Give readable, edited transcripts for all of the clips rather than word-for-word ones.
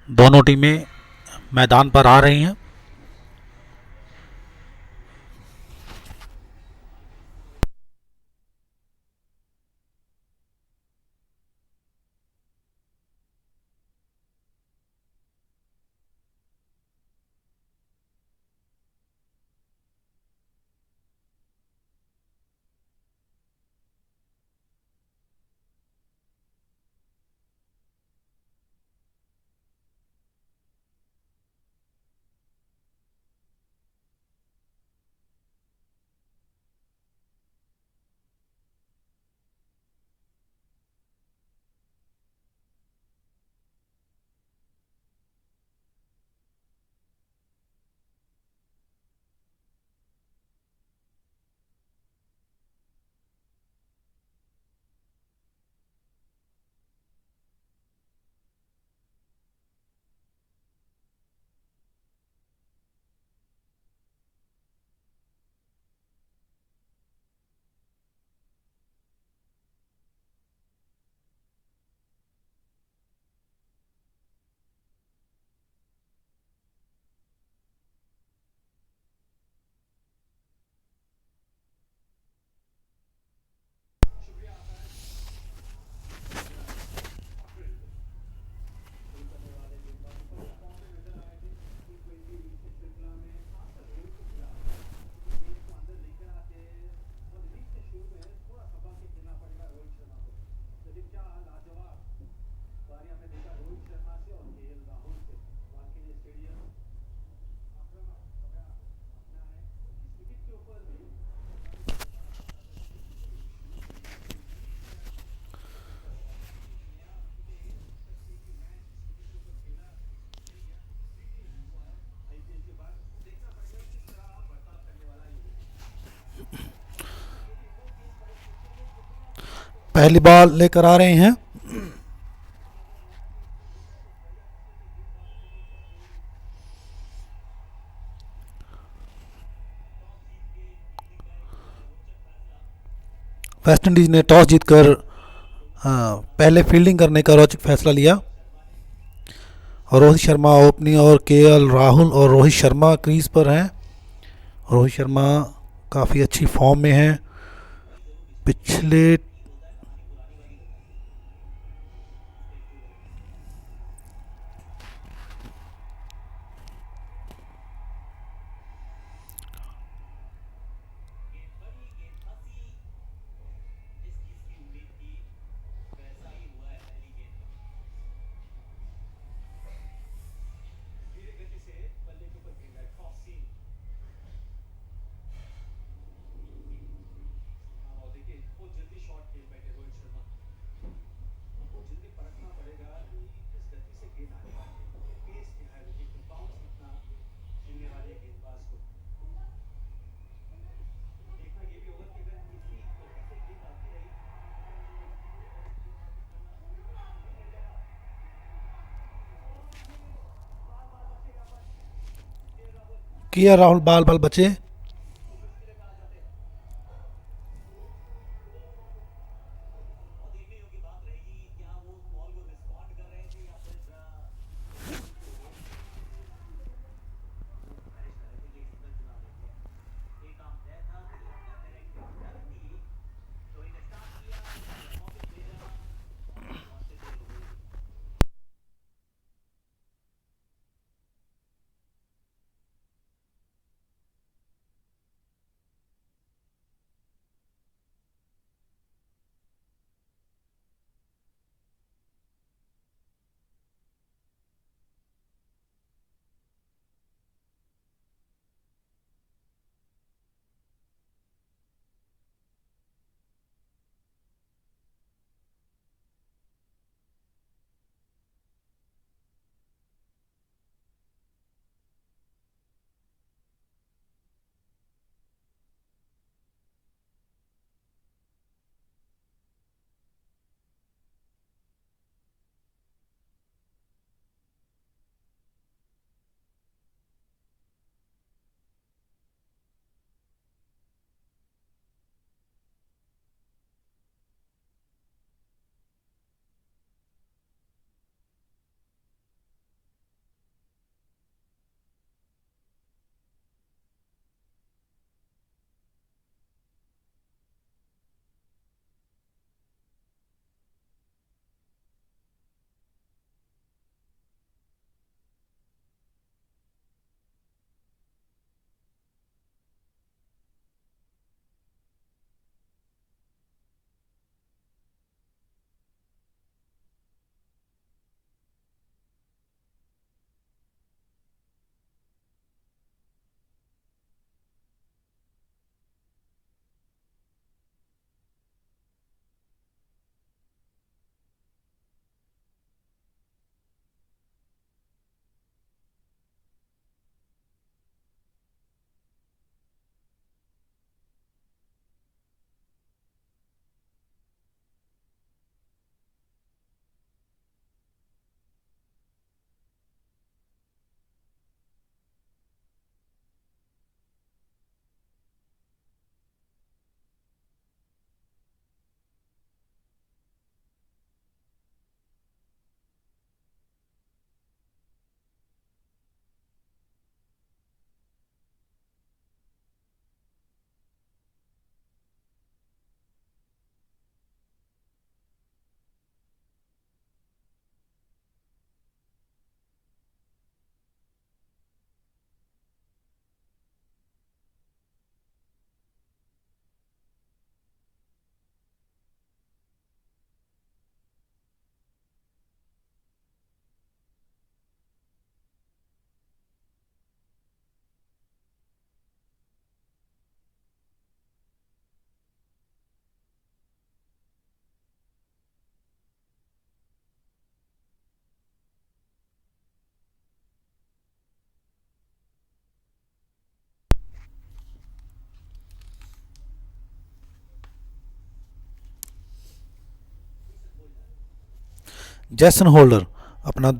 दोनों टीमें मैदान पर आ रही हैं। पहली बॉल लेकर आ रहे हैं। वेस्ट इंडीज ने टॉस जीतकर पहले फील्डिंग करने का रोचक फैसला लिया और रोहित शर्मा ओपनिंग और केएल राहुल और रोहित शर्मा क्रीज पर हैं। रोहित शर्मा काफ़ी अच्छी फॉर्म में हैं। पिछले किया राहुल बाल बाल बचे। जैसन होल्डर अपना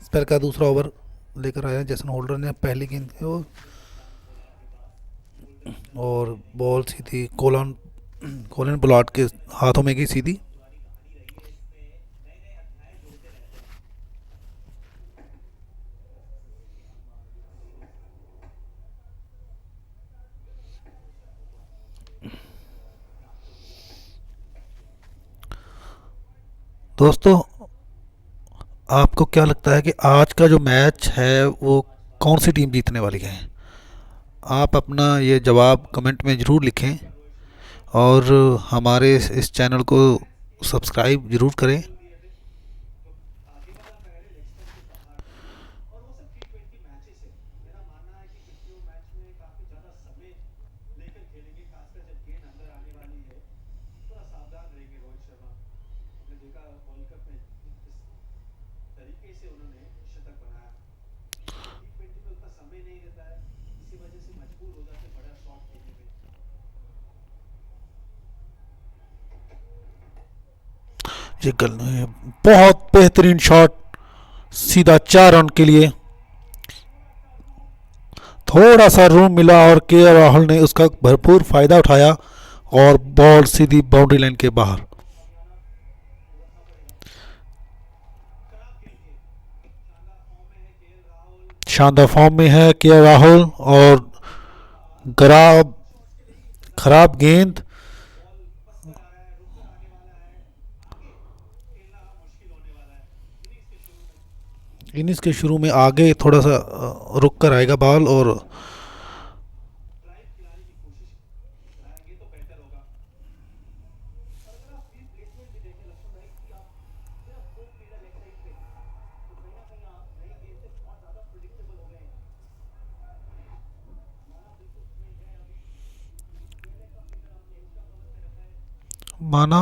स्पेयर का दूसरा ओवर लेकर आया। जैसन होल्डर ने पहली गेंद और बॉल सीधी कोलन कोलिन पोलार्ड के हाथों में गई सीधी। दोस्तों, आपको क्या लगता है कि आज का जो मैच है वो कौन सी टीम जीतने वाली है? आप अपना ये जवाब कमेंट में ज़रूर लिखें और हमारे इस चैनल को सब्सक्राइब ज़रूर करें। ये बहुत बेहतरीन शॉट, सीधा 4 रन के लिए। थोड़ा सा रूम मिला और के राहुल ने उसका भरपूर फायदा उठाया और बॉल सीधी बाउंड्री लाइन के बाहर। शानदार फॉर्म में है के राहुल और खराब खराब गेंद। इनिंग्स के शुरू में आगे थोड़ा सा रुक कर आएगा बॉल और माना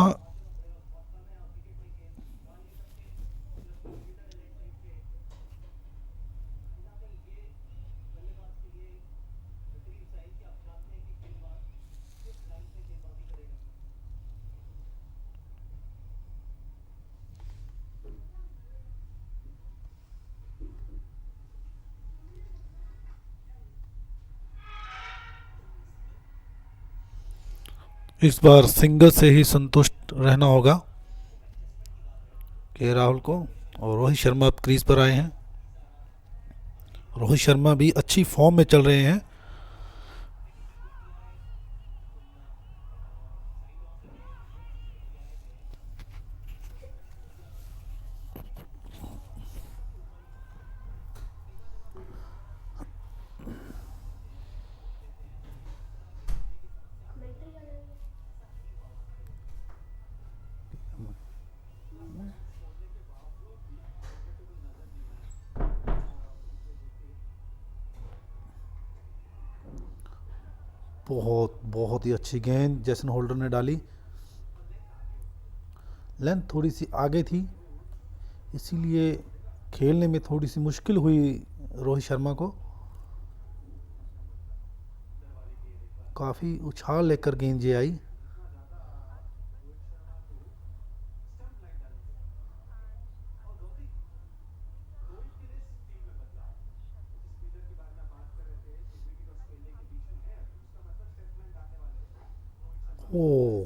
इस बार सिंगल से ही संतुष्ट रहना होगा के राहुल को। और रोहित शर्मा अब क्रीज पर आए हैं। रोहित शर्मा भी अच्छी फॉर्म में चल रहे हैं। बहुत बहुत ही अच्छी गेंद जैसन होल्डर ने डाली। लेंथ थोड़ी सी आगे थी, इसीलिए खेलने में थोड़ी सी मुश्किल हुई रोहित शर्मा को। काफ़ी उछाल लेकर गेंद ये आई। ओ,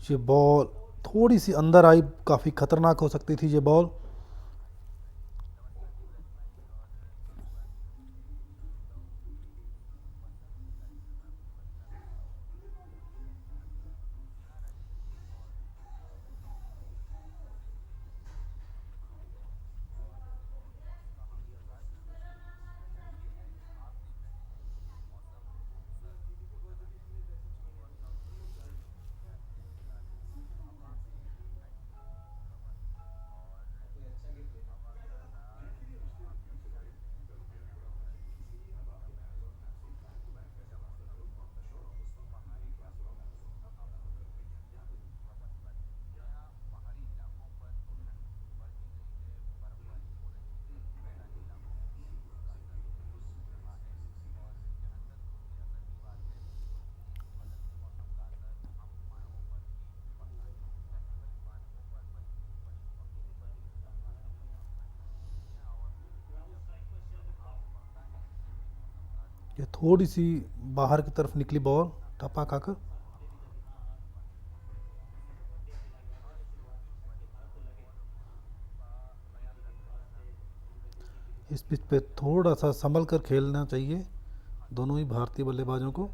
ये बॉल थोड़ी सी अंदर आई, काफ़ी खतरनाक हो सकती थी ये बॉल। ये थोड़ी सी बाहर की तरफ निकली बॉल टप्पा खाकर। इस पिच पे थोड़ा सा संभल कर खेलना चाहिए दोनों ही भारतीय बल्लेबाजों को।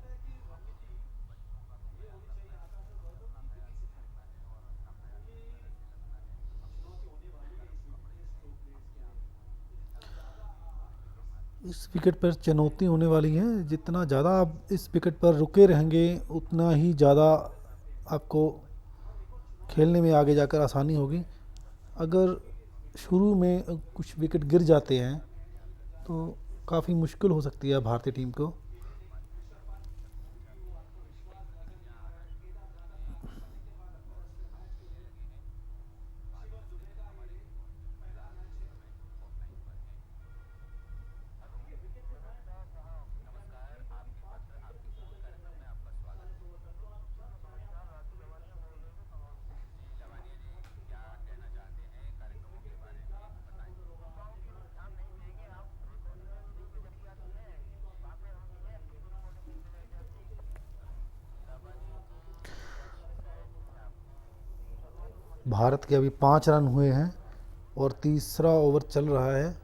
इस विकेट पर चुनौती होने वाली है। जितना ज़्यादा आप इस विकेट पर रुके रहेंगे उतना ही ज़्यादा आपको खेलने में आगे जाकर आसानी होगी। अगर शुरू में कुछ विकेट गिर जाते हैं तो काफ़ी मुश्किल हो सकती है भारतीय टीम को। भारत के अभी 5 रन हुए हैं और तीसरा ओवर चल रहा है।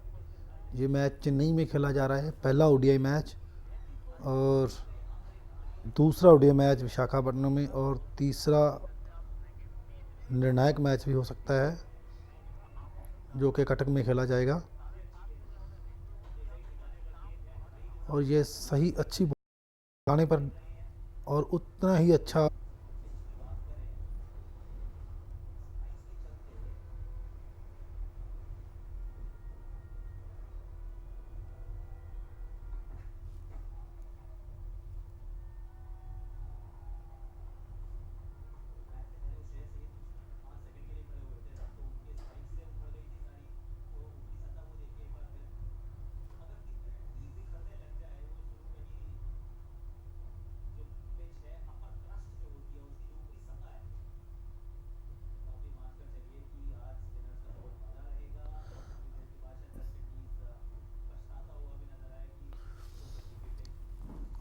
ये मैच चेन्नई में खेला जा रहा है, पहला ओडीआई मैच, और दूसरा ओडीआई मैच विशाखापट्टनम में, और तीसरा निर्णायक मैच भी हो सकता है जो कि कटक में खेला जाएगा। और ये सही अच्छी आने पर और उतना ही अच्छा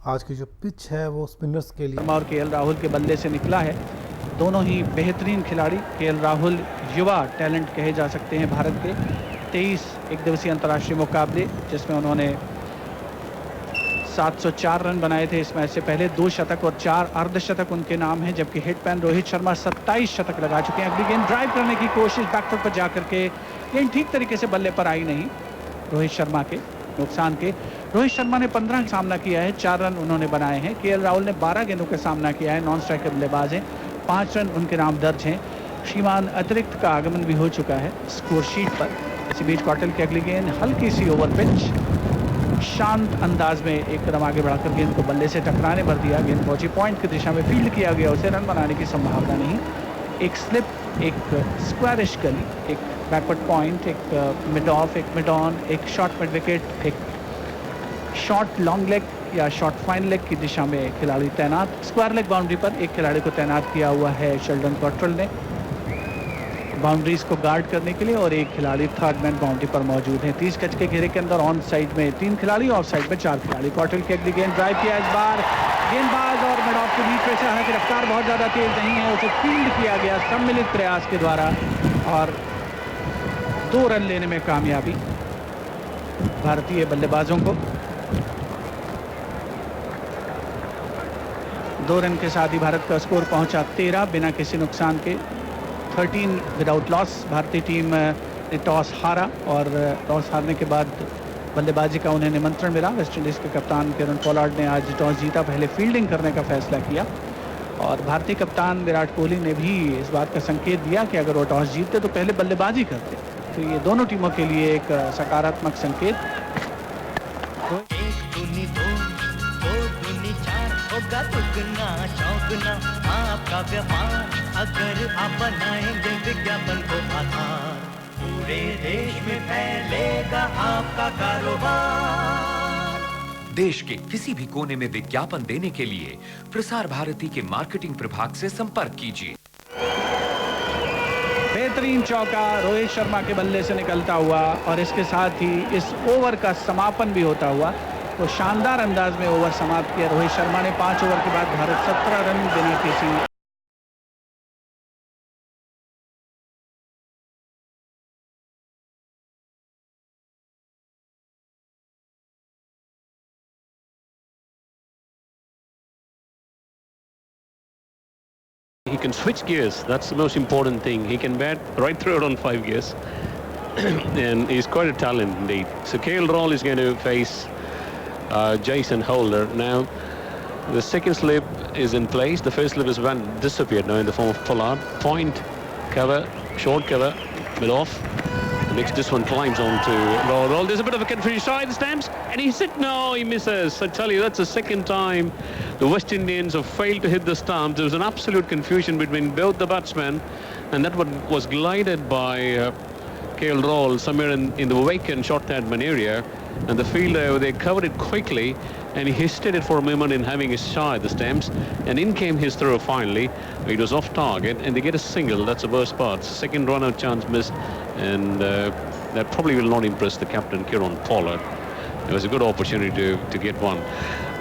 आज की जो पिच है वो स्पिनर्स के लिए। और केएल राहुल के बल्ले से निकला है। दोनों ही बेहतरीन खिलाड़ी। केएल राहुल युवा टैलेंट कहे जा सकते हैं भारत के। 23 एक दिवसीय अंतर्राष्ट्रीय मुकाबले जिसमें उन्होंने 704 रन बनाए थे। इस मैच से पहले 2 शतक और 4 अर्धशतक उनके नाम हैं, जबकि हिटमैन रोहित शर्मा 27 शतक लगा चुके हैं। अगली गेंद ड्राइव करने की कोशिश बैकफुट पर जाकर के गेंद ठीक तरीके से बल्ले पर आई नहीं, रोहित शर्मा के नुकसान के। रोहित शर्मा ने 15 का सामना किया है, 4 रन उन्होंने बनाए हैं। केएल राहुल ने 12 गेंदों का सामना किया है, नॉन स्ट्राइकर बल्लेबाज हैं, 5 रन उनके नाम दर्ज हैं। श्रीमान अतिरिक्त का आगमन भी हो चुका है स्कोर शीट पर। इसी बीच कॉटल की अगली गेंद हल्की सी ओवर पिच, शांत अंदाज में एक कदम आगे बढ़ाकर गेंद को बल्ले से टकराने भर दिया। गेंद पहुंची पॉइंट की दिशा में, फील्ड किया गया, उसे रन बनाने की संभावना नहीं। एक स्लिप, एक स्क्वायरिश गली, एक बैकवर्ड पॉइंट, एक मिड ऑफ, एक मिड ऑन, एक शॉर्ट मिड विकेट, एक शॉर्ट लॉन्ग लेग या शॉर्ट फाइन लेग की दिशा में खिलाड़ी तैनात। स्क्वायर लेग बाउंड्री पर एक खिलाड़ी को तैनात किया हुआ है शेल्डन कॉट्रेल ने बाउंड्रीज को गार्ड करने के लिए, और एक खिलाड़ी थर्ड मैन बाउंड्री पर मौजूद है। 30 गज के घेरे के अंदर ऑन साइड में 3 खिलाड़ी, ऑफ साइड में 4 खिलाड़ी। कॉट्रेल की अगली गेंद ड्राइव किया, इस बार गेंदबाज और मिड ऑफ के बीच में से, हालांकि रफ्तार बहुत ज़्यादा तेज नहीं है, उसे फील्ड किया गया सम्मिलित प्रयास के द्वारा और 2 रन लेने में कामयाबी भारतीय बल्लेबाजों को। 2 रन के साथ ही भारत का स्कोर पहुंचा 13 बिना किसी नुकसान के। 13 विदाउट लॉस। भारतीय टीम ने टॉस हारा और टॉस हारने के बाद बल्लेबाजी का उन्हें निमंत्रण मिला। वेस्टइंडीज़ के कप्तान किरण पोलार्ड ने आज टॉस जीता, पहले फील्डिंग करने का फैसला किया, और भारतीय कप्तान विराट कोहली ने भी इस बात का संकेत दिया कि अगर वो टॉस जीतते तो पहले बल्लेबाजी करते। तो ये दोनों टीमों के लिए एक सकारात्मक संकेत। होगा दुगना चौगना आपका व्यापार, अगर आप बनाएंगे विज्ञापन को आधार, पूरे देश में फैलेगा आपका कारोबार। देश के किसी भी कोने में विज्ञापन देने के लिए प्रसार भारती के मार्केटिंग प्रभाग से संपर्क कीजिए। बेहतरीन चौका रोहित शर्मा के बल्ले से निकलता हुआ, और इसके साथ ही इस ओवर का समापन भी होता हुआ। तो शानदार अंदाज में ओवर समाप्त किया रोहित शर्मा ने। 5 ओवर के बाद भारत 17 रन बिना किसी He can switch gears. That's the most important thing. He can bat right through it on 5 gears. And he's quite a talent indeed. So Kale Roll is going to face Jason Holder. Now, the second slip is in place. The first slip has disappeared now in the form of Pollard. Point, cover, short cover, mid off. The next this one climbs on to Roll. There's a bit of a confusion side the stamps, and he said no, he misses. I tell you, that's the second time the West Indians have failed to hit the stumps. There was an absolute confusion between both the batsmen, and that one was glided by Kale Roll somewhere in the vacant short Tadman area, and the fielder, they covered it quickly, and he hesitated for a moment in having a shot at the stamps, and in came his throw finally. It was off target, and they get a single. That's the worst part. Second run-out chance missed, and that probably will not impress the captain, Kieron Pollard. It was a good opportunity to get one.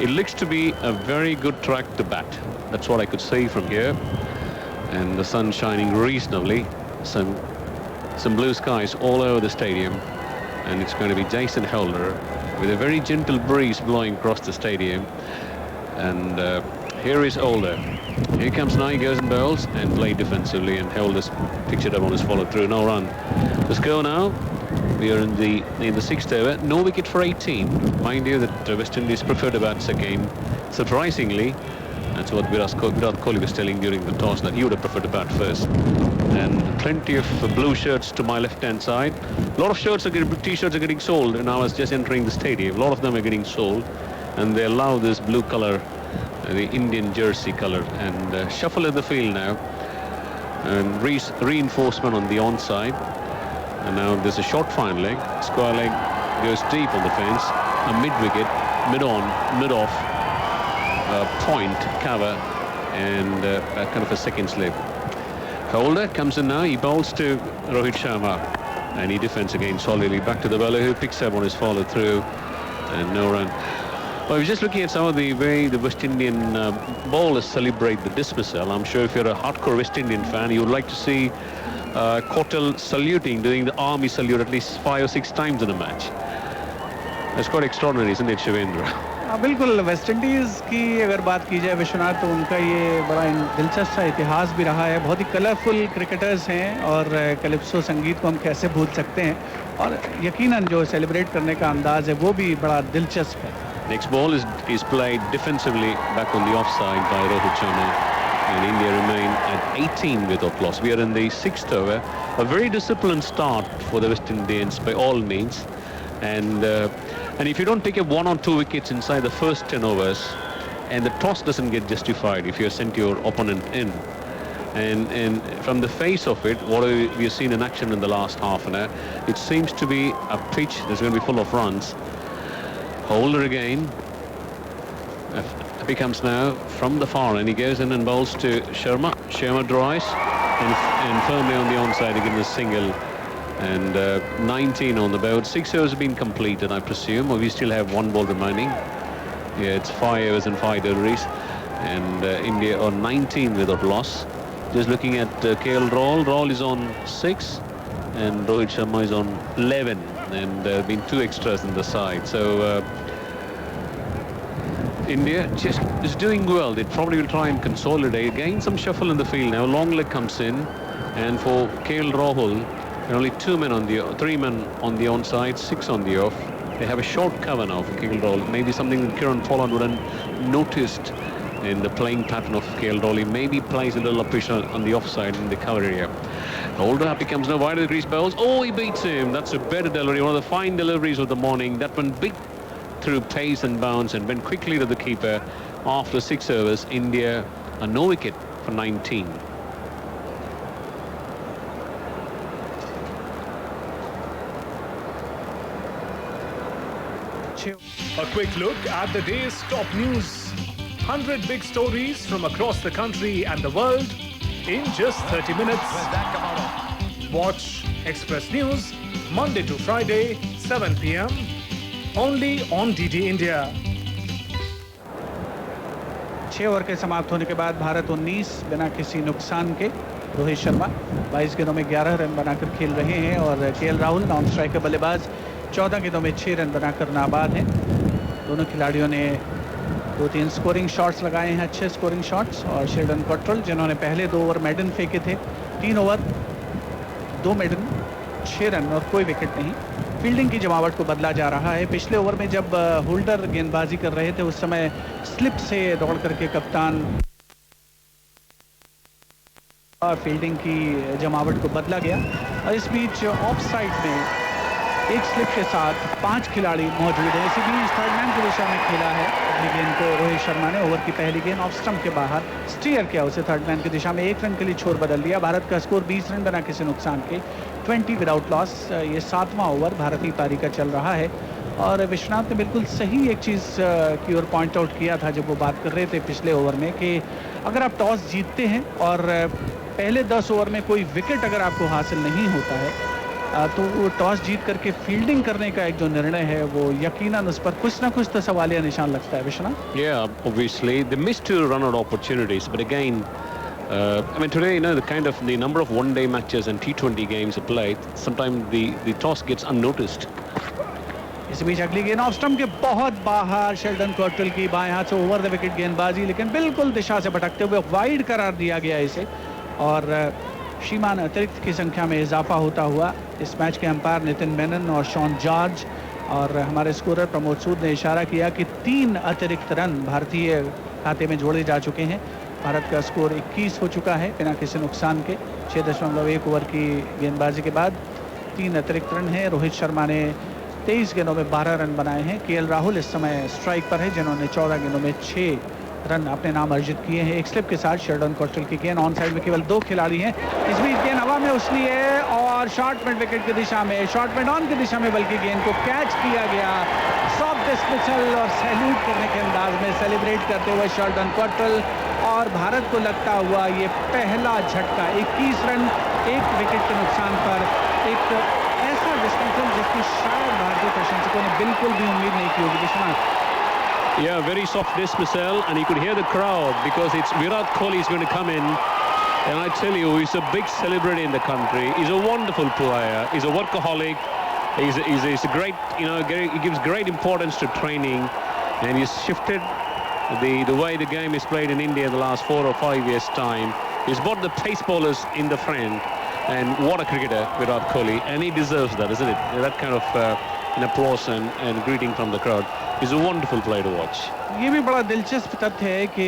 It looks to be a very good track to bat. That's what I could say from here. And the sun shining reasonably. Some blue skies all over the stadium. And it's going to be Jason Holder with a very gentle breeze blowing across the stadium. And here is Holder. Here comes now, he goes and bowls and play defensively, and Holder's picks it up on his follow through. No run. Let's go now. We are in the sixth over. No wicket for 18. Mind you that West Indies prefer to bat second. Surprisingly, that's what Virat Kohli was telling during the toss, that he would have preferred to bat first. And plenty of blue shirts to my left-hand side. A lot of t-shirts are getting sold, and I was just entering the stadium. A lot of them are getting sold, and they allow this blue color, the Indian jersey color, and shuffle in the field now. And reinforcement on the onside. And now there's a short fine leg. Square leg goes deep on the fence. A mid-wicket, mid-on, mid-off, point, cover, and kind of a second slip. Holder comes in now. He bowls to Rohit Sharma, and he defends again solidly. Back to the bowler, who picks up on his follow through, and no run. Well, I was just looking at some of the way the West Indian bowlers celebrate the dismissal. I'm sure if you're a hardcore West Indian fan, you would like to see Kotal saluting, doing the army salute at least 5 or 6 times in a match. That's quite extraordinary, isn't it, Shivendra? बिल्कुल। West Indies की अगर बात की जाए विश्वनाथ, तो उनका ये बड़ा दिलचस्प सा इतिहास भी रहा है। बहुत ही कलरफुल क्रिकेटर्स हैं, और कैलिप्सो संगीत को हम कैसे भूल सकते हैं, और यकीनन जो सेलिब्रेट करने का अंदाज है वो भी बड़ा दिलचस्प है। Next ball is played defensively back on the offside by Rohit Sharma, and India remain at 18 without loss. We are in the 6th over. A very disciplined start for the West Indians by all means, and if you don't pick up 1 or 2 wickets inside the first 10 overs, and the toss doesn't get justified if you're sent your opponent in, and from the face of it, what we've seen in action in the last half an hour, it seems to be a pitch that's going to be full of runs. Holder again. Becomes now from the far end. He goes in and bowls to Sharma. Sharma drives and firmly on the onside again a single. And 19 on the board. 6 overs have been completed, I presume, or we still have 1 ball remaining. Yeah, it's 5 overs and 5 deliveries, and India on 19 without loss. Just looking at KL Roll is on 6, and Rohit Sharma is on 11, and there have been 2 extras in the side. So India just is doing well. They probably will try and consolidate. Again, some shuffle in the field now. Long leg comes in, and for KL Rahul, only 3 men on the onside, 6 on the off. They have a short cover now for KL Rahul. Maybe something that Kieron Pollard would have noticed in the playing pattern of KL Rahul. He maybe plays a little pressure on the offside in the cover area. Holder becomes now wide of the crease bowls. Oh, he beats him. That's a better delivery. One of the fine deliveries of the morning. That one big through pace and bounce and went quickly to the keeper. After 6 overs, India a no wicket for 19. A quick look at the day's top news. 100 big stories from across the country and the world in just 30 minutes. Watch Express News Monday to Friday, 7 p.m. only on DD India. 6 over के समाप्त होने के बाद भारत 19 बिना किसी नुकसान के। रोहित शर्मा 22 गेंदों में 11 रन बनाकर खेल रहे हैं और केएल राहुल नॉन स्ट्राइकर बल्लेबाज 14 गेंदों में 6 रन बनाकर नाबाद हैं। दोनों खिलाड़ियों ने 2-3 स्कोरिंग शॉट्स लगाए हैं, अच्छे स्कोरिंग शॉट्स। और शेल्डन कॉट्रेल जिन्होंने पहले 2 ओवर मेडन फेंके थे, 3 ओवर 2 मेडन 6 रन और कोई विकेट नहीं। फील्डिंग की जमावट को बदला जा रहा है। पिछले ओवर में जब होल्डर गेंदबाजी कर रहे थे उस समय स्लिप से दौड़ करके कप्तान और फील्डिंग की जमावट को बदला गया। और इस बीच ऑफ साइड में एक स्लिप के साथ 5 खिलाड़ी मौजूद हैं। इसी बीच थर्ड मैन की दिशा में खेला है अपनी गेंद को रोहित शर्मा ने। ओवर की पहली गेंद ऑफ स्टंप के बाहर स्टीयर किया उसे थर्ड मैन की दिशा में, 1 रन के लिए छोर बदल दिया। भारत का स्कोर 20 रन बिना किसी नुकसान के, 20 विदाउट लॉस। ये 7वां ओवर भारतीय पारी का चल रहा है। और विश्वनाथ ने बिल्कुल सही एक चीज़ की ओर पॉइंट आउट किया था जब वो बात कर रहे थे पिछले ओवर में कि अगर आप टॉस जीतते हैं और पहले 10 ओवर में कोई विकेट अगर आपको हासिल नहीं होता है तो वो टॉस जीत करके फील्डिंग करने का एक जो निर्णय है वो यकीनन उस पर कुछ ना कुछ तो सवालिया निशान लगता है। Vishwanath, Yeah, obviously they missed 2 run-out opportunities, but again, I mean today, the number of one-day matches and T20 games are played. Sometimes the toss gets unnoticed. इस बीच अगली गेंद ऑफ स्टंप के बहुत बाहर शेल्डन कॉट्रेल की बाएं हाथ से ओवर द विकेट गेंदबाजी, लेकिन बिल्कुल दिशा से भटकते हुए वाइड करार दिया गया इसे। और शीमान अतिरिक्त की संख्या में इजाफा होता हुआ इस मैच के अंपायर नितिन मेनन और शॉन जॉर्ज और हमारे स्कोरर प्रमोद सूद ने इशारा किया कि 3 अतिरिक्त रन भारतीय खाते में जोड़े जा चुके हैं। भारत का स्कोर 21 हो चुका है बिना किसी नुकसान के। 6.1 ओवर की गेंदबाजी के बाद 3 अतिरिक्त रन हैं। रोहित शर्मा ने 23 गेंदों में 12 रन बनाए हैं। केएल राहुल इस समय स्ट्राइक पर है जिन्होंने 14 गेंदों में 6 रन अपने नाम अर्जित किए हैं। एक स्लिप के साथ शेल्डन कॉट्रेल की गेंद ऑन साइड में केवल 2 खिलाड़ी हैं। इस बीच गेंद हवा में उछली है और शॉर्ट मिड विकेट की दिशा में, शॉर्ट मिड ऑन की दिशा में बल्कि गेंद को कैच किया गया। सॉफ्ट डिस्मिसल और सैल्यूट करने के अंदाज में सेलिब्रेट करते हुए शेल्डन कॉट्रेल। और भारत को लगता हुआ ये पहला झटका 21 रन 1 विकेट के नुकसान पर एक ऐसा डिस्मिसल जिसकी शायद भारतीय प्रशंसकों ने बिल्कुल भी उम्मीद नहीं की होगी। Vishwanath, Yeah, very soft dismissal, and you could hear the crowd because it's Virat Kohli is going to come in, and I tell you, he's a big celebrity in the country. He's a wonderful player. He's a workaholic. He's a great, he gives great importance to training, and he's shifted the way the game is played in India in the last 4 or 5 years' time. He's brought the pace bowlers in the front, and what a cricketer Virat Kohli, and he deserves that, isn't it? That kind of an applause and greeting from the crowd. He's a wonderful player to watch. ये भी बड़ा दिलचस्प तथ्य है कि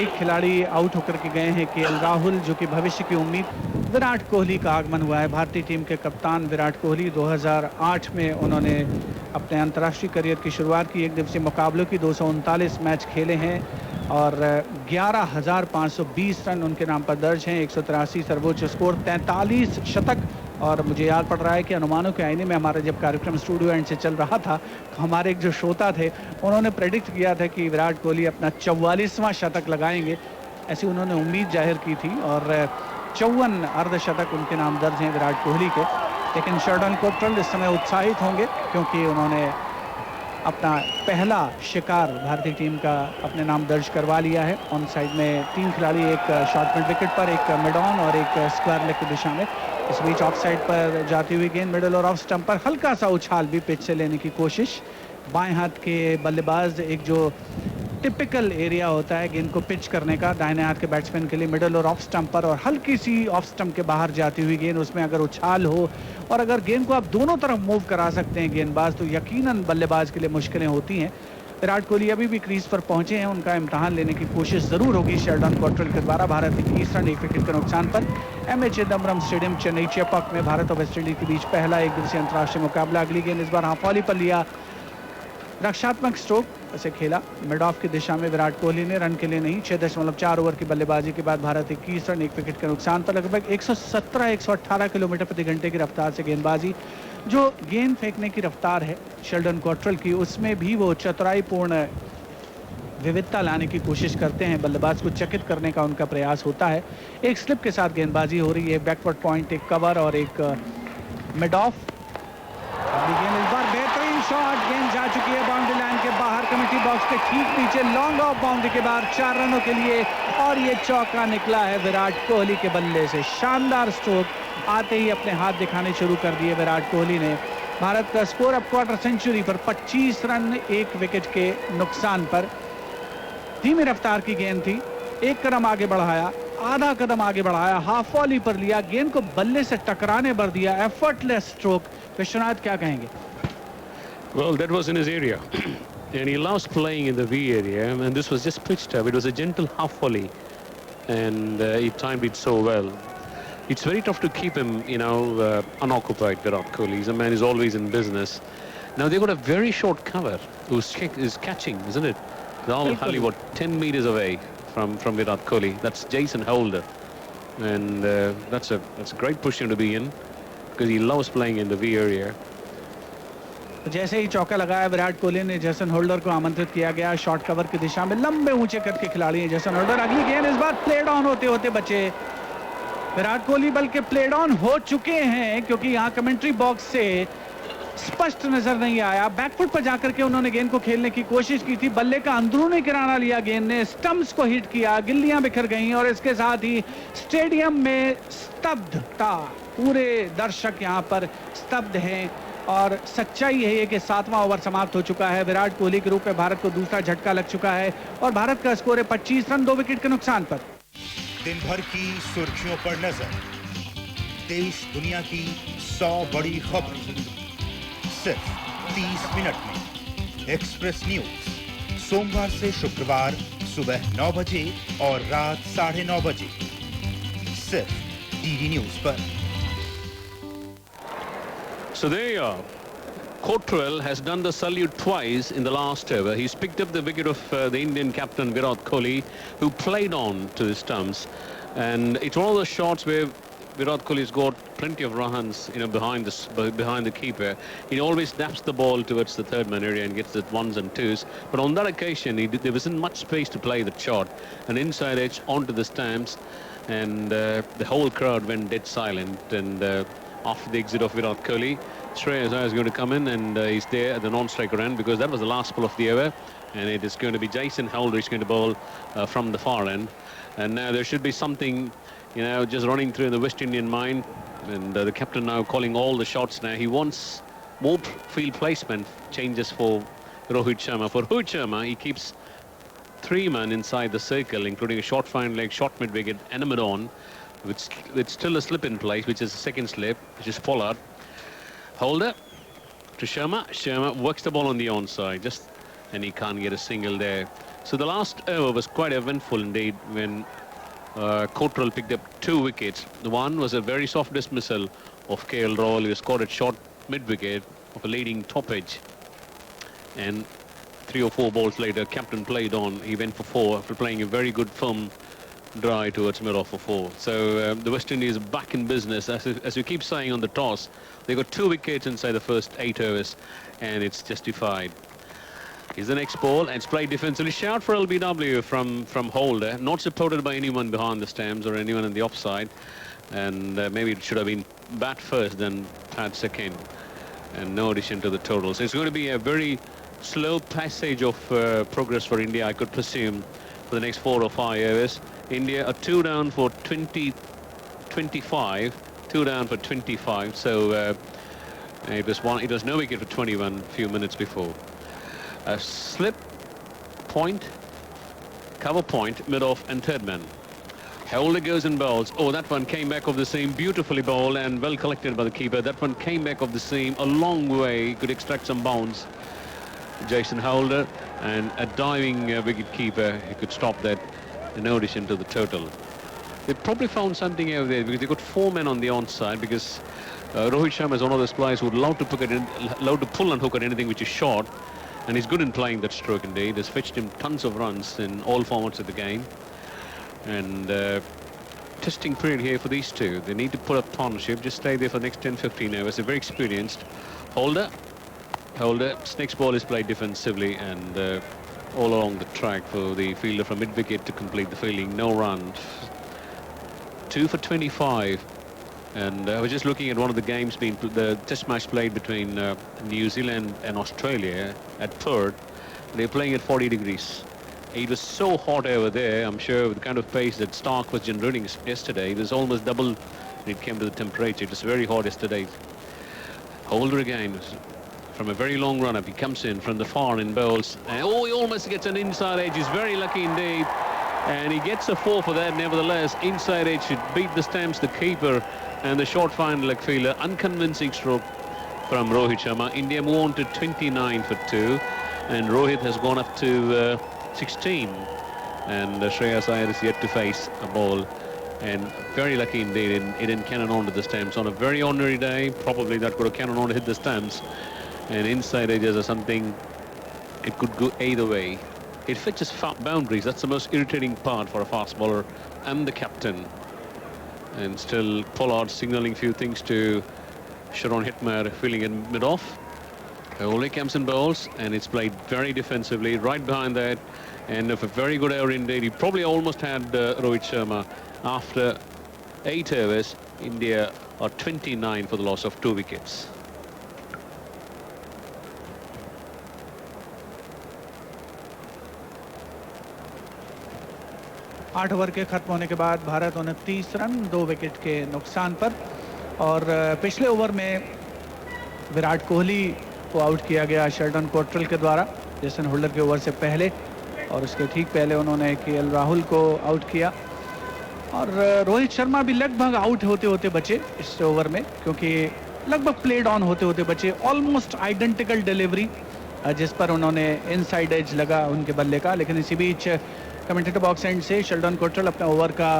एक खिलाड़ी out होकर के गए हैं केएल राहुल, जो कि भविष्य की उम्मीद। विराट कोहली का आगमन हुआ है। भारतीय टीम के कप्तान विराट कोहली 2008 में उन्होंने अपने अंतर्राष्ट्रीय करियर की शुरुआत की। 1 दिवसीय मुकाबलों की 239 मैच खेले हैं और 11,520 रन उनके नाम पर दर्ज हैं। 183 सर्वोच्च स्कोर, 43 शतक। और मुझे याद पड़ रहा है कि अनुमानों के आईने में हमारा जब कार्यक्रम स्टूडियो एंड से चल रहा था तो हमारे एक जो श्रोता थे उन्होंने प्रेडिक्ट किया था कि विराट कोहली अपना 44वां शतक लगाएंगे, ऐसी उन्होंने उम्मीद जाहिर की थी। और 54 अर्धशतक उनके नाम दर्ज हैं विराट कोहली के। लेकिन शेल्डन कॉट्रेल इस समय उत्साहित होंगे क्योंकि उन्होंने अपना पहला शिकार भारतीय टीम का अपने नाम दर्ज करवा लिया है। ऑन साइड में 3 खिलाड़ी, एक शॉर्ट मिड विकेट पर, एक मिड ऑन और एक स्क्वायर लेग की दिशा में। इस बीच ऑफ साइड पर जाती हुई गेंद मिडल और ऑफ स्टंप पर हल्का सा उछाल भी पिच से लेने की कोशिश। बाएं हाथ के बल्लेबाज एक जो टिपिकल एरिया होता है गेंद को पिच करने का दाहिने हाथ के बैट्समैन के लिए मिडल और ऑफ स्टंप पर, और हल्की सी ऑफ स्टंप के बाहर जाती हुई गेंद, उसमें अगर उछाल हो और अगर गेंद को आप दोनों तरफ मूव करा सकते हैं गेंदबाज तो यकीनन बल्लेबाज के लिए मुश्किलें होती हैं। विराट कोहली अभी भी क्रीज पर पहुंचे हैं, उनका इम्तहान लेने की कोशिश जरूर होगी शेल्डन कॉट्रेल के द्वारा। भारत 21 रन 1 विकेट के नुकसान पर एमए चिदम्बरम स्टेडियम चेन्नई चेपक में भारत और वेस्ट इंडीज के बीच पहला 1 दिवसीय अंतर्राष्ट्रीय मुकाबला। अगली गेंद इस बार हाफ वॉली पर लिया, रक्षात्मक स्ट्रोक से खेला मिड ऑफ की दिशा में विराट कोहली ने, रन के लिए नहीं। 6.4 ओवर की बल्लेबाजी के बाद भारत 21 रन 1 विकेट के नुकसान पर। लगभग 117-118 किलोमीटर प्रति घंटे की रफ्तार से गेंदबाजी, जो गेंद फेंकने की रफ्तार है शेल्डन कॉट्रेल की, उसमें भी वो चतुराईपूर्ण विविधता लाने की कोशिश करते हैं। बल्लेबाज को चकित करने का उनका प्रयास होता है। एक स्लिप के साथ गेंदबाजी हो रही है, बैकवर्ड पॉइंट, एक कवर और एक मिड ऑफ। गेंद इस बार बेहतरीन शॉट चुकी है बाउंड्री लाइन के बाहर, कमेटी बॉक्स के ठीक नीचे, लॉन्ग ऑफ बाउंड्री के बाहर 4 रनों के लिए, और ये चौका निकला है विराट कोहली के बल्ले से। शानदार स्ट्रोक आते ही अपने हाथ दिखाने शुरू कर दिए विराट कोहली ने। भारत का स्कोर अब क्वार्टर सेंचुरी पर 25 रन 1 विकेट के नुकसान पर। धीमी रफ्तार की गेंद थी, एक कदम आगे बढ़ाया, आधा कदम आगे बढ़ाया, हाफ वॉली पर लिया, गेंद को बल्ले से टकराने भर दिया, एफर्टलेस स्ट्रोक। विश्वनाथ क्या कहेंगे? Well, that was in his area. And he loves playing in the V area, and this was just pitched up. It was a gentle half volley, and he timed it so well. It's very tough to keep him, unoccupied, Virat Kohli. He's a man who's always in business. Now, they've got a very short cover who's catching, isn't it? They're all hardly, 10 meters away from Virat Kohli. That's Jason Holder. And that's a great position to be in, because he loves playing in the V area. जैसे ही चौका लगाया विराट कोहली ने, Jason holder को आमंत्रित किया गया short cover की दिशा में। लंबे ऊंचे कद के खिलाड़ी हैं जेसन होल्डर। अगली गेंद इस बार प्लेड ऑन होते होते बचे विराट कोहली, बल्कि प्लेड ऑन हो चुके हैं, क्योंकि यहाँ कमेंट्री बॉक्स से स्पष्ट नजर नहीं आया। बैकफुट पर जाकर के उन्होंने गेंद को खेलने की कोशिश की थी, बल्ले का अंदरूनी किनारा लिया गेंद ने, स्टंप्स को हिट किया, गिल्लियां बिखर गईं, और इसके साथ ही स्टेडियम में स्तब्धता। पूरे दर्शक यहाँ पर स्तब्ध हैं, और सच्चाई यही है कि 7वां ओवर समाप्त हो चुका है। विराट कोहली के रूप में भारत को दूसरा झटका लग चुका है, और भारत का स्कोर है 25 रन 2 विकेट के नुकसान पर। दिन भर की सुर्खियों पर नजर, देश दुनिया की 100 बड़ी खबर सिर्फ 30 मिनट में। एक्सप्रेस न्यूज, सोमवार से शुक्रवार सुबह 9 बजे और रात 9:30 बजे, सिर्फ डीडी न्यूज पर। So there you are. Cottrell has done the salute twice in the last over. He's picked up the wicket of the Indian captain Virat Kohli, who played on to the stumps. And it's one of those shots where Virat Kohli's got plenty of runs, behind the keeper. He always snaps the ball towards the third man area and gets the 1s and 2s. But on that occasion, there wasn't much space to play the shot. An inside edge onto the stumps, and the whole crowd went dead silent. And after the exit of Virat Kohli, Shreyas Iyer is going to come in, and he's there at the non-striker end, because that was the last ball of the over, and it is going to be Jason Holder who's going to bowl from the far end. And now there should be something, just running through in the West Indian mind, and the captain now calling all the shots now. He wants more field placement changes for Rohit Sharma. For Rohit Sharma, he keeps 3 men inside the circle, including a short fine leg, short mid-wicket, and a mid-on, with still a slip in place, which is a second slip, which is Pollard. Holder to Sharma. Sharma works the ball on the onside, and he can't get a single there. So the last over was quite eventful indeed, when Cottrell picked up 2 wickets. The one was a very soft dismissal of KL Rahul. He scored at short mid-wicket of a leading top edge. And 3 or 4 balls later, captain played on. He went for 4 after playing a very good firm drive towards mid-off for 4. So the West Indies back in business. As we keep saying on the toss, they got 2 wickets inside the first 8 overs, and it's justified. Here's the next ball, and it's played defensively. Shout for LBW from Holder, not supported by anyone behind the stumps or anyone in the offside. And maybe it should have been bat first, then pad second, and no addition to the total. So it's going to be a very slow passage of progress for India, I could presume, for the next 4 or 5 overs. India are 2 down for 25, 2 down for 25. So it was no wicket for 21 a few minutes before. A slip, point, cover point, mid-off and third man. Holder goes and bowls. Oh, that one came back off the seam, beautifully bowled and well collected by the keeper. That one came back off the seam a long way, could extract some bounce. Jason Holder, and a diving wicket keeper, he could stop that. No addition to the total. They probably found something over there, because they got 4 men on the onside, because Rohit Sharma is one of those players who would love to pull and hook at anything which is short. And he's good in playing that stroke indeed. Has fetched him tons of runs in all formats of the game. And testing period here for these two. They need to put up partnership. Just stay there for the next 10-15 overs. They're very experienced. Holder. Next ball is played defensively and all along the track for the fielder from mid-wicket to complete the fielding. No runs. 2 for 25 And I was just looking at one of the games the test match played between New Zealand and Australia at Perth. They're playing at 40 degrees. It was so hot over there. I'm sure with the kind of pace that Stark was generating yesterday, it was almost double when it came to the temperature. It was very hot yesterday. Holder again from a very long run-up. He comes in from the far in bowls. And, oh, he almost gets an inside edge. He's very lucky indeed. And he gets a 4 for that. Nevertheless, inside edge should beat the stamps, the keeper, and the short fine leg fielder. Unconvincing stroke from Rohit Sharma. India move on to 29 for 2. And Rohit has gone up to 16. And Shreyas Iyer is yet to face a ball. And very lucky indeed, it didn't cannon on to the stamps. On a very ordinary day, probably that could have cannon on to hit the stamps. And inside edges are something, it could go either way. It fetches boundaries. That's the most irritating part for a fast bowler. I'm the captain. And still Pollard signaling a few things to Sharon Hitmer, feeling in mid-off. Only comes in bowls, and it's played very defensively right behind that. And of a very good over indeed. He probably almost had Rohit Sharma. After 8 overs, India are 29 for the loss of 2 wickets. आठ over के खत्म होने के बाद Bharat 29 run 2 wicket के नुकसान पर। और पिछले ओवर में विराट कोहली को आउट किया गया शेल्डन कोट्रेल के द्वारा जेसन होल्डर के ओवर से पहले, और उसके ठीक पहले उन्होंने केएल राहुल को आउट किया। और रोहित शर्मा भी लगभग आउट होते होते बचे इस ओवर में, क्योंकि लगभग प्लेड ऑन होते होते बचे। ऑलमोस्ट आइडेंटिकल डिलीवरी जिस पर उन्होंने इनसाइड एज लगा उनके बल्ले का। लेकिन इसी बीच कमेंटेटर बॉक्स एंड से शेल्डन कोट्रेल अपने ओवर का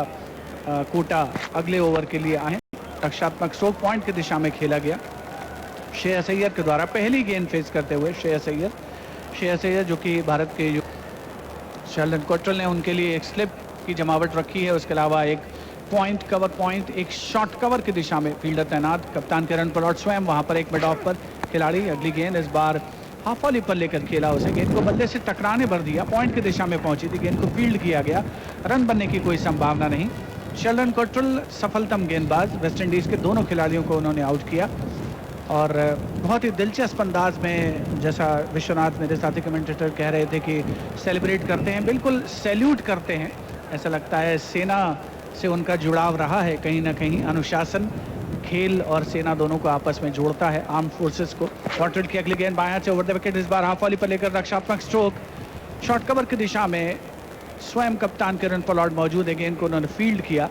कोटा अगले ओवर के लिए आए। रक्षात्मक स्ट्रोक पॉइंट की दिशा में खेला गया श्रेयस अय्यर के द्वारा पहली गेंद फेस करते हुए। श्रेयस अय्यर जो कि भारत के शेल्डन कोट्रेल ने उनके लिए एक स्लिप की जमावट रखी है, उसके अलावा एक पॉइंट कवर पॉइंट, एक शॉर्ट कवर की दिशा में फील्डर तैनात। कप्तान किरण पोलार्ड स्वयं वहां पर एक मिड ऑफ पर खिलाड़ी। अगली गेंद इस बार हाफ वॉली पर लेकर खेला, उसे गेंद को बल्ले से टकराने भर दिया, पॉइंट की दिशा में पहुंची थी, गेंद को फील्ड किया गया, रन बनने की कोई संभावना नहीं। शेल्डन कोट्रेल सफलतम गेंदबाज, वेस्टइंडीज के दोनों खिलाड़ियों को उन्होंने आउट किया। और बहुत ही दिलचस्प अंदाज में, जैसा विश्वनाथ मेरे साथी कमेंटेटर कह रहे थे कि सेलिब्रेट करते हैं, बिल्कुल सैल्यूट करते हैं। ऐसा लगता है सेना से उनका जुड़ाव रहा है कहीं ना कहीं। अनुशासन, खेल और सेना दोनों को आपस में जोड़ता है, आर्म फोर्सेस को। कोट्रेल की अगली गेंद बाएं से ओवर द विकेट, इस बार हाफ वॉली पर लेकर रक्षात्मक स्ट्रोक, शॉर्ट कवर की दिशा में स्वयं कप्तान किरण पोलार्ड मौजूद है, गेंद को उन्होंने फील्ड किया,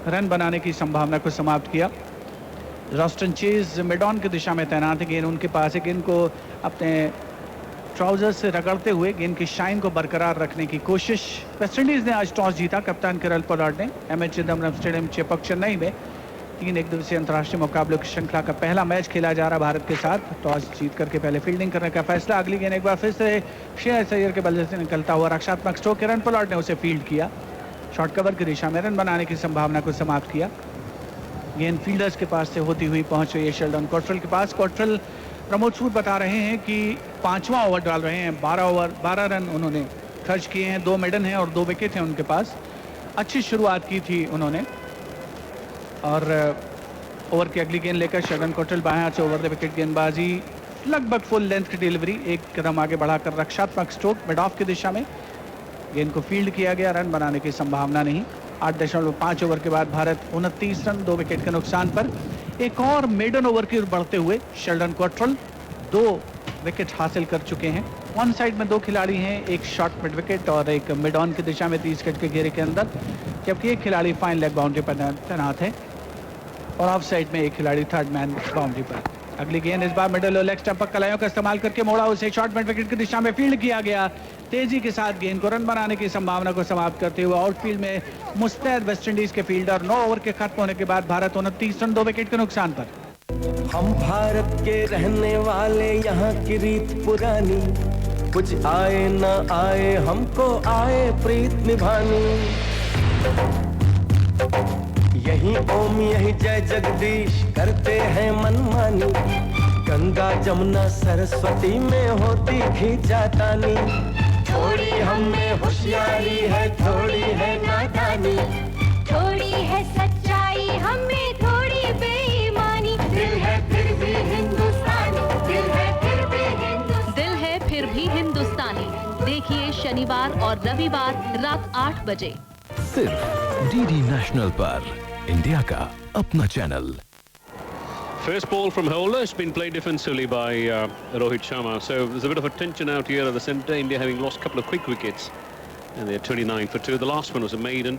रन बनाने की संभावना को समाप्त किया। रॉस्टन चेज मिड ऑन की दिशा में तैनात है, गेंद उनके पास है, गेंद को अपने ट्राउजर से रगड़ते हुए गेंद की शाइन को बरकरार रखने की कोशिश। वेस्टइंडीज ने आज टॉस जीता, कप्तान किरण पोलार्ड ने एमए चिदम्बरम स्टेडियम चेपक चेन्नई में 3 एक दिवसीय अंतर्राष्ट्रीय मुकाबलों की श्रृंखला का पहला मैच खेला जा रहा भारत के साथ। टॉस जीत करके पहले फील्डिंग करने का फैसला। अगली गेंद एक बार फिर से श्रेयस अय्यर के बल्ले से निकलता हुआ रक्षात्मक स्ट्रोक, किरण पोलार्ड ने उसे फील्ड किया, शॉर्ट कवर की दिशा में रन बनाने की संभावना को समाप्त किया। गेंद फील्डर्स के पास से होती हुई पहुंच रही है शेल्डन कोट्रेल के पास। कोट्रेल प्रमोद सूद बता रहे हैं कि 5वां ओवर डाल रहे हैं, 12 रन उन्होंने खर्च किए हैं, 2 मेडन हैं और 2 विकेट हैं उनके पास। अच्छी शुरुआत की थी उन्होंने। और ओवर की अगली गेंद लेकर शेल्डन कोट्रेल बाएं हाथ से ओवर द विकेट गेंदबाजी, लगभग फुल लेंथ की डिलीवरी, एक कदम आगे बढ़ाकर रक्षात्मक स्ट्रोक मिड ऑफ की दिशा में, गेंद को फील्ड किया गया, रन बनाने की संभावना नहीं। 8.5 ओवर के बाद भारत 29 रन 2 विकेट के नुकसान पर। एक और मेडन ओवर की ओर बढ़ते हुए शेल्डन कोट्रेल 2 विकेट हासिल कर चुके हैं। ऑन साइड में 2 खिलाड़ी हैं, एक शॉर्ट मिड विकेट और एक मिड ऑन की दिशा में 30 गज के घेरे के अंदर, जबकि एक खिलाड़ी फाइन लेग बाउंड्री पर तैनात है और ऑफ साइड में एक खिलाड़ी थर्ड मैन बाउंड्री पर। अगली गेंद इस बार मिडल और लेग स्टंप पर कलाइयों का इस्तेमाल करके मोड़ा, उसे शॉर्ट मिड विकेट की दिशा में फील्ड किया गया। तेजी के साथ गेंद को रन बनाने की संभावना को समाप्त करते हुए आउटफील्ड में मुस्तैद वेस्टइंडीज के फील्डर। 9 ओवर के खत्म होने के बाद भारत 29 रन 2 विकेट के नुकसान पर। हम भारत के रहने वाले, यहाँ की रीत पुरानी, कुछ आए ना आए हमको आए प्रीत निभानी। यही ओम यही जय जगदीश करते हैं मनमानी, गंगा जमुना सरस्वती में होती खींचातानी। थोड़ी हममें होशियारी है, थोड़ी है नादानी, थोड़ी है सच्चाई हमें, थोड़ी देखिए शनिवार और रविवार रात 8 बजे सिर्फ डीडी नेशनल पर, इंडिया का अपना channel. First ball from Holder has been played defensively by Rohit Sharma. So there's a bit of a tension out here at the centre. India having lost a couple of quick wickets. And they're 29 for 2. The last one was a maiden.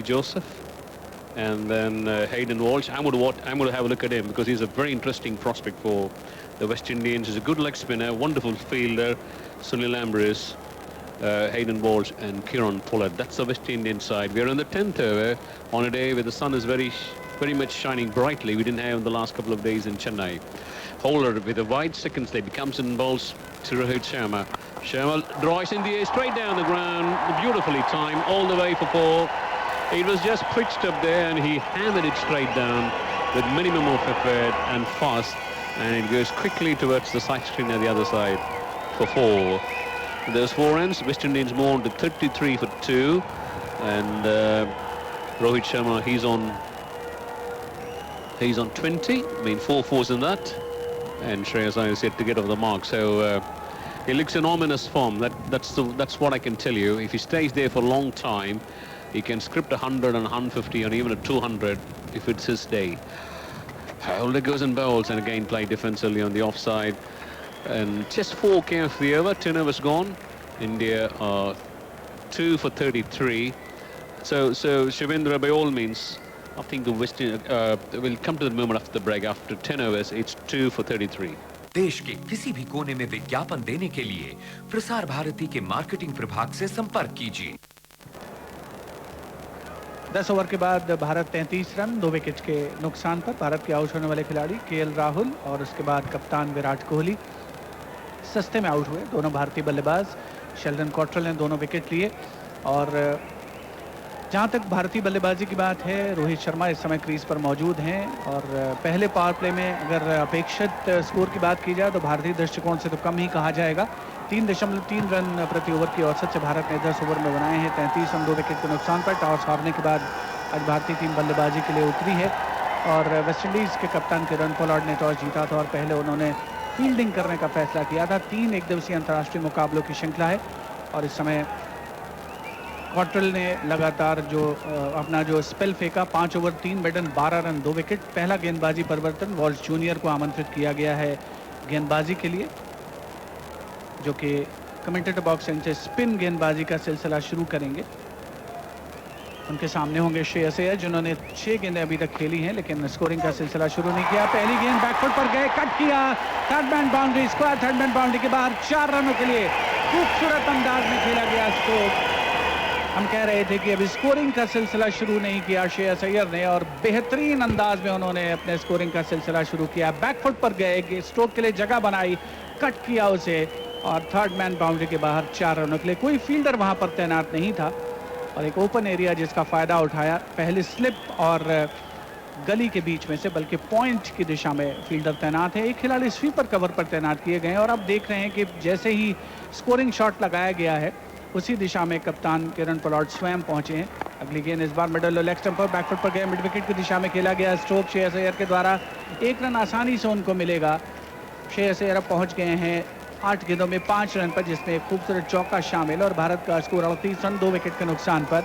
Joseph and then Hayden Walsh. I'm going to have a look at him because he's a very interesting prospect for the West Indians. He's a good leg spinner, wonderful fielder. Sunil Ambrose, Hayden Walsh and Kieron Pollard. That's the West Indian side. We're in the 10th over on a day where the sun is very much shining brightly. We didn't have in the last couple of days in Chennai. Holder with a wide second slip. He comes in balls to Rohit Sharma. Sharma drives in the air straight down the ground. Beautifully timed all the way for 4. It was just pitched up there and he hammered it straight down with minimum of effort and fast, and it goes quickly towards the side screen at the other side for 4. There's 4 runs. West Indians more on to 33 for 2, and Rohit Sharma he's on 20. I mean 4 fours in that, and Shreyas Iyer is yet to get off the mark. So he looks in ominous form. That's what I can tell you. If he stays there for a long time, he can script 100 and 150 and even a 200 if it's his day. Holder goes and bowls and again play defensively on the offside. And just 4 came off the over, 10 overs gone. India are 2 for 33. So Shavendra, by all means, I think the West will come to the moment after the break. After 10 overs, it's 2 for 33. देश के किसी भी कोने में विज्ञापन देने के लिए प्रसार भारती के मार्केटिंग प्रभाग से संपर्क कीजिए। 10 ओवर के बाद भारत 33 रन 2 विकेट के नुकसान पर। भारत के आउट होने वाले खिलाड़ी केएल राहुल और उसके बाद कप्तान विराट कोहली सस्ते में आउट हुए। दोनों भारतीय बल्लेबाज शेल्डन कॉट्रेल ने दोनों विकेट लिए। और जहां तक भारतीय बल्लेबाजी की बात है, रोहित शर्मा इस समय क्रीज पर मौजूद हैं और पहले पावर प्ले में अगर अपेक्षित स्कोर की बात की जाए तो भारतीय दृष्टिकोण से तो कम ही कहा जाएगा। 3.3 रन प्रति ओवर की औसत से भारत ने 10 ओवर में बनाए हैं। 33 रन 2 विकेट के नुकसान पर। टॉस हारने के बाद आज भारतीय टीम बल्लेबाजी के लिए उतरी है और वेस्टइंडीज़ के कप्तान किरण पोलार्ड ने टॉस जीता था और पहले उन्होंने फील्डिंग करने का फैसला किया था। 3 एकदिवसीय अंतर्राष्ट्रीय मुकाबलों की श्रृंखला है और इस समय कॉट्रेल ने लगातार अपना स्पेल फेंका। 5 ओवर 3 मेडन 12 रन 2 विकेट। पहला गेंदबाजी परिवर्तन वॉल्श जूनियर को आमंत्रित किया गया है गेंदबाजी के लिए, जो कि कमेंटेटर बॉक्स से स्पिन गेंदबाजी का सिलसिला शुरू करेंगे। उनके सामने होंगे श्रेयस अय्यर जिन्होंने 6 गेंदें अभी तक खेली हैं लेकिन स्कोरिंग का सिलसिला शुरू नहीं किया। पहली गेंद बैकफुट पर गए, कट किया, third man boundary, square third man boundary के बाहर 4 रनों के लिए खूबसूरत अंदाज में खेला गया स्ट्रोक। हम कह रहे थे कि अभी स्कोरिंग का सिलसिला शुरू नहीं किया श्रेयस अय्यर ने और बेहतरीन अंदाज में उन्होंने अपने स्कोरिंग का सिलसिला शुरू किया। बैकफुट पर गए, स्ट्रोक के लिए जगह बनाई, कट किया उसे और थर्ड मैन बाउंड्री के बाहर 4 रनों के लिए। कोई फील्डर वहां पर तैनात नहीं था और एक ओपन एरिया जिसका फायदा उठाया। पहले स्लिप और गली के बीच में से, बल्कि पॉइंट की दिशा में फील्डर तैनात है। एक खिलाड़ी स्वीपर कवर पर तैनात किए गए हैं और अब देख रहे हैं कि जैसे ही स्कोरिंग शॉट लगाया गया है उसी दिशा में कप्तान किरण पोलार्ड स्वयं पहुंचे हैं। अगली गेंद इस बार मिडल और लेग स्टंप पर बैकफुट पर गया, मिड विकेट की दिशा में खेला गया स्ट्रोक श्रेयस अय्यर के द्वारा। 1 रन आसानी से उनको मिलेगा। श्रेयस अय्यर अब पहुंच गए हैं 8 गेंदों में 5 रन पर, जिसमें एक खूबसूरत चौका शामिल और भारत का स्कोर 38 रन 2 विकेट के नुकसान पर।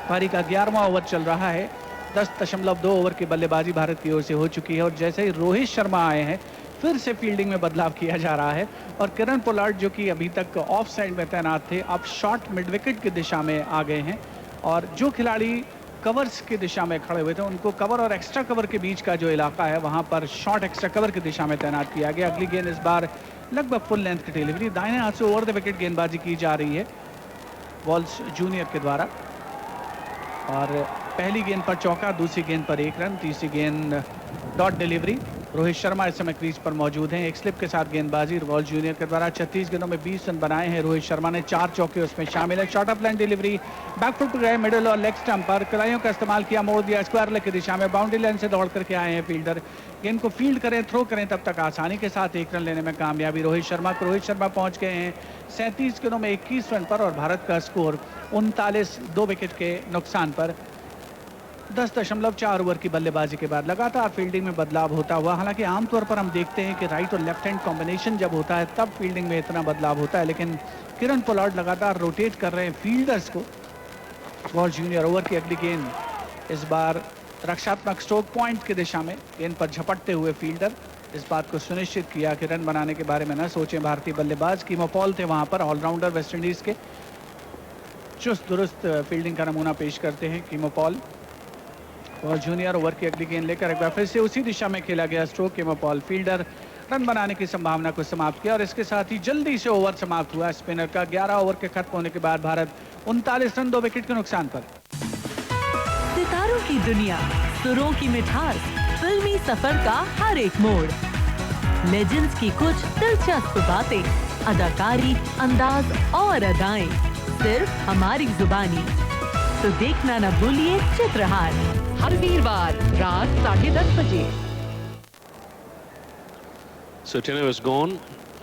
पारी का 11वां ओवर चल रहा है। 10.2 ओवर की बल्लेबाजी भारत की ओर से हो चुकी है और जैसे ही रोहित शर्मा आए हैं फिर से फील्डिंग में बदलाव किया जा रहा है और किरण पोलार्ड जो कि अभी तक ऑफ साइड में तैनात थे अब शॉर्ट मिड विकेट की दिशा में आ गए हैं और जो खिलाड़ी कवर्स की दिशा में खड़े हुए थे उनको कवर और एक्स्ट्रा कवर के बीच का जो इलाका है वहां पर शॉर्ट एक्स्ट्रा कवर की दिशा में तैनात किया गया। अगली गेंद इस बार लगभग फुल लेंथ की डिलीवरी, दाहिने हाथ से ओवर द विकेट गेंदबाजी की जा रही है वॉल्स जूनियर के द्वारा और पहली गेंद पर चौका, दूसरी गेंद पर 1 रन, तीसरी गेंद डॉट डिलीवरी। रोहित शर्मा इस समय क्रीज पर मौजूद हैं। एक स्लिप के साथ गेंदबाजी वॉल्स जूनियर के द्वारा। 36 गेंदों में 20 रन बनाए हैं रोहित शर्मा ने, 4 चौके उसमें शामिल है। Short of line delivery, backfoot पर गए मिडल और लेग स्टंप पर, कलाइयों का इस्तेमाल किया, मोड़ दिया स्क्वायर लेग की दिशा में, बाउंड्री लाइन से दौड़ करके आए हैं फील्डर। गेंद को फील्ड करें, थ्रो करें तब तक आसानी के साथ 1 रन लेने में कामयाबी रोहित शर्मा को। रोहित शर्मा पहुंच गए हैं 37 गेंदों में 21 रन पर और भारत का स्कोर 39 2 विकेट के नुकसान पर। 10.4 ओवर की बल्लेबाजी के बाद लगातार फील्डिंग में बदलाव होता हुआ, हालांकि आमतौर पर हम देखते हैं कि राइट और लेफ्ट हैंड कॉम्बिनेशन जब होता है तब फील्डिंग में इतना बदलाव होता है, लेकिन किरण पोलार्ड लगातार रोटेट कर रहे हैं फील्डर्स को। वॉल्स जूनियर ओवर की अगली गेंद इस बार रक्षात्मक स्ट्रोक पॉइंट की दिशा में, गेंद पर झपटते हुए फील्डर इस बात को सुनिश्चित किया कि रन बनाने के बारे में न सोचें भारतीय बल्लेबाज। कीमो पॉल थे वहां पर, ऑलराउंडर वेस्ट इंडीज के, चुस्त दुरुस्त फील्डिंग का नमूना पेश करते हैं कीमो पॉल। और जूनियर ओवर की अगली गेंद लेकर एक बार फिर से उसी दिशा में खेला गया stroke, Keemo Paul fielder run बनाने की संभावना को समाप्त किया और इसके साथ ही जल्दी से ओवर समाप्त हुआ स्पिनर का। 11 ओवर के खत्म होने के बाद भारत 39 रन 2 विकेट के नुकसान पर। सितारों की दुनिया, सुरों की मिठास, फिल्मी सफर का हर एक मोड़, लेजेंड्स की कुछ दिलचस्प बातें, अदाकारी, अंदाज और अदाएं सिर्फ हमारी जुबानी। तो देखना न भूलिए चित्रहार, हर वीरवार रात 10:30 बजे। So 10 overs gone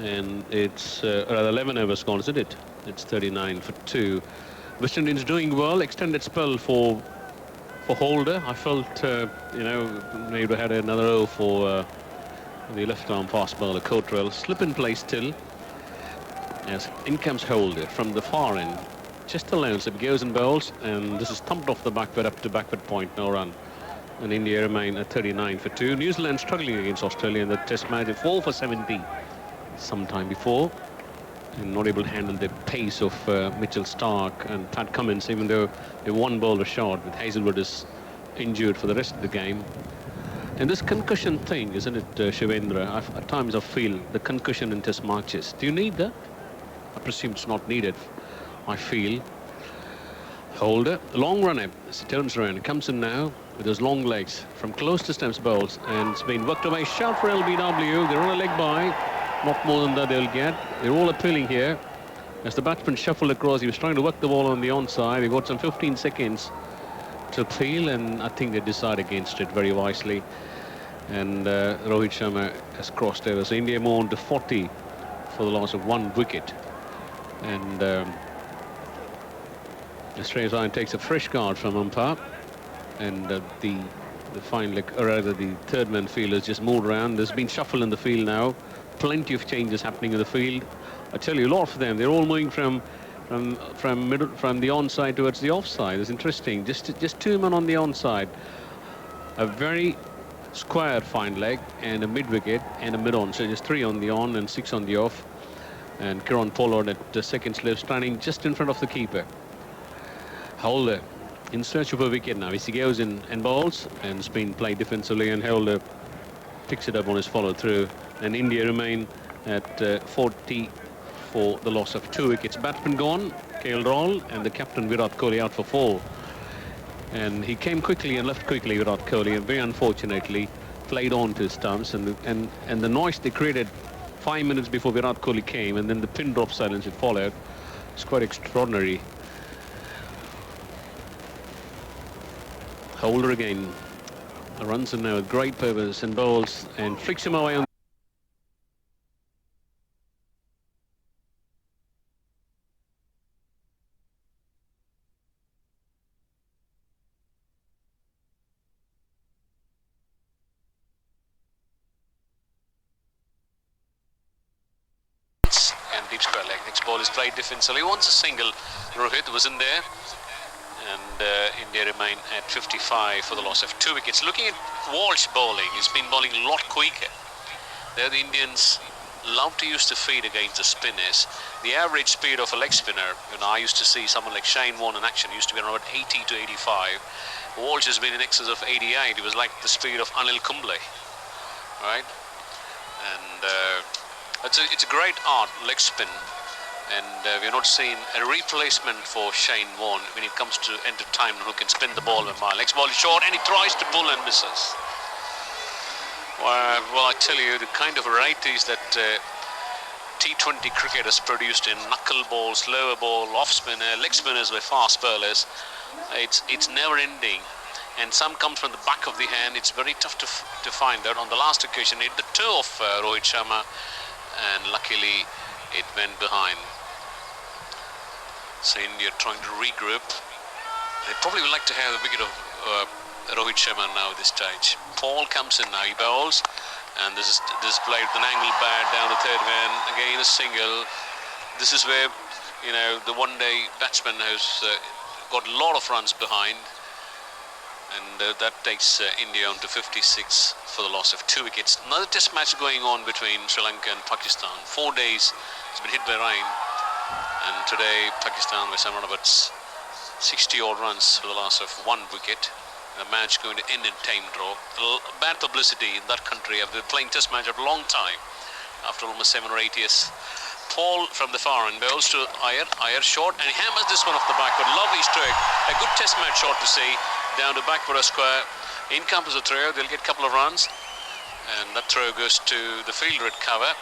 and it's rather 11 overs gone, isn't it? It's 39 for 2. West Indies doing well. Extended spell for Holder. I felt maybe had another row for the left arm fast bowler Cottrell. Slip in play still. Yes, in comes Holder from the far end. Just alone, so it goes and bowls, and this is thumped off the back foot up to backward point, no run. And India remain at 39 for 2. New Zealand struggling against Australia in the test match, 4 for 70 sometime before, and not able to handle the pace of Mitchell Starc and Pat Cummins, even though they one bowler short with Hazelwood is injured for the rest of the game. And this concussion thing, isn't it, Shivendra? At times I feel the concussion in test matches. Do you need that? I presume it's not needed. I feel. Holder, long run up as he turns around, comes in now with those long legs from close distance bowls, and it's been worked away. Shout for LBW, they're on a leg by, not more than that they'll get. They're all appealing here. As the batsman shuffled across, he was trying to work the ball on the onside. He got some 15 seconds to appeal, and I think they decide against it very wisely. And Rohit Sharma has crossed over. So India more on to 40 for the loss of 1 wicket. And Australia's line takes a fresh card from umpire, and the fine leg, or rather the third man field has just moved around. There's been shuffle in the field now. Plenty of changes happening in the field. I tell you, a lot of them. They're all moving from the onside towards the offside. It's interesting. Just 2 men on the onside. A very square fine leg and a mid wicket and a mid on. So just 3 on the on and 6 on the off. And Kiran Pollard at the second slip, standing just in front of the keeper. Holder in search of a wicket now. As he goes in and bowls, and it's been played defensively, and Holder picks it up on his follow through, and India remain at 40 for the loss of 2 wickets. Batsman gone, KL Rahul, and the captain Virat Kohli out for 4. And he came quickly and left quickly, Virat Kohli, and very unfortunately played on to his stumps, and the noise they created 5 minutes before Virat Kohli came, and then the pin drop silence that followed, it's quite extraordinary. Holder again, runs in now with great purpose and bowls and flicks him away on. And deep square leg. Next ball is played defensively. Once a single, Rohit was in there. And India remain at 55 for the loss of 2 wickets. Looking at Walsh bowling, he's been bowling a lot quicker. There the Indians love to use the feet against the spinners. The average speed of a leg spinner, I used to see someone like Shane Warne in action, used to be around 80 to 85. Walsh has been in excess of 88. It was like the speed of Anil Kumble, right? And it's a great art, leg spin. And we're not seeing a replacement for Shane Warne when it comes to entertainment who can spin the ball a mile. Next ball is short and he tries to pull and misses. Well, I tell you, the kind of varieties that T20 cricket has produced in knuckleball, slower ball, off spinner, leg spinners with fast bowlers, it's never ending. And some comes from the back of the hand. It's very tough to find out. On the last occasion, it hit the toe of Rohit Sharma, and luckily it went behind. So India trying to regroup. They probably would like to have the wicket of Rohit Sharma now at this stage. Paul comes in now, he bowls, and this is played with an angle bat down the third man. Again a single. This is where the one-day batsman has got a lot of runs behind, and that takes India on to 56 for the loss of 2 wickets. Another test match going on between Sri Lanka and Pakistan. 4 days it's been hit by rain, and today Pakistan with some around about 60 odd runs for the loss of 1 wicket. The match going to end in tame draw. Bad publicity in that country. They've been playing test match for a long time, after almost 7 or 8 years. Paul from the far end bowls to Iyer. Iyer short, and he hammers this one off the backward. Lovely stroke. A good test match shot to see. Down to backward square. In comes the throw. They'll get a couple of runs, and that throw goes to the fielder at cover.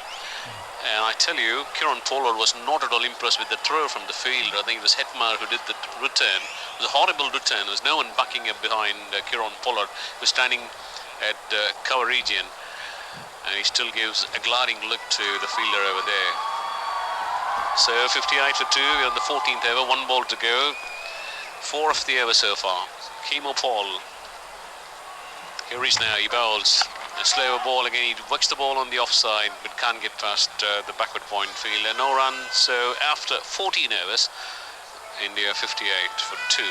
And I tell you, Kieron Pollard was not at all impressed with the throw from the fielder. I think it was Hetmar who did the return. It was a horrible return. There was no one backing up behind Kieron Pollard, who was standing at cover region, and he still gives a glaring look to the fielder over there. So 58 for 2. We're on the 14th over. 1 ball to go. 4 of the over so far. Kimo Paul. Here he is now. He bowls. A slower ball again. He works the ball on the offside, but can't get past the backward point fielder. No run. So after 14 overs, India 58 for 2.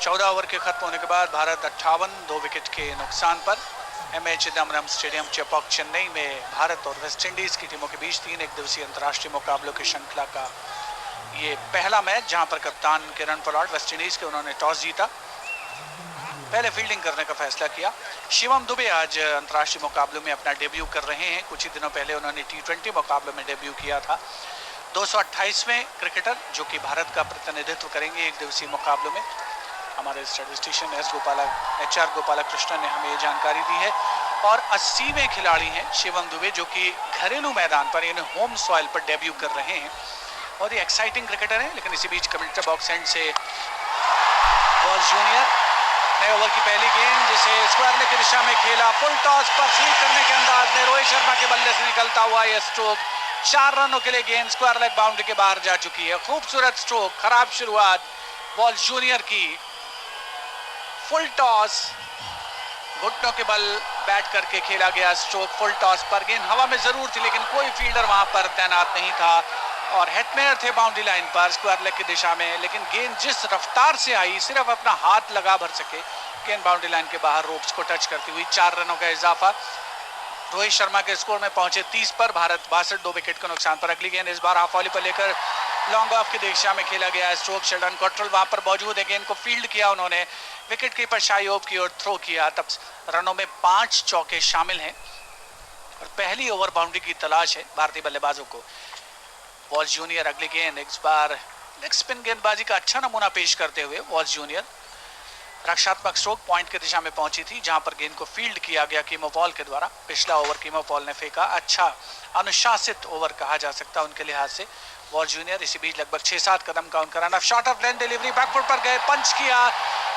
चौदह over के खत्म होने के बाद Bharat 58 2 wicket के नुकसान पर MA Chidambaram stadium Chepauk Chennai में भारत और वेस्ट इंडीज की टीमों के बीच 3 एकदिवसीय अंतर्राष्ट्रीय मुकाबलों की श्रृंखला का ये पहला मैच, जहां पर कप्तान किरण पोलार्ड वेस्ट इंडीज के उन्होंने टॉस जीता, पहले फील्डिंग करने का फैसला किया। शिवम दुबे आज अंतर्राष्ट्रीय मुकाबलों में अपना डेब्यू कर रहे हैं। कुछ ही दिनों पहले उन्होंने T20 मुकाबलों में डेब्यू किया था। 228वें क्रिकेटर जो कि भारत का प्रतिनिधित्व करेंगे एक दिवसीय मुकाबलों में। हमारे स्टैटिस्टिशियन HR गोपालकृष्णन ने हमें ये जानकारी दी है। और 80वें खिलाड़ी हैं शिवम दुबे, जो कि घरेलू मैदान पर यानी होम सॉइल पर डेब्यू कर रहे हैं। और ये एक्साइटिंग क्रिकेटर हैं। लेकिन इसी बीच कमेंटेटर बॉक्स एंड से वॉल्श जूनियर नए ओवर की पहली गेंद, जिसे स्क्वायर लेग की दिशा में खेला, फुल टॉस पर स्वीप करने के अंदाज में रोहित शर्मा के बल्ले से निकलता हुआ यह स्ट्रोक। 4 रनों के लिए गेंद स्क्वायर लेग बाउंड्री के बाहर जा चुकी है। खूबसूरत स्ट्रोक, खराब शुरुआत वॉल्श जूनियर की। फुल टॉस, घुटनों के बल बैट करके खेला गया स्ट्रोक। फुल टॉस पर गेंद हवा में जरूर थी, लेकिन कोई फील्डर वहां पर तैनात नहीं था और हेटमेयर थे बाउंड्री लाइन पर स्क्वायर लेग की दिशा में। लेकिन गेंद जिस रफ्तार से आई, सिर्फ अपना हाथ लगा भर सके, गेंद बाउंड्री लाइन के बाहर रोप्स को टच करती हुई। 4 रनों का इजाफा रोहित शर्मा के स्कोर में पहुंचे 30 पर। भारत 62 2 विकेट के नुकसान पर। अगली गेंद इस बार हाफ वॉली पर लेकर लॉन्ग ऑफ की दिशा में खेला गया स्ट्रोक। शेल्डन कॉट्रेल वहां पर मौजूद है। गेंद को फील्ड किया उन्होंने, विकेट कीपर शाइयोब की ओर थ्रो किया। तब रनों में 5 चौके शामिल हैं और पहली ओवर बाउंड्री की तलाश है भारतीय बल्लेबाजों को। वॉल्श जूनियर अगली गेंद, इस बार लेग स्पिन गेंदबाजी का अच्छा नमूना पेश करते हुए वॉल्श जूनियर। रक्षात्मक स्ट्रोक पॉइंट की दिशा में पहुंची थी, जहां पर गेंद को फील्ड किया गया कीमो पॉल के द्वारा। पिछला ओवर कीमो पॉल ने फेंका। अच्छा अनुशासित ओवर कहा जा सकता है उनके लिहाज से। Walsh junior. इसी बीच लगभग 6-7 कदम का उनका रन। Short of length delivery, backfoot पर गए, पंच किया,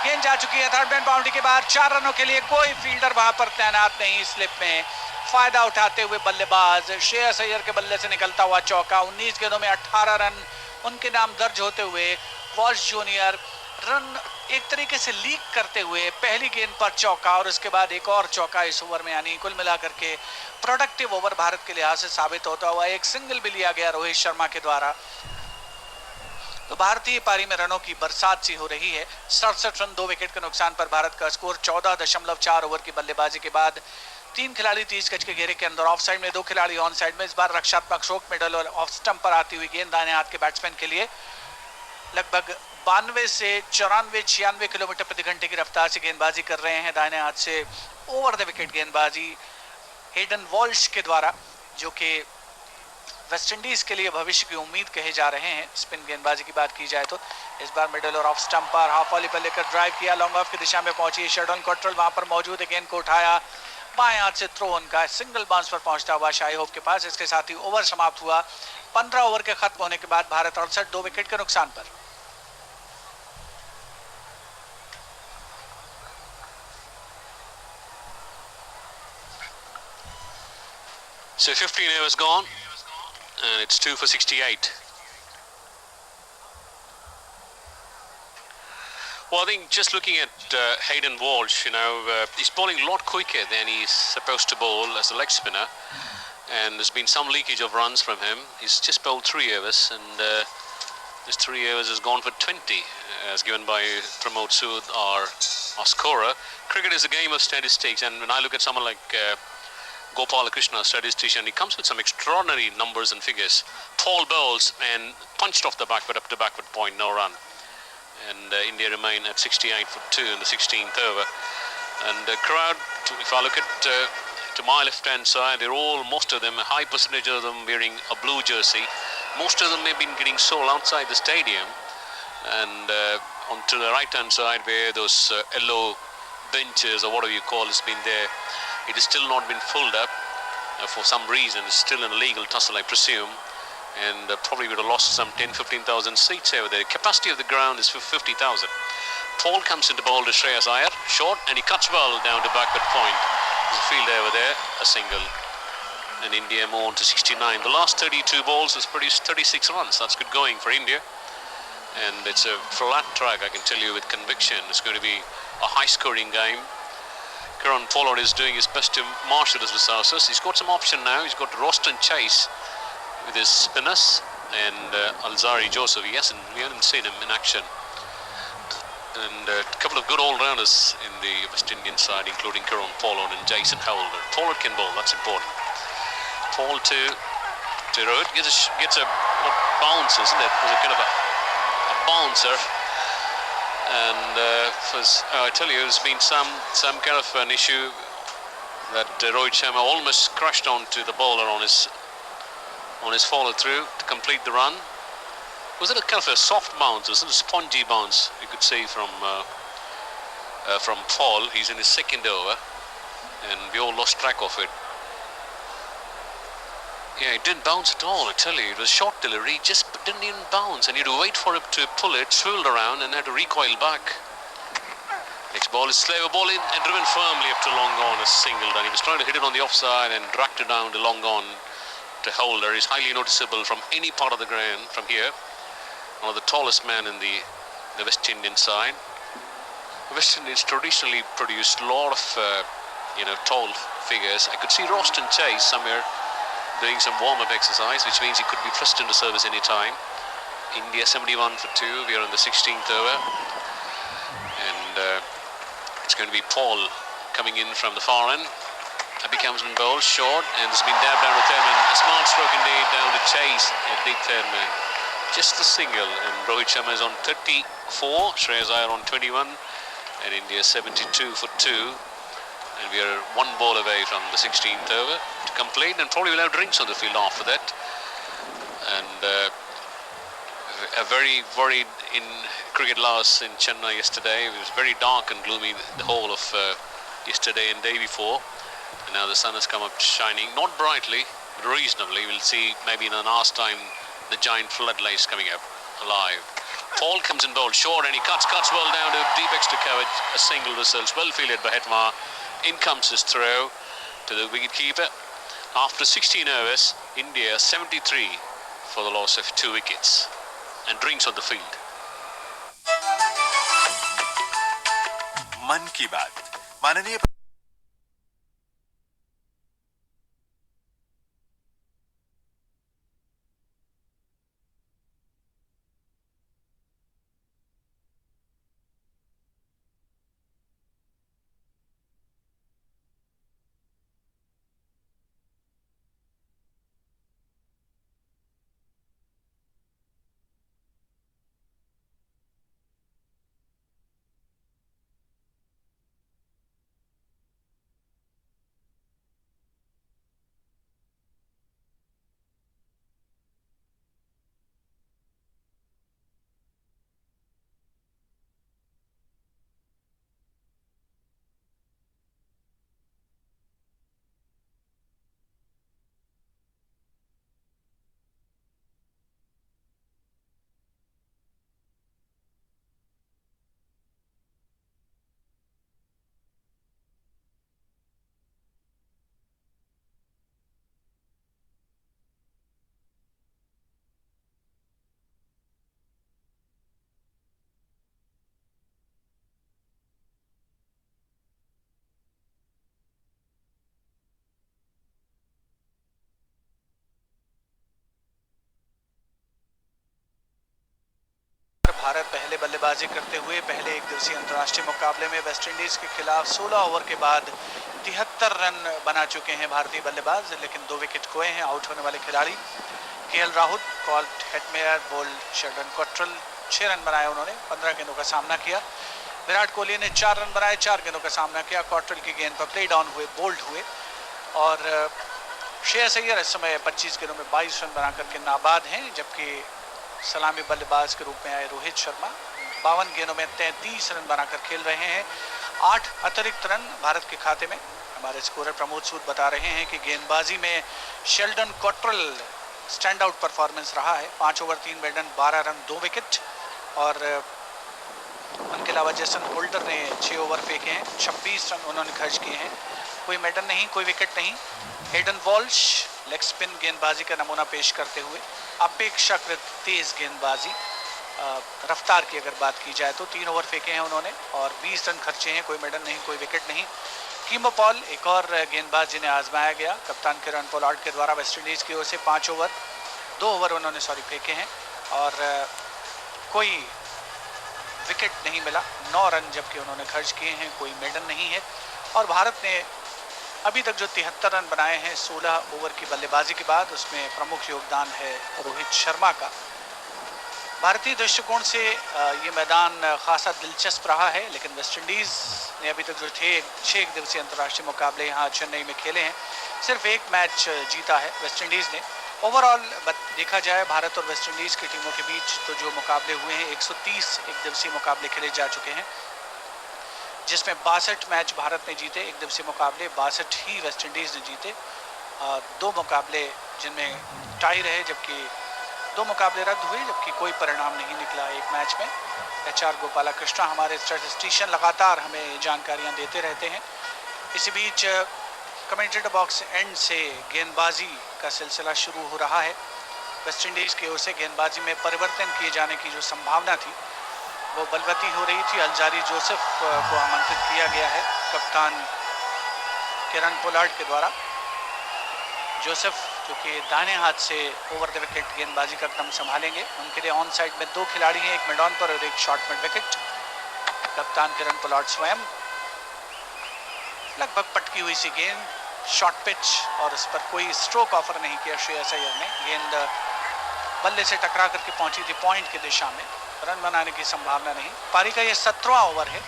गेंद जा चुकी है थर्ड मैन बाउंड्री के बाद। 4 रनों के लिए कोई फील्डर वहां पर तैनात नहीं। स्लिप में फायदा उठाते हुए बल्लेबाज श्रेयस अय्यर के बल्ले से निकलता हुआ चौका। 19 गेंदों में 18 रन उनके नाम दर्ज होते हुए वॉल्श जूनियर रन एक तरीके से लीक करते हुए पहली गेंद पर चौका और उसके बाद एक और चौका इस ओवर में, यानी कुल मिलाकर के प्रोडक्टिव ओवर भारत के लिहाज से साबित होता हुआ। एक सिंगल भी लिया गया रोहित शर्मा के द्वारा। तो भारतीय पारी में रनों की बरसात सी हो रही है। 67 रन 2 विकेट के नुकसान पर भारत का स्कोर। 14.4 ओवर की बल्लेबाजी के बाद 3 खिलाड़ी 30 गज के घेरे के अंदर ऑफ साइड में, 2 खिलाड़ी ऑन साइड में। इस बार रक्षात्मक स्ट्रोक मिडल और ऑफ स्टंप पर आती हुई गेंद दाहिने हाथ के बैट्समैन के लिए। लगभग 92 से 94-96 किलोमीटर प्रति घंटे की रफ्तार से गेंदबाजी कर रहे हैं दाहिने हाथ से ओवर द विकेट गेंदबाजी हेडन वॉल्श के द्वारा, जो कि वेस्ट इंडीज के लिए भविष्य की उम्मीद कहे जा रहे हैं। स्पिन गेंदबाजी की बात की जाए तो इस बार मिडल और ऑफ स्टंप पर हाफ वॉली पर लेकर ड्राइव किया, लॉन्ग ऑफ की दिशा में पहुंची। शेडन कॉट्रल वहां पर मौजूद है, गेंद को उठाया, बाएं हाथ से थ्रो उनका सिंगल बाउंस पर पहुंचता हुआ शाही होप के पास। इसके साथ ही ओवर समाप्त हुआ। 15 ओवर के खत्म होने के बाद भारत 68 2 विकेट के नुकसान पर। So 15 overs gone and it's 2 for 68. Well, I think just looking at Hayden Walsh, he's bowling a lot quicker than he's supposed to bowl as a leg spinner, and there's been some leakage of runs from him. He's just bowled 3 overs, and this 3 overs has gone for 20, as given by Pramod Sood, our scorer. Cricket is a game of statistics, and when I look at someone like Gopalakrishna, statistician, he comes with some extraordinary numbers and figures. Paul bowls and punched off the backward up to backward point, no run. And India remain at 68 for 2 in the 16th over. And the crowd, if I look at to my left-hand side, most of them, a high percentage of them wearing a blue jersey. Most of them have been getting sold outside the stadium. And on to the right-hand side, where those yellow benches or whatever you call has been there, it has still not been filled up for some reason. It's still an illegal tussle, I presume. And probably would have lost some 10-15,000 seats over there. The capacity of the ground is for 50,000. Paul comes into bowl to Shreyas Iyer, short, and he cuts well down to backward point. There's a field over there, a single. And India move on to 69. The last 32 balls has produced 36 runs. That's good going for India. And it's a flat track, I can tell you with conviction. It's going to be a high-scoring game. Karan Pollard is doing his best to marshal his resources. He's got some option now. He's got Roston Chase with his spinners and Alzari Joseph. We haven't seen him in action. And a couple of good all-rounders in the West Indian side, including Karan Pollard and Jason Holder. Pollard can bowl, that's important. Paul to Rohit gets a bounce, isn't it? It was a kind of a bouncer. And I tell you, there's been some kind of an issue that Rohit Sharma almost crashed onto the bowler on his follow through to complete the run. Was it a kind of a soft bounce? Was it a spongy bounce? You could see from Paul. He's in his second over, and we all lost track of it. Yeah, it didn't bounce at all, I tell you. It was short delivery, just didn't even bounce. And you had to wait for it to pull it, swiveled around, and had to recoil back. Next ball is Slaver ball in and driven firmly up to long on, a single done. He was trying to hit it on the offside and dragged it down to long on to Holder. He's highly noticeable from any part of the ground from here. One of the tallest men in the West Indian side. The West Indians traditionally produced a lot of tall figures. I could see Roston Chase somewhere doing some warm-up exercise, which means he could be thrust into service any time. India 71 for 2. We are in the 16th over, and it's going to be Paul coming in from the far end. Abhi comes in bowl short, and it's been dabbed down to third man. A smart stroke indeed down to Chase at the third man. Just the single, and Rohit Sharma is on 34, Shreyas Iyer on 21, and India 72 for 2. And we are 1 ball away from the 16th over to complete, and probably will have drinks on the field after that. And a very worried in cricket loss in Chennai yesterday. It was very dark and gloomy the whole of yesterday and day before. And now the sun has come up shining, not brightly, but reasonably. We'll see maybe in an hour's time the giant floodlights coming up alive. Paul comes in bold, short, and he cuts well down to deep extra coverage. A single results, well fielded by Hetmar. In comes his throw to the wicketkeeper. After 16 overs, India 73 for the loss of 2 wickets and drinks on the field. मन की बात माननीय भारत पहले बल्लेबाजी करते हुए पहले एक दिवसीय अंतर्राष्ट्रीय मुकाबले में वेस्टइंडीज के खिलाफ 16 ओवर के बाद 73 रन बना चुके हैं भारतीय बल्लेबाज, लेकिन 2 विकेट खोए हैं। आउट होने वाले खिलाड़ी KL Rahul, caught Hetmyer, bowled Sheldon Cottrell 6 run बनाए उन्होंने, 15 गेंदों का सामना किया। विराट कोहली ने 4 रन बनाए, 4 गेंदों का सामना किया। कॉट्रेल की गेंद पर प्ले डाउन हुए, बोल्ड हुए और श्रेयस अय्यर इस समय 25 गेंदों में 22 रन बना करके नाबाद हैं, जबकि सलामी बल्लेबाज के रूप में आए रोहित शर्मा 52 गेंदों में 33 रन बनाकर खेल रहे हैं। 8 अतिरिक्त रन भारत के खाते में। हमारे स्कोरर प्रमोद सूद बता रहे हैं कि गेंदबाजी में Sheldon Cottrell stand out performance रहा है। 5 ओवर 3 मेडन, 12 रन 2 विकेट और उनके अलावा जेसन होल्डर ने 6 ओवर फेंके हैं, 26 रन उन्होंने खर्च किए हैं। कोई मेडन नहीं, कोई विकेट नहीं। हेडन वॉल्श लेग स्पिन गेंदबाजी का नमूना पेश करते हुए अपेक्षाकृत तेज गेंदबाजी, रफ्तार की अगर बात की जाए तो 3 ओवर फेंके हैं उन्होंने और 20 रन खर्चे हैं। कोई मेडन नहीं, कोई विकेट नहीं। कीमो पॉल एक और गेंदबाज जिन्हें आजमाया गया कप्तान किरण पोलार्ड के द्वारा वेस्टइंडीज की ओर से। 2 ओवर उन्होंने फेंके हैं और कोई विकेट नहीं मिला। 9 रन जबकि उन्होंने खर्च किए हैं, कोई मेडन नहीं है। और भारत ने अभी तक जो 73 रन बनाए हैं 16 ओवर की बल्लेबाजी के बाद, उसमें प्रमुख योगदान है रोहित शर्मा का। भारतीय दृष्टिकोण से ये मैदान खासा दिलचस्प रहा है, लेकिन वेस्टइंडीज़ ने अभी तक जो थे 6 दिवसीय अंतर्राष्ट्रीय मुकाबले यहाँ चेन्नई में खेले हैं, सिर्फ 1 मैच जीता है वेस्टइंडीज़ ने। ओवरऑल देखा जाए भारत और वेस्टइंडीज़ की टीमों के बीच तो जो मुकाबले हुए हैं 130 एक दिवसीय मुकाबले खेले जा चुके हैं, जिसमें 62 मैच भारत ने जीते। एक दिवसीय मुकाबले 62 ही वेस्टइंडीज़ ने जीते। 2 मुकाबले जिनमें टाई रहे, जबकि 2 मुकाबले रद्द हुए, जबकि कोई परिणाम नहीं निकला एक मैच में। HR गोपाला कृष्णा हमारे स्टैटिस्टिशियन लगातार हमें जानकारियां देते रहते हैं। इसी बीच कमेंटेटर बॉक्स एंड से गेंदबाजी का सिलसिला शुरू हो रहा है। वेस्टइंडीज़ की ओर से गेंदबाजी में परिवर्तन किए जाने की जो संभावना थी वो बलवती हो रही थी। अलजारी जोसेफ को आमंत्रित किया गया है कप्तान किरण पोलार्ड के द्वारा। जोसेफ जो कि दाहिने हाथ से ओवर द विकेट गेंदबाजी का क्रम संभालेंगे। उनके लिए ऑन साइड में 2 खिलाड़ी हैं, एक मिड ऑन पर और एक शॉर्ट मिड विकेट। कप्तान किरण पोलार्ड स्वयं लगभग पटकी हुई सी गेंद, शॉर्ट पिच और उस पर कोई स्ट्रोक ऑफर नहीं किया श्रेयस अय्यर ने। गेंद बल्ले से टकरा करके पहुंची थी पॉइंट की दिशा में, रन बनाने की संभावना नहीं। पारी का ये 17वां ओवर है।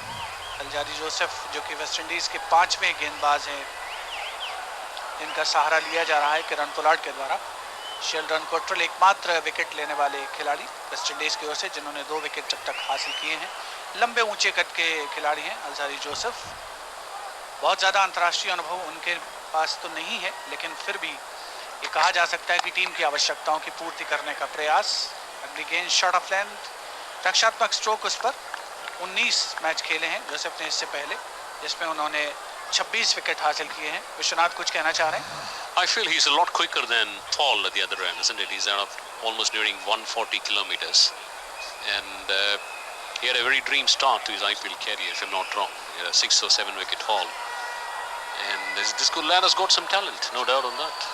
अलजारी जोसेफ जो कि वेस्टइंडीज़ के 5वें गेंदबाज हैं, इनका सहारा लिया जा रहा है किरण पोलार्ड के द्वारा। शेल्डन कॉट्रेल एकमात्र विकेट लेने वाले खिलाड़ी वेस्टइंडीज़ की ओर से जिन्होंने 2 विकेट अब तक हासिल किए हैं। लंबे ऊंचे कद के खिलाड़ी हैं अलजारी जोसेफ। बहुत ज़्यादा अंतर्राष्ट्रीय अनुभव उनके पास तो नहीं है, लेकिन फिर भी ये कहा जा सकता है कि टीम की आवश्यकताओं की पूर्ति करने का प्रयास। अगली गेंद शॉट ऑफ लेंथ, रक्षात्मक स्ट्रोक उस पर। 19 मैच खेले हैं जोसेफ ने इससे पहले, जिसमें उन्होंने 26 विकेट हासिल किए हैं। विश्वनाथ कुछ कहना चाह रहे हैं? I feel he's a lot quicker than Paul at the other end, isn't it? He's out of almost nearing 140 kilometers, and he had a very dream start to his IPL career, if I'm not wrong. He had a 6 or 7 wicket haul, and this good lad has got some talent, no doubt on that.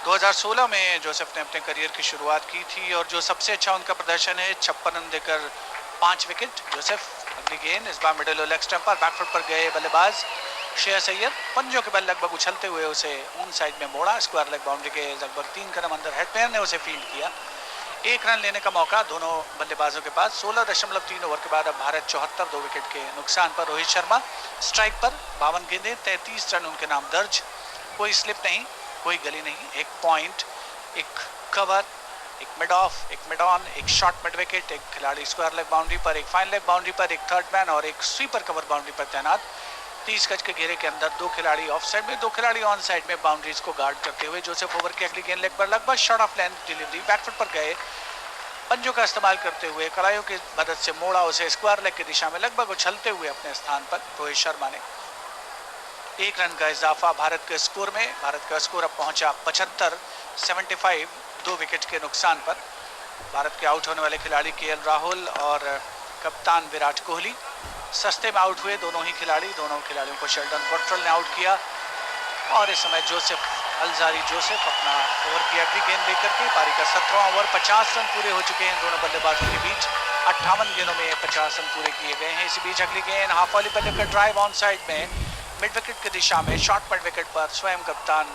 2016 में Joseph ने अपने career की शुरुआत की थी और जो सबसे अच्छा उनका प्रदर्शन है, 56 रन देकर 5 विकेट। जोसेफ अगली गेंद इस बार मिडिल लेग स्टंप पर, बैकफुट पर गए बल्लेबाज श्रेयस अय्यर, पंजों के बल लगभग उछलते हुए उसे ऑन साइड में मोड़ा। स्क्वायर लेग बाउंड्री के लगभग 3 कदम अंदर हेडमैन ने उसे फील्ड किया। 1 रन लेने का मौका दोनों बल्लेबाजों के पास। 16.3 ओवर के बाद अब भारत 74 2 विकेट के नुकसान पर। रोहित शर्मा स्ट्राइक पर, 52 गेंदें, 33 रन उनके नाम दर्ज। कोई स्लिप नहीं, कोई गली नहीं, एक पॉइंट, एक कवर, एक मिड ऑफ, एक मिड ऑन, एक शॉर्ट मिड विकेट, एक खिलाड़ी स्क्वायर लेग बाउंड्री पर, एक फाइन लेग बाउंड्री पर, एक थर्ड मैन और एक स्वीपर कवर बाउंड्री पर तैनात। 30 गज के घेरे के अंदर 2 खिलाड़ी ऑफ साइड में, 2 खिलाड़ी ऑन साइड में बाउंड्रीज को गार्ड करते हुए। जोसेफ ओवर की अगली गेंद लेग पर, लगभग short of length delivery, backfoot पर गए, पंजों का इस्तेमाल करते हुए कलाइयों की मदद से मोड़ा उसे स्क्वायर लेग की दिशा में, लगभग उछलते हुए अपने स्थान पर रोहित शर्मा ने। 1 रन का इजाफा भारत के स्कोर में। भारत का स्कोर अब पहुंचा 75 2 विकेट के नुकसान पर। भारत के आउट होने वाले खिलाड़ी केएल राहुल और कप्तान विराट कोहली सस्ते में आउट हुए। दोनों खिलाड़ियों को शेल्डन कॉट्रेल ने आउट किया और इस समय अल्जारी जोसेफ अपना ओवर की अगली गेंद लेकर के, पारी का 17वां ओवर, 50 रन पूरे हो चुके हैं दोनों बल्लेबाजों के बीच। 58 गेंदों में 50 रन पूरे किए गए हैं। इसी बीच अगली गेंद हाफ वॉली पर लेकर ड्राइव ऑन साइड में, मिड विकेट की दिशा में, शॉर्ट मिड विकेट पर स्वयं कप्तान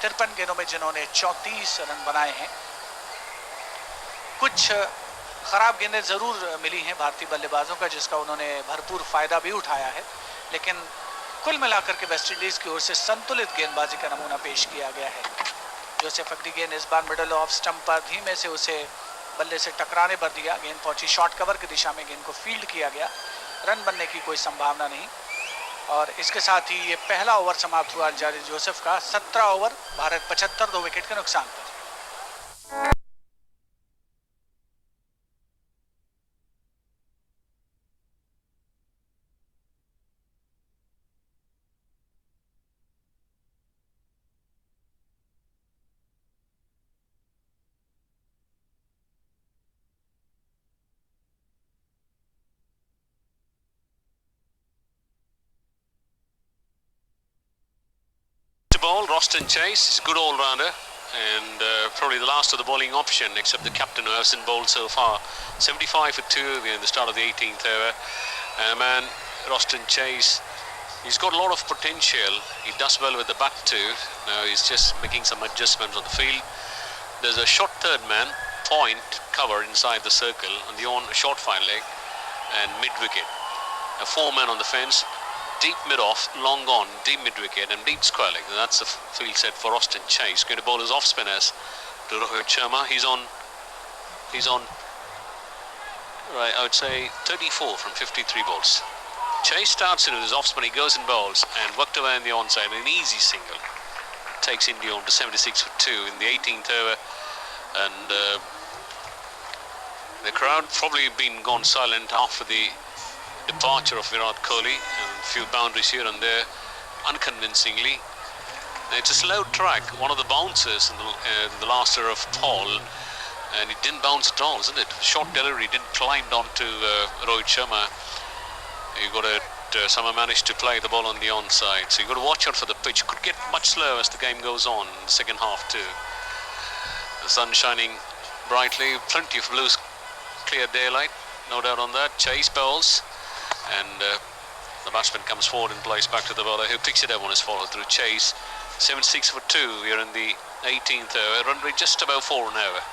तिरपन गेंदों में जिन्होंने 34 रन बनाए हैं। कुछ खराब गेंदें जरूर मिली हैं भारतीय बल्लेबाजों का, जिसका उन्होंने भरपूर फायदा भी उठाया है, लेकिन कुल मिलाकर के वेस्टइंडीज की ओर से संतुलित गेंदबाजी का नमूना पेश किया गया है। जोसेफ अगली गेंद इस बार मिडल ऑफ स्टंप पर धीमे से उसे बल्ले से टकराने पर दिया। गेंद पहुंची शॉर्ट कवर की दिशा में, गेंद को फील्ड किया गया। रन बनने की कोई संभावना नहीं और इसके साथ ही ये पहला ओवर समाप्त हुआ अल्जारी जोसेफ का। 17 ओवर, भारत 75 2 विकेट के नुकसान पर। Ball, Roston Chase is a good all-rounder and probably the last of the bowling option except the captain who hasn't bowled so far. 75 for 2 in the start of the 18th over. And man, Roston Chase, he's got a lot of potential. He does well with the bat too. Now he's just making some adjustments on the field. There's a short third man, point, cover inside the circle on the short fine leg and mid-wicket. A 4-man on the fence. Deep mid-off, long on, deep mid-wicket and deep square leg. That's the field set for Roston Chase. Going to bowl his off-spinners to Rohit Sharma. He's on, right, I would say 34 from 53 balls. Chase starts in with his off-spin, he goes and bowls and worked away on the onside. An easy single. Takes India on to 76 for 2 in the 18th over. And the crowd probably been gone silent after the departure of Virat Kohli and a few boundaries here and there, unconvincingly. It's a slow track. One of the bouncers in the last over of Paul, and it didn't bounce at all, isn't it? Short delivery, didn't climb onto Rohit Sharma. You got to someone managed to play the ball on the onside, so you got to watch out for the pitch. Could get much slower as the game goes on in the second half too. The sun shining brightly, plenty of blue, clear daylight, no doubt on that. Chase bowls. And the batsman comes forward and plays back to the bowler who picks it up on his follow through. Chase 76 for 2 here in the 18th over, run rate just about 4 an hour.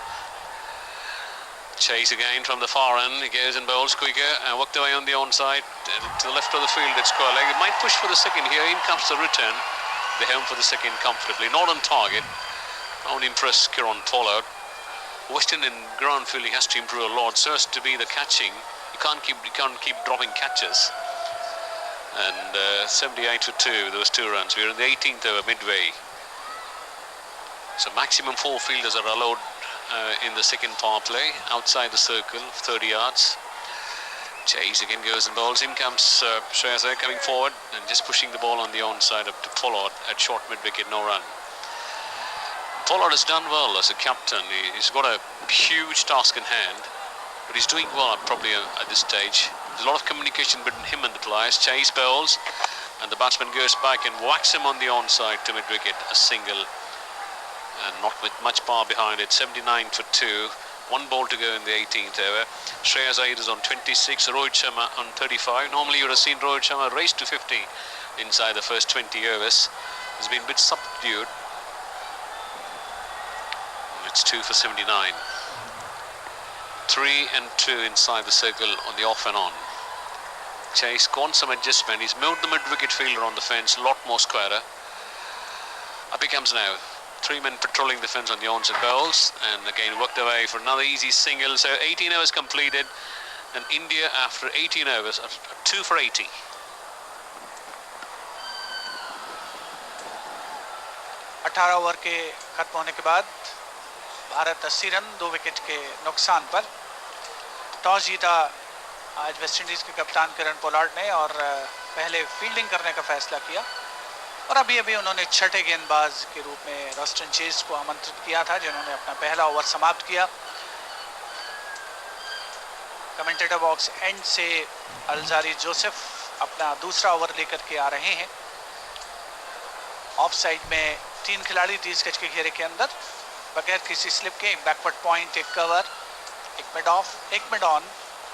Chase again from the far end, he goes and bowls quicker and worked away on the onside to the left of the field. It's square leg. It might push for the second here. In comes the return. They're home for the second comfortably, not on target. I won't impress Kieron Pollard. West Indian ground fielding has to improve a lot so as to be the catching. You can't keep dropping catches. And 78 for 2, those 2 runs. We're in the 18th over midway. So maximum 4 fielders are allowed in the second power play outside the circle of 30 yards. Chase again goes and bowls. In comes Shreyas Iyer coming forward and just pushing the ball on the onside up to Pollard at short mid-wicket, no run. Pollard has done well as a captain. He's got a huge task in hand, but he's doing well probably at this stage. There's a lot of communication between him and the players. Chase bowls and the batsman goes back and whacks him on the onside to mid-wicket, a single, and not with much power behind it. 79 for 2. 1 ball to go in the 18th over. Shreyas Iyer is on 26, Rohit Sharma on 35. Normally you would have seen Rohit Sharma race to 50 inside the first 20 overs. It's been a bit subdued. It's 2 for 79. 3 and 2 inside the circle on the off and on. Chase gone some adjustment. He's moved the mid-wicket fielder on the fence, a lot more squarer. Up he comes now. 3 men patrolling the fence on the onside bowls, and again worked away for another easy single. So 18 overs completed, and India after 18 overs are 2 for 80. अठारह over के खत्म होने के बाद Bharat 80 run 2 wicket के नुकसान पर। Toss जीता आज वेस्टइंडीज के कप्तान किरण पोलार्ड ने और पहले फील्डिंग करने का फैसला किया, और अभी उन्होंने छठे गेंदबाज के रूप में रॉस्टन चेज को आमंत्रित किया था, जिन्होंने अपना पहला ओवर समाप्त किया। कमेंटेटर बॉक्स एंड से अलजारी जोसेफ अपना दूसरा ओवर लेकर के आ रहे हैं। ऑफ साइड में 3 खिलाड़ी 30 गज के घेरे के अंदर, बगैर किसी स्लिप के। एक बैकवर्ड पॉइंट, एक कवर, एक मिड ऑफ, एक मिड ऑन,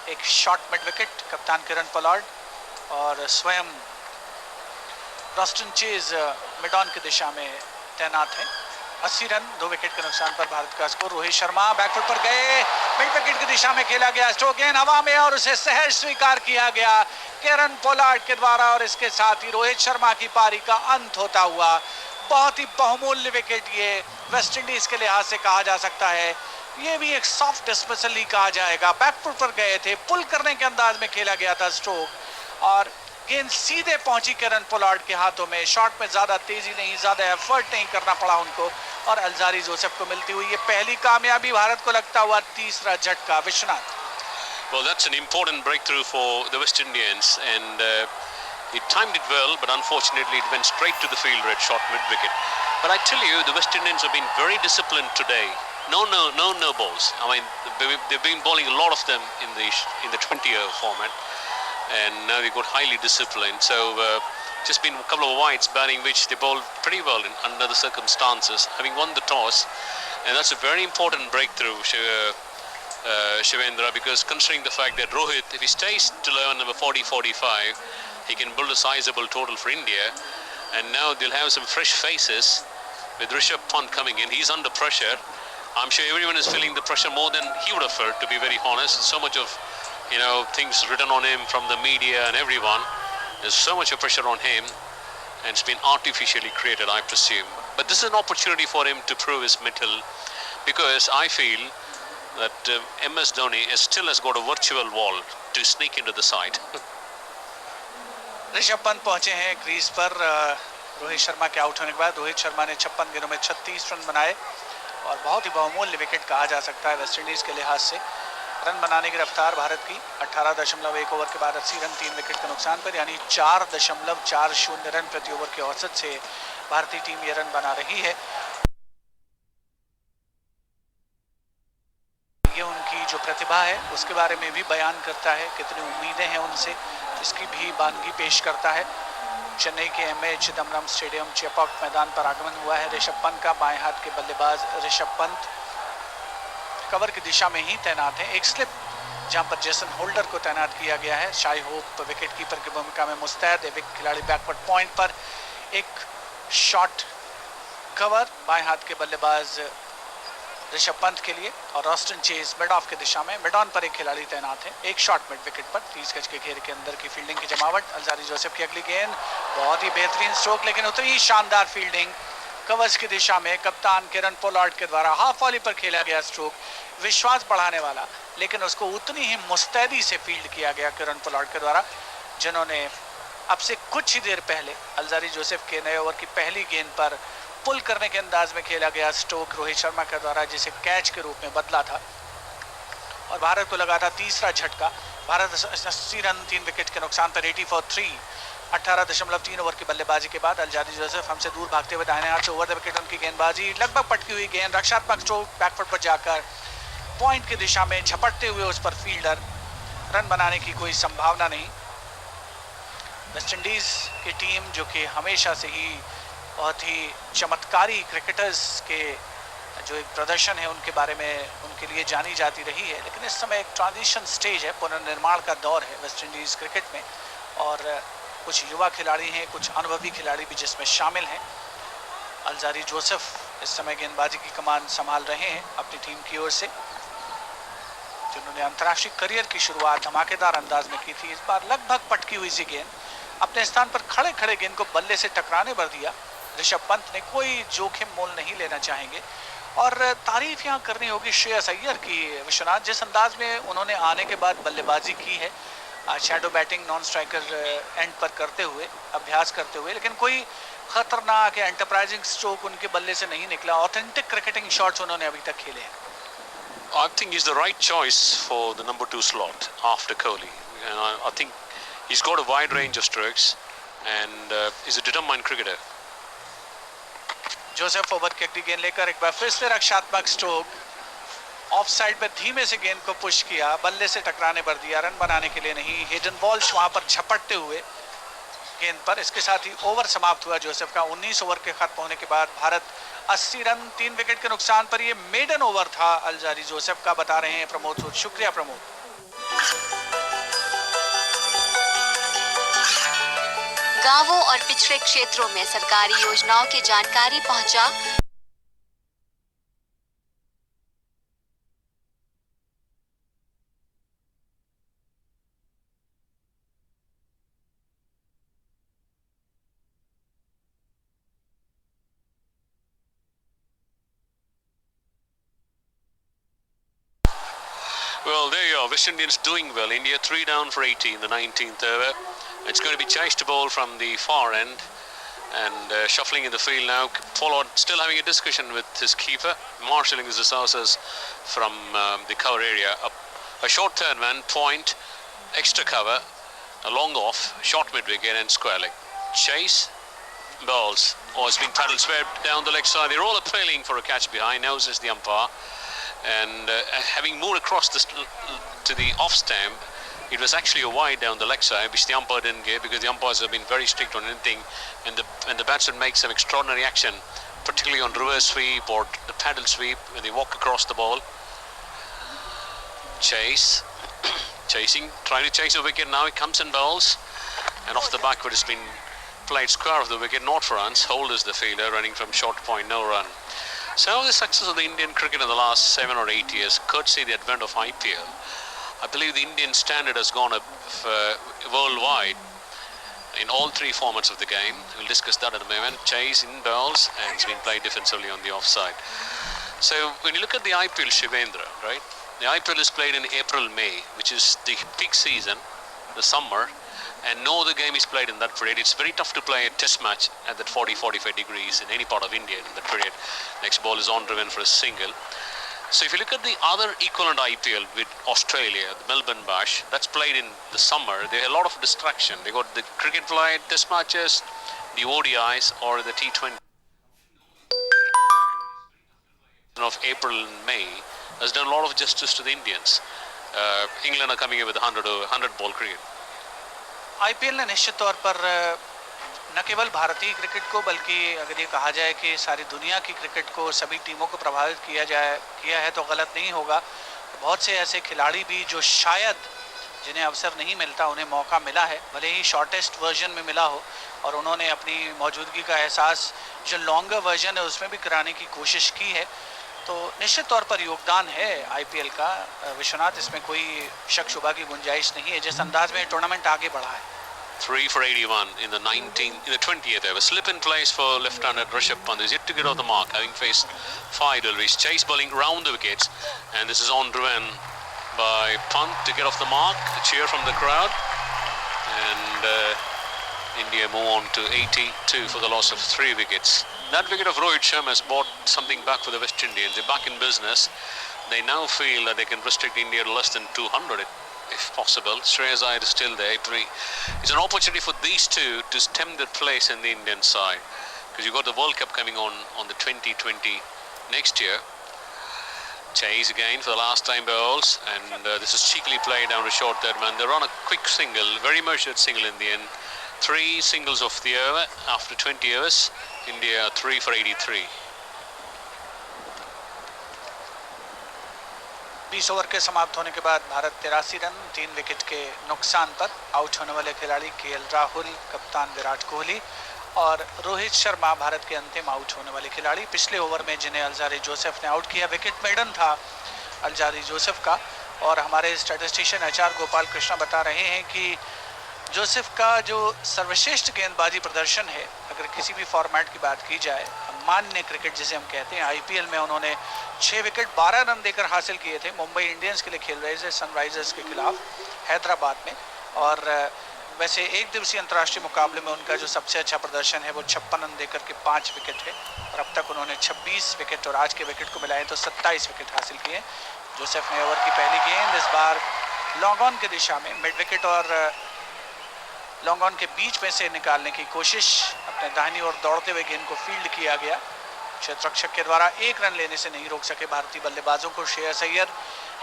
एक शॉर्ट मिड विकेट। कप्तान किरण पोलार्ड और स्वयं रॉस्टन चेज मिड ऑन की दिशा में तैनात हैं। 80 रन 2 विकेट के नुकसान पर भारत का स्कोर। रोहित शर्मा बैकफुट पर गए, मिड विकेट की दिशा में खेला गया, स्ट्रोक गेंद हवा में और उसे सहज स्वीकार किया गया किरण पोलार्ड के द्वारा, और इसके साथ ही रोहित शर्मा की पारी का अंत होता हुआ। बहुत ही बहुमूल्य विकेट ये वेस्टइंडीज के लिहाज से कहा जा सकता है। ये भी एक सॉफ्ट डिस्मिसल ही कहा जाएगा। बैकफुट पर गए थे, पुल करने के अंदाज में खेला गया था स्ट्रोक, और गेंद सीधे पहुंची किरण पोलार्ड के हाथों में। शॉट में ज्यादा तेजी नहीं, ज्यादा एफर्ट नहीं करना पड़ा उनको, और अलजारी जोसेफ को मिलती हुई ये पहली कामयाबी भारत को लगता हुआ तीसरा झटका। Vishwanath. Well, that's an important breakthrough for the West Indians, and he timed it well, but unfortunately it went straight to the fielder at short mid-wicket. But I tell you, the West Indians have been very disciplined today. No balls. I mean, they've been bowling a lot of them in the 20-over format, and now they got highly disciplined. So just been a couple of wides batting, which they bowled pretty well under the circumstances, having won the toss, and that's a very important breakthrough, Shivendra, because considering the fact that Rohit, if he stays to 11 number 40-45, he can build a sizable total for India, and now they'll have some fresh faces with Rishabh Pant coming in. He's under pressure. I'm sure everyone is feeling the pressure more than he would have felt, to be very honest. So much of things written on him from the media and everyone. There's so much of pressure on him, and it's been artificially created, I presume. But this is an opportunity for him to prove his mettle, because I feel that MS Dhoni still has got a virtual wall to sneak into the side. Rishabh Pant पहुंचे हैं crease पर रोहित शर्मा के out होने के बाद। रोहित शर्मा ने 56 गेंदों में 36 रन बनाए, और बहुत ही बहुमूल्य विकेट कहा जा सकता है वेस्टइंडीज के लिहाज से। रन बनाने की रफ्तार भारत की 18.1 ओवर के बाद 80 रन 3 विकेट के नुकसान पर, यानी 4.40 रन प्रति ओवर के औसत से भारतीय टीम ये रन बना रही है। ये उनकी जो प्रतिभा है उसके बारे में भी बयान करता है, कितनी उम्मीदें हैं उनसे, इसकी भी बानगी पेश करता है। चेन्नई के एमए चिदम्बरम स्टेडियम चेपॉक मैदान पर आगमन हुआ है ऋषभ पंत का। बाएं हाथ के बल्लेबाज ऋषभ पंत कवर की दिशा में ही तैनात है। एक स्लिप जहां पर जेसन होल्डर को तैनात किया गया है। शाई होप विकेट कीपर की भूमिका में मुस्तैद। एक खिलाड़ी बैकवर्ड पॉइंट पर, एक शॉट कवर बाएं हाथ के बल्लेबाज ऋषभ पंत के लिए, और रॉस्टन चेज मिड ऑफ की दिशा में। मिड ऑन पर एक खिलाड़ी तैनात है, एक शॉट मिड विकेट पर। 30 गज के घेरे के अंदर की फील्डिंग की जमावट। अलजारी जोसेफ की अगली गेंद, बहुत ही बेहतरीन स्ट्रोक, लेकिन उतनी ही शानदार फील्डिंग कवर्स की दिशा में कप्तान किरण पोलार्ड के द्वारा हाफ वॉली पर खेला गया स्ट्रोक, विश्वास बढ़ाने वाला, लेकिन उसको उतनी ही मुस्तैदी से फील्ड किया गया किरण पोलार्ड के द्वारा, जिन्होंने अब से कुछ ही देर पहले अल्जारी जोसेफ के नए ओवर की पहली गेंद पर पुल करने के अंदाज में खेला गया स्ट्रोक रोहित शर्मा के द्वारा जिसे कैच के रूप में बदला था और भारत को लगा था तीसरा झटका। भारत 80 रन 3 विकेट के नुकसान पर 80 फॉर 3 18.3 ओवर की बल्लेबाजी के बाद अल्जारी जोसेफ हमसे दूर भागते हुए दाहिने हाथ से ओवर द विकेट उनकी गेंदबाजी, लगभग पटकी हुई गेंद, रक्षात्मक स्ट्रोक, बैकफुट पर जाकर पॉइंट की दिशा में झपटते हुए उस पर फील्डर, रन बनाने की कोई संभावना नहीं। वेस्ट इंडीज की टीम जो कि हमेशा से ही बहुत ही चमत्कारी क्रिकेटर्स के जो एक प्रदर्शन है उनके बारे में उनके लिए जानी जाती रही है, लेकिन इस समय एक ट्रांजिशन स्टेज है, पुनर्निर्माण का दौर है वेस्ट इंडीज़ क्रिकेट में और कुछ युवा खिलाड़ी हैं, कुछ अनुभवी खिलाड़ी भी जिसमें शामिल हैं। अल्जारी जोसेफ इस समय गेंदबाजी की कमान संभाल रहे हैं अपनी टीम की ओर से, जिन्होंने अंतर्राष्ट्रीय करियर की शुरुआत धमाकेदार अंदाज में की थी। इस बार लगभग पटकी हुई सी गेंद अपने स्थान पर खड़े खड़े गेंद को बल्ले से टकराने भर दिया। ऋषभ पंत ने कोई जोखिम मोल नहीं लेना चाहेंगे और तारीफ यहाँ करनी होगी श्रेयस अय्यर की, विश्वनाथ, जिस अंदाज में उन्होंने आने के बाद बल्लेबाजी की है, shadow batting non striker end पर करते हुए, अभ्यास करते हुए, लेकिन कोई खतरनाक या एंटरप्राइजिंग स्ट्रोक उनके बल्ले से नहीं निकला। ऑथेंटिक क्रिकेटिंग शॉट्स उन्होंने अभी तक खेले हैं। I think he's the right choice for the number 2 slot after Kohli. And I think he's got a wide range of strokes and he's a determined cricketer. Joseph over की अगली गेंद लेकर एक बार फिर से रक्षात्मक स्ट्रोक, ऑफ साइड पर धीमे से गेंद को पुश किया, बल्ले से टकराने पर दिया, रन बनाने के लिए नहीं। हेडन वॉल्श वहां पर झपटते हुए गेंद पर। इसके साथ ही ओवर समाप्त हुआ जोसेफ का। 19 ओवर के खत्म होने के बाद भारत 80 रन 3 विकेट के नुकसान पर, ये मेडन ओवर था अल्जारी जोसेफ का, बता रहे हैं प्रमोद सूद। शुक्रिया प्रमोद। गांवों और पिछड़े क्षेत्रों में सरकारी योजनाओं की जानकारी पहुंचा। Well, there you are. West Indians doing well. India 3 down for 80 in the 19th over. It's going to be chased a ball from the far end and shuffling in the field now. Pollard still having a discussion with his keeper, marshalling his resources from the cover area. A short third man, point, extra cover, a long off, short mid-wicket and square leg. Chase, balls. Oh, it's been paddle swept down the leg side. They're all appealing for a catch behind. Now says the umpire. And having moved across to the off stamp, it was actually a wide down the leg side, which the umpire didn't give because the umpires have been very strict on anything. And the batsman makes some extraordinary action, particularly on reverse sweep or the paddle sweep when they walk across the ball. Chase, chasing, trying to chase a wicket. Now he comes and bowls, and off the backward has been played square of the wicket, not for runs. Hold is the fielder running from short point, no run. So the success of the Indian cricket in the last 7 or 8 years, courtesy the advent of IPL, I believe the Indian standard has gone up worldwide in all 3 formats of the game. We'll discuss that in a moment. Chase in bowls and it's been played defensively on the offside. So when you look at the IPL, Shivendra, right? The IPL is played in April, May, which is the peak season, the summer, and no other game is played in that period. It's very tough to play a test match at that 40-45 degrees in any part of India in that period. Next ball is on driven for a single. So if you look at the other equivalent IPL with Australia, the Melbourne Bash, that's played in the summer. There are a lot of distraction. They got the cricket played, test matches, the ODIs or the T20 of April and May has done a lot of justice to the Indians. England are coming in with 100 ball cricket. IPL ने निश्चित तौर पर न केवल भारतीय cricket को बल्कि अगर ये कहा जाए कि सारी दुनिया की क्रिकेट को, सभी टीमों को प्रभावित किया है तो गलत नहीं होगा। बहुत से ऐसे खिलाड़ी भी जो शायद जिन्हें अवसर नहीं मिलता, उन्हें मौका मिला है, भले ही शॉर्टेस्ट वर्जन में मिला हो, और उन्होंने अपनी मौजूदगी का एहसास जो लॉन्गर वर्जन है उसमें भी कराने की कोशिश की है। तो निश्चित तौर पर योगदान है आईपीएल का, विश्वनाथ, इसमें कोई शक शुबा की गुंजाइश नहीं है जिस अंदाज में टूर्नामेंट आगे बढ़ा है। 3 for 81 in the 20th over. Slip in place for left-hander Rishabh Pant, who's yet to get off the mark, having faced 5 deliveries. Chase bowling round the wickets, and this is on driven by Pant to get off the mark. A cheer from the crowd, and India move on to 82 for the loss of 3 wickets. That wicket of Rohit Sharma has brought something back for the West Indians. They're back in business. They now feel that they can restrict India to less than 200 if possible. Shreyas Iyer is still there. It's an opportunity for these two to stem their place in the Indian side, because you've got the World Cup coming on the 2020 next year. Chase again for the last time bowls, and this is cheekily played down to short third man. They're on a quick single, very measured single in the end. 3 singles of the over after 20 overs. India 3 for 83. 20 over के समाप्त होने के बाद Bharat 83 run 3 wicket के नुकसान पर। Out होने वाले खिलाड़ी केएल राहुल, कप्तान विराट कोहली और रोहित शर्मा भारत के अंतिम आउट होने वाले खिलाड़ी। पिछले ओवर में जिन्हें अल्जारी जोसेफ ने आउट किया, विकेट मेडन था अल्जारी जोसेफ का, और हमारे स्टैटिस्टिशियन एचआर गोपाल कृष्णा बता रहे हैं कि जोसेफ का जो सर्वश्रेष्ठ गेंदबाजी प्रदर्शन है, अगर किसी भी फॉर्मेट की बात की जाए, मान्य क्रिकेट जिसे हम कहते हैं, आईपीएल में उन्होंने 6 विकेट 12 रन देकर हासिल किए थे। मुंबई इंडियंस के लिए खेल रहे थे सनराइजर्स के खिलाफ हैदराबाद में, और वैसे एक दिवसीय अंतर्राष्ट्रीय मुकाबले में उनका जो सबसे अच्छा प्रदर्शन है वो 56 रन देकर के 5 विकेट है, और अब तक उन्होंने 26 विकेट और आज के विकेट को मिलाएं तो 27 विकेट हासिल किए। जोसेफ ने ओवर की पहली गेंद इस बार लॉन्ग ऑन की दिशा में मिड विकेट और लॉन्ग ऑन के बीच में से निकालने की कोशिश, अपने दाहिनी ओर दौड़ते हुए गेंद को फील्ड किया गया। क्षेत्ररक्षक के द्वारा 1 रन लेने से नहीं रोक सके भारतीय बल्लेबाजों को। श्रेयस अय्यर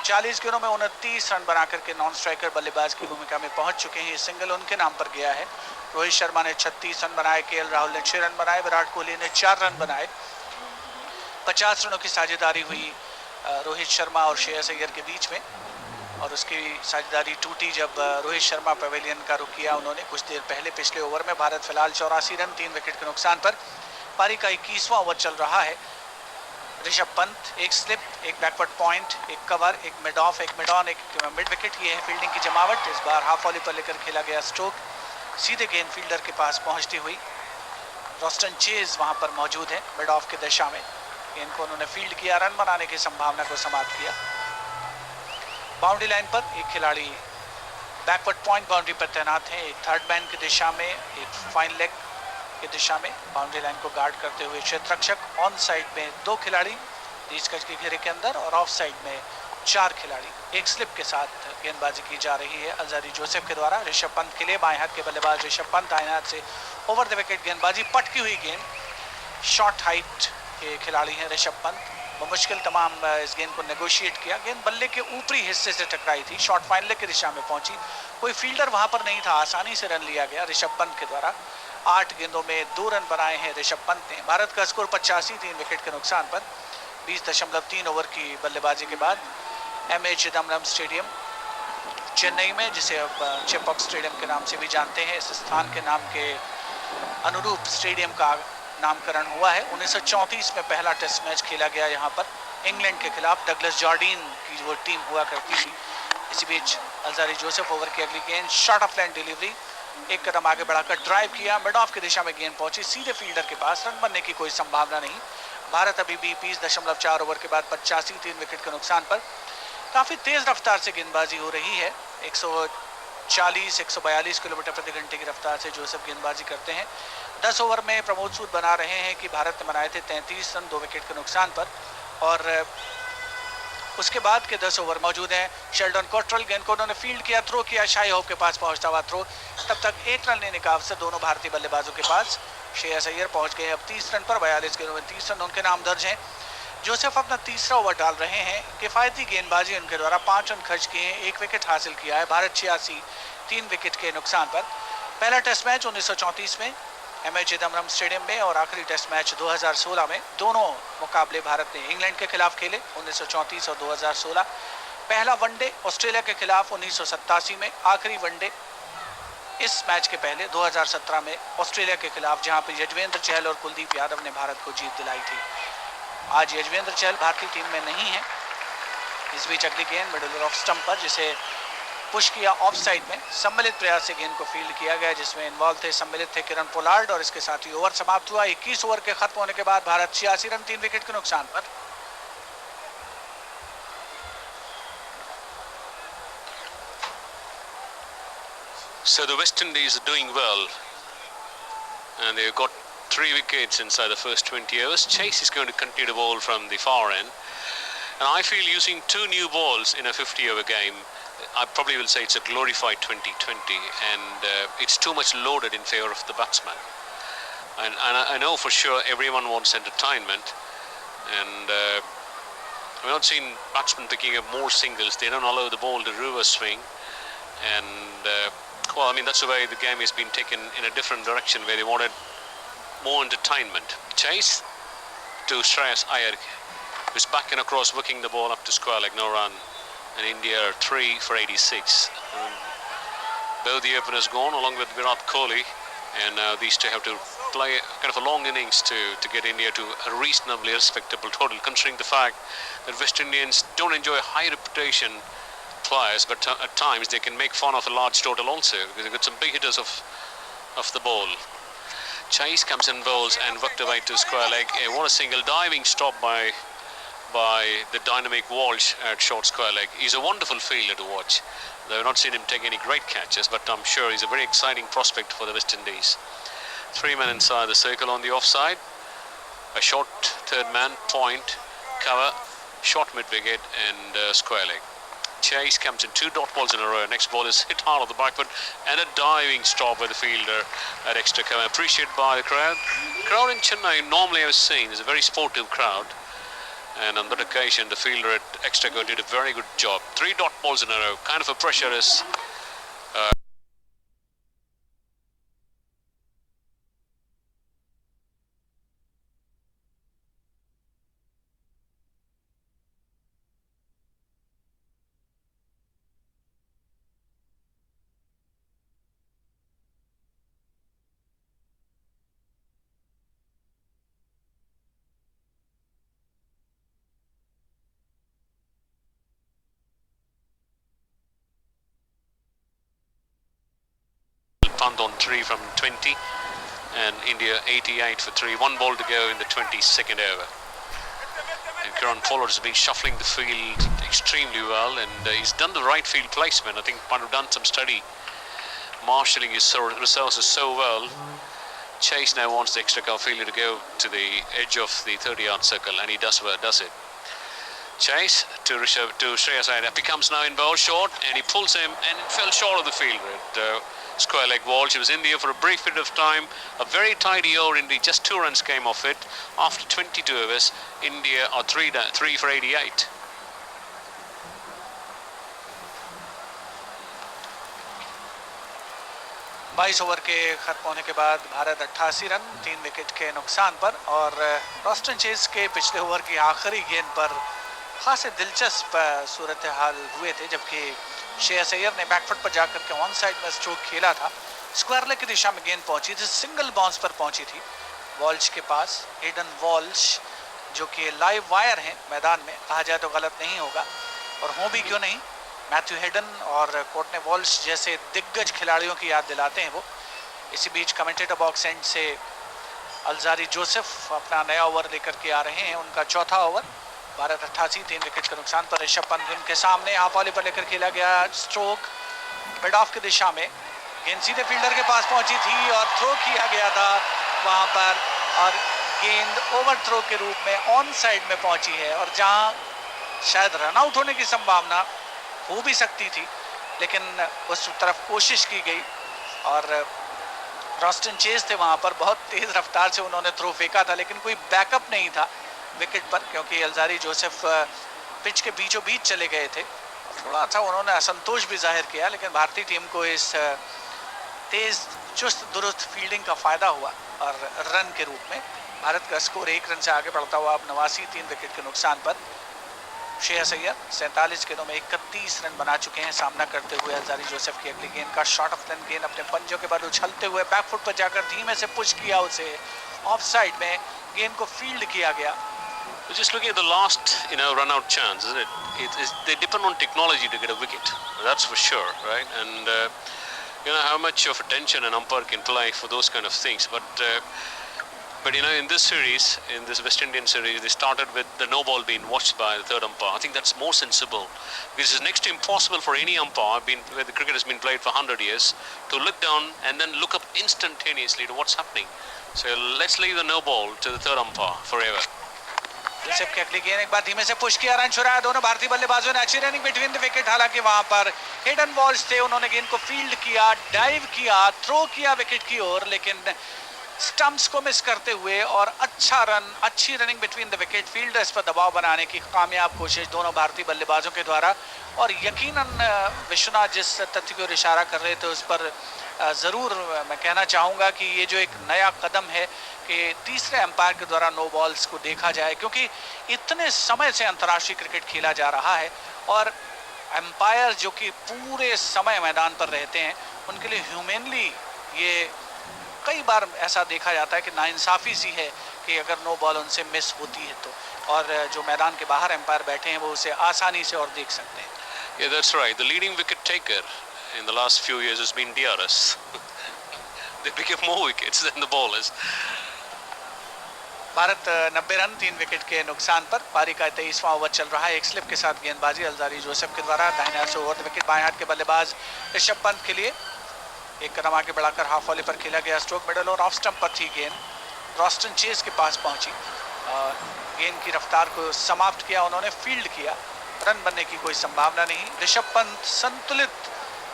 40 गेंदों में 29 रन बना करके नॉन स्ट्राइकर बल्लेबाज की भूमिका में पहुंच चुके हैं। ये सिंगल उनके नाम पर गया है। रोहित शर्मा ने 36 रन बनाए, केएल राहुल ने 6 रन बनाए, विराट कोहली ने 4 रन बनाए। 50 रनों की साझेदारी हुई रोहित शर्मा और श्रेयस अय्यर के बीच में, और उसकी साझेदारी टूटी जब रोहित शर्मा पवेलियन का रुख किया उन्होंने कुछ देर पहले। पिछले ओवर में भारत फिलहाल 84 रन 3 विकेट के नुकसान पर। पारी का 21वां ओवर चल रहा है। ऋषभ पंत, एक स्लिप, एक बैकवर्ड पॉइंट, एक कवर, एक मिड ऑफ, एक मिड ऑन, एक मिड विकेट। ये है फील्डिंग की जमावट। इस बार हाफ वॉली पर लेकर खेला गया स्ट्रोक, सीधे गेंद फील्डर के पास पहुंचती हुई। रॉस्टन चेज वहां पर मौजूद है मिड ऑफ की दिशा में। गेंद को उन्होंने फील्ड किया, रन बनाने की संभावना को समाप्त किया। बाउंड्री लाइन पर एक खिलाड़ी बैकवर्ड पॉइंट बाउंड्री पर तैनात है, एक थर्ड मैन की दिशा में, एक फाइन लेग की दिशा में बाउंड्री लाइन को गार्ड करते हुए क्षेत्ररक्षक। ऑन साइड में 2 खिलाड़ी 30 गज के घेरे के अंदर, और ऑफ साइड में 4 खिलाड़ी। एक स्लिप के साथ गेंदबाजी की जा रही है अल्जारी जोसेफ के द्वारा। ऋषभ पंत के लिए बाएं हाथ के बल्लेबाज ऋषभ पंत दाएं हाथ से ओवर द विकेट गेंदबाजी, पटकी हुई गेंद। शॉर्ट हाइट के खिलाड़ी हैं ऋषभ पंत, मुश्किल तमाम इस गेंद को नेगोशिएट किया। गेंद बल्ले के ऊपरी हिस्से से टकराई थी, शॉर्ट फाइनल की दिशा में पहुंची। कोई फील्डर वहां पर नहीं था, आसानी से रन लिया गया ऋषभ पंत के द्वारा। 8 गेंदों में 2 रन बनाए हैं ऋषभ पंत ने। भारत का स्कोर 85 3 विकेट के नुकसान पर। 20.3 ओवर की बल्लेबाजी के बाद एमए चिदम्बरम स्टेडियम चेन्नई में, जिसे अब चेपॉक स्टेडियम के नाम से भी जानते हैं, इस स्थान के नाम के अनुरूप स्टेडियम का नामकरण हुआ है। 1934 में पहला टेस्ट मैच खेला गया यहाँ पर इंग्लैंड के खिलाफ। डगलस जॉर्डीन की वो टीम हुआ करती थी। इसी बीच अल्जारी जोसेफ ओवर की अगली गेंद शॉर्ट ऑफ लाइन डिलीवरी, एक कदम आगे बढ़ाकर ड्राइव किया, मिड ऑफ की दिशा में गेंद पहुंची सीधे फील्डर के पास। रन बनने की कोई संभावना नहीं। भारत अभी भी 20.4 ओवर के बाद 85 3 विकेट के नुकसान पर। काफी तेज रफ्तार से गेंदबाजी हो रही है। 140-142 किलोमीटर प्रति घंटे की रफ्तार से जोसेफ गेंदबाजी करते हैं। 10 ओवर में प्रमोद सूद बना रहे हैं कि भारत ने बनाए थे 33 रन 2 विकेट के नुकसान पर, और उसके बाद के 10 ओवर मौजूद हैं। शेल्डन कॉट्रेल, गेंद को उन्होंने फील्ड किया, थ्रो किया, शाही होप के पास पहुंचता हुआ थ्रो। तब तक 1 रन लेने का अवसर दोनों भारतीय बल्लेबाजों के पास। श्रेयस अय्यर पहुंच गए अब 30 रन पर। 42 गेंदों में 30 रन उनके नाम दर्ज हैं। जोसेफ अपना तीसरा ओवर डाल रहे हैं। किफायती गेंदबाजी उनके द्वारा 5 रन खर्च किए हैं, 1 विकेट हासिल किया है। भारत 86 3 विकेट के नुकसान पर। पहला टेस्ट मैच 1934 में एमए चिदम्बरम स्टेडियम में, और आखिरी टेस्ट मैच 2016 में। दोनों मुकाबले भारत ने इंग्लैंड के खिलाफ खेले 1934 और 2016। पहला वनडे ऑस्ट्रेलिया के खिलाफ 1987 में, आखिरी वनडे इस मैच के पहले 2017 में ऑस्ट्रेलिया के खिलाफ, जहां पर यजवेंद्र चहल और कुलदीप यादव ने भारत को जीत दिलाई थी। आज यजवेंद्र चहल भारतीय टीम में नहीं है। इस बीच अगली गेंद मिडल ऑफ स्टंप पर, जिसे पुश किया ऑफ साइड में। सम्मिलित प्रयास से गेंद को फील्ड किया गया जिसमें इन्वॉल्व थे, सम्मिलित थे किरण पोलार्ड और इसके साथ ही ओवर समाप्त हुआ। 21 ओवर के खत्म होने के बाद भारत 86 रन 3 विकेट के नुकसान पर। So the West Indies are doing well and they've got 3 wickets inside the first 20 overs. Chase is going to continue to bowl from the far end, and I feel using 2 new balls in a 50-over game, I probably will say it's a glorified 2020, and it's too much loaded in favour of the batsman. And I know for sure everyone wants entertainment, and I've not seen batsmen picking up more singles. They don't allow the ball to reverse swing, and well, I mean that's the way the game has been taken in a different direction where they wanted more entertainment. Chase to Shreyas Iyer, who's backing across, working the ball up to square leg, no run, and India are 3 for 86. Both the openers gone along with Virat Kohli, and now these two have to play kind of a long innings to get India to a reasonably respectable total, considering the fact that West Indians don't enjoy high reputation players, but at times they can make fun of a large total also, because they've got some big hitters of the ball. Chase comes and bowls and worked away to square leg. What a single diving stop by the dynamic Walsh at short square leg. He's a wonderful fielder to watch. Though I've not seen him take any great catches, but I'm sure he's a very exciting prospect for the West Indies. 3 men inside the circle on the offside. A short third man, point, cover, short mid-wicket and square leg. Chase comes in 2 dot balls in a row. Next ball is hit hard on the back foot and a diving stop by the fielder at extra cover. Appreciated by the crowd. Crowd in Chennai normally I've seen is a very sportive crowd, and on that occasion the fielder at extra cover did a very good job. 3 dot balls in a row. Kind of a pressure is punt on 3 from 20, and India 88 for 3. 1 ball to go in the 22nd over. And Kiran Pollard has been shuffling the field extremely well, and he's done the right field placement. I think might have done some study, marshalling his resources so well. Chase now wants the extra cover fielder to go to the edge of the 30-yard circle, and he does it. Chase to Shreyas Iyer, becomes now in bowl short, and he pulls him, and it fell short of the fielder at square leg Walsh. He was in the air for a brief period of time. A very tidy over indeed. Just 2 runs came off it. After 22 overs, India are 3 for 88. बाईस over के खत्म होने के बाद Bharat 88 run 3 wicket के नुकसान पर, और रॉस्टन चेस के पिछले ओवर की आखिरी गेंद पर खासे दिलचस्प सूरत हाल हुए थे, जबकि श्रेयस अय्यर ने बैकफुट पर जाकर के ऑन साइड में स्ट्रोक खेला था। स्क्वायर लेग की दिशा में गेंद पहुंची थी, सिंगल बाउंस पर पहुंची थी वॉल्श के पास। एडन वॉल्श जो कि लाइव वायर हैं मैदान में, कहा जाए तो गलत नहीं होगा, और हों भी क्यों नहीं। मैथ्यू हेडन और कोर्टने वॉल्श जैसे दिग्गज खिलाड़ियों की याद दिलाते हैं वो। इसी बीच कमेंटेटर बॉक्स एंड से अलजारी जोसेफ अपना नया ओवर लेकर के आ रहे हैं, उनका चौथा ओवर। भारत 88 3 विकेट के नुकसान पर। ऋषभ पंत उनके सामने हाफ वॉली पर लेकर खेला गया स्ट्रोक मिड ऑफ की दिशा में, गेंद सीधे फील्डर के पास पहुंची थी और थ्रो किया गया था वहां पर, और गेंद ओवर थ्रो के रूप में ऑन साइड में पहुंची है, और जहां शायद रन आउट होने की संभावना हो भी सकती थी, लेकिन उस तरफ कोशिश की गई और रॉस्टन चेस थे वहां पर। बहुत तेज रफ्तार से उन्होंने थ्रो फेंका था, लेकिन कोई बैकअप नहीं था विकेट पर, क्योंकि अलजारी जोसेफ पिच के बीचों बीच चले गए थे। थोड़ा सा उन्होंने असंतोष भी जाहिर किया, लेकिन भारतीय टीम को इस तेज चुस्त दुरुस्त फील्डिंग का फायदा हुआ, और रन के रूप में भारत का स्कोर 1 रन से आगे बढ़ता हुआ अब 89 3 विकेट के नुकसान पर। श्रेयस अय्यर 47 गेंदों में 31 रन बना चुके हैं, सामना करते हुए अलजारी जोसेफ की अगली गेंद का शॉट ऑफ लेंथ गेंद अपने पंजों के बाद उछलते हुए बैकफुट पर जाकर धीमे से पुश किया, उसे ऑफ साइड में गेंद को फील्ड किया गया। We're just looking at the last, run-out chance, isn't it? They depend on technology to get a wicket. That's for sure, right? And how much of attention an umpire can play for those kind of things. But in this series, in this West Indian series, they started with the no ball being watched by the third umpire. I think that's more sensible, because it's next to impossible for any umpire, where the cricket has been played for 100 years, to look down and then look up instantaneously to what's happening. So let's leave the no ball to the third umpire forever. Joseph की अगली गेंद एक बार धीमे से push किया, run छुड़ाया दोनों भारतीय बल्लेबाजों ने, अच्छी रनिंग बिटवीन द विकेट। हालांकि वहां पर हिडन बॉल्स थे, उन्होंने गेंद को फील्ड किया, डाइव किया, थ्रो किया विकेट की ओर, लेकिन स्टंप्स को मिस करते हुए और अच्छी running between the wicket, fielders पर दबाव बनाने की कामयाब कोशिश दोनों भारतीय बल्लेबाजों के द्वारा। और यकीनन विश्वनाथ जिस तथ्य की ओर इशारा कर रहे थे उस पर ज़रूर मैं कहना चाहूँगा कि ये जो एक नया कदम है कि तीसरे एम्पायर के द्वारा नो बॉल्स को देखा जाए, क्योंकि इतने समय से अंतर्राष्ट्रीय क्रिकेट खेला जा रहा है और एम्पायर जो कि पूरे समय मैदान पर रहते हैं, उनके लिए ह्यूमनली ये कई बार ऐसा देखा जाता है कि नाइंसाफ़ी सी है कि अगर नो बॉल उनसे मिस होती है तो, और जो मैदान के बाहर एम्पायर बैठे हैं वो उसे आसानी से और देख सकते हैं। Yeah, that's right. The leading wicket taker in the last few years has been DRS. They pick up more wickets than the bowlers. Bharat 90 run 3 wicket के नुकसान पर। पारी का 23वां ओवर चल रहा है। एक स्लिप के साथ गेंदबाजी अलजारी जोसेफ के द्वारा, दाहिने हाथ से ओवर द विकेट, बाएं हाथ के बल्लेबाज ऋषभ पंत के लिए। एक कदम आगे बढ़ाकर हाफ वॉली पर खेला गया स्ट्रोक, मिडल और ऑफ स्टंप पर थी गेंद, रॉस्टन चेज के पास पहुंची, गेंद की रफ्तार को समाप्त किया उन्होंने, फील्ड किया, रन बनने की कोई संभावना नहीं। ऋषभ पंत संतुलित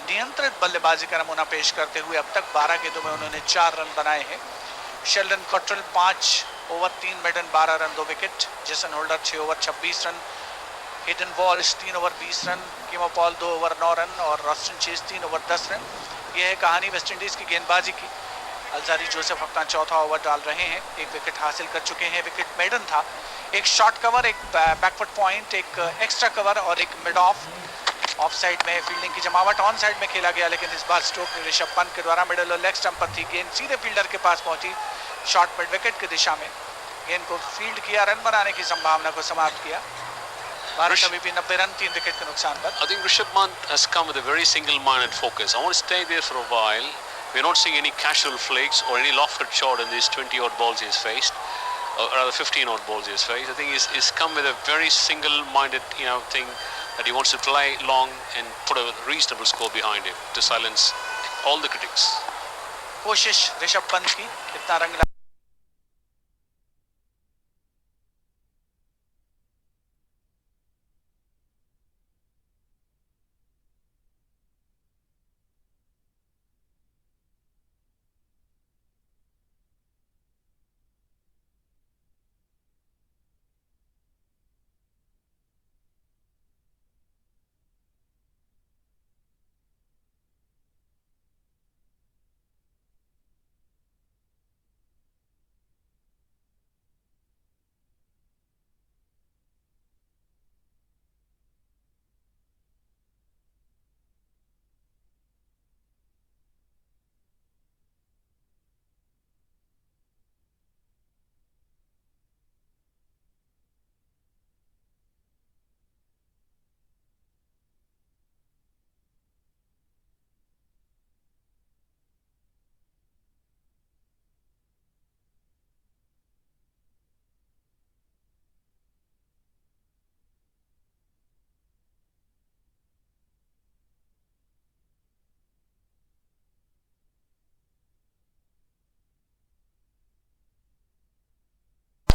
नियंत्रित बल्लेबाजी का नमूना पेश करते हुए अब तक 12 गेंदों में उन्होंने 4 रन बनाए हैं। Sheldon Cottrell 5 over 3 maiden 12 run 2 wicket, Jason Holder 6 over 26 run, Hayden Walsh 3 over 20 run, Keemo Paul 2 over 9 run और रॉस्टन चेज 3 ओवर 10 रन। यह है कहानी वेस्टइंडीज की गेंदबाजी की। अलजारी जोसेफ अपना चौथा ओवर डाल रहे हैं, एक विकेट हासिल कर चुके हैं, विकेट मेडन था। एक शॉर्ट कवर, एक बैकवर्ड पॉइंट, एक एक्स्ट्रा कवर और एक मिड ऑफ साइड में फील्डिंग की जमावट, ऑन साइड में खेला गया, लेकिन इस बार स्ट्रोक ऋषभ पंत के द्वारा मिडल और लेग स्टंप पर थी गेंद, सीधे फील्डर के पास पहुंची, शॉर्ट मिड विकेट की दिशा में गेंद को फील्ड किया, रन बनाने की संभावना को समाप्त किया। भारत अभी भी 90 रन 3 विकेट के नुकसान पर। I think Rishabh Pant has come with a very single-minded focus. I want to stay there for a while. We're not seeing any casual flicks or any lofted shot in these 20-odd balls he's faced, or rather 15-odd balls he's faced. I think he's come with a very single-minded, thing that he wants to play long and put a reasonable score behind it to silence all the critics. कोशिश ऋषभ पंत की, कितना रंग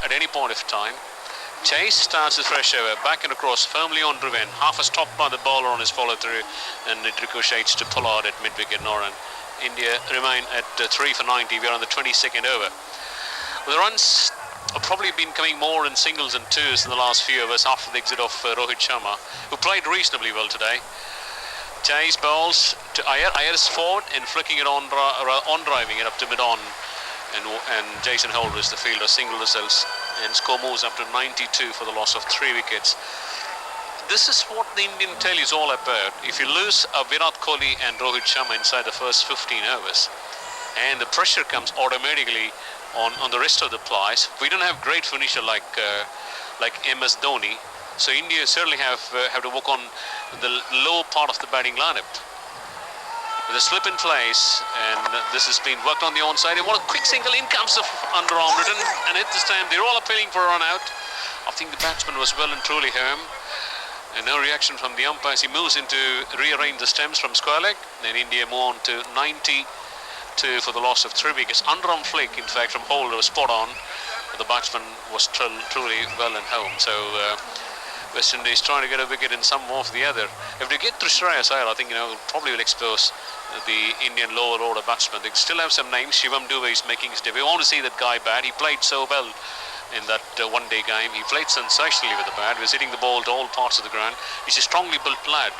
at any point of time. Chase starts his fresh over, back and across, firmly on driven, half a stop by the bowler on his follow-through, and it ricochets to Pollard at mid-wicket. Noran. India remain at 3 for 90. We are on the 22nd over. Well, the runs have probably been coming more in singles and twos in the last few overs after the exit of Rohit Sharma, who played reasonably well today. Chase bowls to Iyer. Iyer's forward and flicking it on driving it up to mid-on. And Jason Holder is the fielder, single results, and score moves up to 92 for the loss of 3 wickets. This is what the Indian tail is all about. If you lose Virat Kohli and Rohit Sharma inside the first 15 overs, and the pressure comes automatically on the rest of the players. We don't have great finisher like like MS Dhoni. So India certainly have to work on the lower part of the batting lineup. With a slip in place, and this has been worked on the onside. And what a quick single, in comes the underarm written, and at this time they're all appealing for a run out. I think the batsman was well and truly home, and no reaction from the umpires. He moves into rearrange the stems from square leg. Then India move on to 92 for the loss of 3 wickets. Underarm flick, in fact, from Holder was spot on, but the batsman was truly well and home. So West Indies trying to get a wicket in some of the other. If they get through Shreyas Iyer, I think probably will expose the Indian lower order batsmen. They still have some names. Shivam Dube is making his debut. We want to see that guy bat. He played so well in that one-day game. He played sensationally with the bat. He was hitting the ball to all parts of the ground. He's a strongly built lad,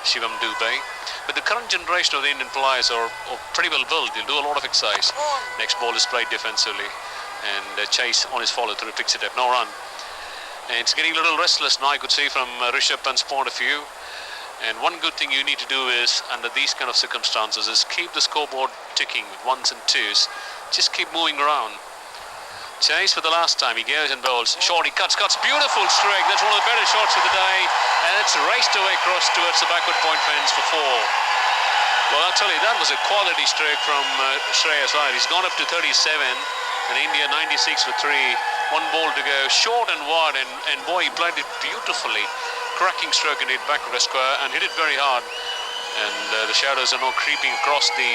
Shivam Dube. But the current generation of the Indian players are pretty well built. They'll do a lot of exercise. Next ball is played defensively, and Chase on his follow-through picks it up. No run. And it's getting a little restless now, I could see, from Rishabh Pant's point of view. And one good thing you need to do is, under these kind of circumstances, is keep the scoreboard ticking with ones and twos. Just keep moving around. Chase for the last time, he goes and bowls. Short, he cuts, beautiful strike. That's one of the better shots of the day. And it's raced away across towards the backward point fence for 4. Well, I'll tell you, that was a quality strike from Shreyas Iyer. He's gone up to 37, and India 96 for 3. 1 ball to go, short and wide, and boy, he played it beautifully. Cracking stroke and hit back of the square and hit it very hard. And the shadows are now creeping across the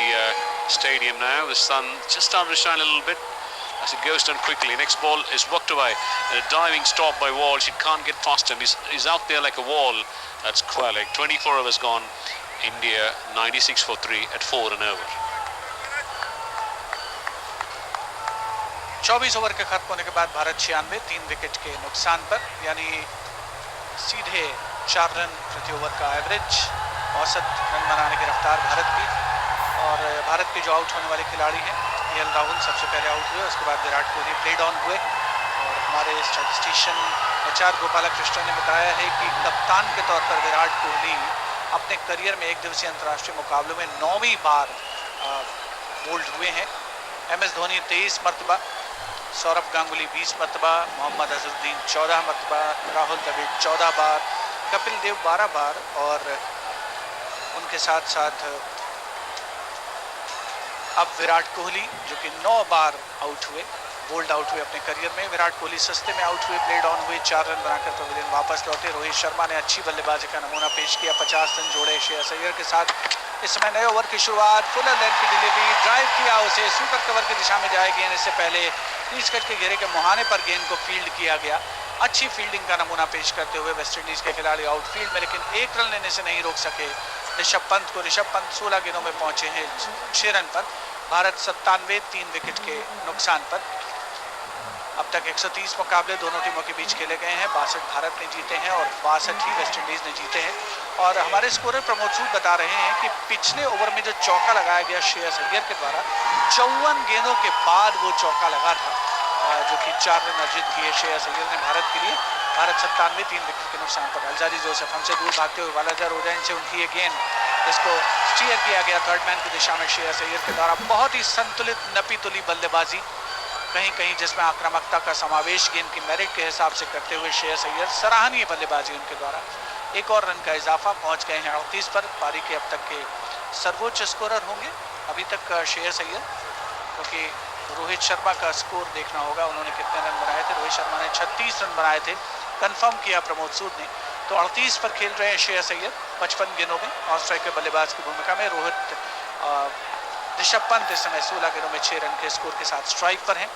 stadium now. The sun just started to shine a little bit as it goes down quickly. Next ball is worked away, and a diving stop by Walsh. It can't get past him. He's out there like a wall. That's Qualic. 24 overs gone. India 96 for 3 at 4 and over. 24 over के खत्म होने के बाद Bharat 96, 3 wicket के नुकसान पर, यानी सीधे 4 रन प्रति ओवर का एवरेज, औसत रन बनाने की रफ्तार भारत की। और भारत के जो आउट होने वाले खिलाड़ी हैं, केएल राहुल सबसे पहले आउट हुए, उसके बाद विराट कोहली प्लेड ऑन हुए। और हमारे स्टैटिस्टिशियन HR गोपालकृष्णन ने बताया है कि कप्तान के तौर पर विराट कोहली अपने करियर में एक दिवसीय अंतर्राष्ट्रीय मुकाबलों में 9वीं बार बोल्ड हुए हैं। MS धोनी 23 मरतबा, सौरभ गांगुली 20 मरतबा, मोहम्मद अजहरुद्दीन 14 मरतबा, राहुल द्रविड़ 14 बार, कपिल देव 12 बार, और उनके साथ साथ अब विराट कोहली जो कि 9 बार आउट हुए, बोल्ड आउट हुए अपने करियर में। विराट कोहली सस्ते में आउट हुए, प्लेड ऑन हुए, 4 रन बनाकर पवेलियन वापस लौटे। रोहित शर्मा ने अच्छी बल्लेबाजी का नमूना पेश किया, 50 रन जोड़े श्रेयस अय्यर के साथ। इस समय नए ओवर की शुरुआत, फुलर लेंथ की डिलीवरी, ड्राइव किया उसे, सुपर कवर की दिशा में जाए गेंद। इससे पहले 30 गज के घेरे के मुहाने पर गेंद को फील्ड किया गया। अच्छी फील्डिंग का नमूना पेश करते हुए वेस्टइंडीज के खिलाड़ी आउटफील्ड में, लेकिन 1 रन लेने से नहीं रोक सके ऋषभ पंत को। ऋषभ पंत 16 गेंदों में पहुंचे हैं 6 रन पर। भारत 97, 3 विकेट के नुकसान पर। अब तक 130 मुकाबले दोनों टीमों के बीच खेले गए हैं। 62 भारत ने जीते हैं और 62 ही वेस्टइंडीज ने जीते हैं। और हमारे स्कोरर प्रमोद सूद बता रहे हैं कि पिछले ओवर में जो चौका लगाया गया श्रेयस अय्यर के द्वारा, 54 गेंदों के बाद वो चौका लगा था, जो कि 4 रन अर्जित किए श्रेयस अय्यर ने भारत के लिए। भारत 97, 3 विकेट के नुकसान पर। अलजारी जोसेफ हमसे दूर भागते हुए वालाजार उदयन से उनकी ये गेंद, इसको स्टीयर किया गया थर्ड मैन की दिशा में श्रेयस अय्यर के द्वारा। बहुत ही संतुलित नपी तुली बल्लेबाजी, कहीं कहीं जिसमें आक्रामकता का समावेश गेंद की मेरिट के हिसाब से करते हुए श्रेयस अय्यर, सराहनीय बल्लेबाजी उनके द्वारा। एक और रन का इजाफा, पहुंच गए हैं 38 पर। पारी के अब तक के सर्वोच्च स्कोरर होंगे अभी तक श्रेयस अय्यर, क्योंकि रोहित शर्मा का स्कोर देखना होगा, उन्होंने कितने रन बनाए थे। रोहित शर्मा ने 36 रन बनाए थे, कंफर्म किया प्रमोद सूद ने। तो 38 पर खेल रहे हैं श्रेयस अय्यर 55 गेंदों में ऑन स्ट्राइकर बल्लेबाज की भूमिका में। ऋषभ पंत इस समय 16 गेंदों में 6 रन के स्कोर के साथ स्ट्राइक पर हैं।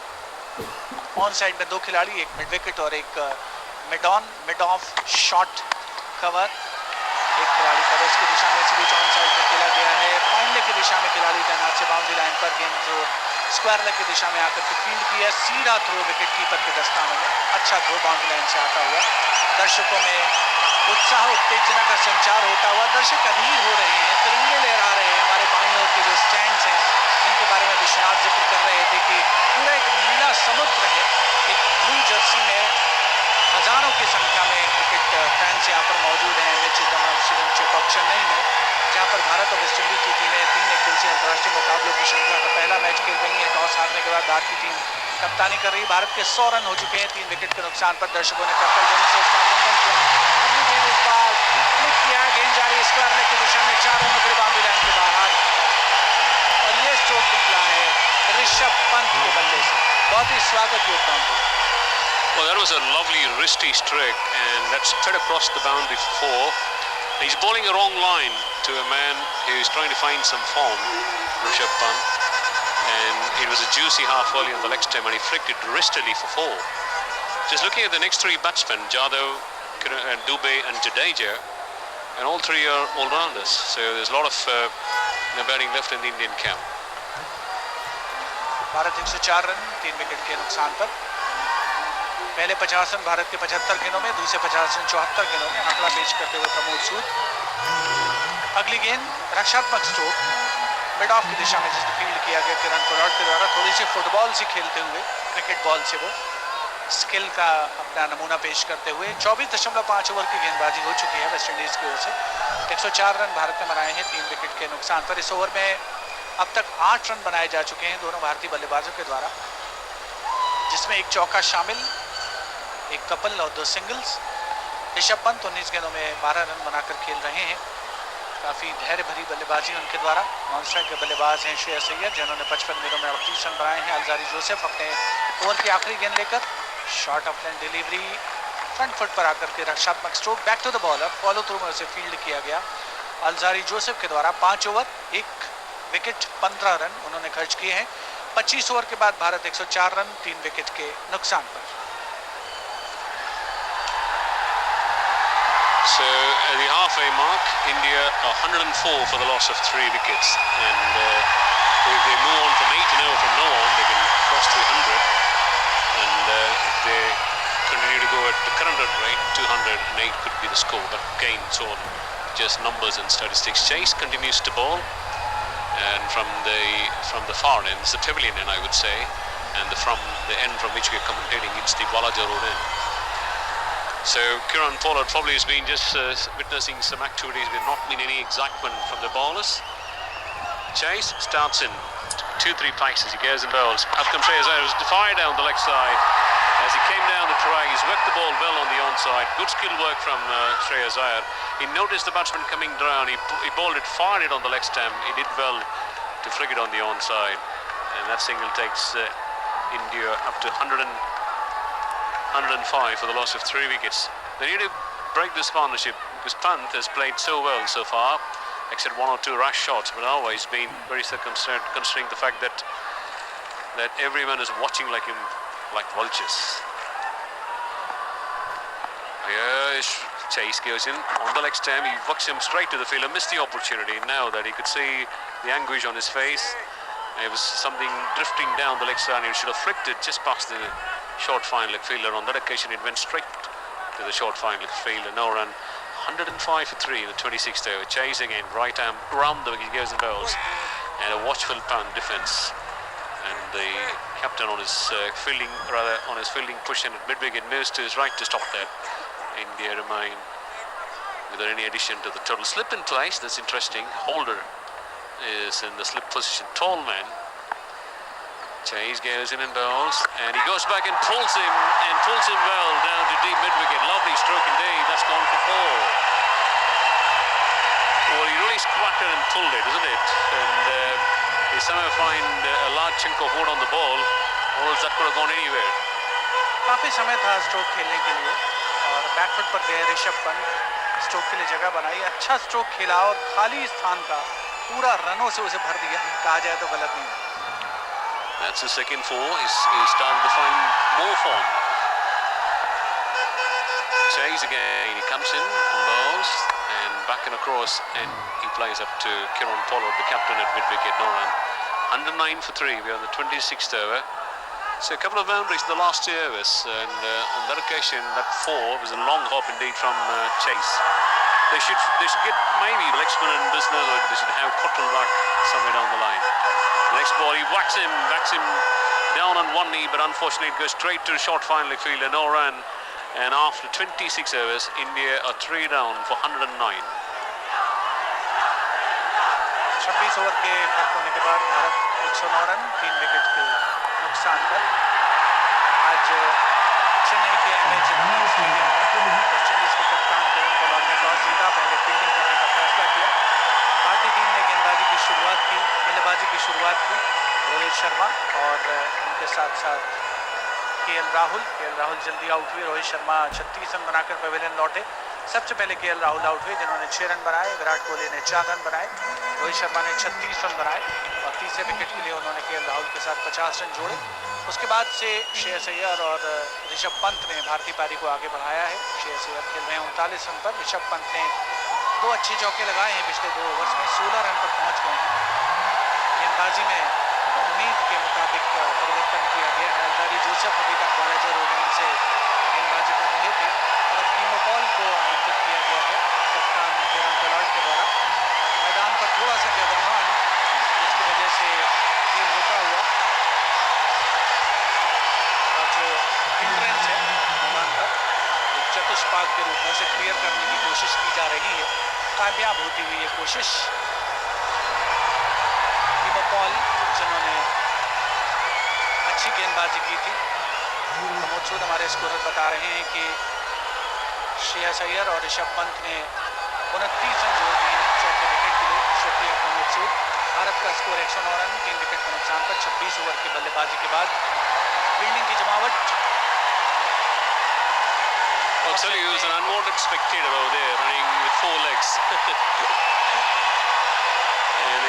ऑन साइड में 2 खिलाड़ी, एक मिड विकेट और एक मिड ऑफ शॉट कवर। एक खिलाड़ी कवर्स की दिशा में, इस बीच ऑन साइड में खेला गया है। पांडे की दिशा में खिलाड़ी तैनात से बाउंड्री लाइन पर गेंद जो स्क्वायर लेग की दिशा में आकर के फील्ड किया, सीधा थ्रो विकेट कीपर के दस्ताने में। अच्छा थ्रो बाउंड्री लाइन से आता हुआ। दर्शकों में उत्साह उत्तेजना का संचार होता हुआ, दर्शक अधीर हो रहे हैं, तिरंगे लहरा रहे हैं। हमारे बाईं ओर के जो स्टैंड्स हैं, जिनके बारे में विश्वनाथ जिक्र कर रहे थे कि पूरा एक नीला समुद्र है। एक ब्लू जर्सी में हजारों की संख्या में क्रिकेट फैंस यहाँ पर मौजूद हैं। एमए चिदम्बरम स्टेडियम चेपॉक चेन्नई में, जहाँ पर भारत और वेस्ट इंडीज की टीमें 3 एक दिवसीय अंतर्राष्ट्रीय मुकाबलों की श्रृंखला का पहला मैच खेल रही है। टॉस हारने के बाद भारतीय टीम कप्तानी कर रही भारत के 100 रन हो चुके हैं 3 विकेट के नुकसान पर। दर्शकों ने करतल देने से उसका अभिनंदन किया। अपनी गेंद इस बार क्लिक किया, गेंद जा रही स्क्वायर लेग की दिशा में 4 रनों के लिए बाउंड्री लाइन के बाहर और ये स्ट्रोक निकला है ऋषभ पंत के बल्ले से। बहुत ही स्वागत योगदान। Well, that was a lovely wristy stroke, and that's straight across the boundary for 4. He's bowling a wrong line to a man who's trying to find some form, Rishabh Pant, and it was a juicy half early on the leg stump, and he flicked it wristily for 4. Just looking at the next 3 batsmen, Jadhav, Dubey and Jadeja, and all 3 are all-rounders, so there's a lot of batting left in the Indian camp. Bharat 104 run 3 wicket के नुकसान पर। पहले 50 run Bharat के 75 गेंदों में, दूसरे 50 run 74 गेंदों में आंकड़ा पेश करते हुए प्रमोद सूद। अगली गेंद रक्षात्मक स्ट्रोक मिड ऑफ की दिशा में जिसको फील्ड किया गया किरण पोलार्ड के द्वारा। थोड़ी सी फुटबॉल से खेलते हुए, क्रिकेट बॉल से वो स्किल का अपना नमूना पेश करते हुए 24.5 ओवर की गेंदबाजी हो चुकी है वेस्ट इंडीज की ओर से। 104 रन भारत ने बनाए हैं 3 विकेट के नुकसान पर। इस ओवर में अब तक 8 रन बनाए जा चुके हैं दोनों भारतीय बल्लेबाजों के द्वारा, जिसमें एक चौका शामिल, एक कपल और 2 सिंगल्स। ऋषभ पंत 19 गेंदों में 12 रन बनाकर खेल रहे हैं। काफ़ी धैर्य भरी बल्लेबाजी उनके द्वारा। नॉन स्ट्राइक के बल्लेबाज हैं श्रेयस अय्यर जिन्होंने 55 गेंदों में 38 रन बनाए हैं। अलजारी जोसेफ अपने ओवर की आखिरी गेंद लेकर short of line delivery front foot पर आकर के रक्षात्मक stroke back to the bowler, follow through में उसे फील्ड किया गया अलजारी जोसेफ के द्वारा। 5 ओवर 1 विकेट 15 रन उन्होंने खर्च किए हैं। 25 ओवर के बाद भारत 104 रन 3 विकेट के नुकसान पर। So at the halfway mark, India are 104 for the loss of 3 wickets, and if they move on from 8-0 from now on, they can cross 300, and if they continue to go at the current rate, 208 could be the score, but again it's all just numbers and statistics. Chase continues to bowl, and from the far end, it's the pavilion end I would say, and from the end from which we are commentating, it's the Walaja Road end. So Kiran Pollard probably has been just witnessing some activities. There's not been any excitement from the bowlers. Chase starts in 2-3 paces. He goes and bowls. Up comes Shreyas Iyer. It was fired down the leg side. As he came down the try, he's worked the ball well on the onside. Good skill work from Shreyas Iyer. He noticed the batsman coming down. He bowled it, fired it on the leg stump. He did well to flick it on the onside. And that single takes India up to 105 for the loss of 3 wickets. They need to break this partnership because Pant has played so well so far, except 1 or 2 rash shots, but always been very circumspect considering the fact that everyone is watching like him, like vultures. Yes, Chase goes in on the leg stump. He works him straight to the fielder, missed the opportunity. Now that he could see the anguish on his face, it was something drifting down the leg side. He should have flicked it just past the short fine leg fielder. On that occasion it went straight to the short fine leg fielder. No run. 105 for 3 in the 26th over. Chase again, right arm round the wicket, goes and bowls, and a watchful Pant defence, and the captain on his fielding push and at mid wicket moves to his right to stop that. India remain without any addition to the total. Slip in place, that's interesting. Holder is in the slip position, tall man. Chase goes in and bowls, and he goes back and pulls him well down to deep mid wicket. Lovely stroke indeed. That's gone for 4. Well, he really squatted and pulled it, isn't it? And he somehow find a large chunk of wood on the ball, or else that could have gone anywhere. काफी समय था stroke खेलने के लिए और back foot पर गए Rishabh Pant, stroke के लिए जगह बनाई, अच्छा स्ट्रोक खेला और खाली स्थान का पूरा रनों से उसे भर दिया, कहा जाए तो गलत नहीं। That's the second 4. He's starting to find more form. Chase again. He comes in and bowls and back and across, and he plays up to Kiran Pollard, the captain at mid wicket. No run. 109 for 3. We're on the 26th over. So a couple of boundaries in the last 2 overs, and on that occasion, that 4 was a long hop indeed from Chase. They should get maybe leg spin in business, or they should have Cottrell back somewhere down the line. Next ball, he backs him down on one knee, but unfortunately it goes straight to the short fine leg fielder, no run. And after 26 overs, India are 3 down for 109. 26 over के खत्म होने के बाद Bharat 109 run 3 wicket के नुकसान पर आज चेन्नई के MA Chidambaram stadium West Indies के कप्तान किरण पोलार्ड ने टॉस जीता, पहले फील्डिंग करने का फैसला किया। भारतीय टीम ने गेंदबाजी की शुरुआत की, बल्लेबाजी की शुरुआत की रोहित शर्मा और उनके साथ साथ केएल राहुल जल्दी आउट हुए। रोहित शर्मा 36 रन बनाकर पवेलियन लौटे। सबसे पहले केएल राहुल आउट हुए जिन्होंने 6 रन बनाए। विराट कोहली ने 4 रन बनाए। रोहित शर्मा ने 36 रन बनाए और तीसरे विकेट के लिए उन्होंने केएल राहुल के साथ 50 रन जोड़े। उसके बाद से श्रेयस अय्यर और ऋषभ पंत ने भारतीय पारी को आगे बढ़ाया है। श्रेयस अय्यर खेल रहे हैं 39 रन पर। ऋषभ पंत ने 2 अच्छे चौके लगाए हैं पिछले 2 ओवर्स में, 16 रन पर पहुंच गए हैं। गेंदबाजी में उम्मीद के मुताबिक परिवर्तन किया गया है। अल्दारी जोसेफ अभी तक वालेजर ओडिन से गेंदबाजी कर रहे थे और अब टीमो पॉल को आमंत्रित किया गया है कप्तान किरण पोलार्ड के द्वारा। मैदान पर थोड़ा सा व्यवधान जिसकी वजह से खेल रुका हुआ और जो एंट्रेंस है मैदान पर एक चतुष्पाद के रूप में उसे क्लियर करने की कोशिश की जा रही है। कामयाब होती हुई ये कोशिश टीमो पॉल जिन्होंने अच्छी गेंदबाजी की थी। प्रमोद हमारे स्कोरर बता रहे हैं कि श्रेयस अय्यर और ऋषभ पंत ने 29 रन जोड़ दिए हैं चौथे विकेट के लिए। शुक्रिया प्रमोद। भारत का स्कोर 109 रन 3 विकेट के नुकसान पर 26 ओवर की बल्लेबाजी के बाद फील्डिंग की जमावट। I'll tell you, he was an unwanted spectator over there running with 4 legs. And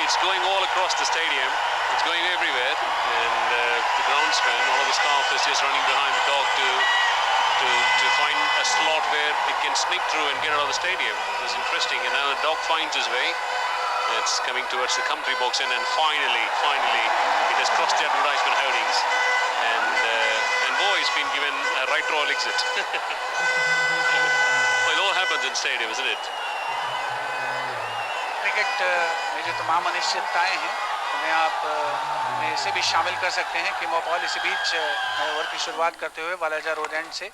it's going all across the stadium. It's going everywhere, and the groundsman, all of the staff is just running behind the dog to find a slot where it can sneak through and get out of the stadium. It's interesting, and now the dog finds his way. It's coming towards the commentary box, and finally, it has crossed the advertisement hoardings, and boy, it's been given a right royal exit. Well, it all happens in stadium, isn't it? Cricket में जो तमाम अनिश्चितताएं हैं उन्हें आप में इसे भी शामिल कर सकते हैं। कीमो पॉल इसी बीच ओवर की शुरुआत करते हुए वालेजर रोड एंड से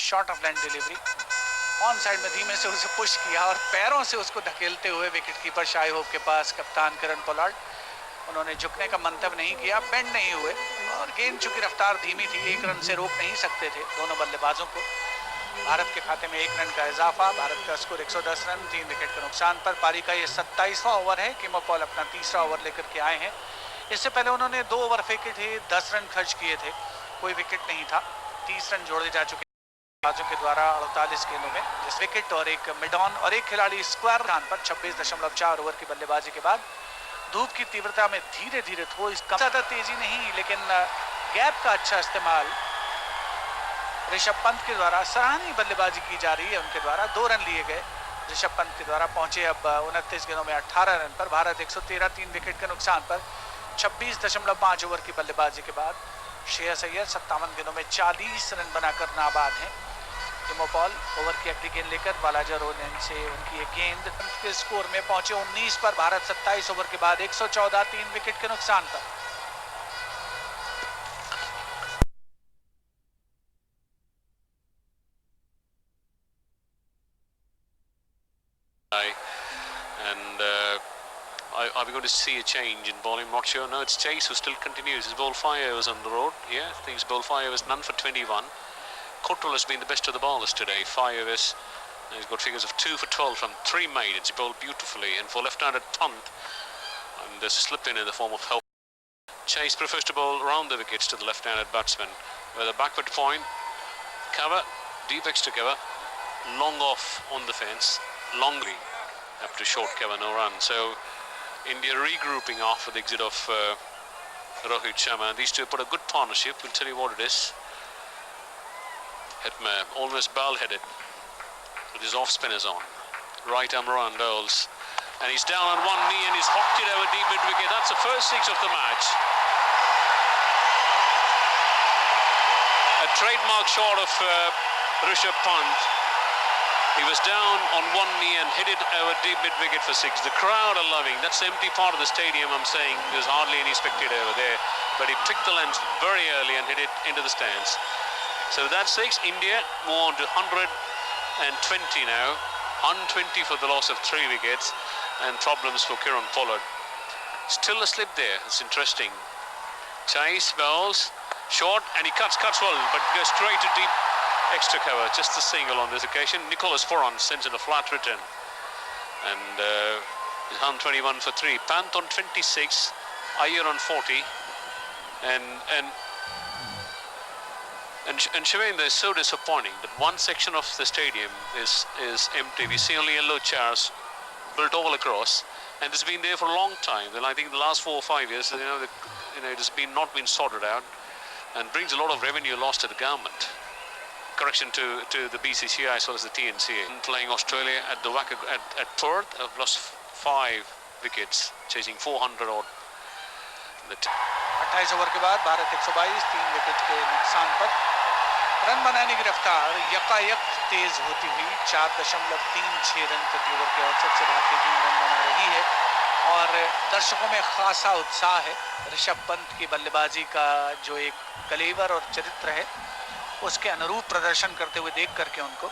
short of line delivery on side में धीमे से उसे पुश किया और पैरों से उसको धकेलते हुए विकेट कीपर शाही होप के पास कप्तान किरण पोलार्ड। उन्होंने झुकने का मंतव्य नहीं किया, बेंड नहीं हुए और गेंद चूंकि रफ्तार धीमी थी 1 रन से रोक नहीं सकते थे दोनों बल्लेबाजों को। भारत के खाते में 1 रन का इजाफा। भारत का स्कोर 110 रन 3 विकेट के नुकसान पर। पारी का ये 27वां ओवर है। कीमो पॉल अपना तीसरा ओवर लेकर के आए हैं। इससे पहले उन्होंने 2 ओवर फेंके थे, 10 रन खर्च किए थे, कोई विकेट नहीं था। 30 रन जोड़े जा चुके बल्लेबाजों के द्वारा 48 गेंदों में, जिस विकेट और एक मिड ऑन और एक खिलाड़ी स्क्वायर स्थान पर। 26.4 ओवर की बल्लेबाजी के बाद धूप की तीव्रता में धीरे धीरे थोड़ी ज्यादा तेजी नहीं, लेकिन गैप का अच्छा इस्तेमाल ऋषभ पंत के द्वारा सराहनीय बल्लेबाजी की जा रही है। उनके द्वारा 2 रन लिए गए। ऋषभ पंत के द्वारा पहुंचे अब 29 गेंदों में 18 रन पर। भारत 113 3 विकेट के नुकसान पर 26.5 ओवर की बल्लेबाजी के बाद। श्रेयस अय्यर 57 गेंदों में 40 रन बनाकर नाबाद हैं। कीमो पॉल ओवर की अगली गेंद लेकर वालेजर रोड एंड से उनकी एक गेंद के स्कोर में पहुंचे 19 पर। भारत 27 ओवर के बाद 114 3 विकेट के नुकसान पर। And are we going to see a change in bowling? Not sure. No, it's Chase who still continues. His ball 5 overs on the road. Yeah, I think his ball 5 overs, none for 21. Cottrell has been the best of the bowlers today. 5 overs. And he's got figures of 2 for 12 from 3 made. It's bowled beautifully. And for left-handed punt, and there's a slip in the form of help. Chase prefers to bowl round the wickets to the left-handed batsman. With a backward point, cover, deep extra cover, long off on the fence, longly up to short cover, no run. So India regrouping after the exit of Rohit Sharma. These two put a good partnership. We'll tell you what it is. Hetmer almost ball-headed with his off-spinners on. Right arm around bowls. And he's down on one knee and he's hooked it over deep mid-wicket. That's the first 6 of the match. A trademark shot of Rishabh Pant. He was down on one knee and hit it over deep mid-wicket for 6. The crowd are loving. That's the empty part of the stadium, I'm saying. There's hardly any spectator over there. But he picked the length very early and hit it into the stands. So with that 6, India move on to 120 now. 120 for the loss of 3 wickets and problems for Kiran Pollard. Still a slip there. It's interesting. Chase bowls Short, and he cuts well, but goes straight to deep extra cover. Just a single on this occasion. Nicholas Foran sends in a flat return. And Han 21 for 3. Pant on 26, Iyer on 40. And Shivendra is so disappointing that one section of the stadium is empty. We see only yellow chairs built all across, and it's been there for a long time. Then I think the last 4 or 5 years, it has not been sorted out, and brings a lot of revenue loss to the government. Correction to the BCCI as well as the TNCA. Playing Australia at the at Perth, have lost 5 wickets, chasing 400 odd. 28 over के बाद Bharat 122 3 wicket के नुकसान पर। Run बनाने की रफ्तार यकायक तेज होती हुई 4.36 रन प्रति ओवर के औसत से भारतीय टीम रन बना रही है और दर्शकों में खासा उत्साह है। ऋषभ पंत की बल्लेबाजी का जो एक कलेवर और चरित्र है उसके अनुरूप प्रदर्शन करते हुए देख करके उनको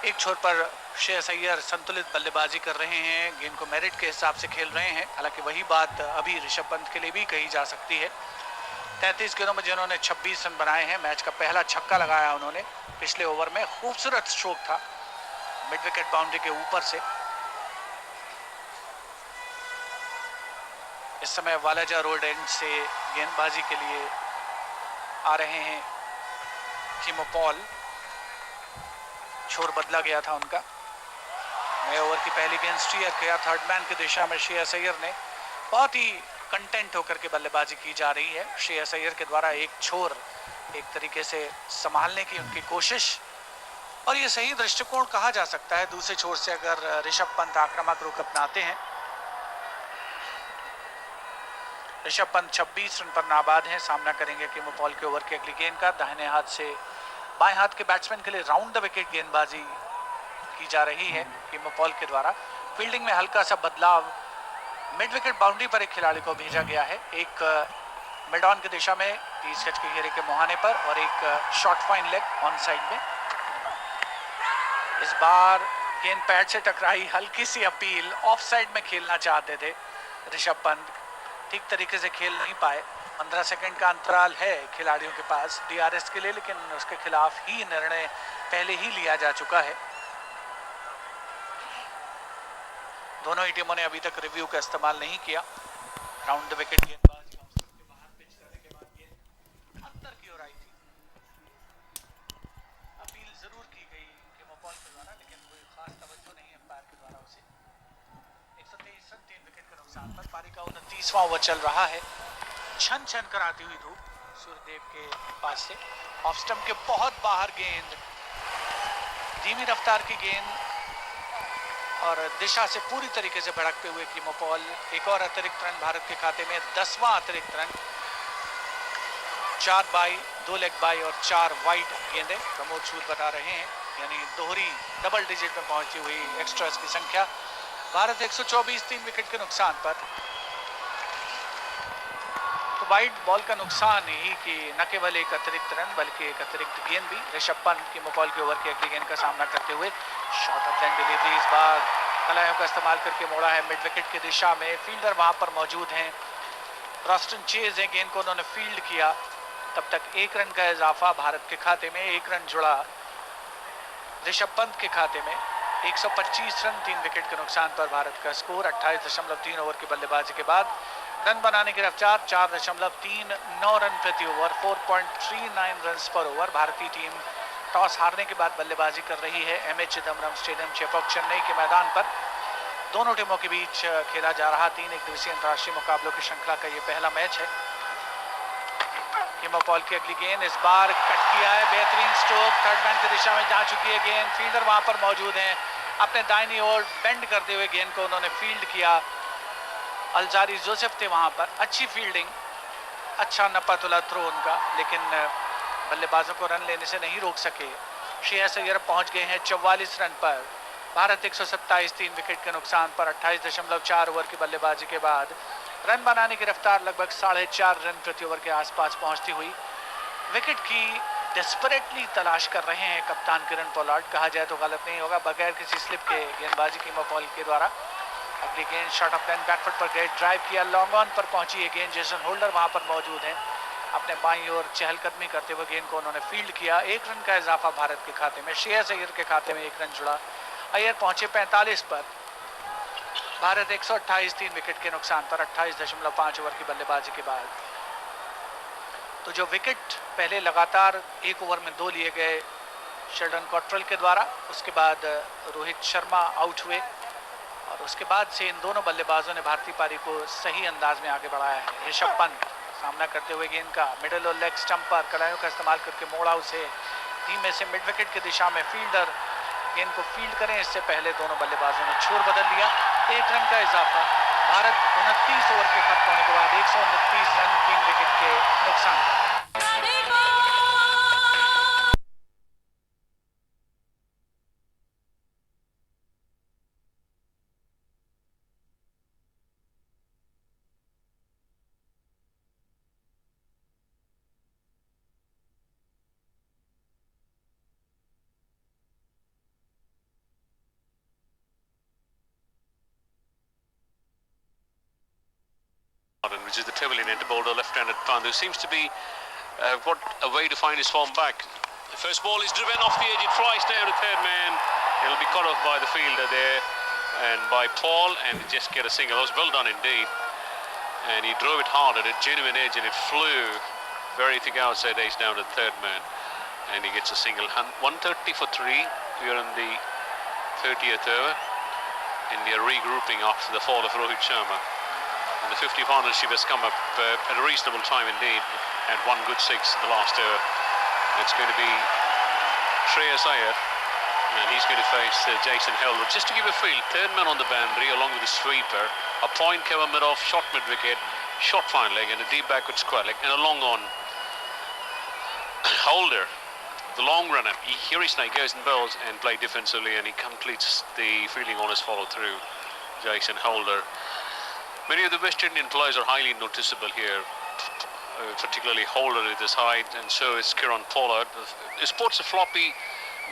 एक छोर पर श्रेयस अय्यर संतुलित बल्लेबाजी कर रहे हैं, गेंद को मेरिट के हिसाब से खेल रहे हैं। हालांकि वही बात अभी ऋषभ पंत के लिए भी कही जा सकती है। 33 गेंदों में जिन्होंने 26 रन बनाए हैं, मैच का पहला छक्का लगाया उन्होंने पिछले ओवर में, खूबसूरत स्ट्रोक था मिड विकेट बाउंड्री के ऊपर से। इस समय वालाजा रोड एंड से गेंदबाजी के लिए आ रहे हैं कीमो पॉल। छोर बदला गया था उनका। नए ओवर की पहली गेंद स्टीयर किया थर्ड मैन की दिशा में श्रेयस अय्यर ने। बहुत ही कंटेंट होकर के बल्लेबाजी की जा रही है श्रेयस अय्यर के द्वारा। एक छोर एक तरीके से संभालने की उनकी कोशिश, और ये सही दृष्टिकोण कहा जा सकता है। दूसरे छोर से अगर ऋषभ पंत आक्रामक रुख अपनाते हैं, ऋषभ पंत 26 रन पर नाबाद हैं। सामना करेंगे कीमो पॉल के ओवर की अगली गेंद का। दाहिने हाथ से बाएं हाथ के बैट्समैन के लिए राउंड द विकेट गेंदबाजी की जा रही है कीमो पॉल के द्वारा। फील्डिंग में हल्का सा बदलाव, मिड विकेट बाउंड्री पर एक खिलाड़ी को भेजा गया है, एक मिड ऑन की दिशा में 30 गज के घेरे के मुहाने पर, और एक short fine leg on side में। इस बार गेंद पैड से टकराई, हल्की सी अपील, ऑफ साइड में खेलना चाहते थे ऋषभ पंत, ठीक तरीके से खेल नहीं पाए। 15 सेकंड का अंतराल है खिलाड़ियों के पास DRS के लिए, लेकिन उसके खिलाफ ही निर्णय पहले ही लिया जा चुका है। दोनों ही टीमों ने अभी तक रिव्यू का इस्तेमाल नहीं किया। राउंड द विकेट गेंदबाजी के बाहर पिच करने के बाद गेंद अंदर की ओर आई थी। अपील जरूर की गई कीमो पॉल के द्वारा, लेकिन कोई खास तवज्जो नहीं अंपायर के द्वारा उसे। 123 रन 3 विकेट के नुकसान पर। पारी का 29वां ओवर चल रहा है। छन छन कराती हुई धूप सूर्यदेव के पास से ऑफ स्टंप के बहुत बाहर गेंद, धीमी रफ्तार की गेंद और दिशा से पूरी तरीके से भड़कते हुए कीमो पॉल। एक और अतिरिक्त रन भारत के खाते में, 10वां अतिरिक्त रन। 4 बाई, 2 लेग बाई और 4 वाइड गेंदें प्रमोद सूद बता रहे हैं, यानी दोहरी डबल डिजिट में पहुंची हुई एक्स्ट्रास की संख्या। भारत 124 3 विकेट के नुकसान पर। तो वाइड बॉल का नुकसान ही कि न केवल एक अतिरिक्त रन बल्कि एक अतिरिक्त गेंद भी। ऋषभ पंत कीमो पॉल के ओवर की अगली गेंद का सामना करते हुए शॉर्ट ऑफ लेंथ डिलीवरी, इस बार कलाइयों का इस्तेमाल करके मोड़ा है मिड विकेट की दिशा में। फील्डर वहां पर मौजूद हैं, रॉस्टन चेज है, गेंद को उन्होंने फील्ड किया। तब तक 1 रन का इजाफा भारत के खाते में, 1 रन जुड़ा ऋषभ पंत के खाते में। 125 रन 3 विकेट के नुकसान पर भारत का स्कोर। 28.3 ओवर की बल्लेबाजी के बाद रन बनाने की रफ्तार 4.39 रन प्रति ओवर, 4.39 रन पर ओवर। भारतीय टीम टॉस हारने के बाद बल्लेबाजी कर रही है MH चिदम्बरम स्टेडियम चेपॉक चेन्नई के मैदान पर। दोनों टीमों के बीच खेला जा रहा 3 एक दिवसीय अंतर्राष्ट्रीय मुकाबलों की श्रृंखला का ये पहला मैच है। कीमो पॉल की अगली गेंद, इस बार कट किया है, बेहतरीन स्ट्रोक, थर्ड मैन की दिशा में जा चुकी है गेंद। फील्डर वहां पर मौजूद हैं, अपने दाहिनी ओर बेंड करते हुए गेंद को उन्होंने फील्ड किया। अलजारी जोसेफ थे वहां पर। अच्छी फील्डिंग, अच्छा नपा तुला थ्रो उनका, लेकिन बल्लेबाजों को रन लेने से नहीं रोक सके। श्रेयस अय्यर पहुंच गए हैं 44 रन पर। भारत 127 3 विकेट के नुकसान पर। 28.4 ओवर की बल्लेबाजी के बाद रन बनाने की रफ्तार लगभग 4.5 रन प्रति ओवर के आसपास पहुंचती हुई। विकेट की डेस्परेटली तलाश कर रहे हैं कप्तान किरण पोलार्ड, कहा जाए तो गलत नहीं होगा, बगैर किसी स्लिप के गेंदबाजी कीमो पॉल के द्वारा। अगली गेंद शॉर्ट ऑफ लेंथ बैकफुट पर गए, ड्राइव किया, लॉन्ग ऑन पर पहुंची ये गेंद। जेसन होल्डर वहां पर मौजूद हैं, अपने बाईं ओर चहलकदमी करते हुए गेंद को उन्होंने फील्ड किया। 1 रन का इजाफा भारत के खाते में। श्रेयस अय्यर के खाते में 1 रन जुड़ा। अय्यर पहुंचे 45 पर। भारत 128, 3 विकेट के नुकसान पर 28.5 ओवर की बल्लेबाजी के बाद। तो जो विकेट पहले लगातार 1 ओवर में 2 लिए गए शेल्डन कॉट्रेल के द्वारा, उसके बाद रोहित शर्मा आउट हुए और उसके बाद से इन दोनों बल्लेबाजों ने भारतीय पारी को सही अंदाज में आगे बढ़ाया है। ऋषभ पंत सामना करते हुए गेंद का मिडिल और लेग स्टंप पर कलाइयों का इस्तेमाल करके मोड़ा उसे धीमे से मिड विकेट की दिशा में। फील्डर गेंद को फील्ड करें इससे पहले दोनों बल्लेबाजों ने छोर बदल लिया। 1 रन का इजाफा। भारत 29 ओवर के खत्म होने के बाद 129 रन 3 विकेट के नुकसान। Which is the Trevelyan into bowler left-handed Pant, who seems to be got a way to find his form back. The first ball is driven off the edge, it flies down to third man. It'll be cut off by the fielder there and by Paul, and just get a single. That was well done indeed. And he drove it hard at a genuine edge, and it flew very thick outside edge down to third man. And he gets a single. 130 for 3. We are in the 30th over. India regrouping after the fall of Rohit Sharma. And the 50 partnership has come up at a reasonable time indeed, and 1 good 6 in the last over. It's going to be Shreyas Iyer, and he's going to face Jason Held. Just to give a feel, third man on the boundary along with the sweeper, a point cover mid-off, short mid-wicket, short fine leg and a deep backward square leg, and a long on. Holder, the long runner, here he goes and bowls and play defensively, and he completes the fielding on his follow through. Jason Holder. Many of the West Indian players are highly noticeable here, particularly Holder with his height, and so is Kieron Pollard. He sports a floppy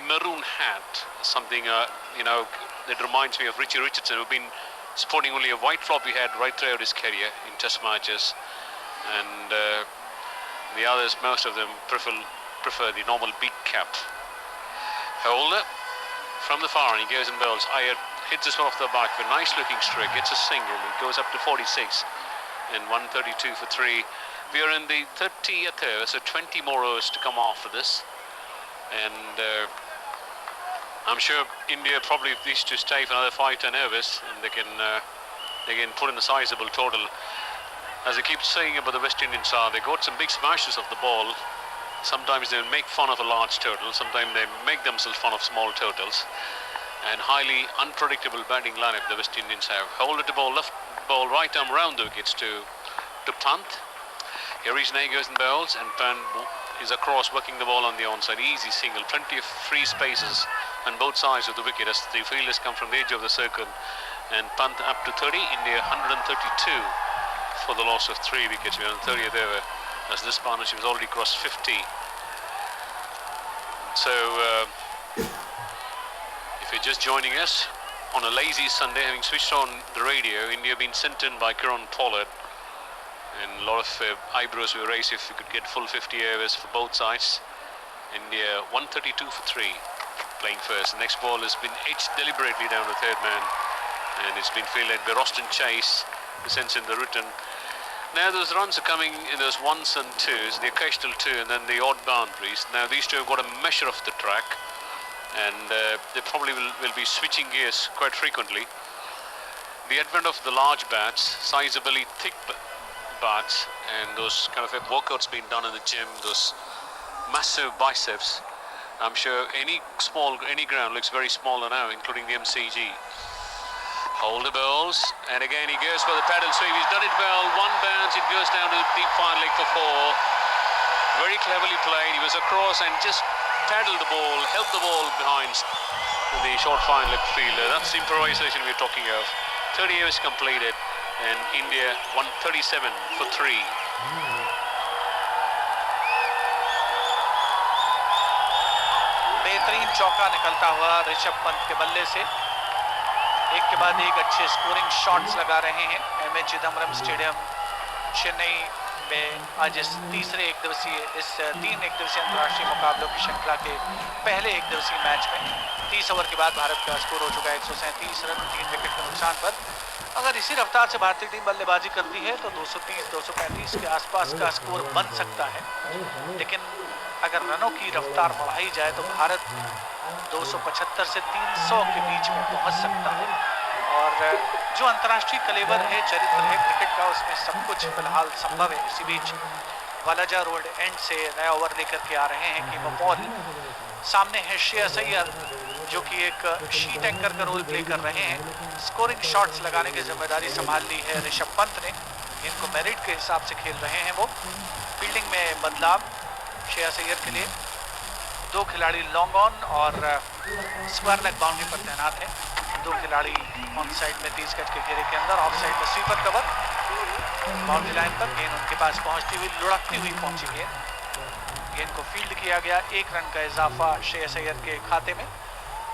maroon hat, something that reminds me of Richie Richardson, who's been sporting only a white floppy hat right throughout his career in Test matches, and the others, most of them, prefer the normal big cap. Holder from the far, and he goes and bowls. Iyer hits this one off the back with a nice looking strike, gets a single, it goes up to 46 and 132 for 3. We are in the 30th over, so 20 more overs to come after this, and I'm sure India probably needs to stay for another 5-10 overs, and they can put in a sizable total. As I keep saying about the West Indian side, they got some big smashes of the ball. Sometimes they make fun of a large total, sometimes they make themselves fun of small totals. And highly unpredictable batting lineup the West Indians have. Holder to bowl, left ball, right arm round the wickets to Pant. Here is goes and bowls, and Pant is across working the ball on the onside. Easy single, plenty of free spaces on both sides of the wicket as the fielders come from the edge of the circle. And Pant up to 30, India 132 for the loss of 3 wickets. We are on 30th over as this partnership has already crossed 50. So if you're just joining us on a lazy Sunday, having switched on the radio, India been sent in by Kieron Pollard, and a lot of eyebrows were raised if we could get full 50 overs for both sides. India 132 for 3, playing first. The next ball has been edged deliberately down the third man, and it's been fielded by Roston Chase, who sends in the return. Now those runs are coming in those 1s and 2s, the occasional 2 and then the odd boundaries. Now these two have got a measure of the track, and they probably will be switching gears quite frequently. The advent of the large bats, sizably thick bats, and those kind of workouts being done in the gym, those massive biceps, I'm sure any ground looks very small now, including the MCG. Holder bowls, and again he goes for the paddle sweep. He's done it well. 1 bounce, it goes down to the deep fine leg for 4. Very cleverly played. He was across and just paddled the ball, held the ball behind the short fine leg fielder. That's the improvisation we're talking of. 30 overs completed, and India 137 for 3. बेहतरीन चौका निकलता हुआ ऋषभ पंत के बल्ले से एक के बाद एक अच्छे स्कोरिंग शॉट्स लगा रहे हैं एमए चिदम्बरम स्टेडियम चेन्नई में आज इस तीसरे एक दिवसीय इस 3 एक दिवसीय अंतर्राष्ट्रीय मुकाबलों की श्रृंखला के पहले एक दिवसीय मैच में 30 ओवर के बाद भारत का स्कोर हो चुका है 137 रन 3 विकेट के नुकसान पर। अगर इसी रफ्तार से भारतीय टीम बल्लेबाजी करती है तो 230-235 के आसपास का स्कोर बन सकता है, लेकिन अगर रनों की रफ्तार बढ़ाई जाए तो भारत 275 से 300 के बीच में पहुंच सकता है। और जो अंतर्राष्ट्रीय कलेवर है, चरित्र है क्रिकेट का, उसमें सब कुछ फिलहाल संभव है। इसी बीच वालाजा रोड एंड से नया ओवर लेकर के आ रहे हैं कीमो पॉल। सामने है श्रेयस अय्यर जो कि एक शीट एंकर का रोल प्ले कर रहे हैं। स्कोरिंग शॉट्स लगाने की जिम्मेदारी संभाल ली है ऋषभ पंत ने, इनको मेरिट के हिसाब से खेल रहे हैं वो। फील्डिंग में बदलाव श्रेयस अय्यर के लिए 2 खिलाड़ी लॉन्ग ऑन और स्क्वायर लेग बाउंड्री पर तैनात है। 2 खिलाड़ी ऑन साइड में 30 गज के घेरे के अंदर, ऑफ साइड में स्वीपर कवर। बाउंड्री लाइन पर गेंद उनके पास पहुंचती हुई लुढ़कती हुई पहुंची गेंद को फील्ड किया गया। 1 रन का इजाफा श्रेयस अय्यर के खाते में,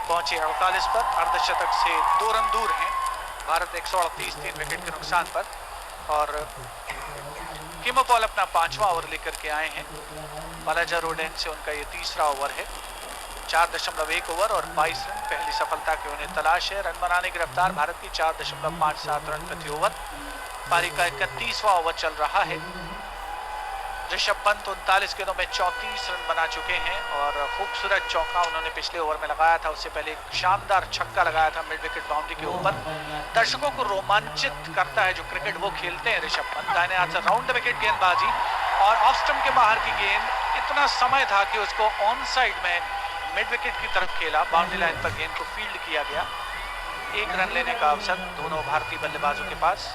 पहुंचे 48 पर। अर्धशतक से 2 रन दूर हैं भारत 138 3 विकेट के नुकसान पर। और कीमो पॉल अपना 5वां ओवर लेकर के आए हैं। वालाजा रोड एंड से उनका ये तीसरा ओवर है। 4.1 ओवर और 22 रन पहली सफलता की उन्हें तलाश है। रन बनाने की रफ्तार भारत की 4.57 रन प्रति ओवर। पारी का 31वां ओवर चल रहा है। ऋषभ पंत 39 गेंदों में 34 रन बना चुके हैं और खूबसूरत चौका उन्होंने पिछले ओवर में लगाया था। उससे पहले एक शानदार छक्का लगाया था मिड विकेट बाउंड्री के ऊपर। दर्शकों को रोमांचित करता है जो क्रिकेट वो खेलते हैं ऋषभ पंत। दाहिने हाथ से राउंड द विकेट गेंदबाजी और ऑफ स्टंप के बाहर की गेंद, इतना समय था कि उसको ऑन साइड में मिड विकेट की तरफ खेला। बाउंड्री लाइन पर गेंद को फील्ड किया गया। 1 रन लेने का अवसर दोनों भारतीय बल्लेबाजों के पास।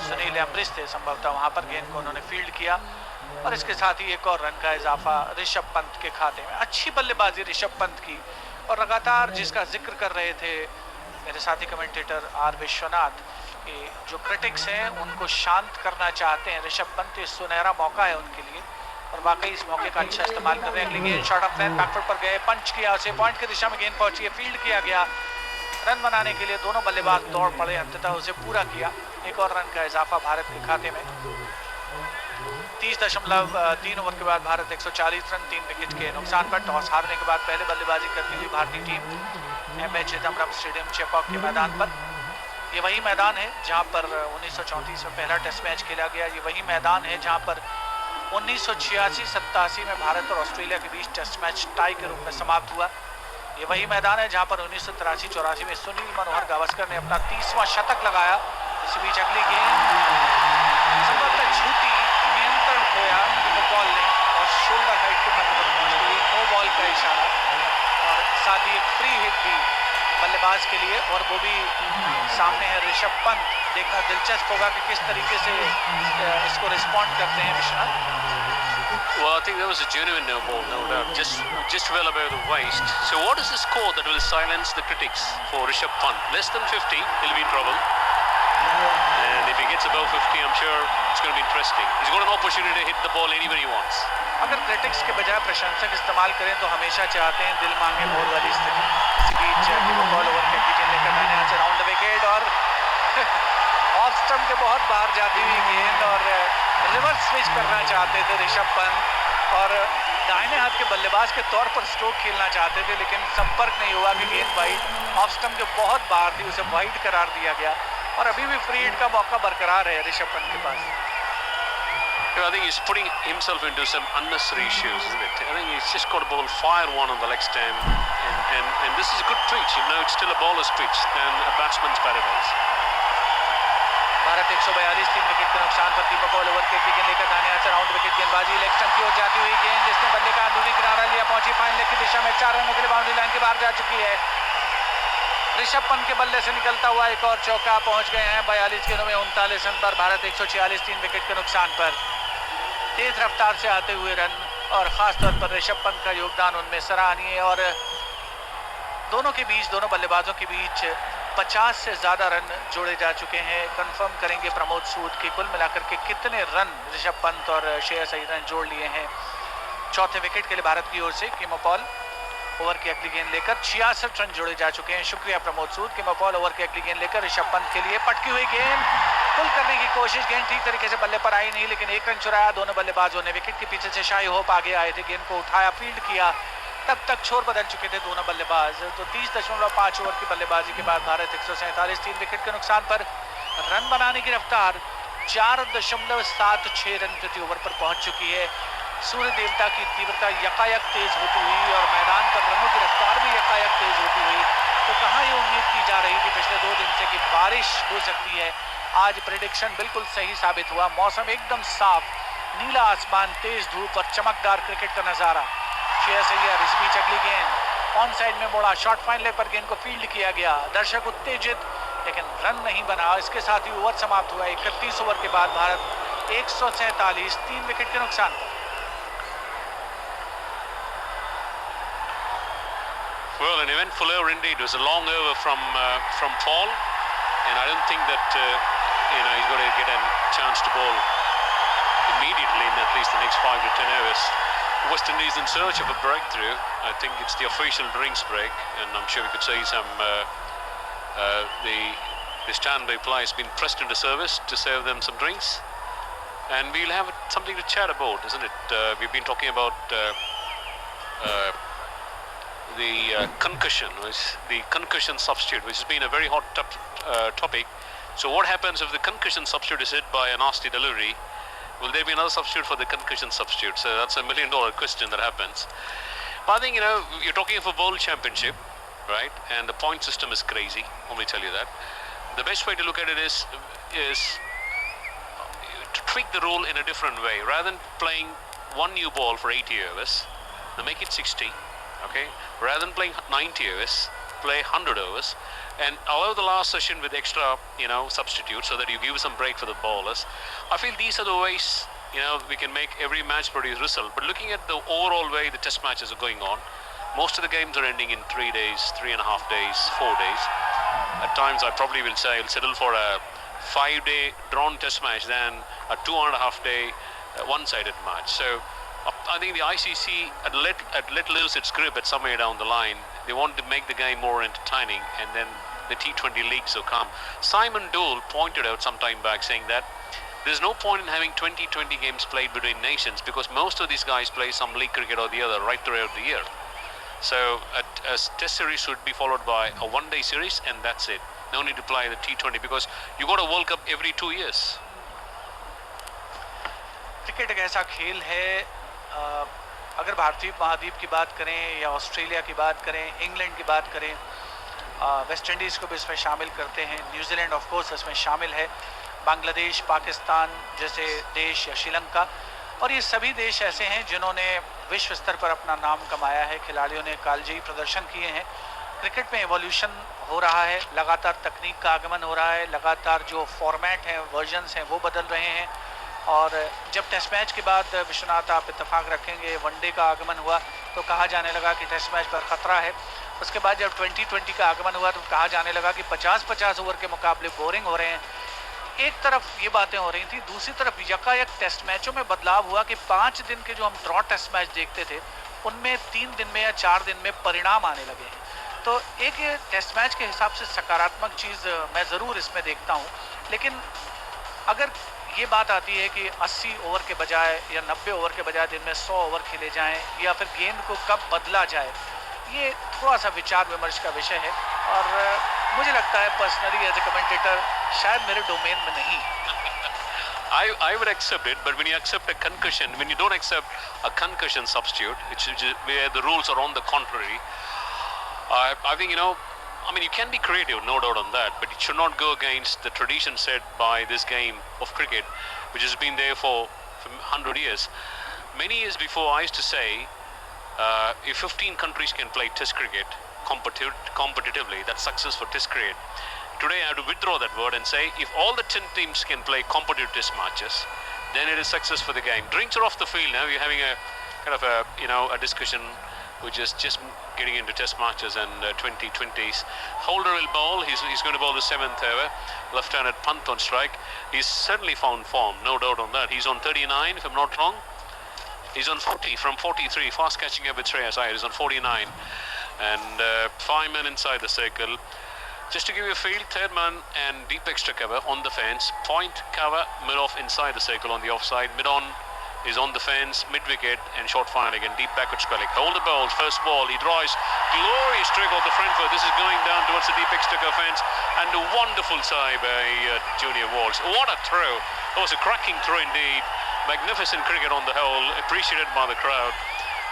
सुनील अम्बरीश थे संभवतः वहां पर, गेंद को उन्होंने फील्ड किया और इसके साथ ही 1 और रन का इजाफा ऋषभ पंत के खाते में। अच्छी बल्लेबाजी ऋषभ पंत की, और लगातार जिसका जिक्र कर रहे थे मेरे साथी कमेंटेटर आर विश्वनाथ कि जो क्रिटिक्स हैं उनको शांत करना चाहते हैं ऋषभ पंत, ये सुनहरा मौका है उनके लिए और वाकई इस मौके का अच्छा इस्तेमाल कर रहे हैं। अगली गेंद शॉर्ट ऑफ लेंथ बैकफुट पर गए, पंच किया, उसे पॉइंट की दिशा में गेंद पहुंची है, फील्ड किया गया। रन बनाने के लिए दोनों बल्लेबाज दौड़ पड़े, अंततः उसे पूरा किया। 1 और रन का इजाफा भारत के खाते में। 30.3 ओवर के बाद भारत 140 रन 3 विकेट के नुकसान पर। टॉस हारने के बाद पहले बल्लेबाजी करती हुई भारतीय team M A Chidambaram stadium Chepauk के मैदान पर। ये वही मैदान है जहां पर 1934 में पहला टेस्ट मैच खेला गया। ये वही मैदान है जहां पर 1986-87 में भारत और ऑस्ट्रेलिया के बीच टेस्ट मैच टाई के रूप में समाप्त हुआ। ये वही मैदान है जहां पर 1983-84 में सुनील मनोहर गावस्कर ने अपना 30वां शतक लगाया। इस बीच अगली गेंद संभवतः छूटी, नियंत्रण खोया कीमो पॉल ने और शोल्डर हाइट के पन्ने पर पहुंच गई। नो बॉल का इशारा और साथ ही एक फ्री हिट भी बल्लेबाज के लिए, और वो भी सामने है ऋषभ पंत। देखना दिलचस्प होगा कि किस तरीके से इसको रिस्पॉन्ड करते हैं Vishwanath. Well, I think that was a genuine no ball, no doubt. Just well above the waist. So what is the score that will silence the critics for Rishabh Pant? Less than 50, he'll be in trouble. And if he gets above 50, I'm sure it's going to be interesting. He's got an opportunity to hit the ball anywhere he wants. अगर critics के बजाय प्रशंसक इस्तेमाल करें तो हमेशा चाहते हैं दिल मांगे मोर वाली स्थिति। इसी बीच बॉल ओवर के पीछे लेकर दाहिने हाथ से राउंड द विकेट और ऑफ स्टंप के बहुत बाहर जाती हुई गेंद और रिवर्स स्विच करना चाहते थे ऋषभ पंत और दाहिने हाथ के बल्लेबाज के तौर पर स्ट्रोक खेलना चाहते थे, लेकिन संपर्क नहीं हुआ कि गेंद वाइड ऑफ स्टंप के बहुत बाहर थी, उसे वाइड करार दिया गया और अभी भी फ्री हिट का मौका बरकरार है ऋषभ पंत के पास। I think he's putting himself into some unnecessary issues, isn't it? I think he's just got a ball, fire one on the leg stamp, and this is a good pitch. You know, it's still a bowler's pitch than a batsman's paradise. Bharat 142 3 wicket के नुकसान पर Keemo Paul over के गेंद लेकर दाहिने हाथ से round wicket गेंदबाजी, लेग स्टंप की ओर जाती हुई गेंद जिसने बल्ले का अंदरूनी किनारा लिया, पहुंची फाइन लेग की दिशा में। 4 रनों के लिए बाउंड्री लाइन के बाहर जा चुकी है। ऋषभ पंत के बल्ले से निकलता हुआ एक और चौका, पहुंच गए हैं 42 गेंदों में 39 रन पर। भारत 146 3 विकेट के नुकसान पर। तेज रफ्तार से आते हुए रन और खासतौर पर ऋषभ पंत का योगदान उनमें सराहनीय और दोनों के बीच, दोनों बल्लेबाजों के बीच 50 से ज़्यादा रन जोड़े जा चुके हैं। कंफर्म करेंगे प्रमोद सूद की कुल मिलाकर के कितने रन ऋषभ पंत और श्रेयस अय्यर ने जोड़ लिए हैं। चौथे विकेट के लिए भारत की ओर से कीमो पॉल ओवर की अगली गेंद लेकर 66 रन जोड़े जा चुके हैं। शुक्रिया प्रमोद सूद कि मफौल ओवर की अगली गेंद लेकर ऋषभ पंत के लिए पटकी हुई गेंद पुल करने की कोशिश, गेंद ठीक तरीके से बल्ले पर आई नहीं, लेकिन 1 रन चुराया दोनों बल्लेबाजों ने। विकेट के पीछे से शाही होप आगे आए थे, गेंद को उठाया, फील्ड किया, तब तक छोर बदल चुके थे दोनों बल्लेबाज। तो 30.5 ओवर की बल्लेबाजी के बाद भारत 147 3 विकेट के नुकसान पर रन बनाने की रफ्तार 4.76 रन प्रति ओवर पर पहुंच चुकी है। सूर्य देवता की तीव्रता यकायक तेज होती हुई और मैदान पर रनों की रफ्तार भी यकायक तेज होती हुई, तो कहाँ ये उम्मीद की जा रही थी पिछले 2 दिन से कि बारिश हो सकती है। आज प्रेडिक्शन बिल्कुल सही साबित हुआ। मौसम एकदम साफ, नीला आसमान, तेज धूप और चमकदार क्रिकेट का नजारा। श्रेयस अय्यर इस बीच अगली गेंद ऑन साइड में मोड़ा, शॉर्ट फाइन लेग पर गेंद को फील्ड किया गया, दर्शक उत्तेजित, लेकिन रन नहीं बना। इसके साथ ही ओवर समाप्त हुआ। 31 ओवर के बाद भारत 147 3 विकेट के नुकसान पर। Well, an eventful over indeed. It was a long over from Paul, and I don't think that he's going to get a chance to bowl immediately in at least the next 5 to 10 overs. West Indies in search of a breakthrough. I think it's the official drinks break, and I'm sure we could see some the standby players been pressed into service to serve them some drinks, and we'll have something to chat about, isn't it? We've been talking about the concussion substitute, which has been a very hot topic. So what happens if the concussion substitute is hit by a nasty delivery? Will there be another substitute for the concussion substitute? So that's $1 million question that happens. But I think, you're talking of a world championship, right? And the point system is crazy, let me tell you that. The best way to look at it is to tweak the rule in a different way. Rather than playing one new ball for 80 overs, now make it 60. Okay, rather than playing 90 overs, play 100 overs and allow the last session with extra, substitutes so that you give some break for the bowlers. I feel these are the ways, we can make every match produce result. But looking at the overall way the test matches are going on, most of the games are ending in 3 days, 3.5 days, 4 days. At times I probably will say I'll settle for a 5-day drawn test match than a 2.5-day one-sided match. So I think the ICC had let loose its grip at somewhere down the line. They wanted to make the game more entertaining, and then the T20 leagues will come. Simon Dole pointed out some time back saying that there's no point in having 20 games played between nations because most of these guys play some league cricket or the other right throughout the year. So a test series should be followed by a one-day series, and that's it. No need to play the T20 because you got a World Cup every 2 years. Cricket एक ऐसा खेल है, अगर भारतीय महाद्वीप की बात करें या ऑस्ट्रेलिया की बात करें, इंग्लैंड की बात करें, वेस्ट इंडीज़ को भी इसमें शामिल करते हैं, न्यूजीलैंड ऑफ कोर्स इसमें शामिल है, बांग्लादेश, पाकिस्तान जैसे देश या श्रीलंका, और ये सभी देश ऐसे हैं जिन्होंने विश्व स्तर पर अपना नाम कमाया है। खिलाड़ियों ने कालजयी प्रदर्शन किए हैं। क्रिकेट में एवोल्यूशन हो रहा है, लगातार तकनीक का आगमन हो रहा है, लगातार जो फॉर्मेट हैं, वर्जन्स हैं, वो बदल रहे हैं। और जब टेस्ट मैच के बाद विश्वनाथ आप इत्तेफाक रखेंगे वनडे का आगमन हुआ तो कहा जाने लगा कि टेस्ट मैच पर ख़तरा है। उसके बाद जब 2020 का आगमन हुआ तो कहा जाने लगा कि 50-50 ओवर के मुकाबले बोरिंग हो रहे हैं। एक तरफ ये बातें हो रही थी, दूसरी तरफ यकायक टेस्ट मैचों में बदलाव हुआ कि 5 दिन के जो हम ड्रॉ टेस्ट मैच देखते थे उनमें 3 दिन में या 4 दिन में परिणाम आने लगे हैं। तो एक ये टेस्ट मैच के हिसाब से सकारात्मक चीज़ मैं ज़रूर इसमें देखता हूँ, लेकिन अगर ये बात आती है कि 80 ओवर के बजाय या 90 ओवर के बजाय दिन में 100 ओवर खेले जाएं या फिर गेंद को कब बदला जाए, ये थोड़ा सा विचार विमर्श का विषय है और मुझे लगता है पर्सनली एज ए कमेंटेटर शायद मेरे डोमेन में नहीं। I would accept it, but when you accept a concussion, when you don't accept a concussion substitute, which is where the rules are on the contrary, I think, you can be creative, no doubt on that, but it should not go against the tradition set by this game of cricket, which has been there for 100 years. Many years before, I used to say, if 15 countries can play Test cricket competitively, that's success for Test cricket. Today, I have to withdraw that word and say, if all the 10 teams can play competitive Test matches, then it is success for the game. Drinks are off the field now. We're having a kind of a discussion which is just getting into test matches and 2020s. Holder will bowl. He's going to bowl the 7th over. Left-handed Pant on strike. He's certainly found form, no doubt on that. He's on 39, if I'm not wrong. He's on 40 from 43, fast catching up with Shreyas Iyer. He's on 49. and 5 men inside the circle. Just to give you a feel, third man and deep extra cover on the fence, point cover, mid-off inside the circle on the offside, mid-on is on the fence, mid-wicket and short final again, deep backward spelling. Hold the ball, first ball, he drives, glorious trick off the front foot. This is going down towards the deep extra cover fence, and a wonderful tie by Junior Walsh. What a throw! It was a cracking throw indeed. Magnificent cricket on the whole, appreciated by the crowd,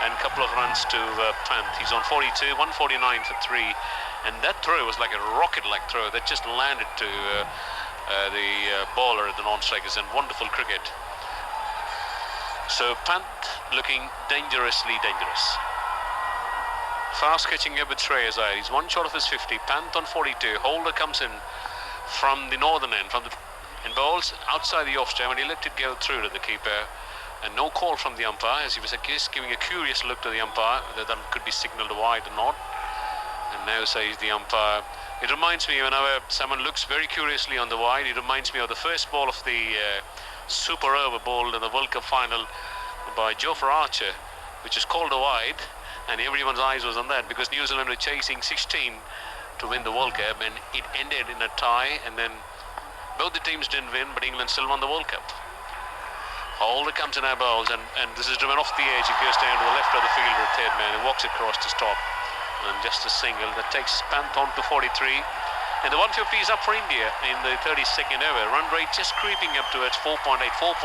and a couple of runs to Pant. He's on 42, 149 for 3, and that throw was like a rocket-like throw that just landed to the bowler at the non-strikers, and wonderful cricket. So Pant looking dangerously dangerous. Fast catching up with Shreyas Iyer. He's one short of his 50. Pant on 42. Holder comes in from the northern end, and bowls outside the off stump, and he let it go through to the keeper. And no call from the umpire, as he was just giving a curious look to the umpire whether that could be signalled wide or not. And now says the umpire. It reminds me, whenever someone looks very curiously on the wide, it reminds me of the first ball of the super over bowled in the World Cup final by Jofra Archer, which is called a wide, and everyone's eyes was on that because New Zealand were chasing 16 to win the World Cup, and it ended in a tie, and then both the teams didn't win, but England still won the World Cup. Holder comes in our bowls, and this is driven off the edge. It goes down to the left of the fielder, third man, and walks across to stop, and just a single that takes Pant on to 43. And the 150 is up for India in the 32nd over. Run rate just creeping up towards 4.8, 4.76.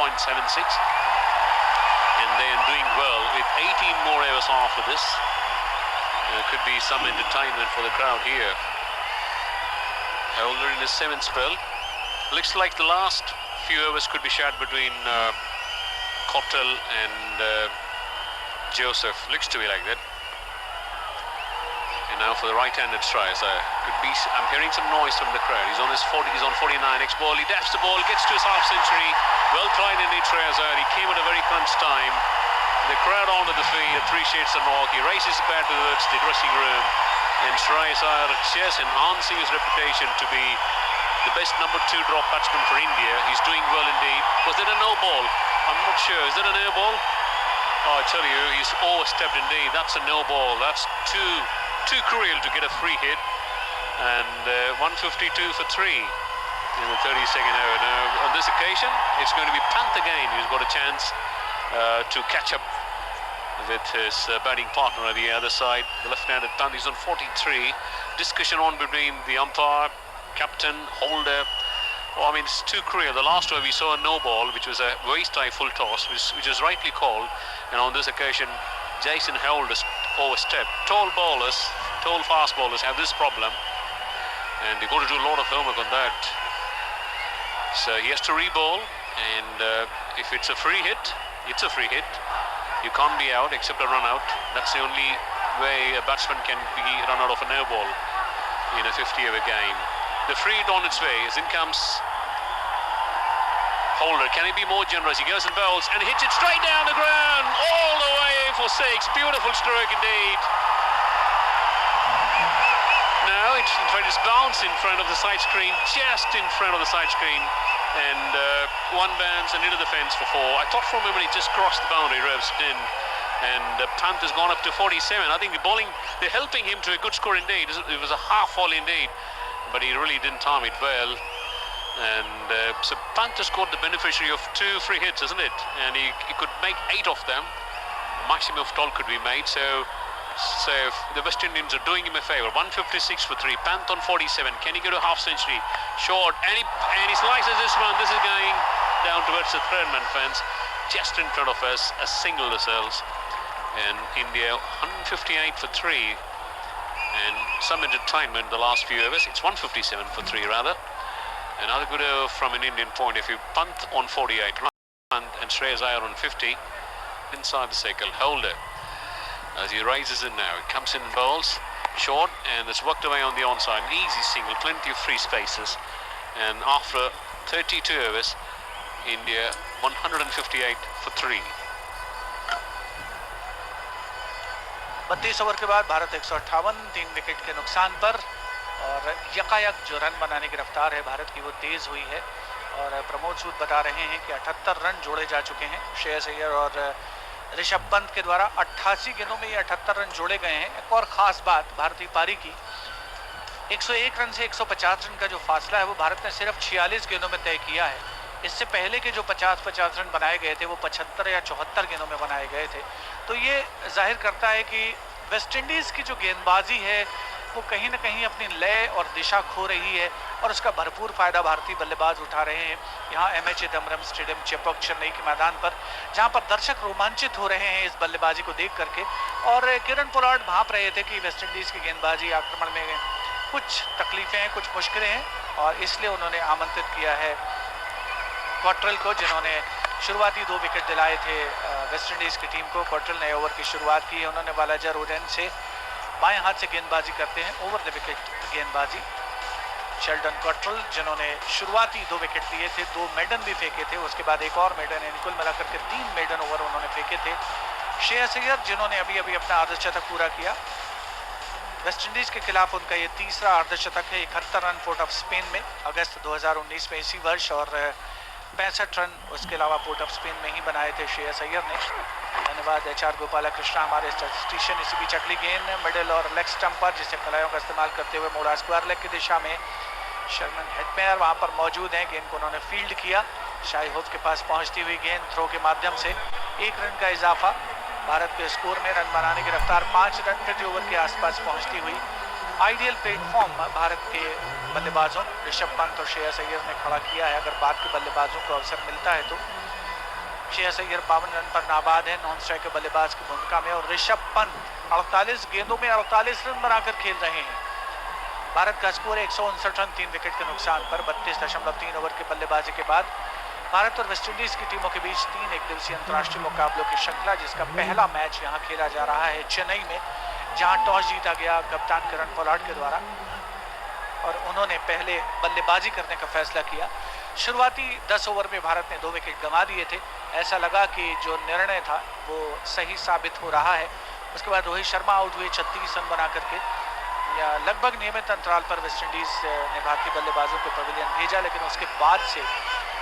And they are doing well with 18 more overs after this. There could be some entertainment for the crowd here. Holder in his 7th spell. Looks like the last few overs could be shared between Cottle and Joseph. Looks to be like that. And now for the right-handed strikers, could be. I'm hearing some noise from the crowd. He's on his 40. He's on 49. Next ball, he daps the ball, gets to his half century. Well tried indeed, Shreyas Iyer. He came at a very crunch time. The crowd onto the field appreciates the knock. He raises the bat towards the dressing room, and Shreyas Iyer just enhancing his reputation to be the best number 2 drop batsman for India. He's doing well indeed. Was that a no ball? I'm not sure. Is that a no ball? Oh, I tell you, he's overstepped indeed. That's a no ball. That's too cruel to get a free hit, and 152 for 3 in the 32nd over. Now on this occasion it's going to be Pant again who's got a chance to catch up with his batting partner on the other side. The left-handed Pant is on 43. Discussion on between the umpire, captain, Holder. Oh, I mean, it's too cruel. The last over we saw a no ball, which was a waist-high full toss, which was rightly called, and on this occasion Jason Holder overstepped. Tall fast bowlers have this problem, and they've got to do a lot of homework on that. So he has to re-bowl, and if it's a free hit, it's a free hit. You can't be out except a run out. That's the only way a batsman can be run out of a no ball in a 50-over game. The free hit on its way, as in comes Holder. Can he be more generous? He goes and bowls and hits it straight down the ground, all the way for 6. Beautiful stroke indeed. Now it's bounced in front of the side screen, just in front of the side screen, and one bounce and into the fence for 4. I thought for a moment he just crossed the boundary, revs it in, and Pant has gone up to 47. I think the bowling, they're helping him to a good score indeed. It was a half volley indeed, but he really didn't time it well. And so Pant has got the beneficiary of 2 free hits, isn't it? And he could make 8 of them. Maximum of 12 could be made. So the West Indians are doing him a favour. 156 for 3. Pant on 47. Can he go to half century? Short. And he slices this one. This is going down towards the third man fence, just in front of us. A single ourselves. And India 158 for 3. And some entertainment the last few overs. It's 157 for 3 rather. Another good over from an Indian point of view. Pant on 48 run, and Shreyas Iyer on 50 inside the circle. Holder as he rises in now. It comes in and bowls short, and it's worked away on the onside. An easy single, plenty of free spaces. And after 32 overs, India 158 for 3. 32 over के बाद Bharat 158, 3 wicket के नुकसान पर, और यकायक जो run बनाने की रफ्तार है भारत की वो तेज़ हुई है। और प्रमोद सूद बता रहे हैं कि 78 रन जोड़े जा चुके हैं श्रेयस अय्यर और ऋषभ पंत के द्वारा 88 गेंदों में ये 78 रन जोड़े गए हैं। एक और खास बात भारतीय पारी की, 101 रन से 150 रन का जो फासला है वो भारत ने सिर्फ 46 गेंदों में तय किया है। इससे पहले के जो 50-50 रन बनाए गए थे वो 75 या 74 गेंदों में बनाए गए थे। तो ये जाहिर करता है कि वेस्ट इंडीज़ की जो गेंदबाजी है वो कहीं ना कहीं अपनी लय और दिशा खो रही है और उसका भरपूर फायदा भारतीय बल्लेबाज उठा रहे हैं। यहाँ MH चिदम्बरम स्टेडियम चेपॉक चेन्नई के मैदान पर, जहाँ पर दर्शक रोमांचित हो रहे हैं इस बल्लेबाजी को देख करके। और किरण पोलार्ड भांप रहे थे कि वेस्ट इंडीज़ की गेंदबाजी आक्रमण में कुछ तकलीफें हैं, कुछ मुश्किलें हैं, और इसलिए उन्होंने आमंत्रित किया है कॉट्रेल को, जिन्होंने शुरुआती 2 विकेट दिलाए थे वेस्ट इंडीज़ की टीम को। कॉट्रेल नए ओवर की शुरुआत की है उन्होंने। वालाजा रोडेन से बाएं हाथ से गेंदबाजी करते हैं, ओवर द विकेट गेंदबाजी शेल्डन कॉट्रेल, जिन्होंने शुरुआती 2 विकेट लिए थे, 2 मेडन भी फेंके थे, उसके बाद एक और मेडन, यानी कुल मिलाकर के 3 मेडन ओवर उन्होंने फेंके थे। श्रेयस अय्यर जिन्होंने अभी अभी अपना अर्धशतक पूरा किया, वेस्ट इंडीज के खिलाफ उनका ये तीसरा अर्धशतक है। 71 रन पोर्ट ऑफ स्पेन में अगस्त 2019 में इसी वर्ष, और 65 रन उसके अलावा पोर्ट ऑफ स्पेन में ही बनाए थे श्रेयस अय्यर ने। धन्यवाद HR गोपालकृष्णा हमारे स्टैटिस्टिशियन। इसी बीच अगली गेंद मिडिल और लेग स्टंप पर, जिसे कलाइयों का इस्तेमाल करते हुए मोड़ा स्क्वायर लेग की दिशा में शर्मन हेडमेयर वहां पर मौजूद हैं। गेंद को उन्होंने फील्ड किया, शाही होप के पास पहुंचती हुई गेंद थ्रो के माध्यम से 1 रन का इजाफा भारत के स्कोर में। रन बनाने की रफ्तार 5 रन प्रति ओवर के आसपास पहुंचती हुई। आइडियल प्लेटफॉर्म भारत के बल्लेबाजों ऋषभ पंत और श्रेयस अय्यर ने खड़ा किया है। अगर बाद के बल्लेबाजों को अवसर मिलता है तो श्रेयस अय्यर 52 रन पर नाबाद है नॉन स्ट्राइकर बल्लेबाज की भूमिका में, और ऋषभ पंत 48 गेंदों में 48 रन बनाकर खेल रहे हैं। भारत का स्कोर 159 रन 3 विकेट के नुकसान पर। 32.3 ओवर के बल्लेबाजी के बाद भारत और वेस्टइंडीज की टीमों के बीच 3 एकदिवसीय अंतर्राष्ट्रीय मुकाबलों की श्रृंखला, जिसका पहला मैच यहां खेला जा रहा है चेन्नई में, जहां टॉस जीता गया कप्तान किरण पोलार्ड के द्वारा और उन्होंने पहले बल्लेबाजी करने का फैसला किया। शुरुआती 10 ओवर में भारत ने 2 विकेट गंवा दिए थे। ऐसा लगा कि जो निर्णय था वो सही साबित हो रहा है। उसके बाद रोहित शर्मा आउट हुए 36 रन बना करके। या लगभग नियमित अंतराल पर वेस्टइंडीज ने भारतीय बल्लेबाजों को पवेलियन भेजा, लेकिन उसके बाद से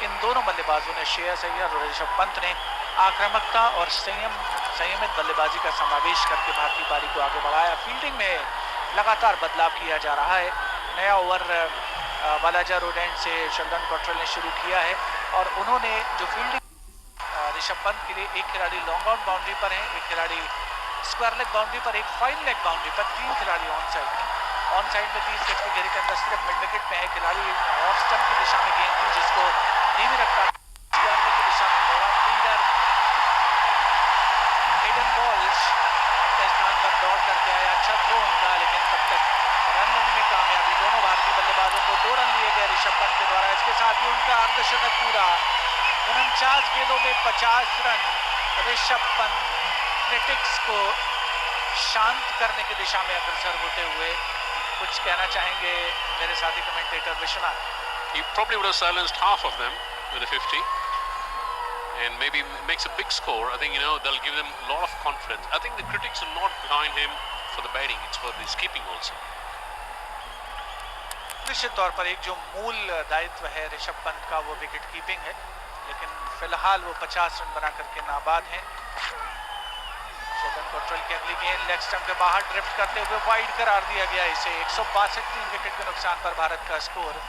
इन दोनों बल्लेबाजों ने, श्रेयस अय्यर और ऋषभ पंत ने, आक्रामकता और संयमित बल्लेबाजी का समावेश करके भारतीय पारी को आगे बढ़ाया। फील्डिंग में लगातार बदलाव किया जा रहा है। नया ओवर वालाजा रोडेन से शेल्डन कॉट्रेल ने शुरू किया है और उन्होंने जो फील्डिंग ऋषभ पंत के लिए एक खिलाड़ी लॉन्ग आउट बाउंड्री पर है, एक खिलाड़ी स्क्वायर लेग बाउंड्री पर, एक फाइन लेग बाउंड्री पर, 3 खिलाड़ी ऑन साइड में 30 गज की घेरे के अंदर सिर्फ मिड विकेट में है। खिलाड़ी ऑफ स्टंप की दिशा में गेंद थी जिसको धीमी रफ्तार की दिशा में मोड़ा। फील्डर एडन बॉल्स अपने स्थान पर दौड़ करके आया, अच्छा थ्रो उनका, लेकिन तब तक रन लेने में कामयाबी। दोनों भारतीय बल्लेबाजों को 2 रन लिए गए ऋषभ पंत के द्वारा। इसके साथ ही उनका अर्धशतक पूरा। 49 गेंदों में 50 रन। ऋषभ पंत क्रिटिक्स को शांत करने की दिशा में अग्रसर होते हुए कुछ कहना चाहेंगे मेरे साथी commentator Vishwanath? He probably would have silenced half of them with a 50 and maybe makes a big score. I think, they'll give them a lot of confidence. I think the critics are not behind him for the batting, it's for his keeping also. निश्चित तौर पर एक जो मूल दायित्व है ऋषभ पंत का वो विकेट कीपिंग है, लेकिन फिलहाल वो 50 रन बना करके नाबाद हैं। शेल्डन कॉट्रेल की अगली गेंद लेग स्टंप के बाहर ड्रिफ्ट करते हुए वाइड करार दिया गया इसे। 162 3 विकेट के नुकसान पर भारत का स्कोर।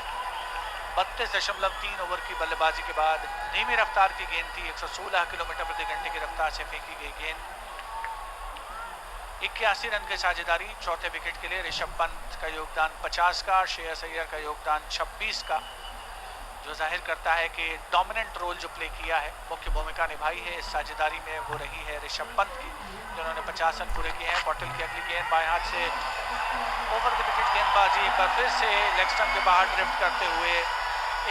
32.3 ओवर की बल्लेबाजी के बाद धीमी रफ्तार की गेंद थी। 116 किलोमीटर प्रति घंटे की रफ्तार से फेंकी गई गेंद। 81 रन की साझेदारी चौथे विकेट के लिए। ऋषभ पंत का योगदान 50 का, श्रेयस अय्यर का योगदान 26 का, जो जाहिर करता है कि डोमिनेंट रोल जो प्ले किया है, मुख्य भूमिका निभाई है इस साझेदारी में, वो रही है ऋषभ पंत की, जिन्होंने 50 रन पूरे किए हैं। कॉट्रेल की अगली गेंद बाएं हाथ से ओवर द विकेट गेंदबाजी, एक बार फिर से लेग स्टंप के बाहर ड्रिफ्ट करते हुए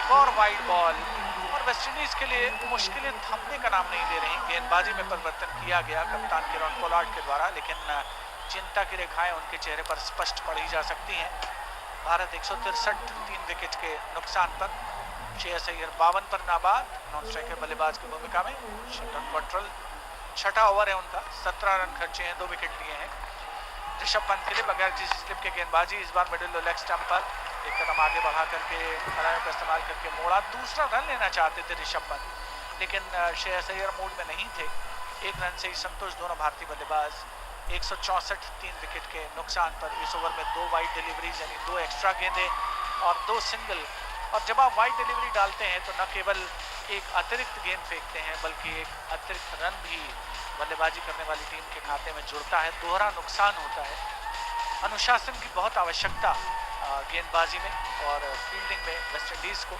एक और वाइड बॉल। और वेस्टइंडीज के लिए मुश्किलें थमने का नाम नहीं ले रही। गेंदबाजी में परिवर्तन किया गया कप्तान किरण पोलार्ड के द्वारा, लेकिन चिंता की रेखाएं उनके चेहरे पर स्पष्ट पढ़ी जा सकती हैं। भारत 163 3 विकेट के नुकसान पर। श्रेयस अय्यर 52 पर नाबाद नॉन स्ट्राइकर बल्लेबाज की भूमिका में। शेल्डन कॉट्रेल छठा ओवर है उनका, 17 रन खर्चे हैं, 2 विकेट लिए हैं। ऋषभ पंत के लिए बगैर किसी स्लिप के गेंदबाजी, इस बार मिडिल लेग स्टंप पर एक कदम आगे बढ़ा करके खिलाड़ियों का इस्तेमाल करके मोड़ा। दूसरा रन लेना चाहते थे ऋषभ पंत, लेकिन श्रेयस अय्यर मूड में नहीं थे। एक रन से ही संतोष दोनों भारतीय बल्लेबाज 164 3 विकेट के नुकसान पर। इस ओवर में 2 वाइड डिलीवरीज यानी 2 एक्स्ट्रा गेंदें और 2 सिंगल। और जब आप वाइड डिलीवरी डालते हैं तो न केवल एक अतिरिक्त गेंद फेंकते हैं बल्कि एक अतिरिक्त रन भी बल्लेबाजी करने वाली टीम के खाते में जुड़ता है, दोहरा नुकसान होता है। अनुशासन की बहुत आवश्यकता गेंदबाजी में और फील्डिंग में वेस्ट इंडीज को।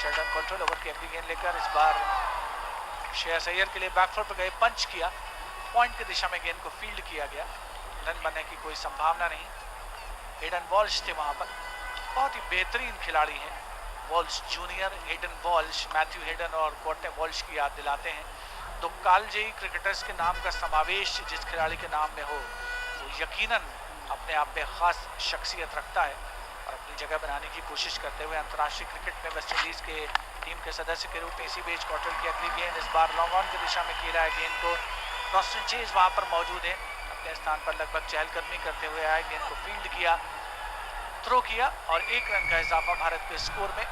शेल्डन कंट्रोल ओवर की अगली गेंद लेकर इस बार श्रेयस अय्यर के लिए बैकफुट पर गए, पंच किया, पॉइंट की दिशा में गेंद को फील्ड किया गया, रन बनने की कोई संभावना नहीं। हेडन वॉल्श थे वहां पर, बहुत ही बेहतरीन खिलाड़ी हैं Walsh junior. Hayden Walsh Matthew Hayden और कोर्टने वॉल्श की याद दिलाते हैं। तो कालजयी क्रिकेटर्स के नाम का समावेश जिस खिलाड़ी के नाम में हो वो यकीनन अपने आप में खास शख्सियत रखता है और अपनी जगह बनाने की कोशिश करते हुए अंतर्राष्ट्रीय क्रिकेट में वेस्ट इंडीज के टीम के सदस्य के रूप में इसी बीच कॉटरल की अगली गेंद इस बार लॉन्ग ऑन की दिशा में खेला है। गेंद को रॉस्टन चेज वहां पर मौजूद है, अपने स्थान पर लगभग चहलकदमी करते हुए आए, गेंद को फील्ड किया, थ्रो किया और 1 रन का इजाफा भारत के स्कोर में।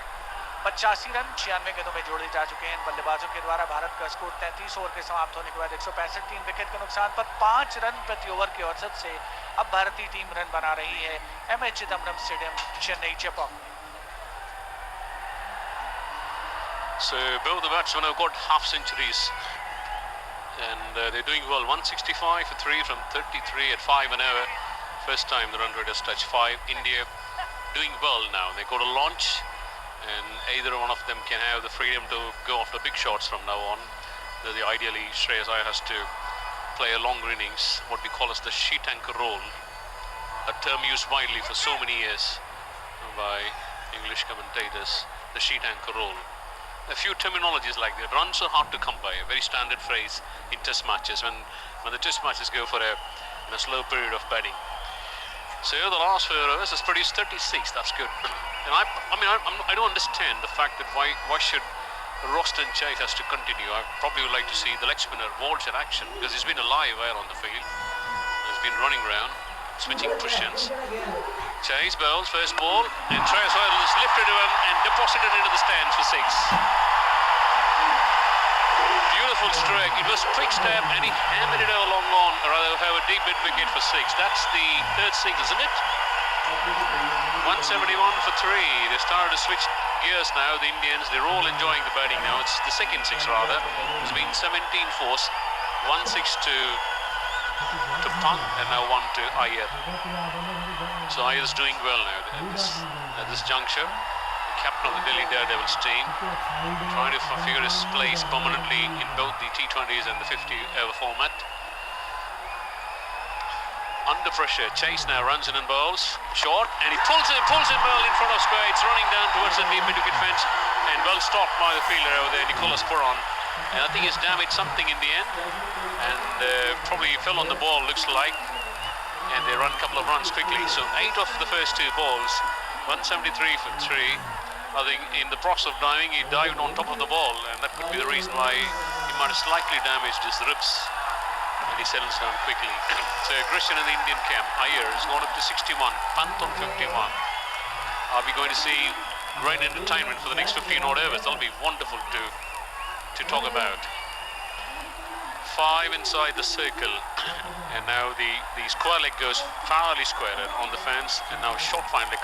85 रन 96 गेंदों में जोड़े जा चुके हैं बल्लेबाजों के द्वारा। भारत का स्कोर 33 ओवर के समाप्त होने के बाद 165 3 विकेट के नुकसान पर 5 रन प्रति ओवर के औसत से अब भारतीय टीम रन बना रही है MA Chidambaram stadium, Chennai, Japan. So both the batsmen have got half centuries and they're doing well. 165 for 3 from 33 at 5 an hour. First time the run rate has touched 5. India doing well now. They got a launch and either one of them can have the freedom to go after big shots from now on. Ideally Shreyas Iyer has to play a longer innings, what we call as the sheet anchor role, a term used widely for so many years by English commentators, the sheet anchor role. A few terminologies like that. Runs are hard to come by, a very standard phrase in test matches when the test matches go for a slow period of batting. So the last 4 overs has produced 36, that's good. And I don't understand the fact that why should Roston Chase has to continue. I probably would like to see the leg spinner Walsh in action because he's been a live wire on the field. He's been running around, switching positions. Chase bowls first ball and Shreyas Iyer has lifted him and deposited into the stands for 6. Beautiful stroke. It was quick step and he hammered it over long on, or rather have a deep mid wicket for 6. That's the 3rd 6, isn't it? 171 for 3. They started to switch gears now, the Indians. They're all enjoying the batting now. It's the second 6 rather. It's been 17 force, 1-6 to Pant and now 1 to Iyer. So Iyer's doing well now at this juncture. The captain of the Delhi Daredevils team, trying to figure his place permanently in both the T20s and the 50-over format. Under pressure, Chase now runs in and bowls short, and he pulls in ball in front of square. It's running down towards the deep mid-wicket fence, and well stopped by the fielder over there, Nicholas Puran. And I think he's damaged something in the end, and probably fell on the ball, looks like. And they run a couple of runs quickly. So 8 of the first 2 balls, 173 for 3. I think in the process of diving, he dived on top of the ball, and that could be the reason why he might have slightly damaged his ribs. And he settles down quickly. So aggression in the Indian camp. Iyer has gone up to 61, Pant on 51. Are we going to see great entertainment for the next 15 odd overs? That'll be wonderful to talk about. 5 inside the circle, and now the square leg goes fairly square on the fence, and now short finally.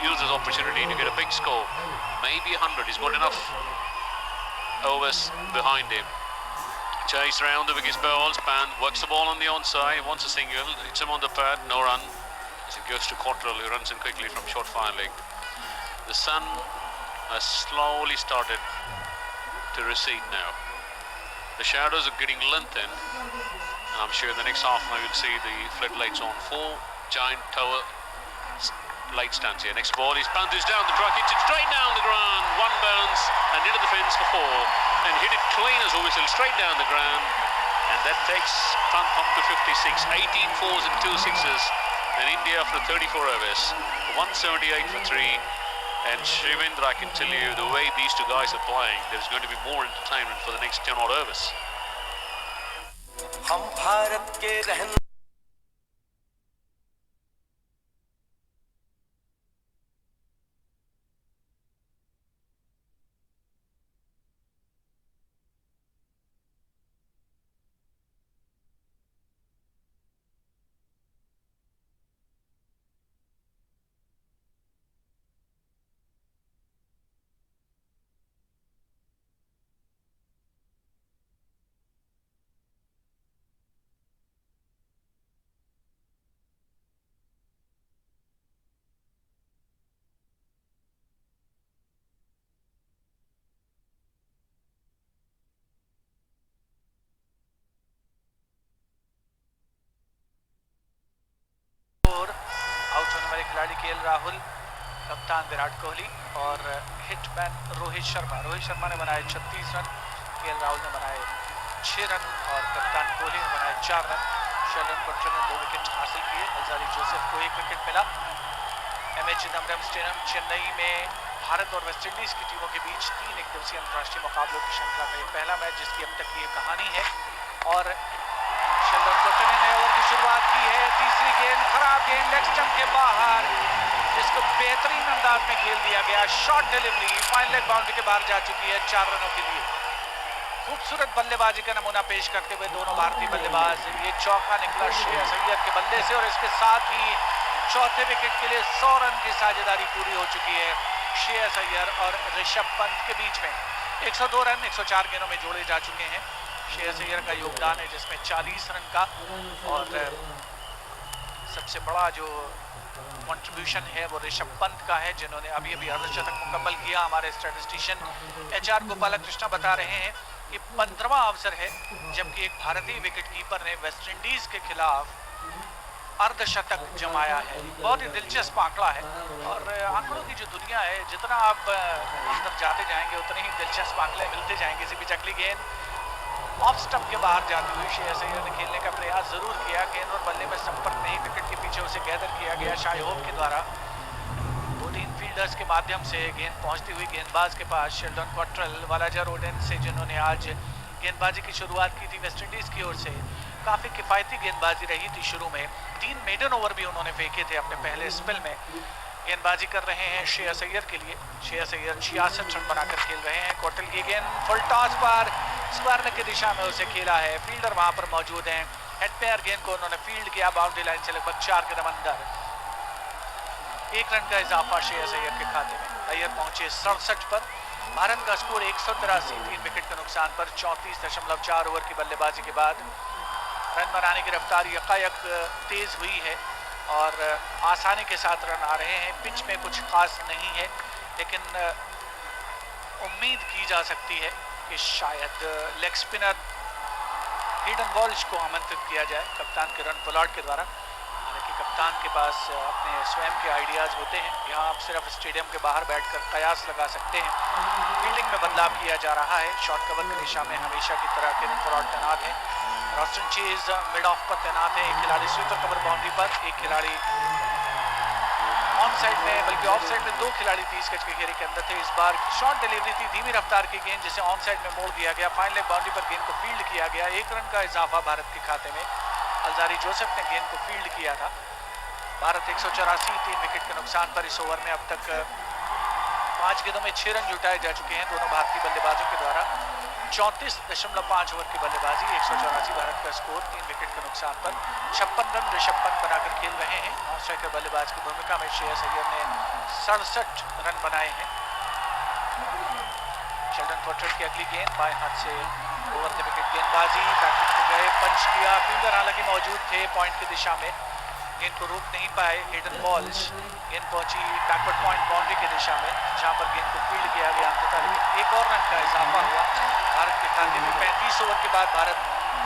Use this opportunity to get a big score, maybe 100. He's got enough overs behind him Chase round the biggest balls. Pan works the ball on the onside. Wants a single. Hits him on the pad. No run. As it goes to Cottrell, who runs in quickly from short fire leg. The sun has slowly started to recede now. The shadows are getting lengthened. And I'm sure in the next half an hour you'll see the floodlights on. 4 giant tower light stands here. Next ball is punted down the track, hits it straight down the ground. One bounce and into the fence for 4. And hit it clean as a whistle, straight down the ground. And that takes punt home to 56. 18 fours and 2 sixes. And India after 34 overs. 178 for 3. And Shivendra, I can tell you, the way these two guys are playing, there's going to be more entertainment for the next 10 odd overs. हम भारत के रहने खिलाड़ी केएल राहुल, कप्तान विराट कोहली और hitman Rohit Sharma ने बनाए 36 run, KL Rahul ने बनाए 6 रन और कप्तान कोहली ने बनाए 4 रन। शेल्डन कॉट्रेल ने 2 विकेट हासिल किए। अल्जारी जोसेफ को 1 विकेट मिला। एमए चिदम्बरम स्टेडियम चेन्नई में भारत और वेस्टइंडीज की टीमों के बीच 3 एकदिवसीय अंतर्राष्ट्रीय मुकाबलों की श्रृंखला का ये पहला मैच जिसकी अब तक ये कहानी है। और शेल्डन कॉट्रेल ने ओवर की शुरुआत की है। तीसरी गेंद, खराब गेंद, लेग स्टंप के बाहर, जिसको बेहतरीन अंदाज में खेल दिया गया। Short delivery fine leg boundary के बाहर जा चुकी है 4 रनों के लिए। खूबसूरत बल्लेबाजी का नमूना पेश करते हुए दोनों भारतीय बल्लेबाज। ये चौका निकला श्रेयस अय्यर के बल्ले से और इसके साथ ही चौथे विकेट के लिए 100 रन की साझेदारी पूरी हो चुकी है श्रेयस अय्यर और ऋषभ पंत के बीच में। 102 रन 104 गेंदों में जोड़े जा चुके हैं। श्रेयस अय्यर का योगदान है जिसमें 40 रन का और सबसे बड़ा जो कंट्रीब्यूशन है वो ऋषभ पंत का है जिन्होंने अभी अर्धशतक मुकम्मल किया। हमारे स्टैटिस्टिशियन एचआर गोपाल कृष्णा बता रहे हैं कि 15वां अवसर है जबकि एक भारतीय विकेटकीपर ने वेस्टइंडीज के खिलाफ अर्धशतक जमाया है। बहुत ही दिलचस्प आंकड़ा है और आंकड़ों की जो दुनिया है, जितना आप अंदर जाते जाएंगे उतने ही दिलचस्प आंकड़े मिलते जाएंगे। इसी बीच अगली गेंद ऑफ स्टंप के बाहर जाती हुई श्रेयस अय्यर ने खेलने का प्रयास जरूर किया। गेंद और बल्ले में संपर्क नहीं, विकेट के पीछे उसे गैदर किया गया शाय होप के द्वारा। 2-3 फील्डर्स के माध्यम से गेंद पहुंचती हुई गेंदबाज के पास शेल्डन कॉट्रेल, वालाजा रोडेन से जिन्होंने आज गेंदबाजी की शुरुआत की थी वेस्टइंडीज की ओर से। काफ़ी किफ़ायती गेंदबाजी रही थी शुरू में। 3 मेडन ओवर भी उन्होंने फेंके थे अपने पहले स्पेल में। गेंदबाजी कर रहे हैं श्रेयस अय्यर के लिए। श्रेयस अय्यर 66 रन बनाकर खेल रहे हैं। कॉट्रेल की गेंद फुल टॉस पर स्क्वायर की दिशा में उसे खेला है। फील्डर वहां पर मौजूद हैं। हेड पैर गेंद को उन्होंने फील्ड किया बाउंड्री लाइन से लगभग 4 कदम अंदर। 1 रन का इजाफा श्रेयस अय्यर के खाते में। अय्यर पहुंचे 67 पर। भारत का स्कोर 183, 3 विकेट के नुकसान पर 34.4 ओवर की बल्लेबाजी के बाद रन बनाने की रफ्तार यकायक तेज हुई है और आसानी के साथ रन आ रहे हैं। पिच में कुछ खास नहीं है लेकिन उम्मीद की जा सकती है कि शायद लेग स्पिनर हिडन वॉल्श को आमंत्रित किया जाए कप्तान किरण पोलार्ड के द्वारा। हालांकि कप्तान के पास अपने स्वयं के आइडियाज़ होते हैं। यहाँ आप सिर्फ स्टेडियम के बाहर बैठकर कयास लगा सकते हैं। फील्डिंग में बदलाव किया जा रहा है। शॉर्ट कवर की दिशा में हमेशा की तरह किरण पोलार्ड तैनात है। रॉस्टन चेज मिड ऑफ पर तैनात है। एक खिलाड़ी स्वीपर कवर बाउंड्री पर, एक खिलाड़ी ऑन साइड में, बल्कि ऑफ साइड में 2 खिलाड़ी 30 गज के घेरे के अंदर थे। इस बार शॉर्ट डिलीवरी थी, धीमी रफ्तार की गेंद जिसे ऑन साइड में मोड़ दिया गया। फाइन लेग बाउंड्री पर गेंद को फील्ड किया गया। 1 रन का इजाफा भारत के खाते में। अल्जारी जोसेफ ने गेंद को फील्ड किया था। भारत 184, 3 विकेट के नुकसान पर इस ओवर में अब तक 5 गेंदों में 6 रन जुटाए जा चुके हैं दोनों भारतीय बल्लेबाजों के द्वारा। 34.5 ओवर की बल्लेबाजी, 184 भारत का स्कोर, 3 विकेट के नुकसान पर 56 रन ऋषभ पंत बनाकर खेल रहे हैं। नॉन स्ट्राइकर बल्लेबाज की भूमिका में श्रेयस अय्यर ने 67 रन बनाए हैं। शेल्डन कॉट्रेल की अगली गेंद बाएं हाथ से ओवर द विकेट गेंदबाजी, बैकफुट पे गए, पंच किया, फील्डर हालांकि मौजूद थे पॉइंट की दिशा में, गेंद को रोक नहीं पाए हिडन बॉल्स। गेंद पहुंची बैकवर्ड पॉइंट बाउंड्री की दिशा में, जहां पर गेंद को फील्ड किया गया अंततः, लेकिन एक और रन का इजाफा हुआ भारत के खाते में। 35 ओवर के बाद भारत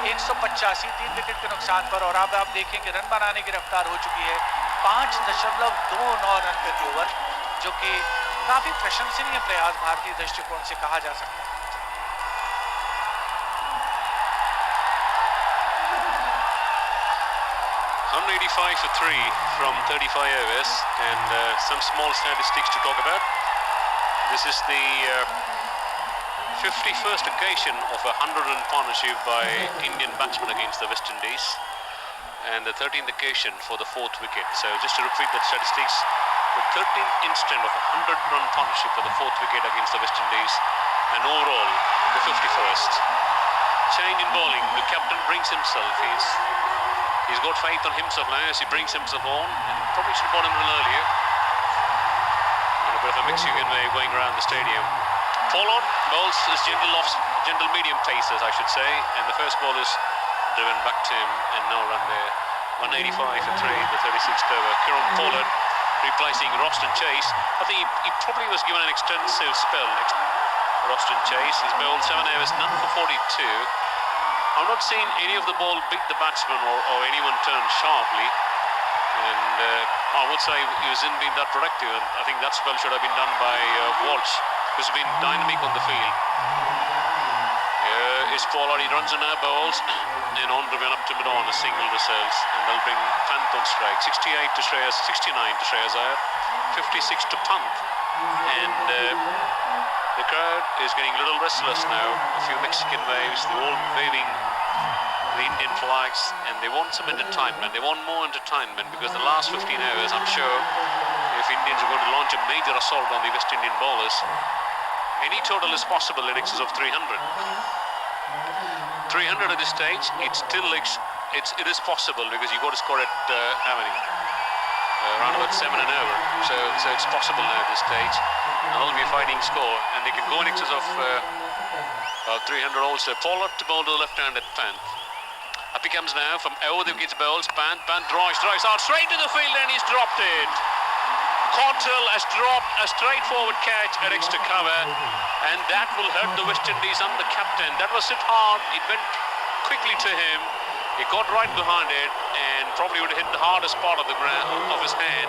185, 3 विकेट के नुकसान पर, और अब आप देखेंगे रन बनाने की रफ्तार हो चुकी है 5.29 रन प्रति ओवर, जो कि काफी प्रशंसनीय प्रयास भारतीय दृष्टिकोण से कहा जा सकता है। 185 for 3 from 35 overs, and some small statistics to talk about. This is the 51st occasion of a 100-run partnership by Indian batsmen against the West Indies, and the 13th occasion for the 4th wicket. So just to repeat that statistics, the 13th instant of a 100-run partnership for the 4th wicket against the West Indies, and overall the 51st. Change in bowling, the captain brings himself, he's got faith on himself now as he brings himself on. Probably should have bought him a little earlier. And a bit of a mixing way going around the stadium. Pollard bowls his gentle medium paces, I should say, and the first ball is driven back to him, and no run there. 185 for 3, the 36th over. Kieron Pollard replacing Roston Chase. I think he probably was given an extensive spell. Roston Chase, he's bowled 7 overs, none for 42. I've not seen any of the ball beat the batsman or anyone turn sharply, and I would say he hasn't been that productive, and I think that spell should have been done by Walsh, who's been dynamic on the field. Is Pollard, he runs in air bowls, and on driven up to mid-on, a single results, and they'll bring Pant on strike. 68 to Shreyas, 69 to Shreyas Iyer, 56 to Pant, and the crowd is getting a little restless now. A few Mexican waves, they're all waving the Indian flags, and they want some entertainment. They want more entertainment, because the last 15 hours, I'm sure, if Indians are going to launch a major assault on the West Indian bowlers, any total is possible in excess of 300. 300 at this stage, it is possible, because you've got to score at how many? Around about 7 and over. So it's possible now at this stage. And that'll be a fighting score, and they can go in excess of 300 also. Pollard to bowl to the left-handed Pant. Up he comes now from over the wickets bowls. Pant drives out straight to the field, and he's dropped it. Cottrell has dropped a straightforward catch at extra cover, and that will hurt the West Indies and the captain. That was hit hard. It went quickly to him. He got right behind it, and probably would have hit the hardest part of the ground of his hand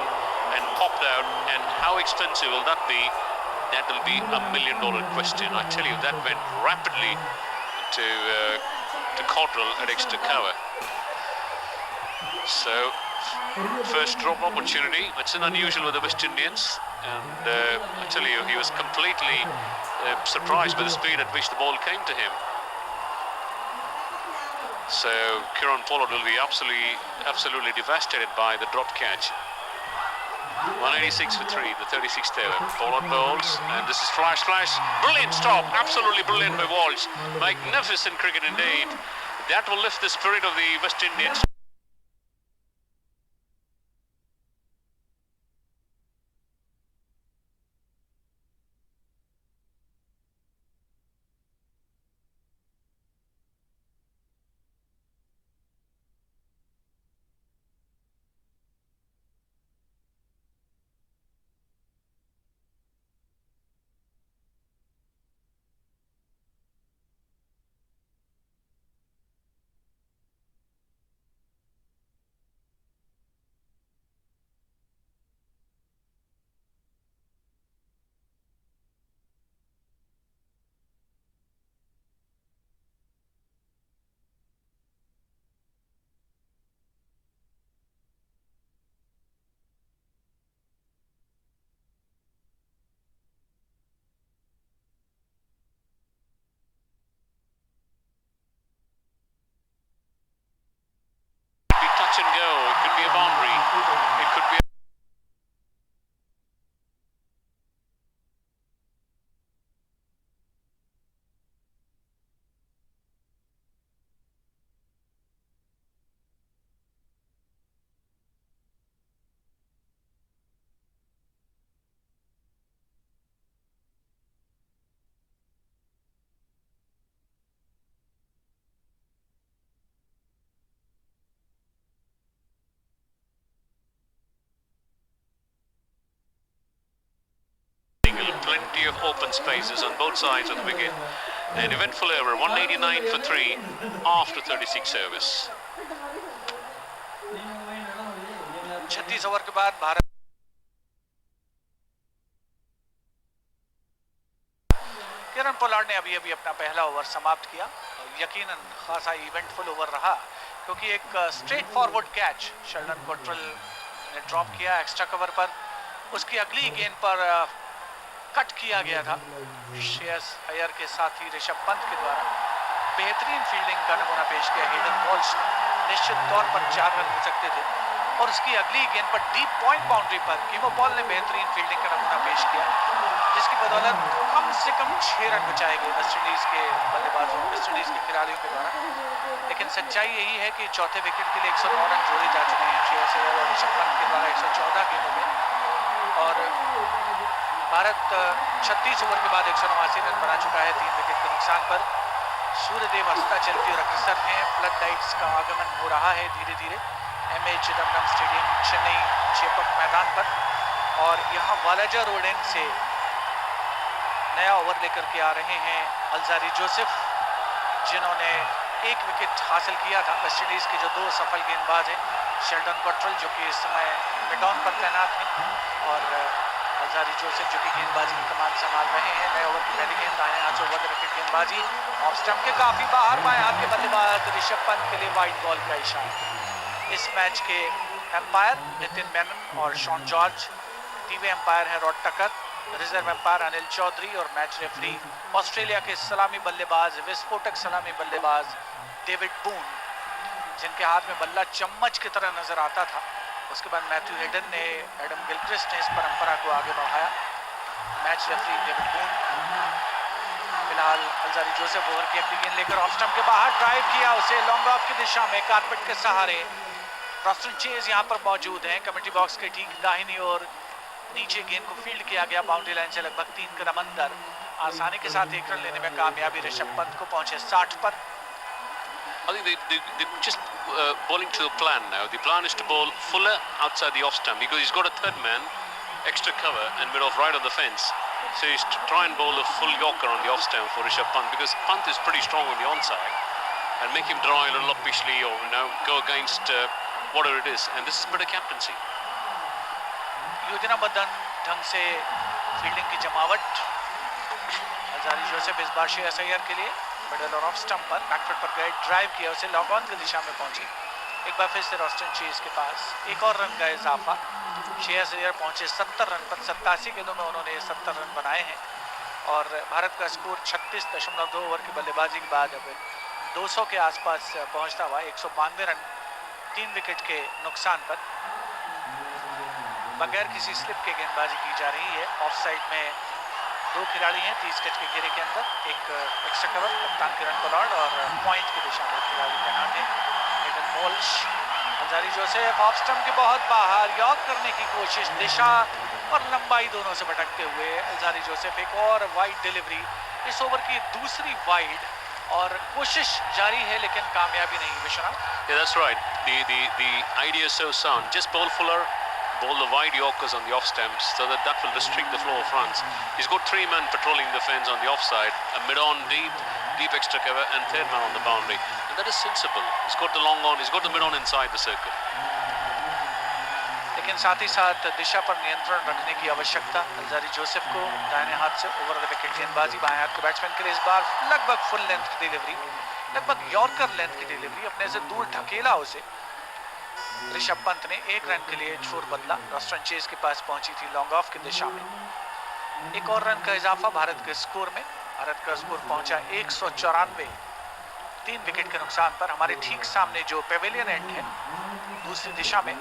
and popped out. And how expensive will that be? That will be $1 million question. I tell you, that went rapidly to Cottrell at extra cover. So first drop opportunity. It's an unusual with the West Indians, and I tell you, he was completely surprised by the speed at which the ball came to him. So Kieron Pollard will be absolutely devastated by the dropped catch. 186 for 3, the 36th over. Pollard bowls, and this is flash. Brilliant stop, absolutely brilliant by Walsh. Magnificent cricket indeed. That will lift the spirit of the West Indians. Touch and go. It could be a boundary. It could be. angle, plenty of open spaces on both sides of the wicket. An eventful over, 189 for 3 after 36 overs. 36 over के बाद Bharat Kieron Pollard ने अभी अपना पहला over समाप्त किया। यकीनन खासा इवेंटफुल ओवर रहा क्योंकि एक straight forward catch Sheldon Cottrell ने ड्रॉप किया एक्स्ट्रा कवर पर। उसकी अगली गेंद पर कट किया गया था श्रेयस अय्यर के साथी ऋषभ पंत के द्वारा। बेहतरीन फील्डिंग का नमूना पेश किया हेडन वॉल्श ने। निश्चित तौर पर 4 रन हो सकते थे और उसकी अगली गेंद पर डीप पॉइंट बाउंड्री पर कीमो पॉल ने बेहतरीन फील्डिंग का नमूना पेश किया, जिसकी बदौलत कम से कम 6 रन बचाए गए वेस्टइंडीज के बल्लेबाजों, वेस्टइंडीज के खिलाड़ियों के द्वारा। लेकिन सच्चाई यही है कि चौथे विकेट के लिए 109 रन जोड़े जा चुके हैं श्रेयस अय्यर और ऋषभ पंत के द्वारा 114 गेंदों में। और भारत 36 ओवर के बाद 189 रन बना चुका है 3 विकेट के नुकसान पर। सूर्यदेव अस्ताचलती और अग्रसर हैं। फ्लड लाइट्स का आगमन हो रहा है धीरे धीरे एमए चिदम्बरम स्टेडियम चेन्नई चेपक मैदान पर। और यहाँ वालाजा रोड एंड से नया ओवर लेकर के आ रहे हैं अल्जारी जोसेफ, जिन्होंने 1 विकेट हासिल किया था। वेस्टइंडीज के जो 2 सफल गेंदबाज हैं, शेल्डन कॉट्रेल जो कि इस समय मिड ऑन पर तैनात हैं और अल्जारी जोसेफ जो कि गेंदबाजी की कमान संभाल रहे हैं। नए ओवर की पहली गेंद दाएं हाथ से ओवर विकेट गेंदबाजी ऑफ स्टंप के काफी बाहर, बाएं हाथ के बल्लेबाज ऋषभ पंत के लिए वाइड बॉल का इशारा। इस मैच के एम्पायर नितिन मेनन और शॉन जॉर्ज, टीवी एम्पायर है Rod Tucker, reserve empire Anil Chaudhary और मैच रेफरी ऑस्ट्रेलिया के सलामी बल्लेबाज, विस्फोटक सलामी बल्लेबाज डेविड बून, जिनके हाथ में बल्ला चम्मच की तरह नजर आता था। उसके बाद मैथ्यू हेडन ने, एडम गिलक्रिस्ट ने इस परंपरा को आगे बढ़ाया। Match referee David Boon. फिलहाल अल्जारी जोसेफ ओवर की अगली गेंद लेकर ऑफ स्टंप के बाहर ड्राइव किया, उसे लॉन्ग ऑफ की दिशा में कारपेट के सहारे। रॉस्टन चेज यहाँ पर मौजूद हैं। कमेटी बॉक्स के ठीक दाहिनी ओर नीचे गेंद को फील्ड किया गया बाउंड्री लाइन से लगभग 3 कदम अंदर। आसानी के साथ 1 रन लेने में कामयाबी ऋषभ पंत को पहुंचे 60 पर। I think they just bowling to the plan now. The plan is to bowl Fuller outside the off stump because he's got a third man, extra cover and mid off right of the fence. So he's to try and bowl a full yorker on the off stump for Rishabh Pant because Pant is pretty strong on the onside and make him draw a little uppishly or go against whatever it is. And this is better captaincy. योजनाबद्ध ढंग से fielding की जमावट। Alzarri Joseph इस बार श्रेयस अय्यर के लिए middle और off stump पर बैकफुट पर गए, ड्राइव किया, उसे लॉग ऑन की दिशा में पहुंची। एक बार फिर से रॉस्टन चेज के पास 1 और रन का इजाफा। श्रेयस अय्यर पहुंचे 70 रन पर। 87 गेंदों में उन्होंने 70 रन बनाए हैं और भारत का स्कोर 36.2 ओवर की बल्लेबाजी के बाद अब 200 के आसपास पहुंचता हुआ 192 रन 3 विकेट के नुकसान पर। बगैर किसी स्लिप के गेंदबाजी की जा रही है। ऑफ साइड में 2 खिलाड़ी हैं 30 गज के घेरे के अंदर, एक एक्स्ट्रा कवर कप्तान किरण पोलार्ड और पॉइंट की दिशा में खिलाड़ी तैनात है Hayden Walsh. Alzarri Joseph off stump के बहुत बाहर, यॉर्क करने की कोशिश, दिशा और लंबाई दोनों से भटकते हुए अल्जारी जोसेफ एक और वाइड डिलीवरी। इस ओवर की दूसरी वाइड और कोशिश जारी है लेकिन कामयाबी नहीं। Vishwanath, Yeah, that's right. The idea is so sound. Just bowl Fuller, bowl the wide yorkers on the off stumps so that will restrict the flow of runs. He's got 3 men patrolling the fence on the offside, a mid-on deep extra cover and 3rd man on the boundary. And that is sensible. He's got the long on, he's got the mid-on inside the circle. लेकिन साथ ही साथ दिशा पर नियंत्रण रखने की आवश्यकता। Alzarri Joseph को दाहिने हाथ से ओवर द विकेट गेंदबाजी, बाएं हाथ के बैट्समैन के लिए इस बार लगभग फुल लेंथ की डिलीवरी, लगभग यॉर्कर लेंथ की डिलीवरी, अपने से दूर ढकेला उसे। ऋषभ पंत ने 1 रन के लिए छोर बदला। रॉस्टन चेज के पास पहुंची थी लॉन्ग ऑफ की दिशा में। 1 और रन का इजाफा भारत के स्कोर में। भारत का स्कोर पहुंचा 194 3 विकेट के नुकसान पर। हमारे ठीक सामने जो पेविलियन एंड है दूसरी दिशा में,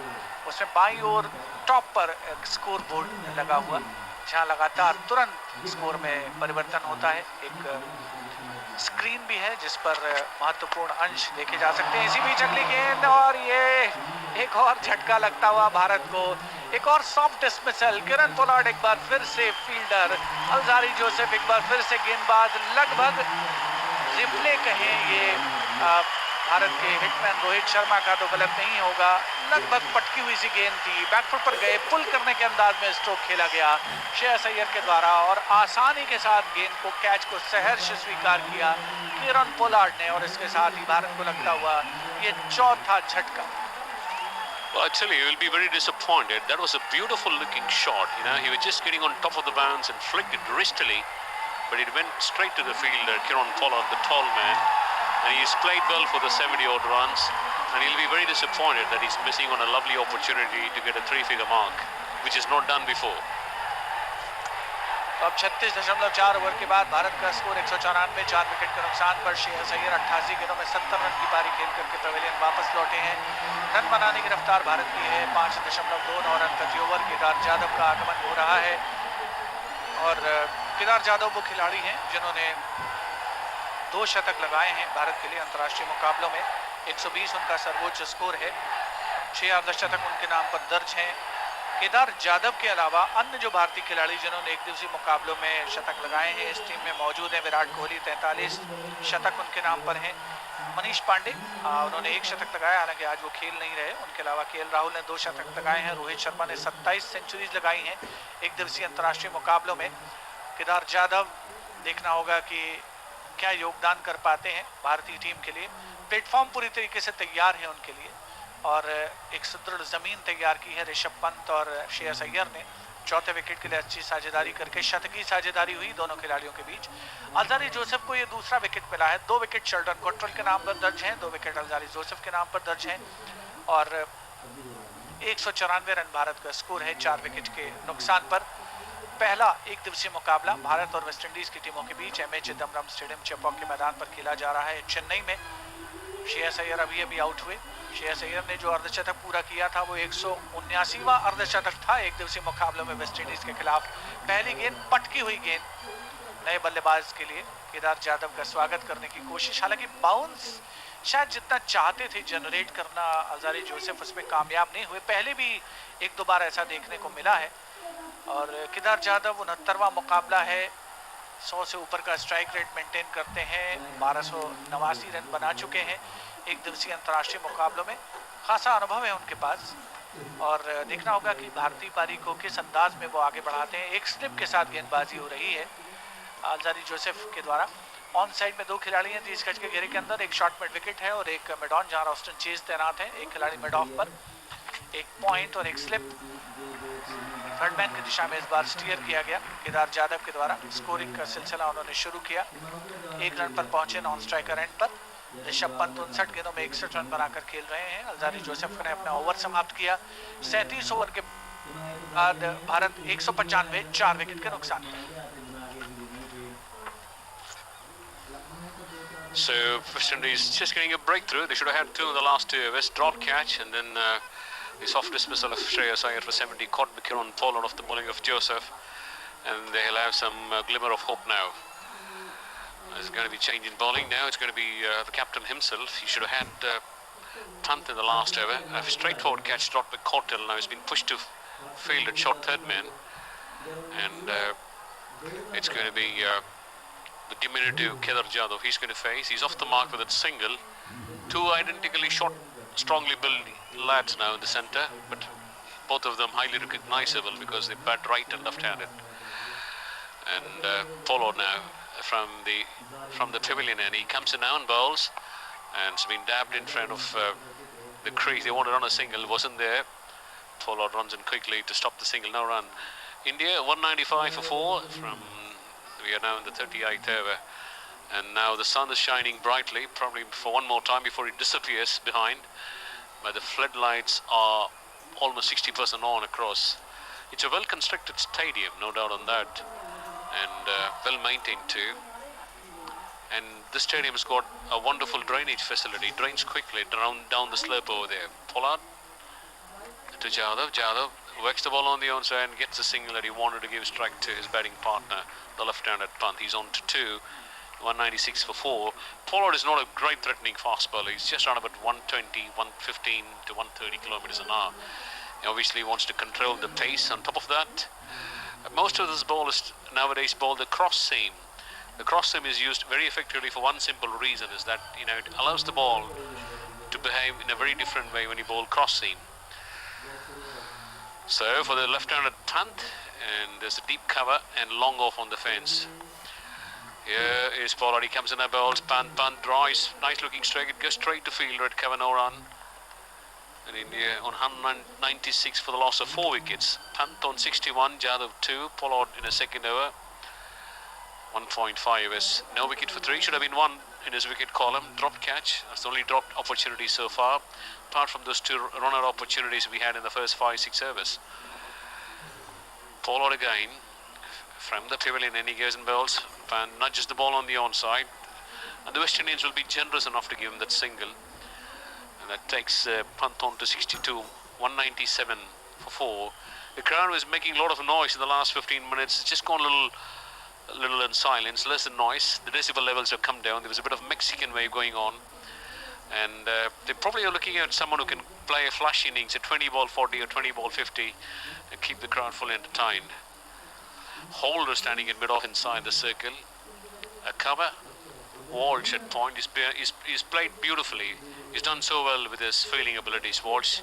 उसमें बाईं ओर टॉप पर स्कोर बोर्ड लगा हुआ, जहां लगातार तुरंत स्कोर में परिवर्तन होता है। एक स्क्रीन भी है जिस पर महत्वपूर्ण अंश देखे जा सकते हैं। इसी बीच अगली गेंद और ये एक और झटका लगता हुआ भारत को, एक और सॉफ्ट डिसमिसल। किरण पोलार्ड एक बार फिर से फील्डर, अल्जारी जोसेफ एक बार फिर से गेंदबाज। लगभग रिप्ले कहें ये भारत के हिटमैन रोहित शर्मा का तो गलत नहीं होगा, लगभग पटकी हुई सी गेंद थी, बैकफुट पर गए, पुल करने के अंदाज में स्ट्रोक खेला गया श्रेयस अय्यर के द्वारा और आसानी के साथ गेंद को कैच को सहर्ष स्वीकार किया कीरन पोलार्ड ने और इसके साथ ही भारत को लगता हुआ ये चौथा झटका। Well, actually, you will be very disappointed. That was a beautiful looking shot. You know, he was just getting on top of the bounce and flicked it wristily, but it went straight to the fielder, Kieron Pollard, the tall man, and he's played well for the 70-odd runs, and he'll be very disappointed that he's missing on a lovely opportunity to get a 3-figure mark, which is not done before. अब 36.4 over के बाद भारत का score 194, 4 wicket के नुकसान पर श्रेयस अय्यर 88 गेंदों में 70 run की पारी खेल करके पवेलियन वापस लौटे हैं। रन बनाने की रफ्तार भारत की है 5.29 रन प्रति ओवर। केदार जाधव का आगमन हो रहा है और केदार जाधव वो खिलाड़ी हैं जिन्होंने 2 शतक लगाए हैं भारत के लिए अंतर्राष्ट्रीय मुकाबलों में। 120 उनका सर्वोच्च स्कोर है, 6 अर्धशतक उनके नाम पर दर्ज हैं। केदार जाधव के अलावा अन्य जो भारतीय खिलाड़ी जिन्होंने एक दिवसीय मुकाबलों में शतक लगाए हैं इस टीम में मौजूद हैं विराट कोहली 43 शतक उनके नाम पर हैं। मनीष पांडे उन्होंने 1 शतक लगाया, हालांकि आज वो खेल नहीं रहे। उनके अलावा केएल राहुल ने 2 शतक लगाए हैं। रोहित शर्मा ने 27 सेंचुरीज लगाई हैं एक दिवसीय अंतर्राष्ट्रीय मुकाबलों में। केदार जाधव देखना होगा कि क्या योगदान कर पाते हैं भारतीय टीम के लिए। प्लेटफॉर्म पूरी तरीके से तैयार है उनके लिए और एक सुदृढ़ जमीन तैयार की है ऋषभ पंत और श्रेयस अय्यर ने। चौथे विकेट के लिए अच्छी साझेदारी करके शतकी साझेदारी हुई दोनों खिलाड़ियों के बीच। अल्जारी जोसेफ को ये दूसरा विकेट मिला है। 2 विकेट शेल्डन कॉट्रेल के नाम पर दर्ज हैं, 2 विकेट अल्जारी जोसेफ के नाम पर दर्ज हैं और 194 रन भारत का स्कोर है 4 विकेट के नुकसान पर। पहला एक दिवसीय मुकाबला भारत और वेस्टइंडीज की टीमों के बीच एमए चिदम्बरम स्टेडियम चेपॉक के मैदान पर खेला जा रहा है चेन्नई में। श्रेयस अय्यर अभी आउट हुए। श्रेयस अय्यर ने जो अर्धशतक पूरा किया था वो 179वां अर्धशतक था एक दिवसीय मुकाबले में वेस्टइंडीज के खिलाफ। पहली गेंद पटकी हुई गेंद नए बल्लेबाज के लिए केदार जाधव का स्वागत करने की कोशिश, हालांकि बाउंस शायद जितना चाहते थे जनरेट करना अल्जारी जोसेफ उसमें कामयाब नहीं हुए। पहले भी 1-2 बार ऐसा देखने को मिला है और केदार जाधव 69वां मुकाबला है। 100 से ऊपर का स्ट्राइक रेट मेंटेन करते हैं, 1289 रन बना चुके हैं एक दिवसीय अंतर्राष्ट्रीय मुकाबलों में। खासा अनुभव है उनके पास और देखना होगा कि भारतीय पारी को किस अंदाज में वो आगे बढ़ाते हैं। एक स्लिप के साथ गेंदबाजी हो रही है अल्जारी जोसेफ के द्वारा। ऑन साइड में 2 खिलाड़ी हैं 30 गज के घेरे के अंदर, एक शॉर्ट मिड विकेट है और एक मिड ऑन जहां ऑस्टिन चेज तैनात है। एक खिलाड़ी मिड ऑफ पर, एक पॉइंट और एक स्लिप। थर्ड मैन की दिशा में इस बार स्टीयर किया गया केदार जाधव के द्वारा। स्कोरिंग का सिलसिला उन्होंने शुरू किया, 1 रन पर पहुंचे नॉन स्ट्राइकर एंड पर। ऋषभ पंत 59 गेंदों में 61 रन बनाकर खेल रहे हैं। अल्जारी जोसेफ ने अपना ओवर समाप्त किया। 37 ओवर के बाद भारत 195, 4 विकेट के नुकसान पर। So West Indies just getting a breakthrough. They should have had 2 in the last 2 overs. Drop catch and then the soft dismissal of Shreyas Iyer for 70 caught by Kieron Pollard off the bowling of Joseph, and they'll have some glimmer of hope now. There's going to be change in bowling now. It's going to be the captain himself. He should have had Pant in the last over. A straightforward catch dropped by Cottle. Now he's been pushed to field at short third man, and it's going to be the diminutive Kedar Jadhav he's going to face. He's off the mark with a single. 2 identically shot, strongly built lads now in the centre, but both of them highly recognizable because they bat right and left-handed. And followed now from the pavilion, and he comes in now and bowls, and it's been dabbed in front of the crease. They wanted on a single, wasn't there. Followed runs in quickly to stop the single, no run. India 195 for 4 from. We are now in the 38th over, and now the sun is shining brightly, probably for one more time before it disappears behind. But the floodlights are almost 60% on across. It's a well-constructed stadium, no doubt on that, and well-maintained too. And this stadium's got a wonderful drainage facility. It drains quickly down the slope over there. Pollard to Jadhav. Jadhav works the ball on the onside and gets a single that he wanted to give strike to his batting partner, the left-handed Pant. He's on to 2, 196 for 4. Pollard is not a great threatening fast bowler. He's just around about 120, 115 to 130 kilometers an hour. He obviously wants to control the pace. On top of that, most of this ball is nowadays bowled across seam, The cross seam is used very effectively for one simple reason, is that it allows the ball to behave in a very different way when you bowl cross seam. So for the left-handed punt, and there's a deep cover and long off on the fence. Here is Pollard, he comes in and bowls, punt, drives, nice looking strike, it goes straight to field, red cover, no run. And India on 196 for the loss of 4 wickets. Punt on 61, Jadhav 2, Pollard in a second over. 1.5 is no wicket for 3, should have been 1 in his wicket column. Dropped catch, that's the only dropped opportunity so far, apart from those 2 runner opportunities we had in the first 5-6 overs. Pollard again from the pavilion, and he goes and bowls and nudges the ball on the onside, and the West Indians will be generous enough to give him that single, and that takes punt on to 62, 197 for 4. The crowd was making a lot of noise in the last 15 minutes. It's just gone a little in silence, less than noise. The decibel levels have come down. There was a bit of Mexican wave going on, and they probably are looking at someone who can play a flash innings at 20 ball 40 or 20 ball 50 and keep the crowd fully entertained. Holder standing in mid-off inside the circle. A cover. Walsh at point. He's played beautifully. He's done so well with his fielding abilities, Walsh.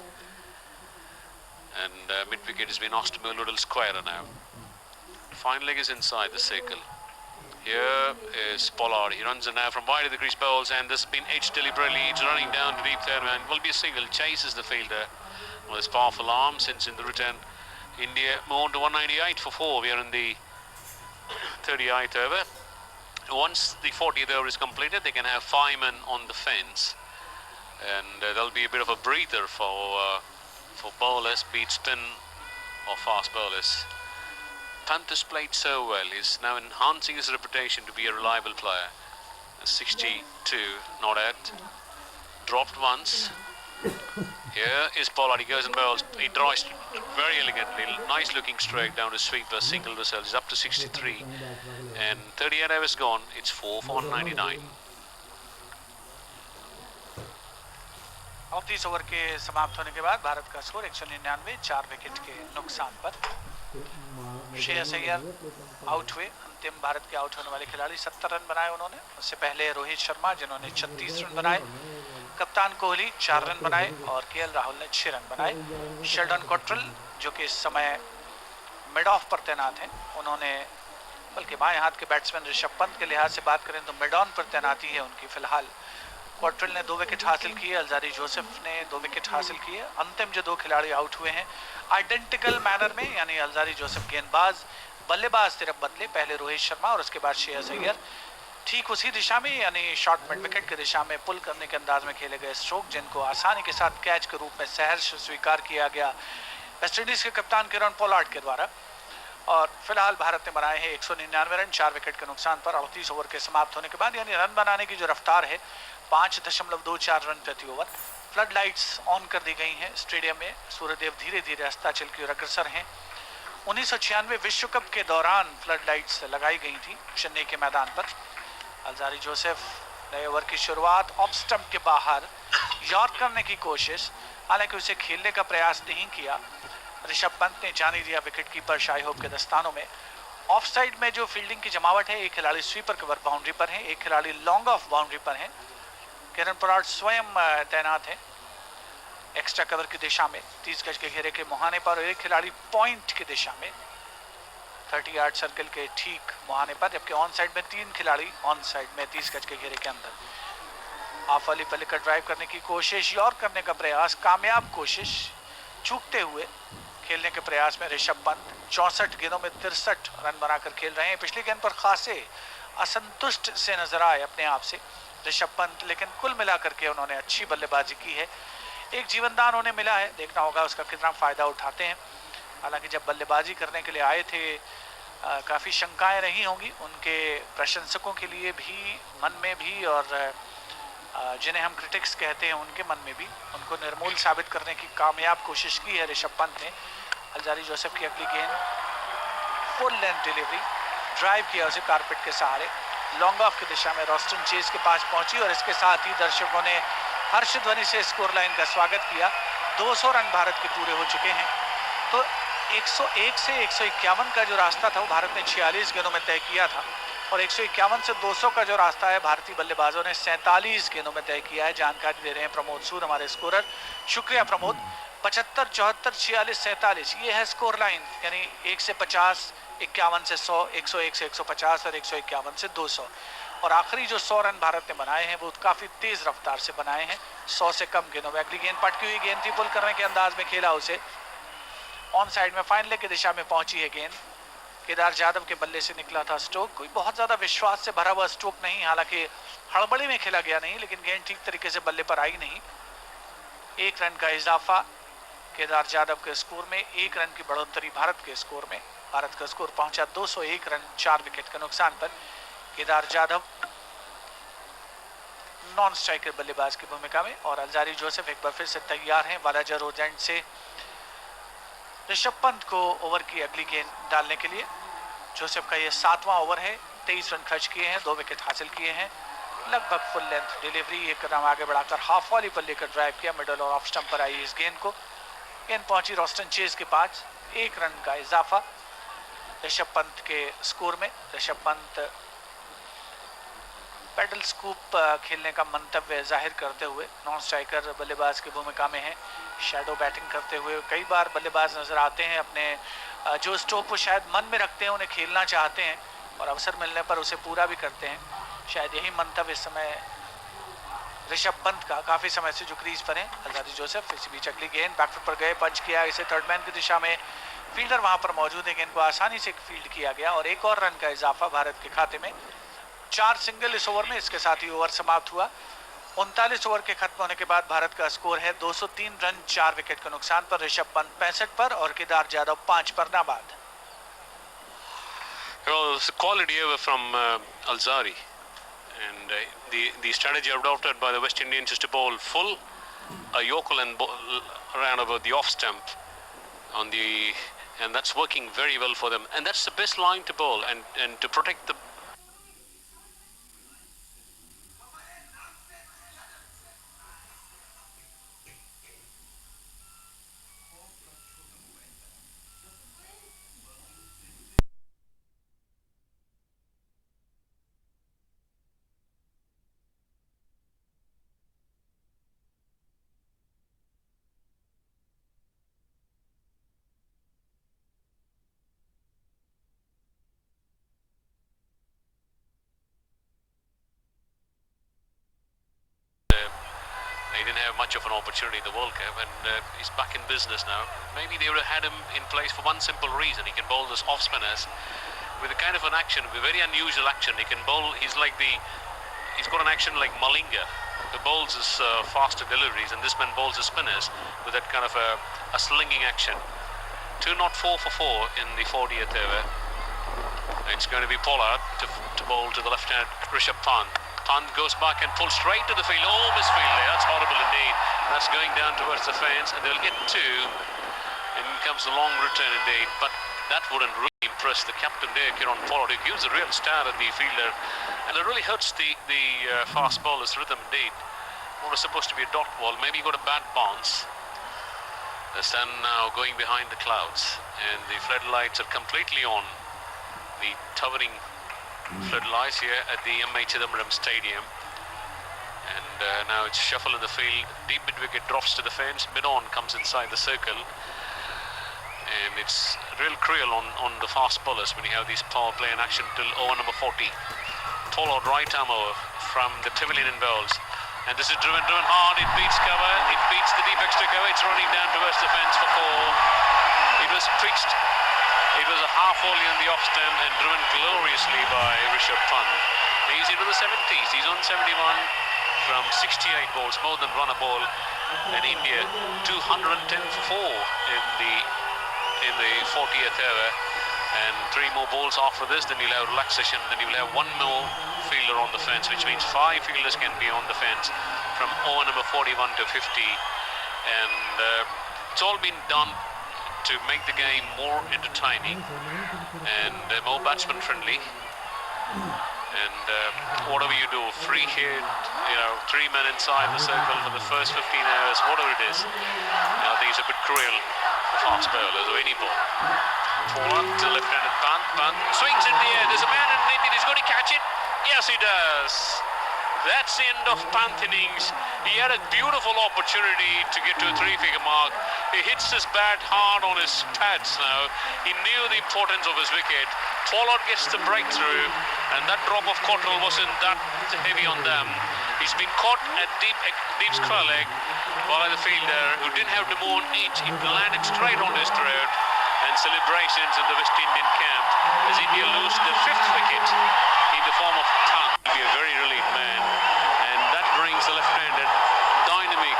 And mid-wicket has been asked to be a little squarer now. Fine leg is inside the circle. Here is Pollard. He runs in now from wide of the crease, bowls, and this has been edged deliberately. It's running down to deep third man. Will be a single. Chases the fielder with his powerful arm. Since in the return, India move on to 198 for 4. We are in the 38th over. Once the 40th over is completed, they can have 5 men on the fence, and there'll be a bit of a breather for bowlers, be it spin or fast bowlers. Pant has played so well. He's now enhancing his reputation to be a reliable player. 62, not out. Dropped once. Here is Pollard, he goes and bowls. He drives very elegantly, nice looking strike down to sweeper, single result. He's up to 63, and 38 overs gone. It's 4 for 199. 29 over के समाप्त होने के बाद भारत का score 199, 4 wicket के नुकसान पर। Shreyas Iyer out हुए। अंतिम भारत के आउट होने वाले खिलाड़ी 70 रन बनाए उन्होंने। उससे पहले रोहित शर्मा जिन्होंने 36 रन बनाए, कप्तान कोहली 4 रन बनाए और केएल राहुल ने 6 रन बनाए। शेल्डन कॉट्रेल जो कि इस समय मिड ऑफ पर तैनात हैं, उन्होंने, बल्कि बाएं हाथ के बैट्समैन ऋषभ पंत के लिहाज से बात करें तो मिड ऑन पर तैनाती है उनकी फिलहाल। क्वार्ट्रेल ने 2 विकेट हासिल किए, अलजारी जोसेफ ने 2 विकेट हासिल किए। अंतिम जो 2 खिलाड़ी आउट हुए हैं आइडेंटिकल मैनर में, यानी अलजारी जोसेफ गेंदबाज, बल्लेबाज सिर्फ बदले, पहले रोहित शर्मा और उसके बाद श्रेयस अय्यर। ठीक उसी दिशा में, यानी शॉर्ट मिड विकेट की दिशा में पुल करने के अंदाज में खेले गए स्ट्रोक, जिनको आसानी के साथ कैच के रूप में सहर्ष स्वीकार किया गया वेस्ट इंडीज के कप्तान किरण पोलार्ड के द्वारा। और फिलहाल भारत ने बनाए हैं 199 रन 4 विकेट के नुकसान पर 38 ओवर के समाप्त होने के बाद। यानी रन बनाने की जो रफ्तार है 5.24 रन प्रति ओवर। फ्लड लाइट्स ऑन कर दी गई हैं स्टेडियम में। सूर्यदेव धीरे धीरे अस्ताचल की ओर अग्रसर हैं। 1996 विश्व कप के दौरान फ्लड लाइट्स लगाई गई थी चेन्नई के मैदान पर। अलजारी जोसेफ नए ओवर की शुरुआत ऑफ स्टंप के बाहर यॉर्क करने की कोशिश, हालांकि उसे खेलने का प्रयास नहीं किया। ऋषभ पंत ने जाने दिया विकेट कीपर शाही होप के दस्तानों में। ऑफ साइड में जो फील्डिंग की जमावट है, एक खिलाड़ी स्वीपर कवर बाउंड्री पर है, एक खिलाड़ी लॉन्ग ऑफ बाउंड्री पर है। किरण पोलार्ड स्वयं तैनात है एक्स्ट्रा कवर की दिशा में 30 गज के घेरे के मुहाने पर, और एक खिलाड़ी पॉइंट की दिशा में 30 यार्ड सर्कल के ठीक मुहाने पर, जबकि ऑन साइड में 3 खिलाड़ी ऑन साइड में 30 गज के घेरे के अंदर। हाफ वाली पर लेकर ड्राइव करने की कोशिश, यॉर्क करने का प्रयास, कामयाब कोशिश, चूकते हुए खेलने के प्रयास में ऋषभ पंत 64 गेंदों में 63 रन बनाकर खेल रहे हैं। पिछली गेंद पर खासे असंतुष्ट से नजर आए अपने आप से ऋषभ पंत, लेकिन कुल मिलाकर के उन्होंने अच्छी बल्लेबाजी की है। एक जीवनदान उन्हें मिला है, देखना होगा उसका कितना फ़ायदा उठाते हैं। हालांकि जब बल्लेबाजी करने के लिए आए थे काफ़ी शंकाएं रही होंगी उनके प्रशंसकों के लिए भी, मन में भी, और जिन्हें हम क्रिटिक्स कहते हैं उनके मन में भी। उनको निर्मूल साबित करने की कामयाब कोशिश की है ऋषभ पंत ने। अलजारी जोसेफ की अगली गेंद फुल लेंथ डिलीवरी, ड्राइव किया उसे कारपेट के सहारे, लॉन्ग ऑफ की दिशा में रोस्टन चेज के पास पहुंची, और इसके साथ ही दर्शकों ने हर्ष ध्वनि से स्कोर लाइन का स्वागत किया। 200 रन भारत के पूरे हो चुके हैं। तो 101 से 151 का जो रास्ता था वो भारत ने 46 गेंदों में तय किया था। और 151 से 200 का जो रास्ता है भारतीय बल्लेबाजों ने 47 गेंदों में तय किया है। जानकारी दे रहे हैं प्रमोद सूद हमारे स्कोरर। शुक्रिया प्रमोद। 75, 74, 46, 47 ये है स्कोर लाइन, यानी 1 से 50, 51 से 100, 101 से 150 और 151 से 200। और आखिरी जो 100 रन भारत ने बनाए हैं वो काफी तेज रफ्तार से बनाए हैं, 100 से कम गेंदों में। अगली गेंद पटकी हुई गेंद थी, पुल करने के अंदाज में खेला उसे, ऑन साइड में फाइनल की दिशा में पहुंची है गेंद। केदार जाधव के बल्ले से निकला था स्ट्रोक, कोई बहुत ज्यादा विश्वास से भरा हुआ स्ट्रोक नहीं, हालांकि हड़बड़ी में खेला गया नहीं, लेकिन गेंद ठीक तरीके से बल्ले पर आई नहीं। 1 रन का इजाफा केदार जाधव के स्कोर में, 1 रन की बढ़ोतरी भारत के स्कोर में। भारत का स्कोर पहुंचा 201 रन 4 विकेट के नुकसान पर। केदार जाधव नॉन स्ट्राइकर बल्लेबाज की भूमिका में और अलजारी जोसेफ एक बार फिर से तैयार हैं वालाजा रोड एंड से ऋषभ पंत को ओवर की अगली गेंद डालने के लिए। जोसेफ का ये 7वां ओवर है, 23 रन खर्च किए हैं, 2 विकेट हासिल किए हैं, लगभग फुल लेंथ डिलीवरी, एक कदम आगे बढ़ाकर हाफ वॉली पर लेकर ड्राइव किया, मिडल और ऑफ स्टंप पर आई इस गेंद को। गेंद पहुंची रोस्टन चेज के पास, 1 रन का इजाफा ऋषभ पंत के स्कोर में। ऋषभ पंत पैडल स्कूप खेलने का मंतव्य जाहिर करते हुए नॉन स्ट्राइकर बल्लेबाज की भूमिका में है, शैडो बैटिंग करते हुए कई बार बल्लेबाज नजर आते हैं। अपने जो स्ट्रोक को शायद मन में रखते हैं, उन्हें खेलना चाहते हैं और अवसर मिलने पर उसे पूरा भी करते हैं। शायद यही मंतव्य इस समय ऋषभ पंत का काफी समय से जो क्रीज पर है। अलजारी जोसेफ इसी बीच अगली गेंद बैकफुट पर गए, पंच किया इसे थर्ड मैन की दिशा में, फील्डर वहां पर मौजूद है, गेंद को आसानी से फील्ड किया गया और 1 और रन का इजाफा भारत के खाते में। 4 सिंगल इस ओवर में, इसके साथ ही ओवर समाप्त हुआ। 39 ओवर के खत्म होने के बाद भारत का स्कोर है 203 रन 4 विकेट के नुकसान पर। ऋषभ पंत 65 पर और केदार जाधव 5 पर नाबाद। Well, it's a quality over from Alzari, and the strategy adopted by the West Indians is to bowl full, a yokel and around about the off stump on the, and that's working very well for them, and that's the best line to bowl and to protect the. He didn't have much of an opportunity in the World Cup, and he's back in business now. Maybe they would have had him in place for one simple reason: he can bowl this off spinners with a kind of an action, a very unusual action. He can bowl. He's got an action like Malinga, who bowls his faster deliveries, and this man bowls his spinners with that kind of a slinging action. 2 not 4 for 4 in the 40th over. It's going to be Pollard to bowl to the left hand, Rishabh Pant. Pant goes back and pulls straight to the field. Oh, misfield there. That's horrible indeed. That's going down towards the fence, and they'll get 2. And in comes the long return indeed. But that wouldn't really impress the captain there, Kieron Pollard, who gives a real star at the fielder. And it really hurts the fast bowler's rhythm indeed. What was supposed to be a dot ball, maybe he got a bad bounce. The sun now going behind the clouds, and the floodlights are completely on. The towering floodlights here at the M.A. Chidambaram Stadium. And now it's shuffle in the field. Deep mid-wicket drops to the fence. Mid-on comes inside the circle. And it's real cruel on the fast bowlers when you have these power play in action till over number 40. Followed right arm over from the Pavilion bowls. And this is driven hard. It beats cover. It beats the deep extra cover. It's running down towards the fence for 4. It was pitched. It was a half volley on the off stump and driven gloriously by Rishabh Pant. He's into the 70s. He's on 71 from 68 balls, more than run a ball. And India 210 for 4 in the 40th over. And 3 more balls after this, then you'll have relaxation. Then you'll have 1 more fielder on the fence, which means 5 fielders can be on the fence from over number 41 to 50. And it's all been done to make the game more entertaining and more batsman friendly. And whatever you do, free hit, 3 men inside the circle for the first 15 hours, whatever it is, I think it's a bit cruel fast bowlers or any ball. Pollard to left-handed punt, swings in the air. There's a man underneath it. He's going to catch it. Yes, he does. That's the end of Pant innings. He had a beautiful opportunity to get to a 3-figure mark. He hits his bat hard on his pads now. He knew the importance of his wicket. Pollard gets the breakthrough, and that drop of Cottrell wasn't that heavy on them. He's been caught at deep square leg by the fielder, who didn't have to move an inch. It landed straight on his throat, and celebrations in the West Indian camp as India lose their 5th wicket in the form of Pant. He'll be a very relieved man, and that brings the left-handed dynamic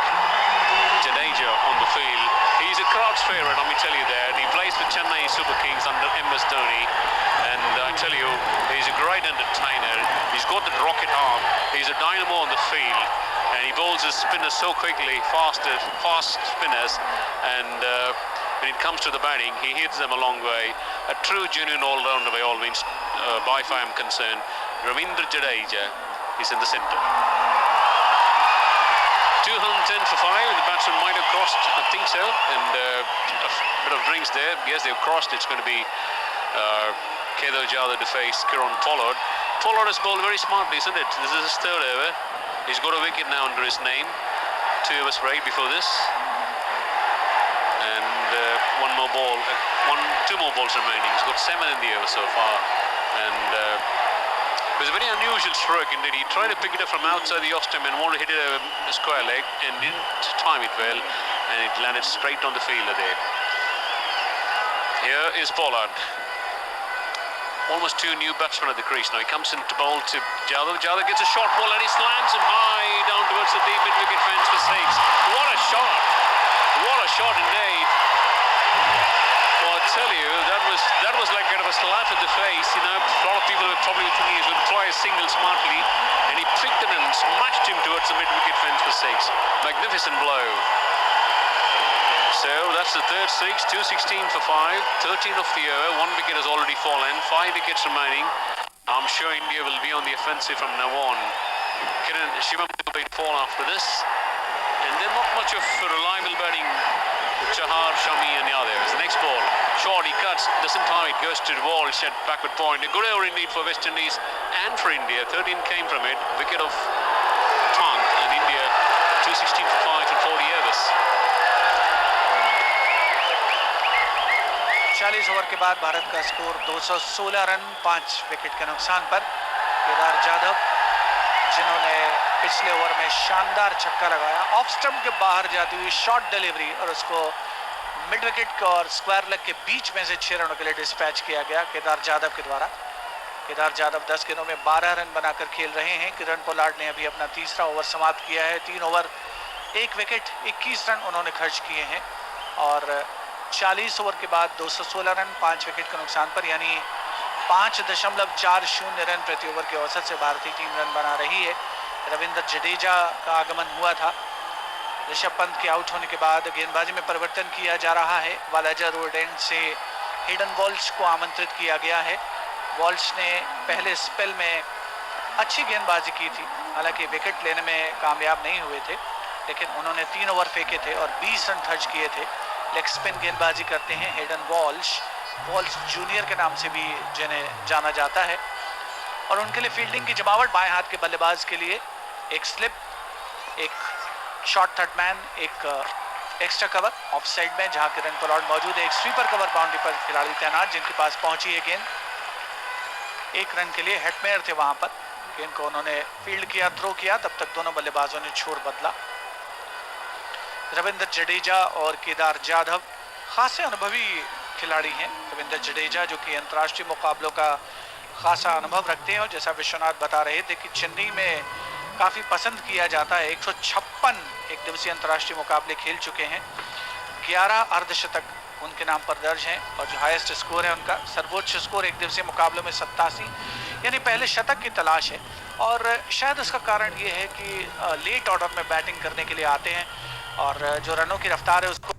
Jadeja on the field. He's a crowd's favourite, let me tell you that. He plays for Chennai Super Kings under MS Dhoni, and I tell you, he's a great entertainer. He's got the rocket arm. He's a dynamo on the field, and he bowls his spinners so quickly, fast spinners, and when it comes to the batting, he hits them a long way. A true, genuine all-rounder by all means, by far I'm concerned. Ravindra Jadeja is in the centre. 210 for 5, the batsman might have crossed, I think so, and a bit of drinks there. Yes, they've crossed. It's going to be Kedar Jadhav to face Kieron Pollard. Pollard has bowled very smartly, isn't it? This is his 3rd over. He's got a wicket now under his name. 2 overs break before this. And two more balls remaining. He's got 7 in the over so far. And it was a very unusual stroke indeed. He tried to pick it up from outside the off stump and wanted to hit it over the square leg and didn't time it well, and it landed straight on the fielder there. Here is Pollard. Almost 2 new batsmen at the crease now. He comes in to bowl to Jadhav. Jadhav gets a short ball and he slams him high down towards the deep mid-wicket fence for 6. What a shot! What a shot indeed! Well, I tell you, that was like kind of a slap in the face. You know, a lot of people were probably thinking he would try a single smartly, and he picked him and smashed him towards the mid-wicket fence for 6. Magnificent blow. So that's the 3rd 6, 216 for 5, 13 off the over. 1 wicket has already fallen, 5 wickets remaining. I'm sure India will be on the offensive from now on. Shivam will fall after this, and then not much of reliable batting. Chahar, Shami and the others. The next ball, short, he cuts, doesn't time it, goes to the wall, set backward point. A good over indeed for West Indies and for India. 13 came from it, wicket of Pant, and India 216 for 5 in 40 overs. 40 over के बाद भारत का score 216 run 5 wicket के नुकसान पर। केदार जाधव जिन्होंने पिछले over में शानदार छक्का लगाया, ऑफ स्टंप के बाहर जाती हुई शॉर्ट डिलीवरी और उसको मिड विकेट और स्क्वायर लेग के बीच में से 6 रनों के लिए डिस्पैच किया गया केदार जाधव के द्वारा। केदार जाधव 10 गेंदों में 12 रन बनाकर खेल रहे हैं। किरण पोलार्ड ने अभी अपना 3रा ओवर समाप्त किया है। 3 ओवर 1 विकेट 21 रन उन्होंने खर्च किए हैं और 40 ओवर के बाद 216 रन 5 विकेट के नुकसान पर, यानी 5.40 रन प्रति ओवर के औसत से भारतीय टीम रन बना रही है। रविंद्र जडेजा का आगमन हुआ था। ऋषभ पंत के आउट होने के बाद गेंदबाजी में परिवर्तन किया जा रहा है। वालाजा रोड एंड से हेडन वॉल्श को आमंत्रित किया गया है। वॉल्श ने पहले स्पेल में अच्छी गेंदबाजी की थी, हालांकि विकेट लेने में कामयाब नहीं हुए थे, लेकिन उन्होंने 3 ओवर फेंके थे और 20 रन खर्च किए थे। लेग स्पिन गेंदबाजी करते हैं हेडन वॉल्श जूनियर के नाम से भी जिन्हें जाना जाता है, और उनके लिए फील्डिंग की जमावट बाएं हाथ के बल्लेबाज के लिए एक स्लिप, एक शॉर्ट थर्ड मैन, एक एक्स्ट्रा कवर ऑफ साइड में जहां किरण पोलार्ड मौजूद है, एक स्वीपर कवर बाउंड्री पर खिलाड़ी तैनात जिनके पास पहुंची है गेंद। 1 रन के लिए हेटमेयर थे वहां पर। गेंद को उन्होंने फील्ड किया, थ्रो किया, तब तक दोनों बल्लेबाजों ने छोर बदला। रविंद्र जडेजा और केदार जाधव खासे अनुभवी खिलाड़ी हैं। रविंद्र जडेजा जो कि अंतर्राष्ट्रीय मुकाबलों का खासा अनुभव रखते हैं, और जैसा विश्वनाथ बता रहे थे कि चेन्नई में काफ़ी पसंद किया जाता है। 156 एक दिवसीय अंतर्राष्ट्रीय मुकाबले खेल चुके हैं। 11 अर्धशतक उनके नाम पर दर्ज हैं, और जो हाईएस्ट स्कोर है उनका सर्वोच्च स्कोर एक दिवसीय मुकाबलों में 87, यानी पहले शतक की तलाश है। और शायद उसका कारण ये है कि लेट ऑर्डर में बैटिंग करने के लिए आते हैं, और जो रनों की रफ्तार है उसको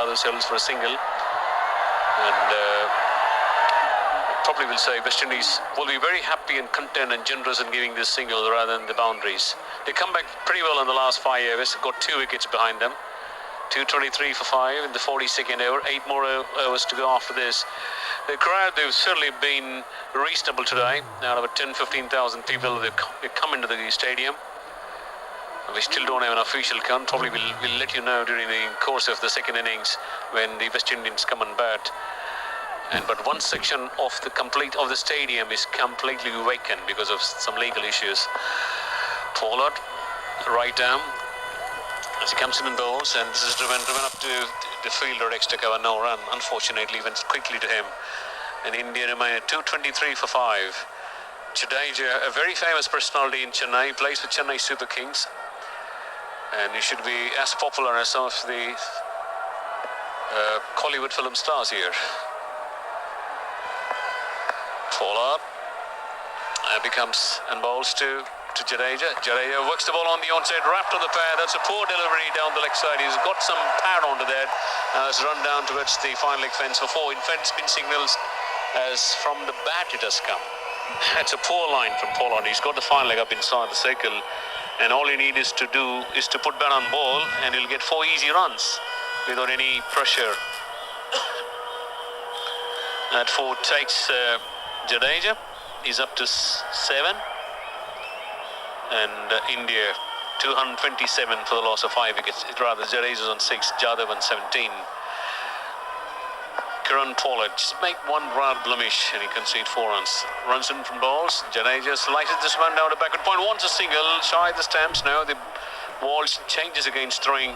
themselves for a single, and probably will say West Indies will be very happy and content and generous in giving this single rather than the boundaries. They come back pretty well in the last 5 overs, got 2 wickets behind them. 223 for 5 in the 42nd over, 8 more overs to go after this. The crowd, they've certainly been reasonable today. Out of 10-15,000 people, they've come into the stadium. We still don't have an official count. Probably we'll let you know during the course of the second innings when the West Indians come and bat. But one section of the stadium is completely vacant because of some legal issues. Pollard, right down. As he comes in and bowls, and this is driven up to the fielder, extra cover, no run. Unfortunately, went quickly to him. And India remain at 223 for 5. Jadeja, a very famous personality in Chennai, plays for Chennai Super Kings. And he should be as popular as some of the Hollywood film stars here. Pollard becomes and bowls to Jadeja. Jadeja works the ball on the onside, wrapped on the pad. That's a poor delivery down the leg side. He's got some pad onto that. Has run down towards the fine leg fence for 4. In fact, it's been signaled as from the bat it has come. That's a poor line from Pollard. He's got the fine leg up inside the circle, and all he needs to do is to put bat on ball, and he'll get 4 easy runs without any pressure. At 4 takes Jadeja. He's up to 7. And India 227 for the loss of 5 wickets. Rather, Jadeja's on 6, Jadhav on 17. Kiran Pollard just make one run blemish and he concede 4 runs. Runs in from balls. Jadeja slices this one down to backward point. Wants a single. Shy the stamps. Now the balls changes against throwing,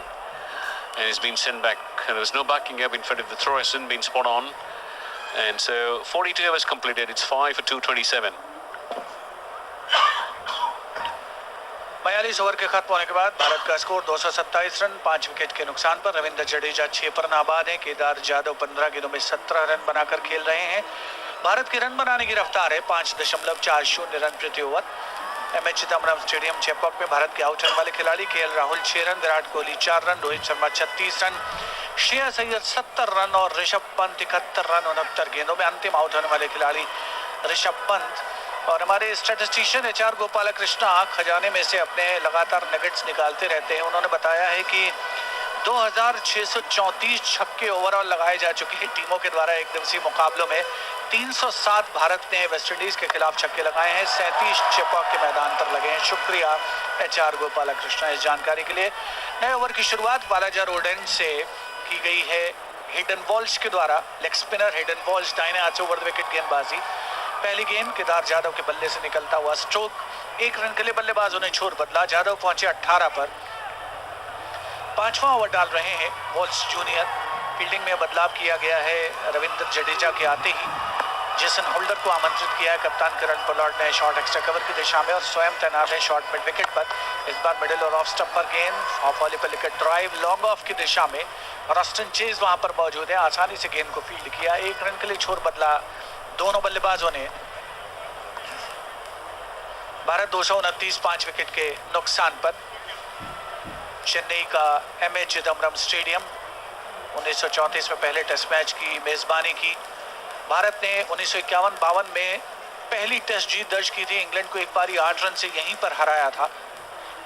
and he's been sent back. And there's no backing up. In fact, if the throw hasn't been spot on. And so 42 overs completed. It's 5 for 227. 42 over के खत्म होने के बाद भारत का score 227 run 5 wicket के नुकसान पर। रविंद्र जडेजा 6 पर नाबाद हैं। केदार जाधव 15 गेंदों में 17 रन बनाकर खेल रहे हैं। भारत की रन बनाने की रफ्तार है 5.40 रन प्रति over. MA Chidambaram stadium Chepauk में भारत के आउट होने वाले खिलाड़ी KL Rahul 6 run, Virat Kohli 4 run, Rohit Sharma 36 run, Shreyas Iyer 70 run और ऋषभ पंत 71 रन 69 गेंदों में। अंतिम आउट होने वाले खिलाड़ी ऋषभ पंत। और हमारे स्टैटिस्टिशियन एचआर गोपालकृष्णा खजाने में से अपने लगातार नगेट्स निकालते रहते हैं। उन्होंने बताया है कि 2634 छक्के ओवरऑल लगाए जा चुके हैं टीमों के द्वारा एक दिवसीय मुकाबलों में। 307 भारत ने वेस्टइंडीज के खिलाफ छक्के लगाए हैं, 37 चेपॉक के मैदान पर लगे हैं। शुक्रिया एचआर गोपालकृष्णा इस जानकारी के लिए। नए ओवर की शुरुआत बालाजा रोडेन से की गई है हिडन वॉल्श के द्वारा। लेग स्पिनर हिडन वॉल्श दाहिने हाथ से ओवर द विकेट गेंदबाजी। पहली गेंद केदार जाधव के बल्ले से निकलता हुआ स्ट्रोक। 1 रन के लिए बल्लेबाजों ने छोर बदला। जाधव पहुंचे 18 पर। 5वां ओवर डाल रहे हैं वॉल्श जूनियर। फील्डिंग में बदलाव किया गया है रविंद्र जडेजा के आते ही। जेसन होल्डर को आमंत्रित किया है कप्तान किरण पोलार्ड ने शॉर्ट एक्स्ट्रा कवर की दिशा में और स्वयं तैनात है शॉर्ट मिड विकेट पर। इस बार मिडिल और ऑफ स्टंप पर गेंद ऑफ वॉली पर विकेट ड्राइव लॉन्ग ऑफ की दिशा में। रस्टन चेज वहां पर मौजूद है। आसानी से गेंद को फील्ड किया। 1 रन के लिए छोर बदला दोनों बल्लेबाजों ने। भारत 229 5 विकेट के नुकसान पर। चेन्नई का एमए चिदम्बरम स्टेडियम 1934 में पहले टेस्ट मैच की मेजबानी की। भारत ने 1951-52 में पहली टेस्ट जीत दर्ज की थी। इंग्लैंड को एक पारी 8 रन से यहीं पर हराया था।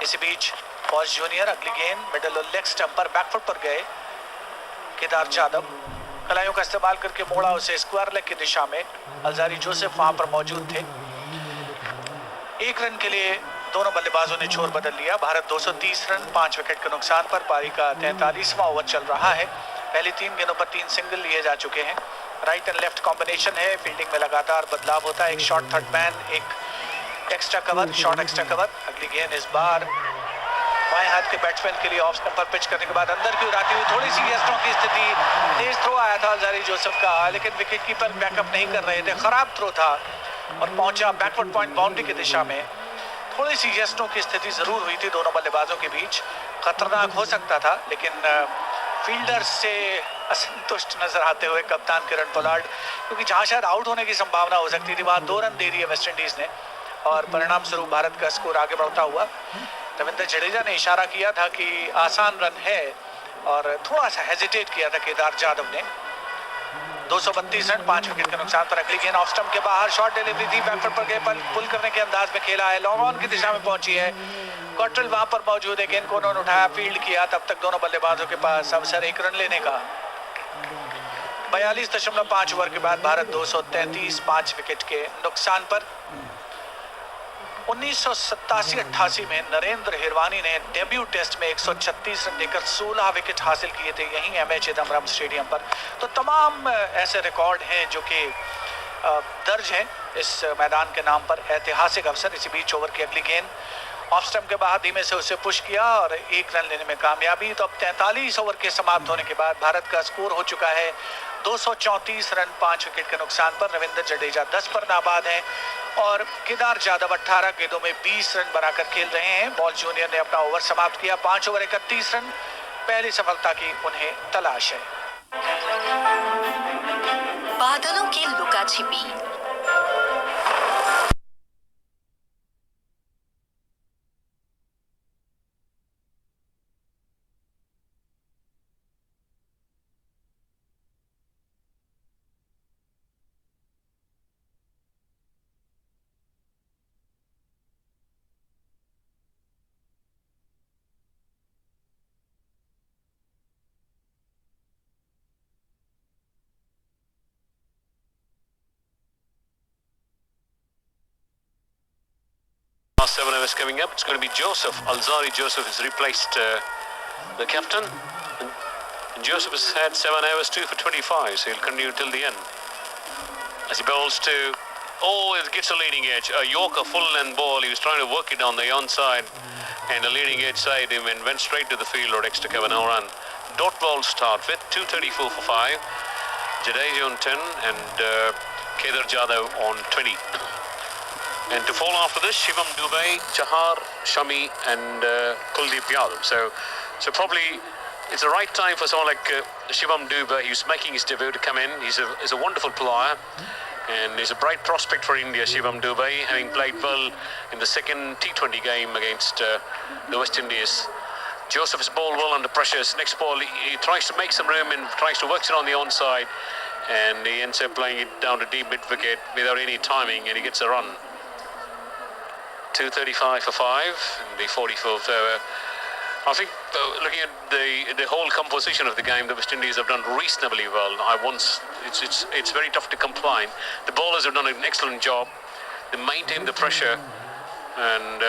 इसी बीच वॉल्श जूनियर अगली गेंद मिडिल और लेग स्टंप पर बैकफुट पर गए केदार जाधव। कलाइयों का इस्तेमाल करके मोड़ा उसे स्क्वायर लेग की दिशा में। अलजारी जोसेफ वहां पर मौजूद थे। 1 रन के लिए दोनों बल्लेबाजों ने छोर बदल लिया। भारत 230 रन 5 विकेट के नुकसान पर। पारी का 43वां ओवर चल रहा है। पहली 3 गेंदों पर 3 सिंगल लिए जा चुके हैं। राइट एंड लेफ्ट कॉम्बिनेशन है। फील्डिंग में लगातार बदलाव होता है। एक शॉर्ट थर्ड मैन, एक extra cover, short extra cover. अगली गेंद इस बार बाएं हाथ के बैट्समैन के लिए ऑफ स्टंप पर पिच करने के बाद अंदर की ओर आती हुई थोड़ी सी गेस्टों की स्थिति। तेज थ्रो आया था अलजारी जोसेफ का, लेकिन विकेट कीपर बैकअप नहीं कर रहे थे। खराब थ्रो था और पहुंचा बैकवर्ड पॉइंट बाउंड्री की दिशा में। थोड़ी सी गेस्टों की स्थिति जरूर हुई थी दोनों बल्लेबाजों के बीच। खतरनाक हो सकता था, लेकिन फील्डर से असंतुष्ट नजर आते हुए कप्तान किरण पोलार्ड, क्योंकि जहां शायद आउट होने की संभावना हो सकती थी वहां 2 रन दे दिए वेस्टइंडीज ने और परिणाम स्वरूप भारत का स्कोर आगे बढ़ता हुआ। रविंद्र जडेजा ने इशारा किया था कि आसान रन है, और थोड़ा सा हेजिटेट किया था केदार जाधव ने। 232 रन 5 विकेट के नुकसान पर। अगली गेंद ऑफ स्टंप के बाहर शॉर्ट डिलीवरी थी, बैकफुट पर गए, पुल करने के अंदाज में खेला है, लॉन्ग ऑन की दिशा में पहुंची है। कॉट्रेल वहां पर मौजूद है, गेंद को उन्होंने उठाया, फील्ड किया। तब तक दोनों बल्लेबाजों के पास अवसर 1 रन लेने का। 42.5 ओवर के बाद भारत 233 5 विकेट के नुकसान पर। 1987-88 में नरेंद्र हिरवानी ने डेब्यू टेस्ट में 136 रन देकर 16 विकेट हासिल किए थे यहीं एमए चिदम्बरम स्टेडियम पर। तो तमाम ऐसे रिकॉर्ड हैं जो कि दर्ज हैं इस मैदान के नाम पर। ऐतिहासिक अवसर। इसी बीच ओवर की अगली गेंद ऑफ स्टंप के बाद धीमे से उसे पुश किया और 1 रन लेने में कामयाबी। तो अब 43 ओवर के समाप्त होने के बाद भारत का स्कोर हो चुका है 234 रन 5 विकेट के नुकसान पर। रविंद्र जडेजा 10 पर नाबाद हैं और केदार जाधव 18 गेंदों में 20 रन बनाकर खेल रहे हैं। बॉल जूनियर ने अपना ओवर समाप्त किया, 5 ओवर 31 रन। पहली सफलता की उन्हें तलाश है। बादलों की लुका छिपी। Last 7 overs coming up. It's going to be Joseph. Alzari Joseph has replaced the captain. And Joseph has had 7 overs, 2 for 25, so he'll continue till the end. As he bowls to... Oh, it gets a leading edge. A Yorker full length ball. He was trying to work it on the onside. And the leading edge side him and went straight to the field or extra cover, no run. Dot ball start with 234 for 5. Jadeja on 10 and Kedar Jadhav on 20. And to follow after this, Shivam Dubey, Chahar, Shami and Kuldeep Yadav. So probably it's the right time for someone like Shivam Dubey. He's making his debut to come in. He's a wonderful player and he's a bright prospect for India, Shivam Dubey, having played well in the second T20 game against the West Indies. Joseph has bowled well under pressure. His next ball, he tries to make some room and tries to work it on the onside and he ends up playing it down to deep mid-wicket without any timing and he gets a run. 235 for 5 in the 44th over. I think looking at the whole composition of the game, the West Indies have done reasonably well. It's very tough to complain. The bowlers have done an excellent job. They maintain the pressure and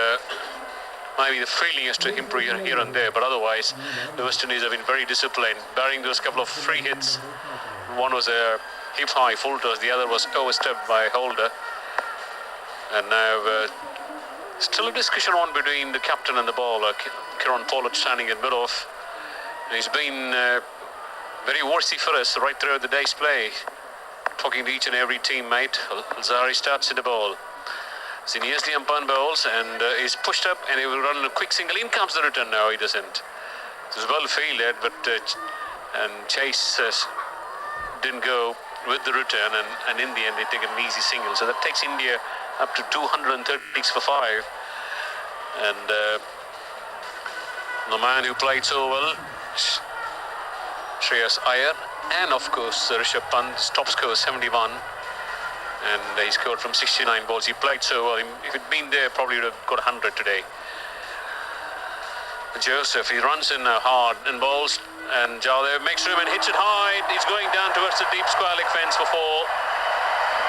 maybe the fielding has to improve here and there, but otherwise the West Indies have been very disciplined, barring those couple of free hits. One was a hip high full toss, the other was overstepped by Holder. And now still a discussion on between the captain and the bowler, Kieron Pollard standing in mid-off. He's been very worthy for us right throughout the day's play, talking to each and every teammate. Alzari starts in the ball. So he nears the umpire bowls and is pushed up and he will run a quick single. In comes the return. No, he doesn't. It was well fielded, but and Chase didn't go with the return and in the end they take an easy single. So that takes India up to 236 for 5. And the man who played so well, Shreyas Iyer, and of course Rishabh Pant's top score 71. And he scored from 69 balls. He played so well. If he'd been there, probably would have got 100 today. Joseph, he runs in hard and bowls. And Jadhav makes room and hits it high. He's going down towards the deep square leg fence for 4.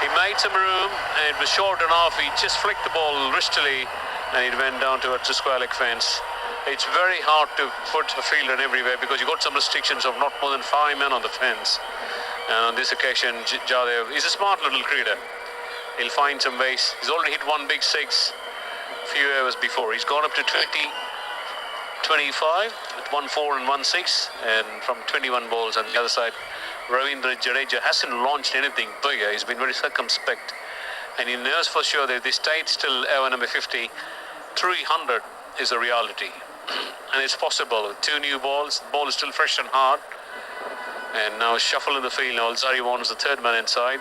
He made some room and it was short enough. He just flicked the ball wristily and it went down towards the square leg fence. It's very hard to put a fielder everywhere because you've got some restrictions of not more than 5 men on the fence. And on this occasion, Jadhav is a smart little cricketer. He'll find some ways. He's already hit one big 6 a few hours before. He's gone up to 25 with 1-4 and 1-6, and from 21 balls on the other side, Ravindra Jadeja hasn't launched anything bigger. He's been very circumspect, and he knows for sure that if they stayed still over number 50, 300 is a reality, and it's possible. 2 new balls, the ball is still fresh and hard, and now shuffle in the field. Now Alzari wants the third man inside,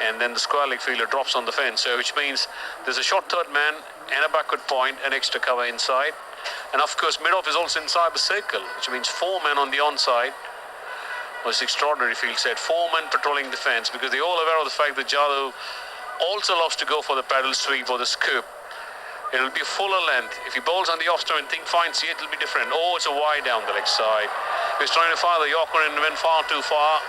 and then the square leg fielder drops on the fence, so which means there's a short third man and a backward point, an extra cover inside. And of course, mid-off is also inside the circle, which means 4 men on the onside. Was extraordinary field set. 4 men patrolling the fence because they're all aware of the fact that Jadhav also loves to go for the paddle sweep or the scoop. It'll be fuller length. If he bowls on the off stump and finds it, it'll be different. Oh, it's a wide down the leg side. He was trying to fire the Yorker and went far too far.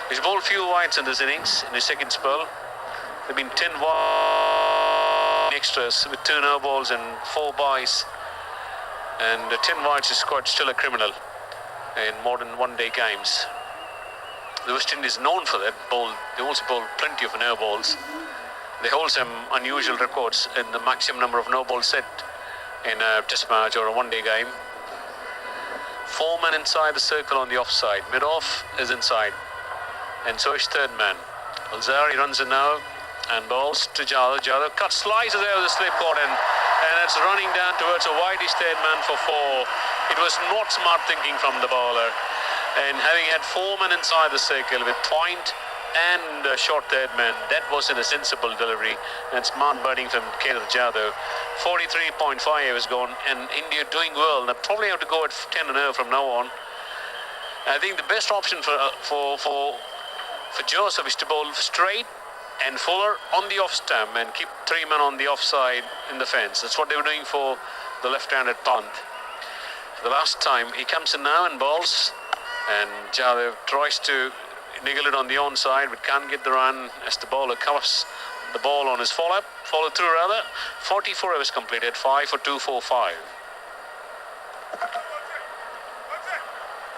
He's bowled few wides in this innings, in his second spell. There have been 10 wide extras with 2 no balls and 4 byes. And 10 wides is quite still a criminal in modern one-day games. The West Indies is known for that. They also bowl plenty of no balls. They hold some unusual records in the maximum number of no balls set in a test match or a one-day game. 4 men inside the circle on the offside. Mid-off is inside. And so is third man. Alzari runs in now and bowls to Jadhav. Jadhav cuts, slices out the slip cord and it's running down towards a wideish third man for 4. It was not smart thinking from the bowler. And having had 4 men inside the circle with point and a short third man, that wasn't a sensible delivery and smart batting from Kedar Jadhav. 43.5 is gone and India doing well. They probably have to go at 10-0 from now on. I think the best option for Joseph is to bowl straight and fuller on the off stump and keep 3 men on the offside in the fence. That's what they were doing for the left-handed punt. The last time he comes in now and bowls, and Jadhav tries to niggle it on the onside but can't get the run as the bowler covers the ball on his follow through rather. 44 overs completed, 5 for 245.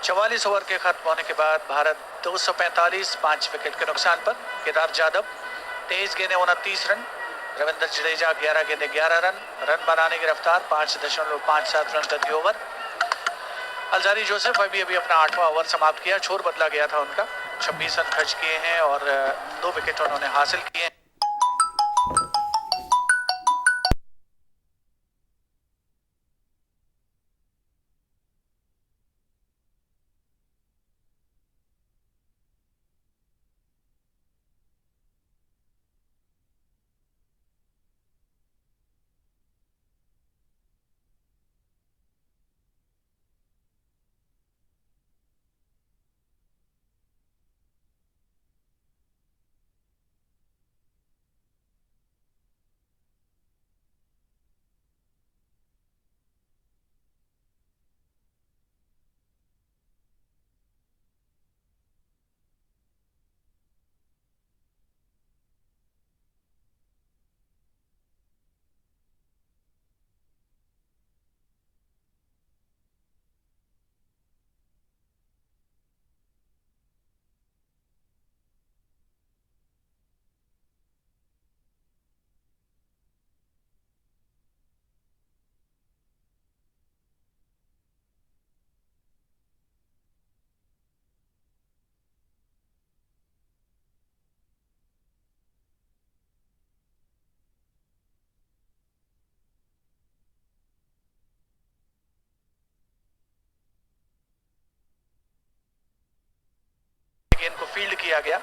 44 over के खत्म होने के बाद Bharat 245 5 wicket के नुकसान पर। केदार जाधव 23 गेंदें 29 run, Ravindra Jadeja 11 गेंदें 11 रन, रन बनाने की रफ्तार 5.57 रन प्रति ओवर। अलजारी जोसेफ अभी अपना 8वां ओवर समाप्त किया, छोर बदला गया था उनका। 26 रन खर्च किए हैं और 2 विकेट उन्होंने हासिल किए हैं। गेंद को फील्ड किया गया।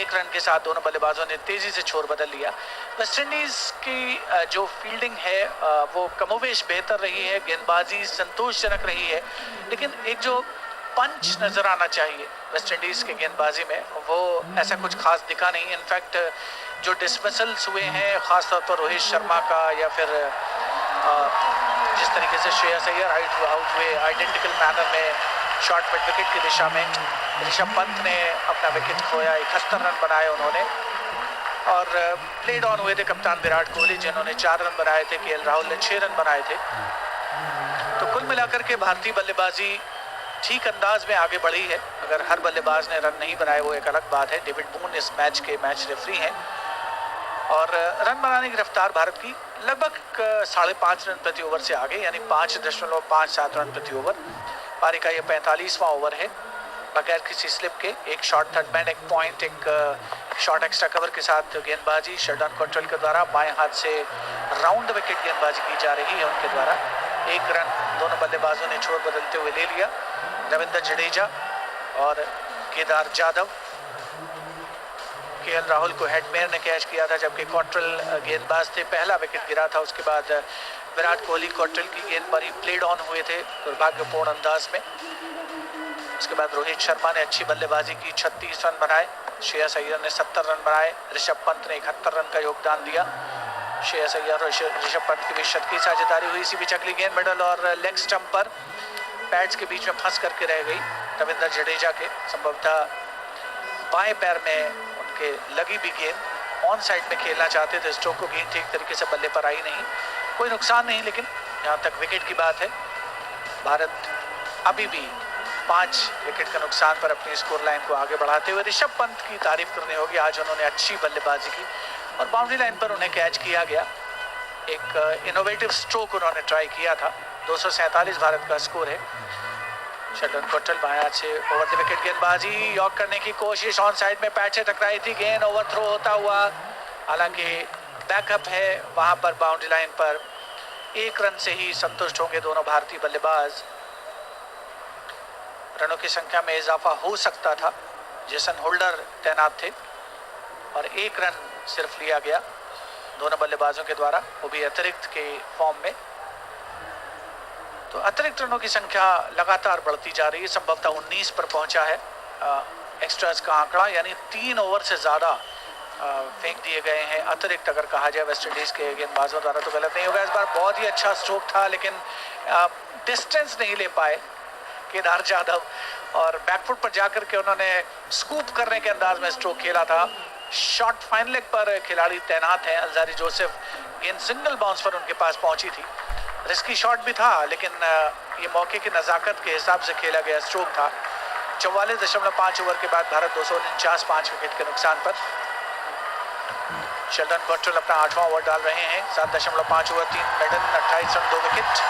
1 रन के साथ दोनों बल्लेबाजों ने तेजी से छोर बदल लिया। वेस्ट इंडीज की जो फील्डिंग है वो कमोवेश बेहतर रही है, गेंदबाजी संतोषजनक रही है, लेकिन एक जो पंच नजर आना चाहिए वेस्ट इंडीज के गेंदबाजी में वो ऐसा कुछ खास दिखा नहीं। इनफैक्ट जो डिसमिसल्स हुए हैं खासतौर पर रोहित शर्मा का या फिर जिस तरीके से श्रेयस अय्यर आउट हुए आइडेंटिकल मैनर में शॉर्ट मिड विकेट की दिशा में, ऋषभ पंत ने अपना विकेट खोया, 71 रन बनाए उन्होंने और प्लेड ऑन हुए थे कप्तान विराट कोहली जिन्होंने 4 रन बनाए थे, केएल राहुल ने 6 रन बनाए थे। तो कुल मिलाकर के भारतीय बल्लेबाजी ठीक अंदाज में आगे बढ़ी है। अगर हर बल्लेबाज ने रन नहीं बनाए वो एक अलग बात है। डेविड बून इस मैच के मैच रेफरी हैं और रन बनाने की रफ्तार भारत की लगभग 5.5 रन प्रति ओवर से आगे, यानी 5.57 रन प्रति ओवर। पारी का ये 45वां ओवर है। बगैर किसी स्लिप के एक शॉट थर्ड मैन, एक पॉइंट, एक शॉट एक्स्ट्रा कवर के साथ गेंदबाजी शटडाउन कंट्रोल के द्वारा बाएं हाथ से राउंड विकेट गेंदबाजी की जा रही है उनके द्वारा। 1 रन दोनों बल्लेबाजों ने छोर बदलते हुए ले लिया। रविंद्र जडेजा और केदार जाधव, केएल राहुल को हेडमेयर ने कैच किया था जबकि कॉन्ट्रल गेंदबाज थे। पहला विकेट गिरा था, उसके बाद विराट कोहली कॉटरल की गेंद पर ही प्लेड ऑन हुए थे दुर्भाग्यपूर्ण अंदाज में। उसके बाद रोहित शर्मा ने अच्छी बल्लेबाजी की, 36 रन बनाए। श्रेयस अय्यर ने 70 रन बनाए। ऋषभ पंत ने 71 रन का योगदान दिया। श्रेयस अय्यर और ऋषभ पंत की भी शतकीय साझेदारी हुई। इसी बीच अगली गेंद मिडल और लेग स्टंप पर पैड्स के बीच में फंस करके रह गई रविंद्र जडेजा के। संभवतः बाएं पैर में उनके लगी भी गेंद, ऑन साइड में खेलना चाहते थे स्ट्रोक को, गेंद ठीक तरीके से बल्ले पर आई नहीं। कोई नुकसान नहीं, लेकिन यहाँ तक विकेट की बात है। भारत अभी भी 5 विकेट के नुकसान पर अपनी स्कोर लाइन को आगे बढ़ाते हुए। ऋषभ पंत की तारीफ करनी होगी, आज उन्होंने अच्छी बल्लेबाजी की और बाउंड्री लाइन पर उन्हें कैच किया गया। एक इनोवेटिव स्ट्रोक उन्होंने ट्राई किया था। 247 भारत का स्कोर है। शेल्डन कॉटरल बाएं से ओवर द विकेट गेंदबाजी, यॉर्क करने की कोशिश, ऑन साइड में पैड से टकराई थी गेंद, ओवरथ्रो होता हुआ। हालांकि बैकअप है वहां पर बाउंड्री लाइन पर। 1 रन से ही संतुष्ट होंगे दोनों भारतीय बल्लेबाज। रनों की संख्या में इजाफा हो सकता था। जेसन होल्डर तैनात थे और 1 रन सिर्फ लिया गया दोनों बल्लेबाजों के द्वारा, वो भी अतिरिक्त के फॉर्म में। तो अतिरिक्त रनों की संख्या लगातार बढ़ती जा रही है। संभवतः 19 पर पहुंचा है एक्स्ट्रास का आंकड़ा, यानी 3 ओवर से ज़्यादा फेंक दिए गए हैं अतिरिक्त, अगर कहा जाए वेस्ट इंडीज़ के गेंदबाजों द्वारा तो गलत नहीं होगा। इस बार बहुत ही अच्छा स्ट्रोक था, लेकिन डिस्टेंस नहीं ले पाए केदार जाधव और बैकफुट पर जाकर के उन्होंने स्कूप करने के अंदाज में स्ट्रोक खेला था। शॉट फाइन लेग पर खिलाड़ी तैनात हैं अल्जारी जोसेफ, गेंद सिंगल बाउंस पर उनके पास पहुंची थी। रिस्की शॉट भी था, लेकिन ये मौके की नज़ाकत के हिसाब से खेला गया स्ट्रोक था। 44.5 ओवर के बाद भारत 249 5 विकेट के नुकसान पर। शेल्डन कॉटरल अपना 8वां ओवर डाल रहे हैं। 7.5 over 3 maiden, 28 run 2 wicket.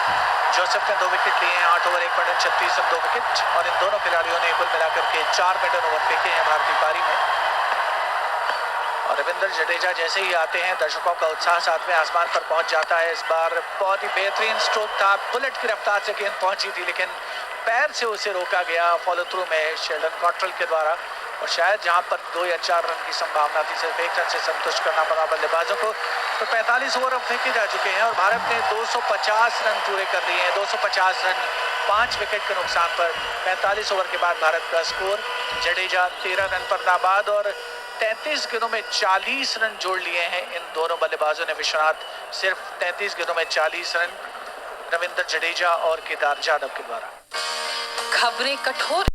Joseph ने 2 विकेट लिए हैं। 8 ओवर 1 मेडन, 36 रन 2 विकेट। और इन दोनों खिलाड़ियों ने कुल मिलाकर के 4 मेडन ओवर फेंके हैं भारतीय पारी में। और रविंद्र जडेजा जैसे ही आते हैं, दर्शकों का उत्साह सातवें आसमान पर पहुंच जाता है। इस बार बहुत ही बेहतरीन स्ट्रोक था, बुलेट की रफ्तार से गेंद पहुंची थी, लेकिन पैर से उसे रोका गया फॉलो थ्रू में शेल्डन कॉटरल के द्वारा। और शायद जहां पर 2 या 4 रन की संभावना थी, सिर्फ 1 रन से संतुष्ट करना पड़ा बल्लेबाजों को। तो 45 ओवर अब फेंके जा चुके हैं और भारत ने 250 रन पूरे कर दिए हैं। 250 रन 5 विकेट के नुकसान पर 45 ओवर के बाद भारत का स्कोर। जडेजा 13 रन पर नाबाद और 33 गेंदों में 40 रन जोड़ लिए हैं इन दोनों बल्लेबाजों ने। विश्वनाथ सिर्फ 33 गेंदों में 40 रन रविंद्र जडेजा और केदार जाधव के द्वारा। खबरें कठोर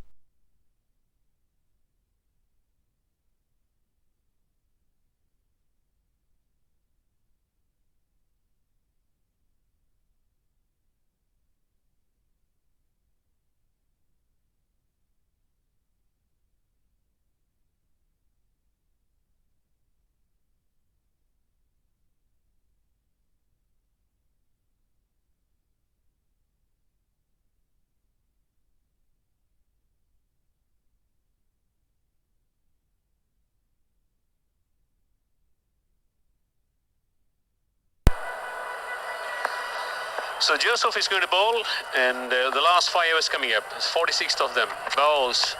So Joseph is going to bowl, and the last 5 overs coming up, 46th of them, bowls,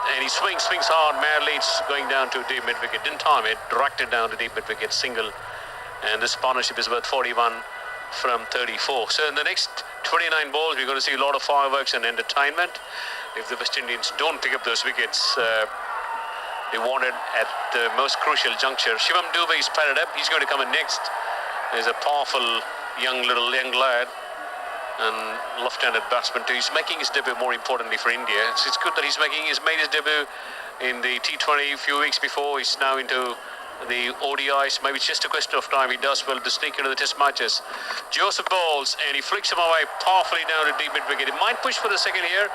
and he swings hard, madly, it's going down to deep mid-wicket, didn't time it, directed down to deep mid-wicket, single, and this partnership is worth 41 from 34. So in the next 29 balls, we're going to see a lot of fireworks and entertainment. If the West Indians don't pick up those wickets, they wanted at the most crucial juncture. Shivam Dube is padded up, he's going to come in next. He's a powerful young lad. And left-handed batsman too. He's making his debut, more importantly for India. It's good that he's made his debut in the T20 a few weeks before. He's now into the ODIs. Maybe it's just a question of time. He does well to sneak into the test matches. Joseph bowls and he flicks him away powerfully down to deep mid-wicket. He might push for the second here,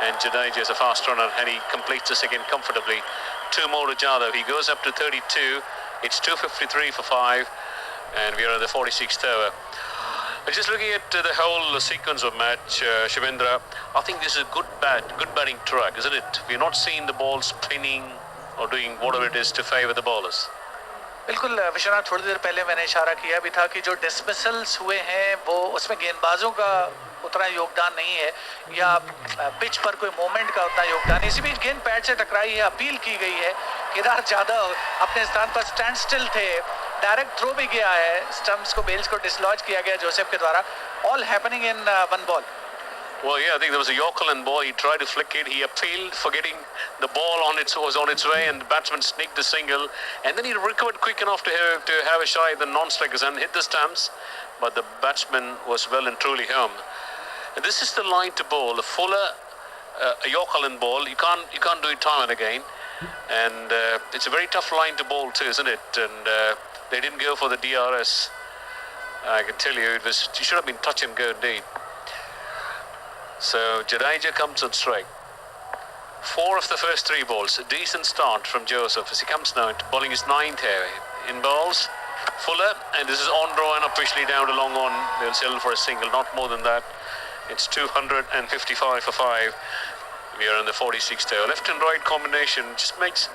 and Jadeja is a fast runner and he completes the second comfortably. 2 more to Jadhav. He goes up to 32. It's 253 for 5, and we are at the 46th over. Just looking at the whole sequence of match, Shivendra, I think this is a good batting track, isn't it? We're not seeing the ball spinning or doing whatever it is to favour the bowlers. बिल्कुल विश्वनाथ, थोड़ी देर पहले मैंने इशारा किया भी था कि जो डिसमिसल्स हुए हैं वो उसमें गेंदबाजों का उतना योगदान नहीं है, या पिच पर कोई मोमेंट का उतना योगदान है। इसी बीच गेंद पैड से टकराई है, अपील की गई है। केदार जाधव अपने स्थान पर स्टैंड स्टिल थे डायरेक्ट थ्रो भी किया है, स्टंप्स को, बेल्स को डिसलॉज किया गया जोसेफ के द्वारा. All happening in one ball. Well, yeah, I think there was a Yorker and ball. He tried to flick it. He appealed, forgetting the ball was on its way, and the batsman sneaked the single. And then he recovered quick enough to have a shot at the non-strikers and hit the stumps. But the batsman was well and truly home. And this is the line to bowl. A fuller, a Yorker and ball. You can't do it time and again. And it's a very tough line to bowl too, isn't it? And they didn't go for the DRS. I can tell you, it should have been touch and go indeed. So Jadeja comes on strike. 4 of the first 3 balls. A decent start from Joseph as he comes now into bowling his 9th here. In bowls, Fuller, and this is on draw and officially down to long on. They'll settle for a single, not more than that. It's 255 for 5. We are in the 46th over. Left and right combination just makes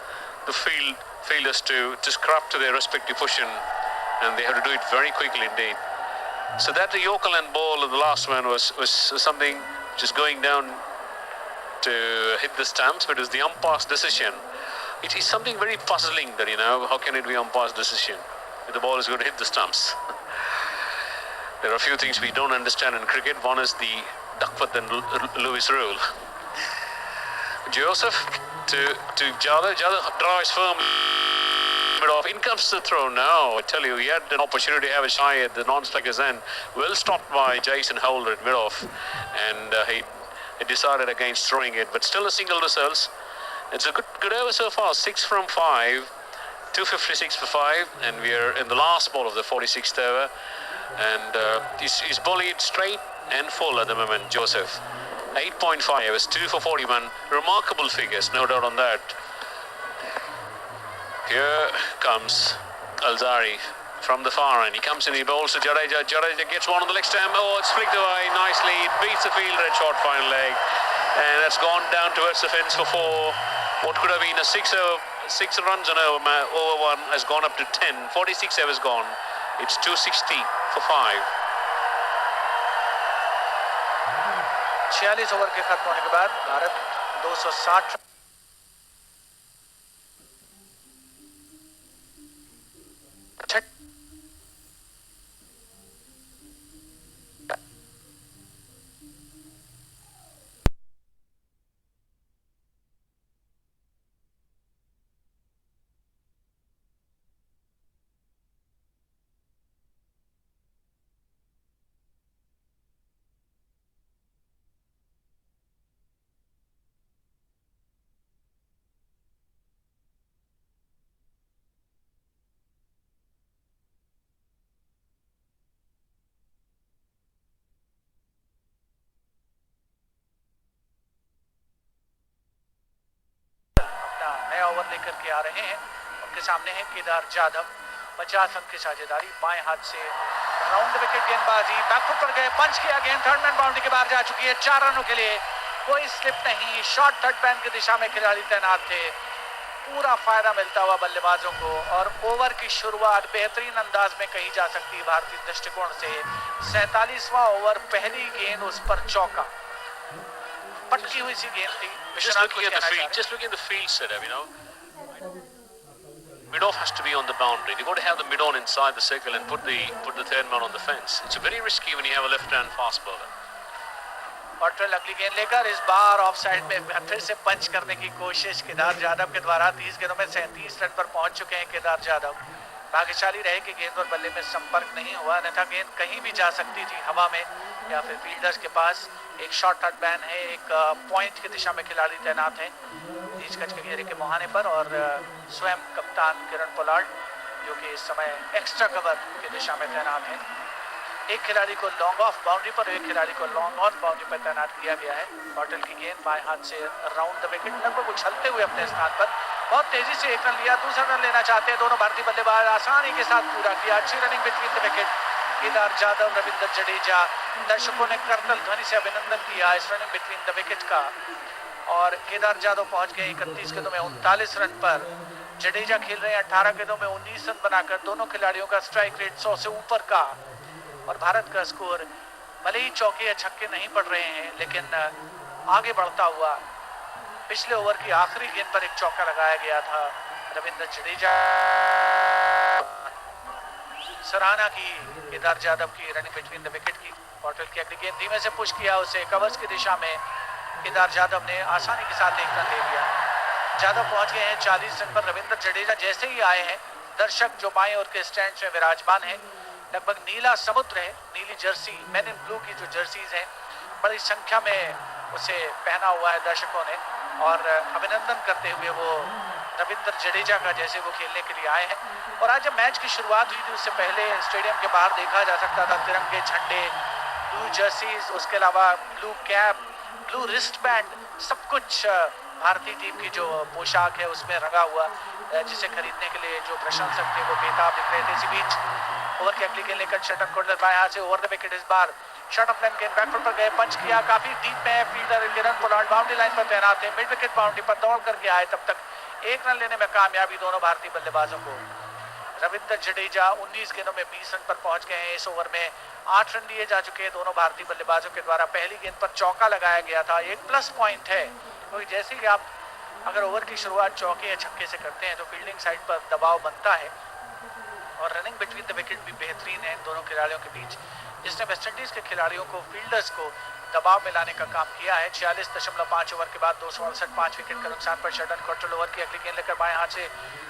the fielders to scrap to their respective position, and they have to do it very quickly indeed. So that the Yorker and ball of the last one was something just going down to hit the stumps, but it was the umpire's decision. It is something very puzzling that, how can it be umpire's decision if the ball is going to hit the stumps? There are a few things we don't understand in cricket. One is the Duckworth and Lewis rule. Joseph to Jadhav. Jadhav drives firm mid-off. In comes the throw now. I tell you, he had an opportunity to have a shy at the non-strikers end. Well stopped by Jason Holder at mid-off. And he decided against throwing it. But still a single results. It's a good over so far. 6 from 5. 256 for 5. And we are in the last ball of the 46th over. And he's bowling it straight and full at the moment, Joseph. 8.5. It was 2 for 41. Remarkable figures, no doubt on that. Here comes Alzari from the far end. He comes in, he bowls to Jadeja. Jadeja gets one on the leg stump. Oh, it's flicked away nicely. It beats the fielder at short final leg. And that's gone down towards the fence for 4. What could have been a 6 runs on over 1 has gone up to 10. 46 overs gone. It's 260 for 5. 46 over के खत्म होने के बाद Bharat 260 over लेकर के आ रहे हैं. उनके सामने है केदार जाधव. 50 रन की साझेदारी. बाएं हाथ से राउंड विकेट गेंदबाजी. बैकफुट पर गए, पंच किया गेंद थर्ड मैन बाउंड्री के बाहर जा चुकी है. 4 रनों के लिए कोई स्लिप नहीं. शॉर्ट थर्ड मैन की दिशा में खिलाड़ी तैनात थे. पूरा फायदा मिलता हुआ बल्लेबाजों को. और ओवर की शुरुआत बेहतरीन अंदाज में कही जा सकती है भारतीय दृष्टिकोण से. 47वां ओवर, पहली गेंद उस पर चौका. पटकी हुई सी गेंद थी. Just looking at the field setup, mid-off has to be on the boundary. You've got to have the mid-on inside the circle and put the third man on the fence. It's very risky when you have a left-hand fast bowler. पॉटरेल अगली गेंद लेकर इस बार of side में फिर से पंच करने की कोशिश केदार जाधव के द्वारा. 30 गेंदों में 37 रन पर पहुंच चुके हैं केदार जाधव. भाग्यशाली रहे कि गेंद और बल्ले में संपर्क नहीं हुआ, अन्यथा गेंद कहीं भी जा सकती थी, हवा में या फिर फील्डर्स के पास. एक शॉर्ट थर्ड बैन है, एक पॉइंट की दिशा में खिलाड़ी तैनात हैं 30 गज के घेरे के मुहाने पर. और स्वयं कप्तान किरण पोलार्ड जो कि इस समय एक्स्ट्रा कवर की दिशा में तैनात हैं. एक खिलाड़ी को लॉन्ग ऑफ बाउंड्री पर, एक खिलाड़ी को लॉन्ग ऑन बाउंड्री पर तैनात किया गया है. पॉटल की गेंद बाएं हाथ से राउंड द विकेट, लगभग उछलते हुए अपने स्थान पर. बहुत तेजी से 1 रन लिया. दूसरा रन लेना चाहते हैं दोनों भारतीय बल्लेबाज. आसानी के साथ पूरा किया. अच्छी running between the wicket. Kedar Jadhav, Ravindra Jadeja. दर्शकों ने करतल ध्वनि से अभिनंदन किया इस रनिंग बिटवीन द विकेट का. और केदार जाधव पहुंच गए 31 गेंदों में 39 रन पर. जडेजा खेल रहे हैं 18 गेंदों में 19 रन बनाकर. दोनों खिलाड़ियों का स्ट्राइक रेट 100 से ऊपर का. और भारत का स्कोर भले ही चौके या छक्के नहीं पड़ रहे हैं, लेकिन आगे बढ़ता हुआ. पिछले ओवर की आखिरी गेंद पर एक चौका लगाया गया था रविंद्र जडेजा. सराहना की केदार जाधव की रनिंग बिटवीन द विकेट की। पॉटल की अगली गेंद धीमे से पुश किया, उसे कवर्स की दिशा में केदार जाधव ने आसानी के साथ 1 रन ले लिया। जाधव पहुंच गए हैं 40 रन पर। रविंद्र जडेजा जैसे ही आए हैं, दर्शक जो बाएं ओर के स्टैंड में विराजमान है, लगभग नीला समुद्र है, नीली जर्सी, मैन इन ब्लू की जो जर्सीज हैं, बड़ी संख्या में उसे पहना हुआ है दर्शकों ने, और अभिनंदन करते हुए वो रविंद्र जडेजा का जैसे वो खेलने के लिए आए हैं। और आज जब मैच की शुरुआत हुई थी, उससे पहले स्टेडियम के बाहर देखा जा सकता था तिरंगे झंडे, ब्लू जर्सीज, उसके अलावा blue cap, blue wrist band, सब कुछ भारतीय टीम की जो पोशाक है उसमें रंगा हुआ, जिसे खरीदने के लिए जो प्रशंसक थे वो बेताब दिख रहे थे। इसी बीच ओवर की अगली गेंद लेकर शटन कोर्नर बाएं हाथ से ओवर द विकेट, इस बार शॉट ऑफ लेंथ गेंद बैकफुट पर गए, पंच किया, काफी डीप में fielder run Pollard boundary line पर तैनात है, मिड विकेट बाउंड्री पर दौड़ करके आए, तब तक 1 रन लेने में कामयाबी दोनों भारतीय बल्लेबाजों को। रविंद्र जडेजा 19 गेंदों में 20 रन पर पहुंच गए हैं। इस ओवर में 8 रन लिए जा चुके हैं दोनों भारतीय बल्लेबाजों के द्वारा। पहली गेंद पर चौका लगाया गया था, एक प्लस पॉइंट है, क्योंकि जैसे ही आप अगर ओवर की शुरुआत चौके या छक्के से करते हैं तो फील्डिंग साइड पर दबाव बनता है, और रनिंग बिटवीन द विकेट भी बेहतरीन है इन दोनों खिलाड़ियों के बीच, जिसने वेस्टइंडीज के खिलाड़ियों को, फील्डर्स को दबाव में लाने का काम किया है। 46.5 ओवर के बाद 268, 5 विकेट का नुकसान पर शटन क्वार्टर ओवर की अगली गेंद लेकर बाएं हाथ से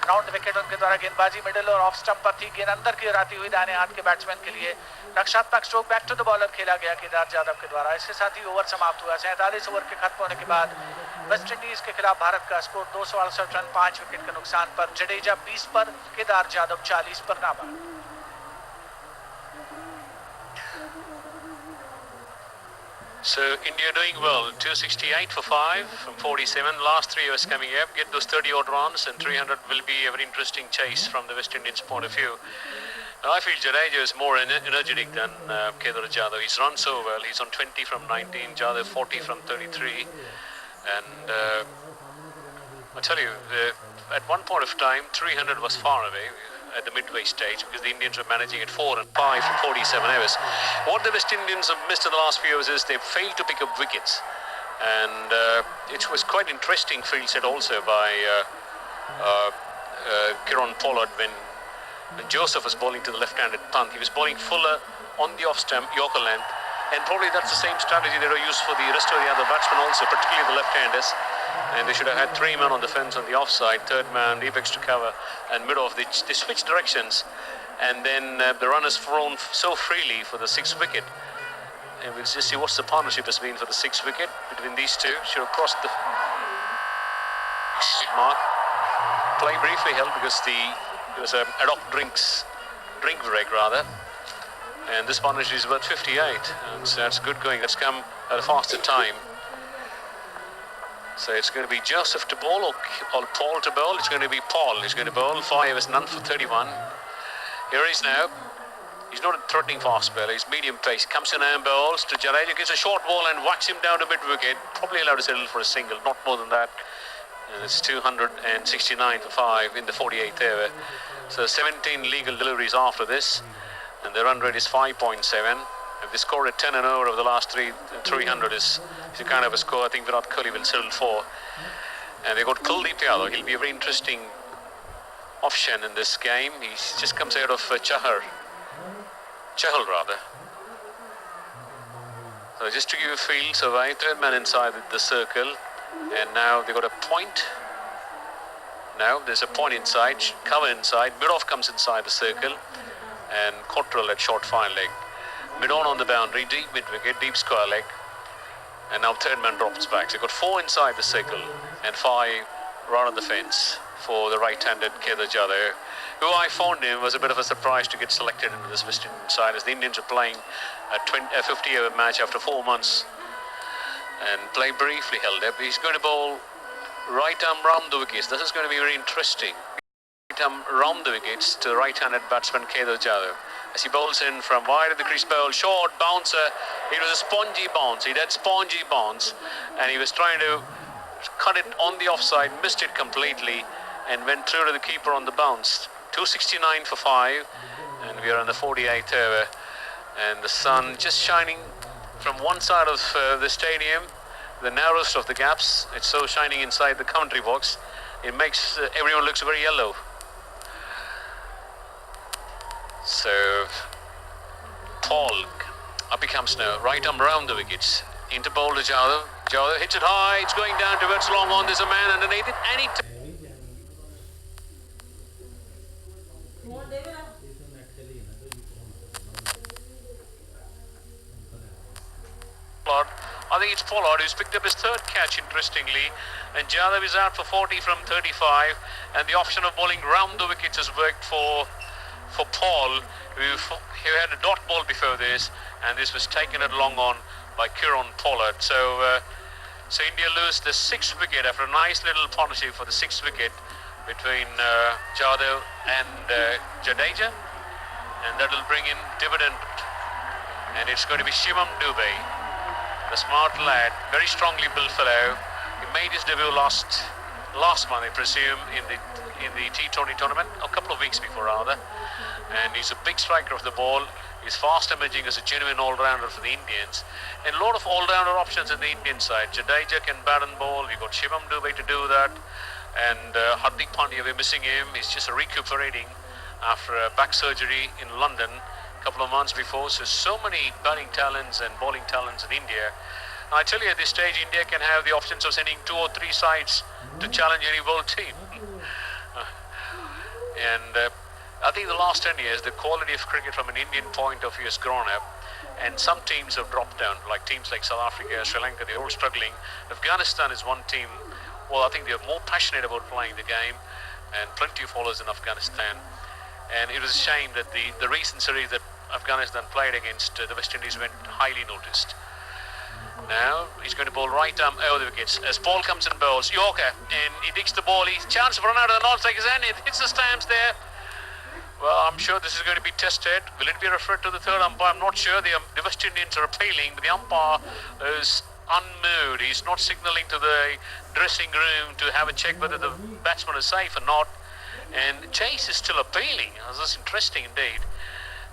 राउंड विकेट उनके द्वारा गेंदबाजी मिडिल और ऑफ स्टंप पर थी, गेंद अंदर की ओर आती हुई दाहिने हाथ के बैट्समैन के लिए रक्षात्मक stroke back to the bowler खेला गया केदार जाधव के द्वारा। इसके साथ ही ओवर समाप्त हुआ। 47 ओवर के खत्म होने के बाद वेस्टइंडीज के खिलाफ भारत का स्कोर 268 रन, 5 विकेट के नुकसान पर। जडेजा 20 पर, केदार जाधव 40 पर नाबाद। So India doing well, 268 for 5 from 47. Last 3 overs coming up, get those 30 odd runs, and 300 will be a very interesting chase from the West Indians' point of view. Now, I feel Jadeja is more energetic than Kedar Jadhav. He's run so well. He's on 20 from 19, Jadhav 40 from 33, and I tell you, at one point of time, 300 was far away at the midway stage, because the Indians were managing at 4 and 5 from 47 overs. What the West Indians have missed in the last few overs is they failed to pick up wickets, and it was quite interesting field set also by Kieron Pollard when Joseph was bowling to the left-handed punt. He was bowling fuller on the off-stump, Yorker length, and probably that's the same strategy they were used for the rest of the other batsmen also, particularly the left-handers. And they should have had 3 men on the fence on the offside, third man, apex to cover, and mid-off. They switched directions, and then the runners thrown so freely for the 6th wicket. And we'll just see what's the partnership has been for the 6th wicket between these two. Should have crossed the mark. Play briefly held because there was an ad hoc drink break rather. And this partnership is worth 58, and so that's good going. That's come at a faster time. So it's going to be Joseph to bowl or Paul to bowl. It's going to be Paul. He's going to bowl. 5 is none for 31. Here he is now. He's not a threatening fast bowler. He's medium pace. Comes in and bowls to Jadeja. Gives a short ball and whacks him down to mid-wicket. Probably allowed to settle for a single. Not more than that. And it's 269 for 5 in the 48th over. So 17 legal deliveries after this. And the run rate is 5.7. If they scored a 10 and over the last 300 is a kind of a score I think Virat Kohli will settle for. And they got Kuldeep Yadav. He'll be a very interesting option in this game. He just comes out of Chahal rather. So just to give you a feel, survive, third man inside the circle, and now they got a point. Now there's a point inside, cover inside, mid-off comes inside the circle, and Cottrell at short fine leg. Mid-on the boundary, deep mid-wicket, deep square leg, and now third man drops back. So you've got 4 inside the circle and 5 right on the fence for the right-handed Kedar Jadhav, who I found him was a bit of a surprise to get selected into this West Indian side, as the Indians are playing a 50-over match after 4 months, and play briefly held up. He's going to bowl right arm round the wickets. This is going to be very interesting. Right arm round the wickets to right-handed batsman Kedar Jadhav. As he bowls in from wide of the crease bowl, short bouncer. It was a spongy bounce. He had spongy bounce, and he was trying to cut it on the offside, missed it completely, and went through to the keeper on the bounce. 269 for 5, and we are on the 48th over, and the sun just shining from one side of the stadium, the narrowest of the gaps. It's so shining inside the commentary box. It makes everyone looks very yellow. So Paul up he comes now, right arm round the wickets, into bowl to Jadhav. Jadhav hits it high, it's going down towards long on. There's a man underneath it, and he I think it's Pollard who's picked up his third catch, interestingly, and Jadhav is out for 40 from 35, and the option of bowling round the wickets has worked for Paul, who had a dot ball before this, and this was taken at long on by Kieron Pollard. So India lose the 6th wicket after a nice little partnership for the 6th wicket between Jadhav and Jadeja, and that will bring in dividend, and it's going to be Shivam Dubey, the smart lad, very strongly built fellow. He made his debut last month, I presume, in the T20 tournament, a couple of weeks before rather, and he's a big striker of the ball. He's fast emerging as a genuine all-rounder for the Indians, and a lot of all-rounder options in the Indian side. Jadeja can bat and bowl. You've got Shivam Dubey to do that, and Hardik Pandya, we're missing him. He's just recuperating after a back surgery in London a couple of months before. So many batting talents and bowling talents in India. And I tell you, at this stage, India can have the options of sending 2 or 3 sides to challenge any world team. I think the last 10 years, the quality of cricket from an Indian point of view has grown up, and some teams have dropped down, like teams like South Africa, Sri Lanka. They're all struggling. Afghanistan is one team, well, I think they're more passionate about playing the game, and plenty of followers in Afghanistan. And it was a shame that the recent series that Afghanistan played against the West Indies went highly noticed. Now he's going to bowl right arm over the wickets as Paul comes and bowls Yorker, and he digs the ball. He's chance to run out of the non-strikers, and it hits the stamps there. Well, I'm sure this is going to be tested. Will it be referred to the third umpire? I'm not sure. The West Indians are appealing, but the umpire is unmoved. He's not signalling to the dressing room to have a check whether the batsman is safe or not. And Chase is still appealing. This is interesting indeed.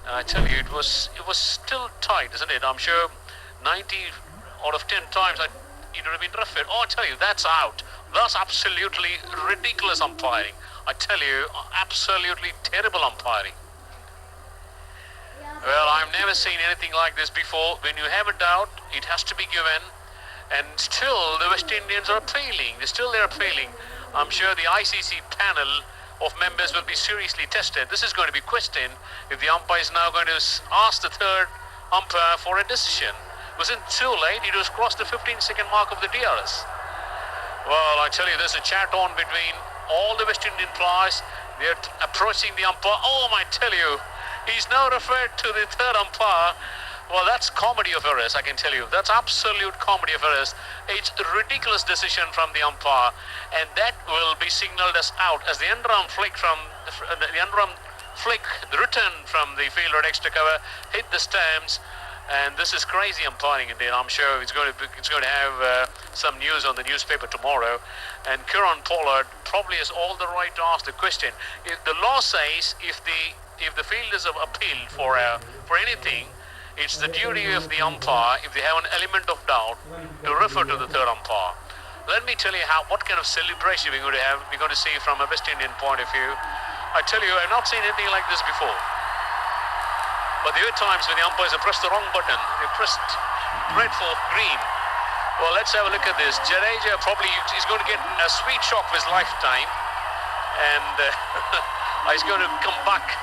I tell you, it was still tight, isn't it? I'm sure 90 out of 10 times it would have been referred. Oh, I tell you, that's out. That's absolutely ridiculous umpiring. I tell you, absolutely terrible umpiring. Well, I've never seen anything like this before. When you have a doubt, it has to be given. And still, the West Indians are appealing. They're appealing. I'm sure the ICC panel of members will be seriously tested. This is going to be questioned if the umpire is now going to ask the third umpire for a decision. It wasn't too late. It was crossed the 15-second mark of the DRS. Well, I tell you, there's a chat on between all the West Indian players. They're approaching the umpire. Oh, I tell you, he's now referred to the third umpire. Well, that's comedy of errors, I can tell you. That's absolute comedy of errors. It's a ridiculous decision from the umpire, and that will be signalled as out as the end-arm flick from the return from the fielder at extra cover hit the stamps. And this is crazy umpiring indeed. I'm sure it's going to have some news on the newspaper tomorrow. And Kieron Pollard probably has all the right to ask the question. If the law says if the fielders have appealed for anything, it's the duty of the umpire, if they have an element of doubt, to refer to the third umpire. Let me tell you what kind of celebration we're going to have. We're going to see from a West Indian point of view. I tell you, I've not seen anything like this before. But there were times when the umpires have pressed the wrong button. They pressed red for green. Well, let's have a look at this. Jadeja probably is going to get a sweet shock of his lifetime. And he's going to come back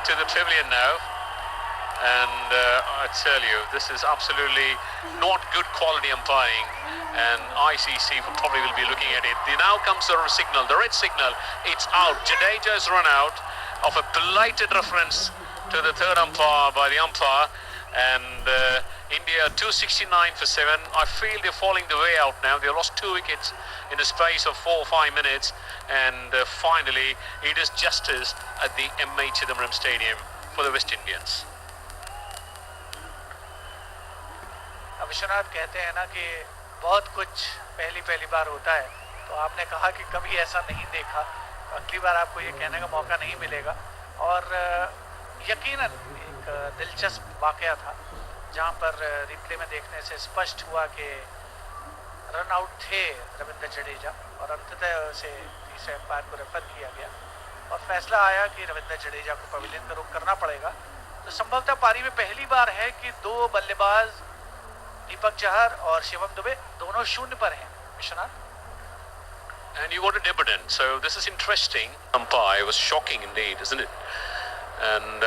to the pavilion now. And I tell you, this is absolutely not good quality umpiring. And ICC probably will be looking at it. Now comes the signal, the red signal. It's out. Jadeja has run out of a belated reference to the third umpire by the umpire, and India 269 for 7. I feel they're falling the way out now. They lost 2 wickets in the space of 4 or 5 minutes, and finally it is justice at the M.A. Chidambaram Stadium for the West Indians. Vishwanath कहते हैं ना कि बहुत कुछ पहली बार होता है, तो आपने कहा कि कभी ऐसा नहीं देखा, अगली बार आपको ये कहने का मौका नहीं मिलेगा। और यकीनन एक दिलचस्प वाकया था जहां पर रिप्ले में देखने से स्पष्ट हुआ कि रन आउट थे रविंद्र जडेजा और अंततः उसे तीसरे अंपायर को रेफर किया गया। और फैसला आया कि रविंद्र जडेजा को पवेलियन का रुख करना पड़ेगा। तो संभवतः पारी में पहली बार है कि दो बल्लेबाज दीपक चहर और शिवम दुबे दोनों शून्य पर हैं। Vishwanath, And you got a debutant, so this is interesting. Umpire was shocking indeed, isn't it? And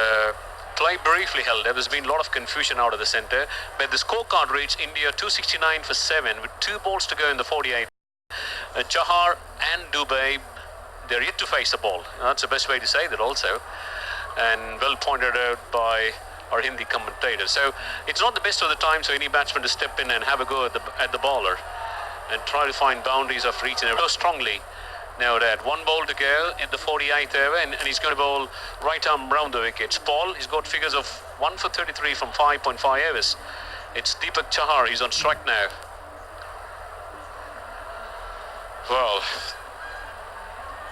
play briefly held. There's been a lot of confusion out of the centre, but the scorecard reads India 269 for 7 with 2 balls to go in the 48. Chahar and Dubey, they're yet to face the ball. That's the best way to say that also. And well pointed out by our Hindi commentator. So it's not the best of the time for any batsman to step in and have a go at the bowler and try to find boundaries of reach and so strongly. Now that 1 ball to go in the 48th over, and he's going to bowl right arm round the wickets. Paul, he's got figures of 1 for 33 from 5.5 overs. It's Deepak Chahar, he's on strike now. Well,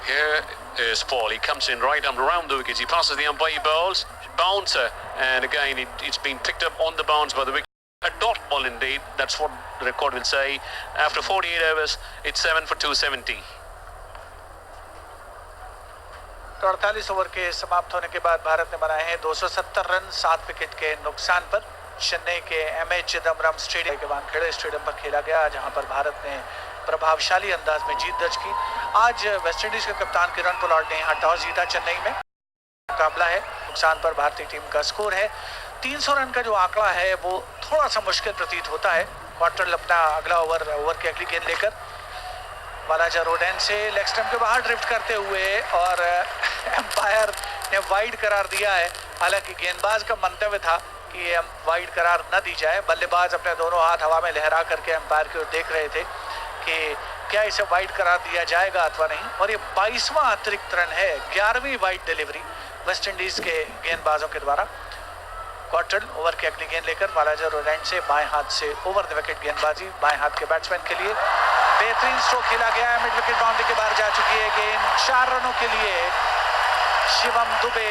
here is Paul. He comes in right arm around the wickets. He passes the umpire, bowls, bouncer, and again it's been picked up on the bounce by the wicket. A dot ball indeed, that's what the record will say. After 48 overs, it's 7 for 270. तो 48 over के समाप्त होने के बाद भारत ने बनाए हैं 270 run 7 wicket के नुकसान पर। चेन्नई के एमए चिदम्बरम स्टेडियम के वानखेड़े स्टेडियम पर खेला गया, जहां पर भारत ने प्रभावशाली अंदाज में जीत दर्ज की। आज वेस्टइंडीज के कप्तान किरण पोलार्ड ने यहां टॉस जीता। चेन्नई में मुकाबला है, नुकसान पर भारतीय टीम का स्कोर है 300 रन का जो आंकड़ा है वो थोड़ा सा मुश्किल प्रतीत होता है। क्वार्टर अपना अगला ओवर की अगली गेंद लेकर वालाजा रोडेन से लेग स्टंप के बाहर ड्रिफ्ट करते हुए और एम्पायर ने वाइड करार दिया है। हालांकि गेंदबाज का मंतव्य था कि वाइड करार न दी जाए। बल्लेबाज अपने दोनों हाथ हवा में लहरा करके एम्पायर की ओर देख रहे थे कि क्या इसे वाइड करार दिया जाएगा अथवा नहीं। और ये 22वां अतिरिक्त रन है, 11वीं वाइड डिलीवरी वेस्ट इंडीज के गेंदबाजों के द्वारा। क्वार्टर ओवर की अगली गेंद लेकर वालाजा रोडेन से बाएं हाथ से ओवर द विकेट गेंदबाजी बाएं हाथ के बैट्समैन के लिए बेहतरीन स्ट्रोक खेला गया है। मिड विकेट बाउंड्री के बाहर जा चुकी है गेंद। 4 रनों के लिए शिवम दुबे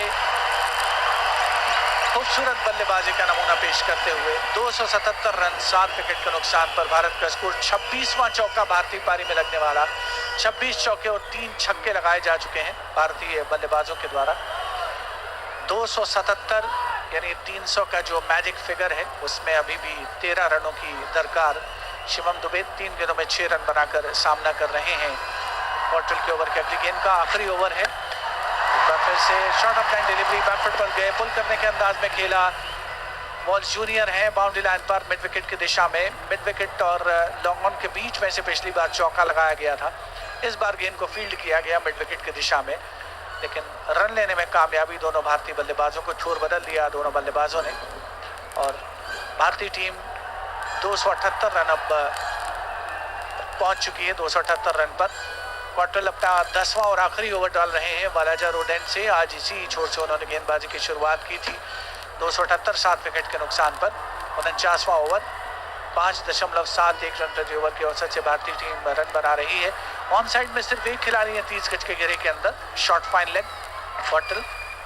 खूबसूरत बल्लेबाजी का नमूना पेश करते हुए 277 रन 7 विकेट के नुकसान पर भारत का स्कोर। 26वां चौका भारतीय पारी में लगने वाला। 26 चौके और 3 छक्के लगाए जा चुके हैं भारतीय बल्लेबाजों के द्वारा। 277 यानी 300 का जो मैजिक फिगर है उसमें अभी भी 13 रनों की दरकार। शिवम दुबे 3 गेंदों में 6 रन बनाकर सामना कर रहे हैं। क्वार्टर के ओवर की अगली गेंद का आखिरी ओवर है। फिर से short of line delivery backfoot पर गए, पुल करने के अंदाज में खेला। वॉल्स जूनियर है बाउंड्री लाइन पर मिड विकेट की दिशा में। मिड विकेट और लॉन्ग ऑन के बीच में से पिछली बार चौका लगाया गया था, इस बार गेंद को फील्ड किया गया मिड विकेट की दिशा में, लेकिन रन लेने में कामयाबी दोनों भारतीय बल्लेबाजों को छोर बदल दिया दोनों बल्लेबाजों ने। और भारतीय टीम 278 रन अब पहुंच चुकी है। 278 रन पर क्वार्टर अपना 10वां और आखिरी ओवर डाल रहे हैं वालाजा रोडेन से। आज इसी छोर से उन्होंने गेंदबाजी की शुरुआत की थी। 278 7 विकेट के नुकसान पर 49वां ओवर 5.71 रन प्रति ओवर की औसत से भारतीय टीम रन बना रही है। ऑन साइड में सिर्फ एक खिलाड़ी है 30 गज के घेरे के अंदर। शॉर्ट फाइन लेग क्वार्टर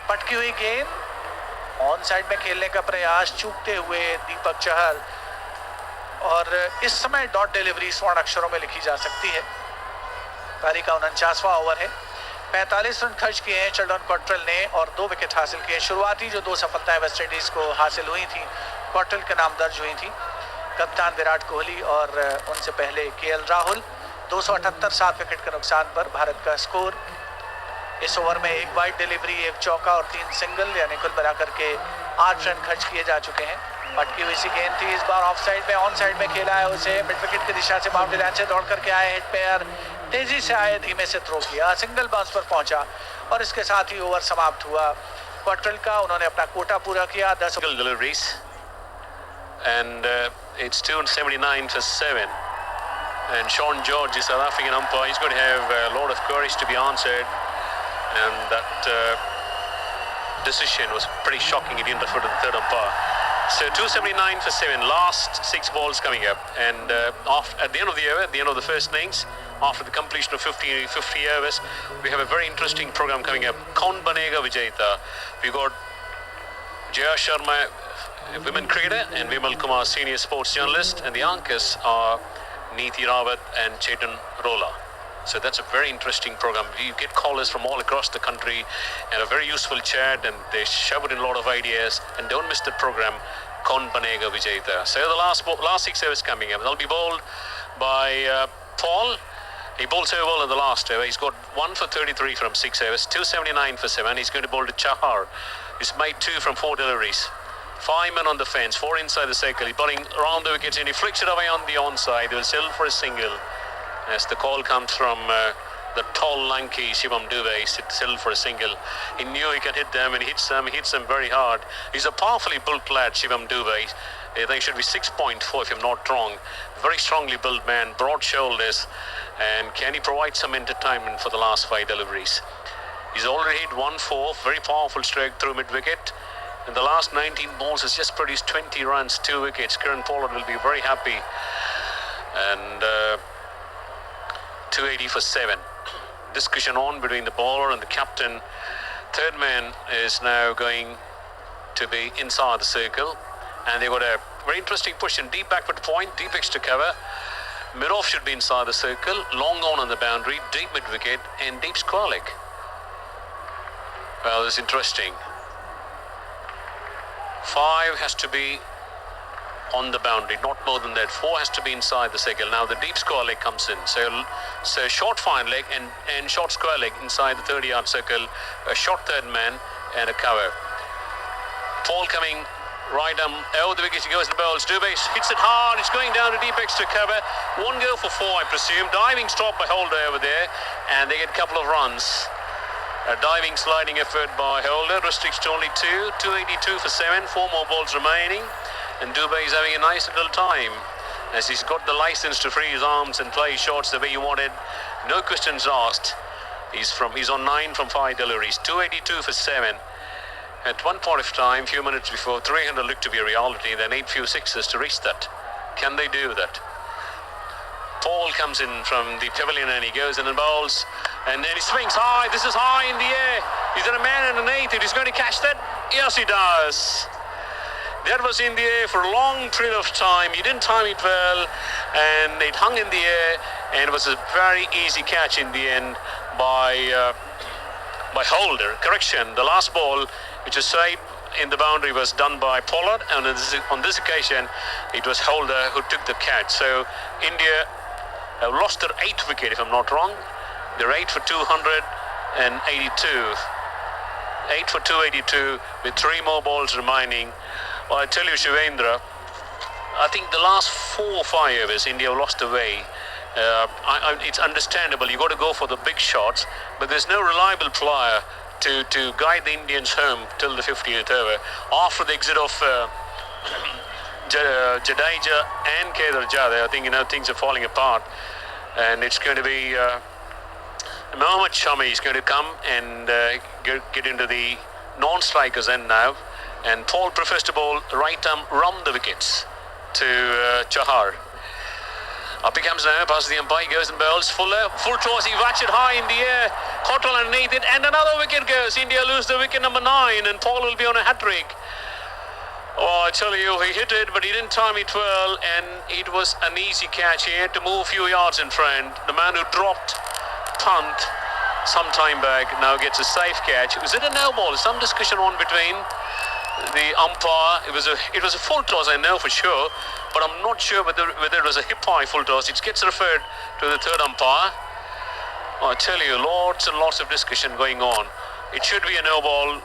पटकी हुई गेंद ऑन साइड में खेलने का प्रयास चूकते हुए दीपक चहर। और इस समय डॉट डिलीवरी स्वर्ण अक्षरों में लिखी जा सकती है। पारी का 49वां ओवर है। 45 रन खर्च किए हैं चल्डन कॉट्रेल ने और 2 विकेट हासिल किए। शुरुआती जो 2 सफलताएं वेस्ट इंडीज को हासिल हुई थी कॉट्रेल के नाम दर्ज हुई थी। कप्तान विराट कोहली और उनसे पहले केएल राहुल। 278 7 विकेट के नुकसान पर भारत का स्कोर। इस ओवर में 1 वाइड डिलीवरी, 1 चौका और 3 सिंगल, यानी कुल मिलाकर के 8 रन खर्च किए जा चुके हैं। पटकी हुई सी गेंद थी, इस बार ऑफ साइड में ऑन साइड में खेला है उसे। मिड विकेट की दिशा से बाउंड्री लाइन से दौड़ करके आए हेड पेयर, तेजी से आए, धीमे से थ्रो किया, सिंगल बाउंस पर पहुंचा और इसके साथ ही ओवर समाप्त हुआ क्वार्टर का। उन्होंने अपना कोटा पूरा किया। 10 deliveries and it's 279 for 7 and Sean George is South African umpire. He's going to have a lot of courage to be answered, and that decision was pretty shocking. He didn't refer to the third umpire. So 279 for 7, last 6 balls coming up, and at the end of the over, at the end of the first innings, after the completion of 50 overs, we have a very interesting program coming up. Kaun Banega Vijayata. We got Jaya Sharma, women cricketer, and Vimal Kumar, senior sports journalist, and the anchors are Neeti Rawat and Chetan Rola. So that's a very interesting program. You get callers from all across the country and a very useful chat, and they showered in a lot of ideas. And don't miss the program, Kaun Banega Vijayta. So the last 6 overs coming up. They'll be bowled by Paul. He bowled so well in the last over. He's got 1 for 33 from 6 overs, 279 for 7. He's going to bowl to Chahar. He's made 2 from 4 deliveries. 5 men on the fence, 4 inside the circle. He's bowling around the wickets and he flicks it away on the onside. He will settle for a single. As the call comes from the tall, lanky Shivam Dubey, he settled for a single. He knew he could hit them, and he hits them very hard. He's a powerfully built lad, Shivam Dubey. They should be 6.4 if I'm not wrong. Very strongly built man, broad shoulders, and can he provide some entertainment for the last 5 deliveries? He's already hit 1-4, very powerful stroke through mid-wicket. In the last 19 balls, has just produced 20 runs, 2 wickets. Kieran Pollard will be very happy. And 280 for 7. Discussion on between the bowler and the captain. Third man is now going to be inside the circle. And they've got a very interesting position. Deep backward point, deep extra cover. Mid-off should be inside the circle. Long on the boundary, deep mid-wicket, and deep square leg. Well, this is interesting. 5 has to be on the boundary, not more than that. 4 has to be inside the circle. Now the deep square leg comes in. So short fine leg and short square leg inside the 30-yard circle. A short third man and a cover. Paul coming right over the wicket. He goes to the bowls. Dubey hits it hard. It's going down to deep extra cover. 1 go for 4, I presume. Diving stop by Holder over there, and they get a couple of runs. A diving sliding effort by Holder restricts to only 2. 282 for 7. 4 more balls remaining. And Dubey is having a nice little time as he's got the license to free his arms and play shots the way he wanted. No questions asked. He's on 9 from 5 deliveries. 282 for 7. At one point of time, few minutes before, 300 looked to be a reality. They need few sixes to reach that. Can they do that? Paul comes in from the pavilion and he goes in and bowls. And then he swings high. This is high in the air. Is there a man and an 8? He's going to catch that? Yes, he does. That was in the air for a long period of time. He didn't time it well, and it hung in the air, and it was a very easy catch in the end by Holder. Correction, the last ball, which was straight in the boundary, was done by Pollard, and on this occasion, it was Holder who took the catch. So India have lost their 8th wicket, if I'm not wrong. They're 8 for 282. 8 for 282 with 3 more balls remaining. Well, I tell you, Shivendra, I think the last 4 or 5 overs, India have lost away. It's understandable. You got to go for the big shots, but there's no reliable player to guide the Indians home till the 50th over. After the exit of Jadeja and Kedar Jadhav, I think things are falling apart, and it's going to be Mohammad Shami is going to come and get into the non-strikers end now. And Paul prefers to bowl right arm round the wickets to Chahar. Up he comes now, passes the umpire, goes and bowls. Full toss, he whacks it high in the air. Cottrell underneath it, and another wicket goes. India lose the wicket number 9, and Paul will be on a hat-trick. Oh, I tell you, he hit it, but he didn't time it well, and it was an easy catch. He had to move a few yards in front. The man who dropped punt some time back now gets a safe catch. Was it a no ball? Some discussion on between the umpire. It was a full toss, I know for sure, but I'm not sure whether it was a hip high full toss. It gets referred to the third umpire. I tell you, lots and lots of discussion going on. It should be a no ball,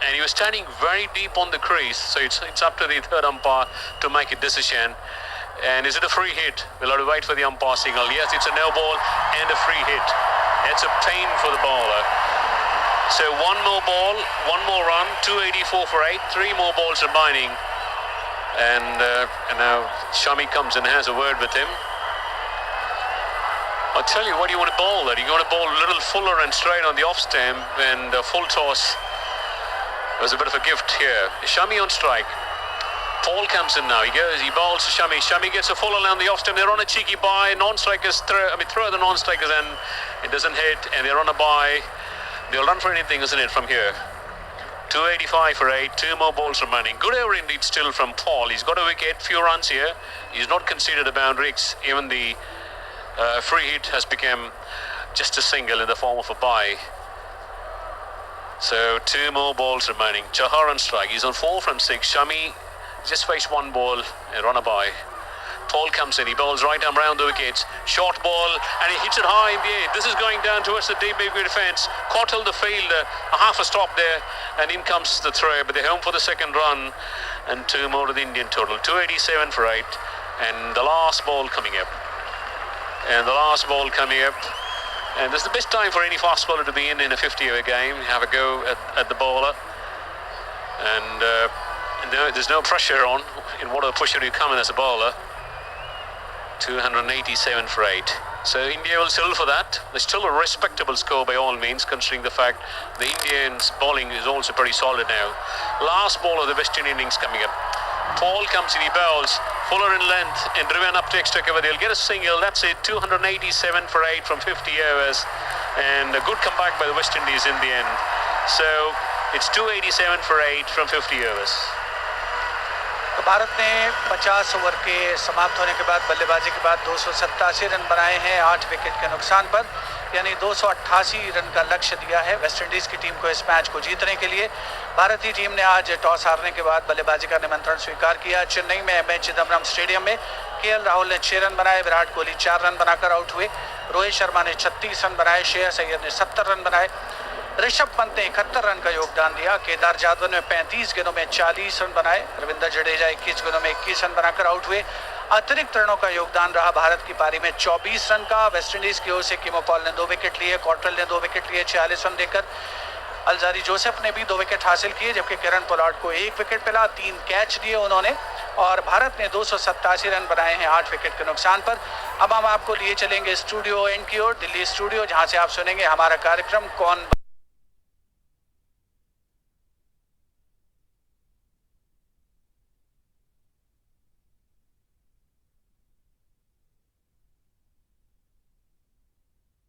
and he was standing very deep on the crease, so it's up to the third umpire to make a decision. And is it a free hit? We'll have to wait for the umpire signal. Yes, it's a no ball and a free hit. It's a pain for the bowler. So 1 more ball, 1 more run, 284 for 8, 3 more balls remaining. And now Shami comes and has a word with him. I'll tell you, what do you want to bowl there? You want to bowl a little fuller and straight on the off stamp, and a full toss was a bit of a gift here. Shami on strike. Paul comes in now. He bowls to Shami. Shami gets a full along the off stump. They're on a cheeky bye. Non-strikers throw the non-strikers, and it doesn't hit. And they're on a bye. They'll run for anything, isn't it, from here? 285 for 8. 2 more balls remaining. Good over indeed still from Paul. He's got a wicket. Few runs here. He's not conceded a boundary. Even the free hit has become just a single in the form of a bye. So 2 more balls remaining. Chahar on strike. He's on 4 from 6. Shami just faced 1 ball and run a bye. Paul comes in. He bowls right arm round the wickets. Short ball and he hits it high in the air. This is going down towards the deep wicket defence. Cottle the fielder. A half a stop there and in comes the throw. But they're home for the second run and 2 more to the Indian total. 287 for 8 and the last ball coming up. And this is the best time for any fast bowler to be in a 50-over game. Have a go at the bowler. And there's no pressure on in whatever position you come in as a bowler. 287 for 8. So India will settle for that. There's still a respectable score by all means, considering the fact the Indians bowling is also pretty solid now. Last ball of the West Indian innings coming up. Paul comes in, he bowls, fuller in length and driven up to extra cover. They'll get a single, that's it, 287 for 8 from 50 overs. And a good comeback by the West Indies in the end. So it's 287 for 8 from 50 overs. तो भारत ने 50 over के समाप्त होने के बाद बल्लेबाजी के बाद 287 रन बनाए हैं 8 विकेट के नुकसान पर, यानी 288 रन का लक्ष्य दिया है वेस्ट इंडीज की टीम को इस मैच को जीतने के लिए। भारतीय टीम ने आज टॉस हारने के बाद बल्लेबाजी का निमंत्रण स्वीकार किया। चेन्नई में एम ए चिदम्बरम स्टेडियम में केएल राहुल ने 6 रन बनाए, विराट कोहली 4 रन बनाकर आउट हुए, रोहित शर्मा ने 36 रन बनाए, श्रेयस अय्यर ने 70 रन बनाए, ऋषभ पंत ने 71 रन का योगदान दिया, केदार जाधव ने 35 गेंदों में 40 रन बनाए, रविंद्र जडेजा 21 गेंदों में 21 रन बनाकर आउट हुए। अतिरिक्त रनों का योगदान रहा भारत की पारी में 24 रन का। वेस्टइंडीज की ओर से किमो पॉल ने 2 विकेट लिए, कॉट्रेल ने 2 विकेट लिए 46 रन देकर, अलजारी जोसेफ ने भी 2 विकेट हासिल किए, जबकि किरण पोलार्ड को 1 विकेट मिला, 3 कैच लिए उन्होंने और भारत ने 287 रन बनाए हैं 8 विकेट के नुकसान पर। अब हम आपको लिए चलेंगे स्टूडियो एंड की ओर, दिल्ली स्टूडियो, जहां से आप सुनेंगे हमारा कार्यक्रम कौन